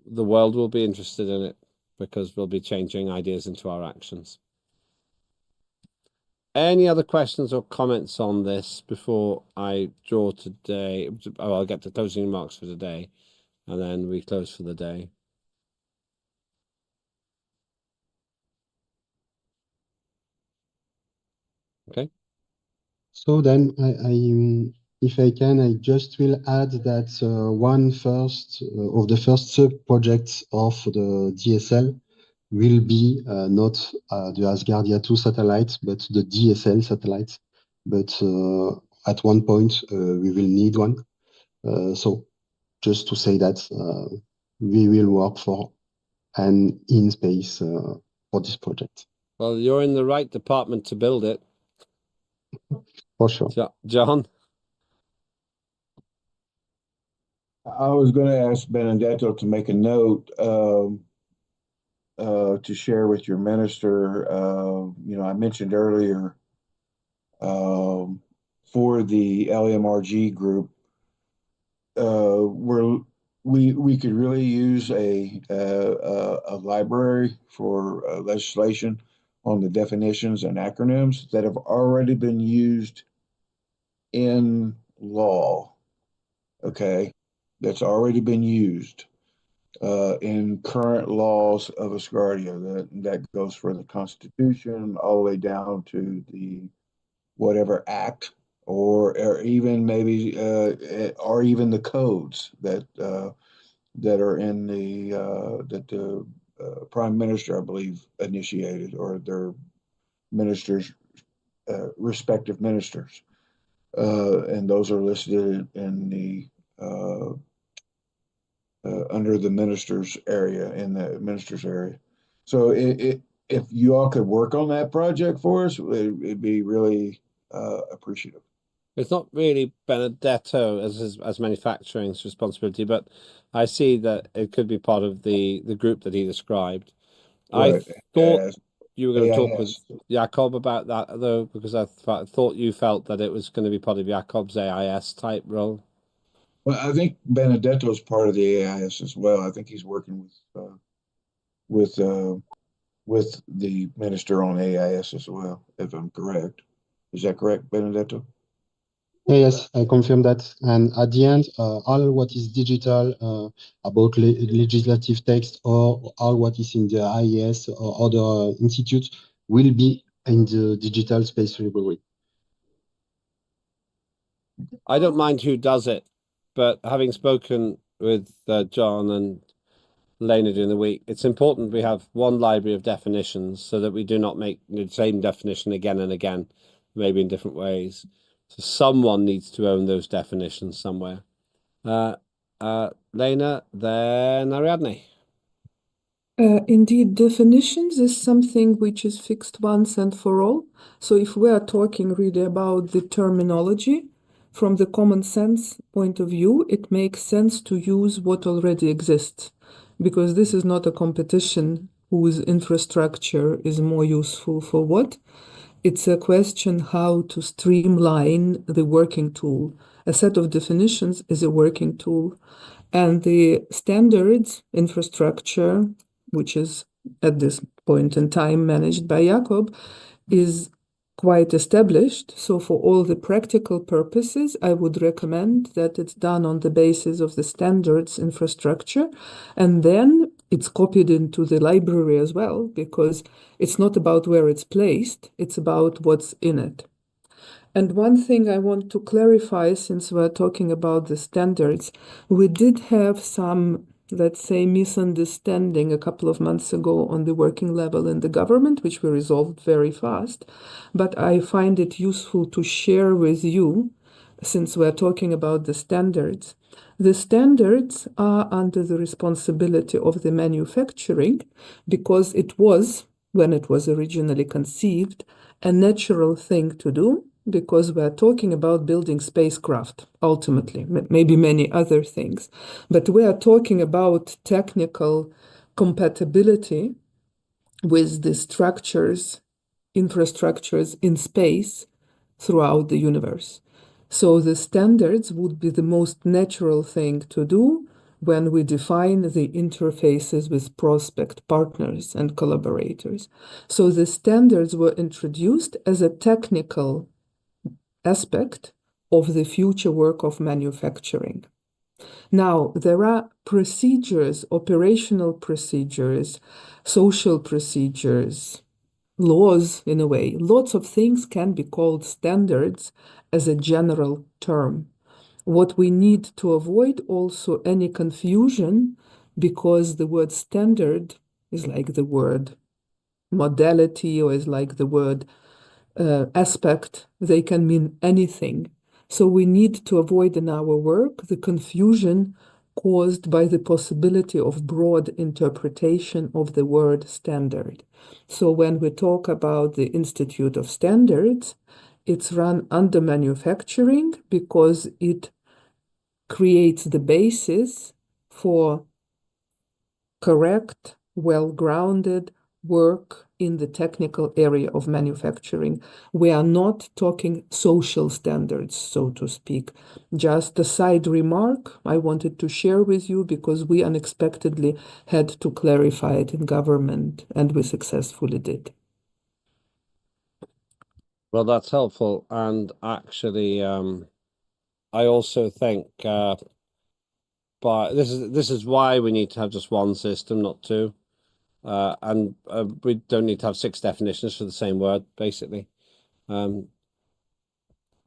The world will be interested in it, because we'll be changing ideas into our actions. Any other questions or comments on this before I draw today? Oh, I'll get to closing remarks for today, and then we close for the day. Okay. So then, if I can, I just will add that one of the first sub-projects of the DSL will be not the Asgardia 2 satellites, but the DSL satellites. But at one point, we will need one. So just to say that we will work for an in-space for this project. Well, you're in the right department to build it. For sure. John? I was going to ask Benedetto to make a note to share with your minister. I mentioned earlier for the LMRG group, we could really use a library for legislation on the definitions and acronyms that have already been used in law. Okay, that's already been used in current laws of Asgardia. That goes for the Constitution all the way down to the whatever act, or even maybe or even the codes that are in that the Prime Minister, I believe, initiated, or their ministers, respective ministers, and those are listed in the under the ministers area, in the ministers area. So if you all could work on that project for us, it'd be really appreciative. It's not really Benedetto as manufacturing's responsibility, but I see that it could be part of the group that he described. Right. I thought you were going to talk AIS. with Jakob about that, though, because I thought you felt that it was going to be part of Jakob's AIS type role. Well, I think Benedetto is part of the AIS as well. I think he's working with the minister on AIS as well, if I'm correct. Is that correct, Benedetto? Yes, I confirm that. And at the end, all what is digital about legislative text or all what is in the IES or other institutes will be in the digital space library. I don't mind who does it, but having spoken with John and Lena during the week, it's important we have one library of definitions so that we do not make the same definition again and again, maybe in different ways. So someone needs to own those definitions somewhere. Lena, then Ariadne. Indeed, definitions is something which is fixed once and for all. So if we are talking really about the terminology, from the common sense point of view, it makes sense to use what already exists, because this is not a competition whose infrastructure is more useful for what. It's a question how to streamline the working tool. A set of definitions is a working tool. And the standards infrastructure, which is at this point in time managed by Jakob, is quite established. So for all the practical purposes, I would recommend that it's done on the basis of the standards infrastructure. And then it's copied into the library as well, because it's not about where it's placed, it's about what's in it. And one thing I want to clarify, since we're talking about the standards, we did have some, let's say, misunderstanding a couple of months ago on the working level in the government, which we resolved very fast. But I find it useful to share with you, since we're talking about the standards. The standards are under the responsibility of the manufacturing, because it was, when it was originally conceived, a natural thing to do, because we're talking about building spacecraft, ultimately, maybe many other things. But we are talking about technical compatibility with the structures, infrastructures in space throughout the universe. So the standards would be the most natural thing to do when we define the interfaces with prospect partners and collaborators. So the standards were introduced as a technical aspect of the future work of manufacturing. Now, there are procedures, operational procedures, social procedures, laws in a way. Lots of things can be called standards as a general term. What we need to avoid also any confusion, because the word standard is like the word modality or is like the word aspect, they can mean anything. So we need to avoid in our work the confusion caused by the possibility of broad interpretation of the word standard. So when we talk about the Institute of Standards, it's run under manufacturing because it creates the basis for correct, well-grounded work in the technical area of manufacturing. We are not talking social standards, so to speak. Just a side remark I wanted to share with you, because we unexpectedly had to clarify it in government, and we successfully did. Well, that's helpful. And actually, I also think but this is why we need to have just one system, not two. And we don't need to have 6 definitions for the same word, basically. I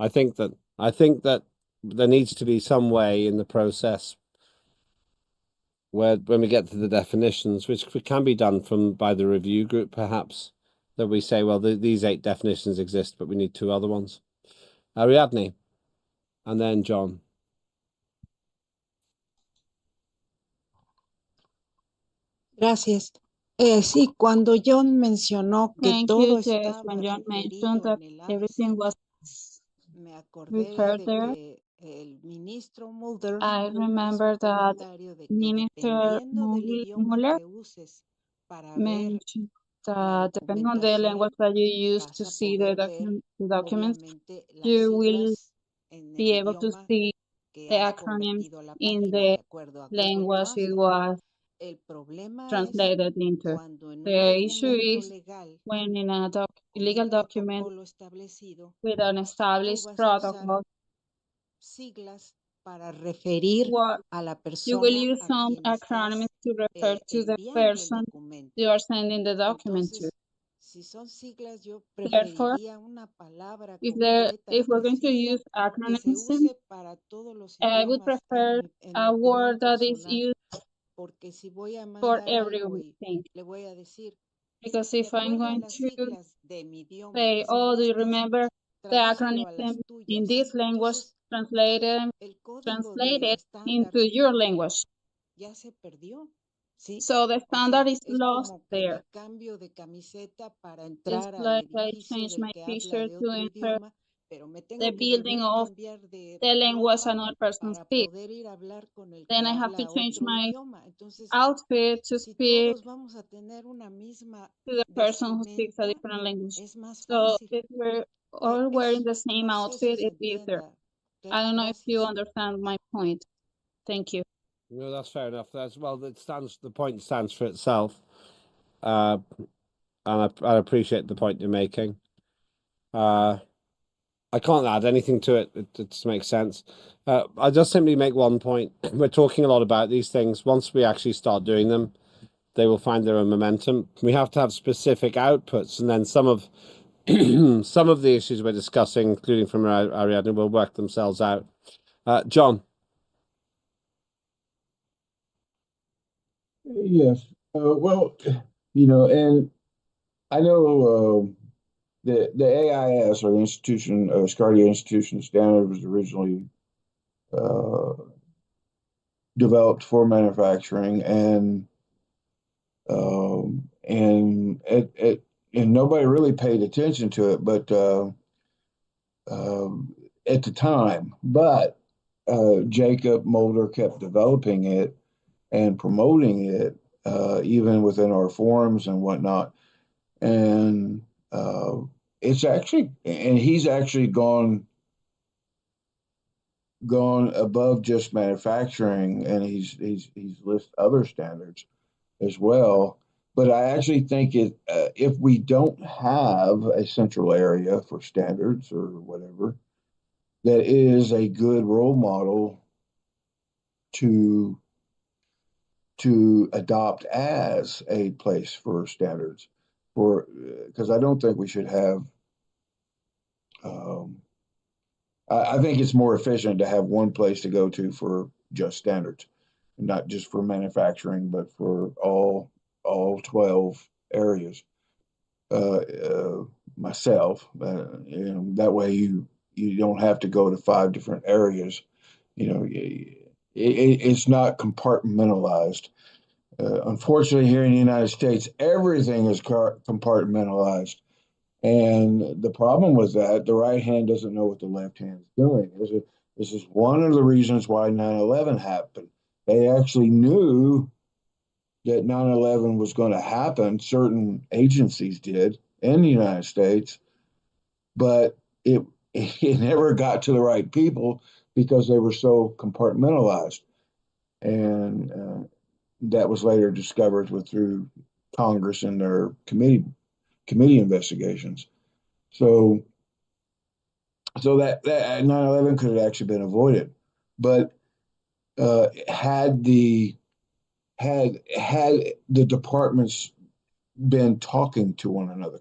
think that there needs to be some way in the process where, when we get to the definitions, which can be done by the review group, perhaps, that we say, well, these 8 definitions exist, but we need 2 other ones. Ariadne, and then John. Gracias. Sí, cuando John mencionó que Thank todo you, Jess. estaba When John mentioned referido that en el everything was me acordé referred de there, que el ministro Mulder I hizo remember that comentario de que Minister dependiendo del idioma Mueller que uses para ver mentioned la that depending on the language documentación, that you use to vas a see the, poder ver the documents, obviamente las you will siglas en el be able to idioma see que the has acronyms convertido a la in página de the acuerdo a Google language it Translate. was El problema es translated into. cuando en un The issue documento is legal when in a con un legal document protocolo establecido, with an tú established vas a usar protocol, siglas para referir What a la you will persona use a some quien acronyms estás to refer to the enviando el person documento. you are sending the document to. Entonces, si son siglas, yo Therefore, preferiría una palabra concreta if we're going to precisa use que se acronyms, use para todos los I would idiomas, prefer en mi a opinión word that is personal, used porque si voy a for mandar algo y everything. le voy a decir, Because de if I'm acuerdo a going las to siglas de mi idioma, say, y si oh, no do you estas, remember the tradúcelo a las acronym in tuyas. this language, Entonces, el código translate de it estándar into your language. ya se perdió, ¿sí? So the O standard sea, is es lost como que there. me cambio de camiseta para It's entrar al like I edificio change del my que habla t-shirt de to otro enter idioma, pero me the tengo que building volver a of cambiar de the language ropa another person para speaks. poder ir a hablar con el Then que I have to habla change otro my idioma. Entonces, outfit to si speak todos vamos a tener una misma to the person who speaks a vestimenta, different language. es más So fácil. if we're all wearing the same No sé si outfit, se it's easier. entienda. I don't know if you Gracias. understand my point. Thank you. No, that's fair enough. That's well, the point stands for itself. And I appreciate the point you're making. I can't add anything to it. It just makes sense. I just simply make one point. We're talking a lot about these things. Once we actually start doing them, they will find their own momentum. We have to have specific outputs, and then some of some of the issues we're discussing, including from Ariadne, will work themselves out. John. Yes. Well, and I know the AIS, or the Institution, Asgardia Institution Standard, was originally developed for manufacturing, and nobody really paid attention to it, but at the time. But Jacob Mulder kept developing it and promoting it, even within our forums and whatnot. And he's actually gone above just manufacturing, and he's listed other standards as well. But I actually think if we don't have a central area for standards or whatever, that is a good role model to adopt as a place for standards, because I don't think we should have. I think it's more efficient to have one place to go to for just standards, not just for manufacturing, but for all 12 areas. Myself, that way you don't have to go to 5 different areas. It's not compartmentalized. Unfortunately, here in the United States, everything is compartmentalized. And the problem with that, the right hand doesn't know what the left hand is doing. This is one of the reasons why 9/11 happened. They actually knew that 9/11 was going to happen. Certain agencies did in the United States, but it never got to the right people because they were so compartmentalized. And that was later discovered through Congress and their committee investigations. So that 9/11 could have actually been avoided, but had the departments been talking to one another,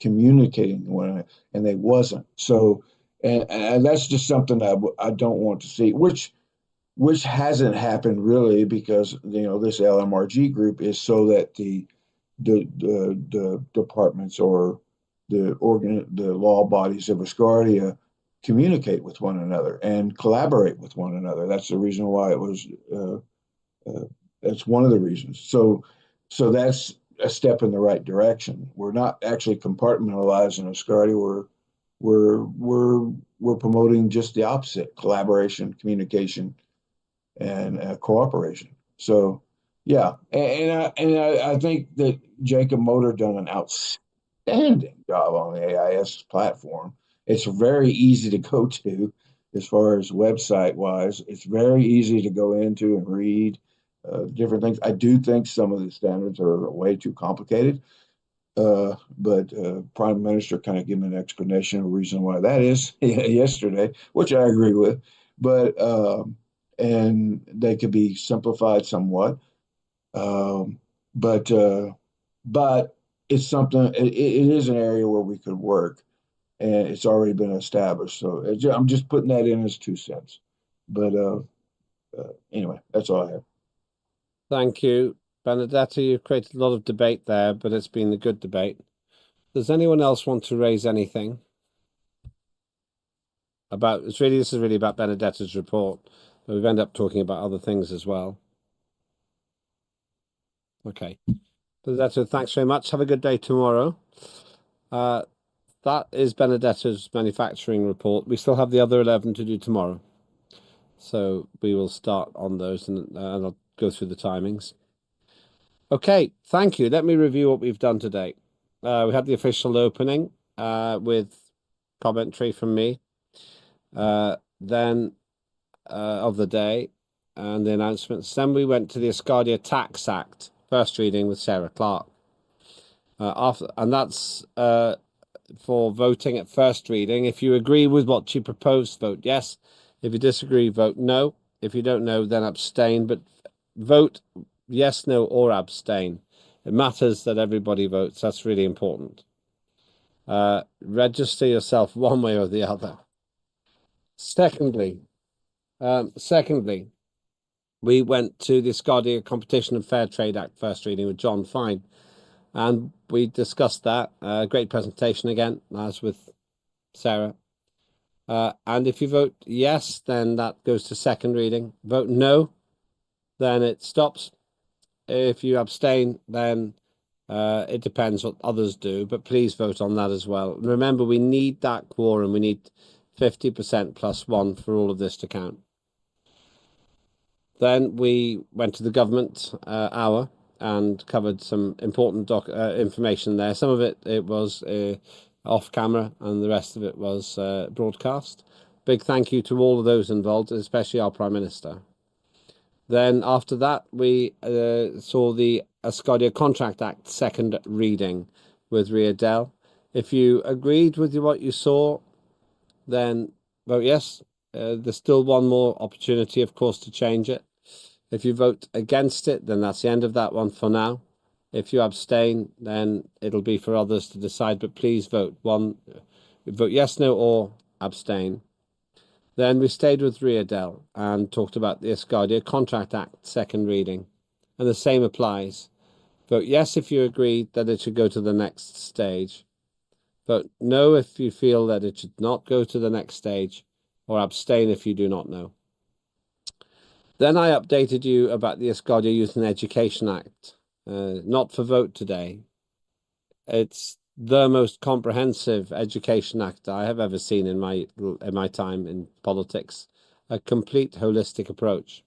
communicating to one another, and they wasn't. So, and that's just something that I don't want to see, which hasn't happened really, because this LMRG group is so that the departments or the law bodies of Asgardia communicate with one another and collaborate with one another. That's the reason why it was. That's one of the reasons. So that's a step in the right direction. We're not actually compartmentalizing Asgardia. We're promoting just the opposite: collaboration, communication, and cooperation. So yeah, and I think that Jacob Motor done an outstanding job on the AIS platform. It's very easy to go to as far as website wise. It's very easy to go into and read different things. I do think some of the standards are way too complicated, but Prime Minister kind of gave me an explanation of the reason why that is yesterday, which I agree with. but and they could be simplified somewhat. But it's something. It is an area where we could work, and it's already been established. So I'm just putting that in as 2 cents. But anyway, that's all I have. Thank you, Benedetta. You've created a lot of debate there, but it's been a good debate. Does anyone else want to raise anything about? This is really about Benedetta's report, but we've ended up talking about other things as well. Okay, Benedetta, thanks very much. Have a good day tomorrow. That is Benedetta's manufacturing report. We still have the other 11 to do tomorrow. So we will start on those and I'll go through the timings. Okay, thank you. Let me review what we've done today. We had the official opening with commentary from me, then of the day and the announcements. Then we went to the Asgardia Tax Act, first reading with Sarah Clark. And that's for voting at first reading. If you agree with what she proposed, vote yes. If you disagree, vote no. If you don't know, then abstain. But vote yes, no, or abstain. It matters that everybody votes. That's really important. Register yourself one way or the other. Secondly, we went to the Asgardia Competition and Fair Trade Act first reading with John Fine. And we discussed that. Great presentation again, as with Sarah. And if you vote yes, then that goes to second reading. Vote no, then it stops. If you abstain, then it depends what others do. But please vote on that as well. Remember, we need that quorum. We need 50% plus one for all of this to count. Then we went to the government hour and covered some important information there. Some of it was off camera and the rest of it was broadcast. Big thank you to all of those involved, especially our Prime Minister. Then after that, we saw the Asgardia Contract Act second reading with Ria Dell. If you agreed with what you saw, then vote yes. There's still one more opportunity, of course, to change it. If you vote against it, then that's the end of that one for now. If you abstain, then it'll be for others to decide, but please vote yes, no, or abstain. Then we stayed with Ria Dell and talked about the Asgardia Contract Act second reading. And the same applies. Vote yes if you agree that it should go to the next stage. Vote no if you feel that it should not go to the next stage, or abstain if you do not know. Then I updated you about the Asgardia Youth and Education Act. Not for vote today. It's the most comprehensive education act I have ever seen in my time in politics. A complete holistic approach.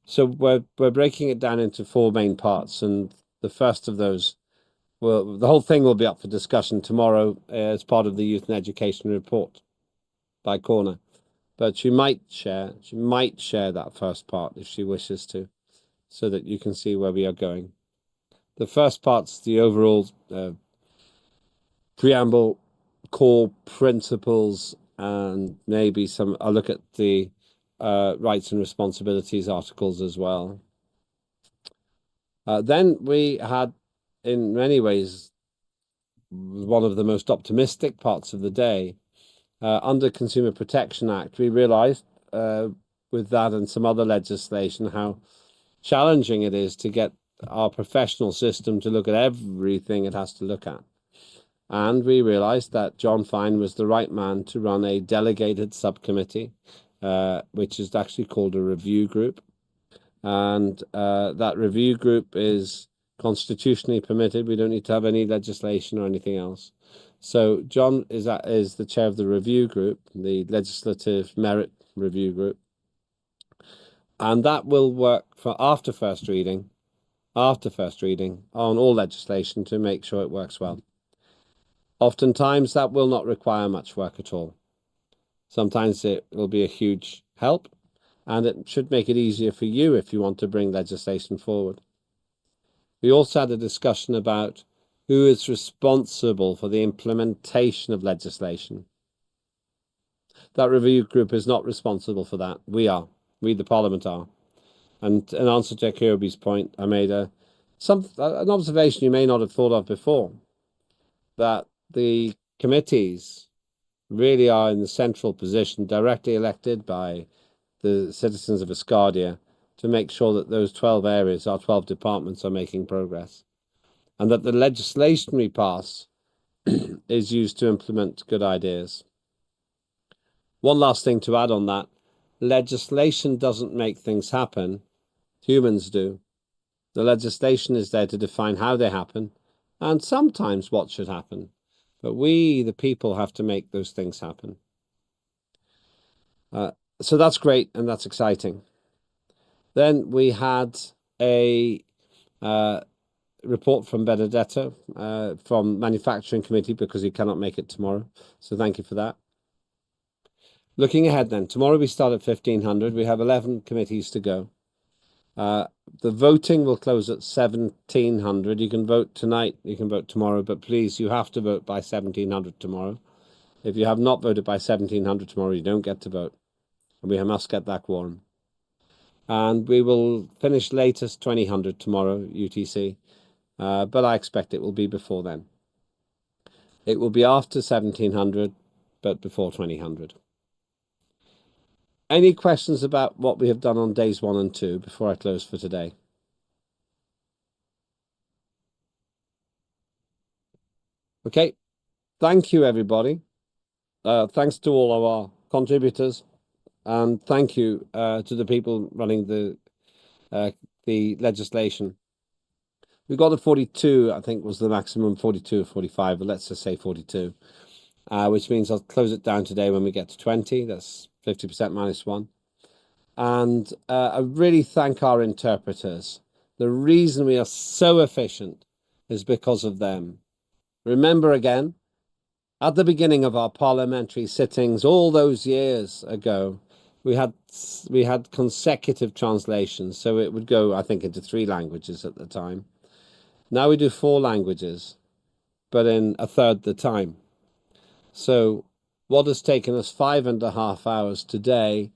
So we're breaking it down into 4 main parts, and the first of those, well, the whole thing will be up for discussion tomorrow as part of the Youth and Education report by Corner. But she might share that first part if she wishes to, so that you can see where we are going. The first part's the overall preamble, core principles, and maybe I'll look at the rights and responsibilities articles as well. Then we had, in many ways, one of the most optimistic parts of the day. Under Consumer Protection Act, we realized with that and some other legislation how challenging it is to get our professional system to look at everything it has to look at. And we realized that John Fine was the right man to run a delegated subcommittee, which is actually called a review group. And that review group is constitutionally permitted. We don't need to have any legislation or anything else. So John is the chair of the review group, the Legislative Merit Review Group. And that will work for after first reading on all legislation to make sure it works well. Oftentimes, that will not require much work at all. Sometimes it will be a huge help, and it should make it easier for you if you want to bring legislation forward. We also had a discussion about who is responsible for the implementation of legislation. That review group is not responsible for that. We are. We, the Parliament, are. And in answer to Kirby's point, I made an observation you may not have thought of before, that the committees really are in the central position, directly elected by the citizens of Asgardia, to make sure that those 12 areas, our 12 departments, are making progress, and that the legislation we pass is used to implement good ideas. One last thing to add on that: legislation doesn't make things happen, humans do. The legislation is there to define how they happen, and sometimes what should happen. But we, the people, have to make those things happen. So that's great, and that's exciting. Then we had a report from Benedetto from Manufacturing Committee, because he cannot make it tomorrow. So thank you for that. Looking ahead then, tomorrow we start at 1500. We have 11 committees to go. The voting will close at 1700. You can vote tonight, you can vote tomorrow, but please, you have to vote by 1700 tomorrow. If you have not voted by 1700 tomorrow, you don't get to vote. And we must get that quorum. And we will finish latest 2000 tomorrow, UTC, but I expect it will be before then. It will be after 1700, but before 2000. Any questions about what we have done on days 1 and 2 before I close for today? Okay, thank you, everybody. Thanks to all of our contributors, and thank you to the people running the legislation. We got to 42, I think was the maximum, 42 or 45, but let's just say 42, which means I'll close it down today when we get to 20. That's 50% minus 1. And I really thank our interpreters. The reason we are so efficient is because of them. Remember again, at the beginning of our parliamentary sittings all those years ago, we had consecutive translations, so it would go, I think, into 3 languages at the time. Now we do 4 languages, but in a third the time. So what has taken us 5.5 hours today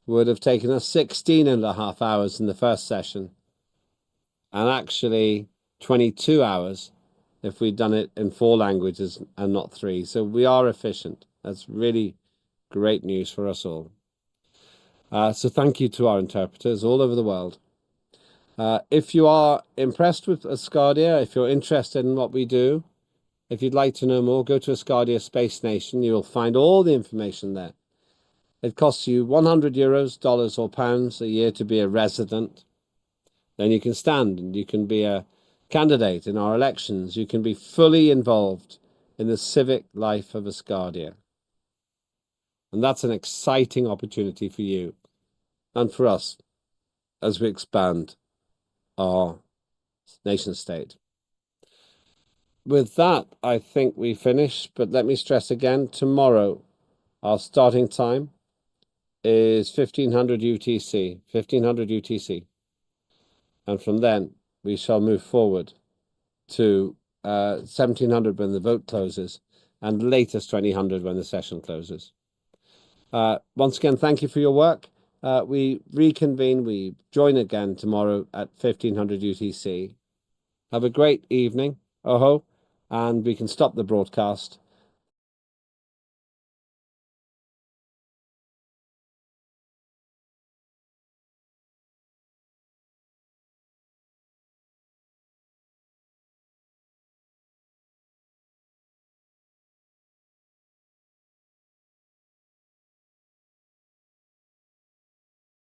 would have taken us 16.5 hours in the first session, and actually 22 hours if we'd done it in 4 languages and not 3. So we are efficient. That's really great news for us all. So thank you to our interpreters all over the world. If you are impressed with Asgardia, if you're interested in what we do, if you'd like to know more, go to Asgardia Space Nation. You will find all the information there. It costs you €100, dollars or pounds a year to be a resident. Then you can stand and you can be a candidate in our elections. You can be fully involved in the civic life of Asgardia. And that's an exciting opportunity for you and for us as we expand our nation state. With that, I think we finish, but let me stress again, tomorrow our starting time is 1500 UTC, 1500 UTC. And from then, we shall move forward to 1700 when the vote closes, and latest 2000 when the session closes. Once again, thank you for your work. We reconvene, we join again tomorrow at 1500 UTC. Have a great evening, and we can stop the broadcast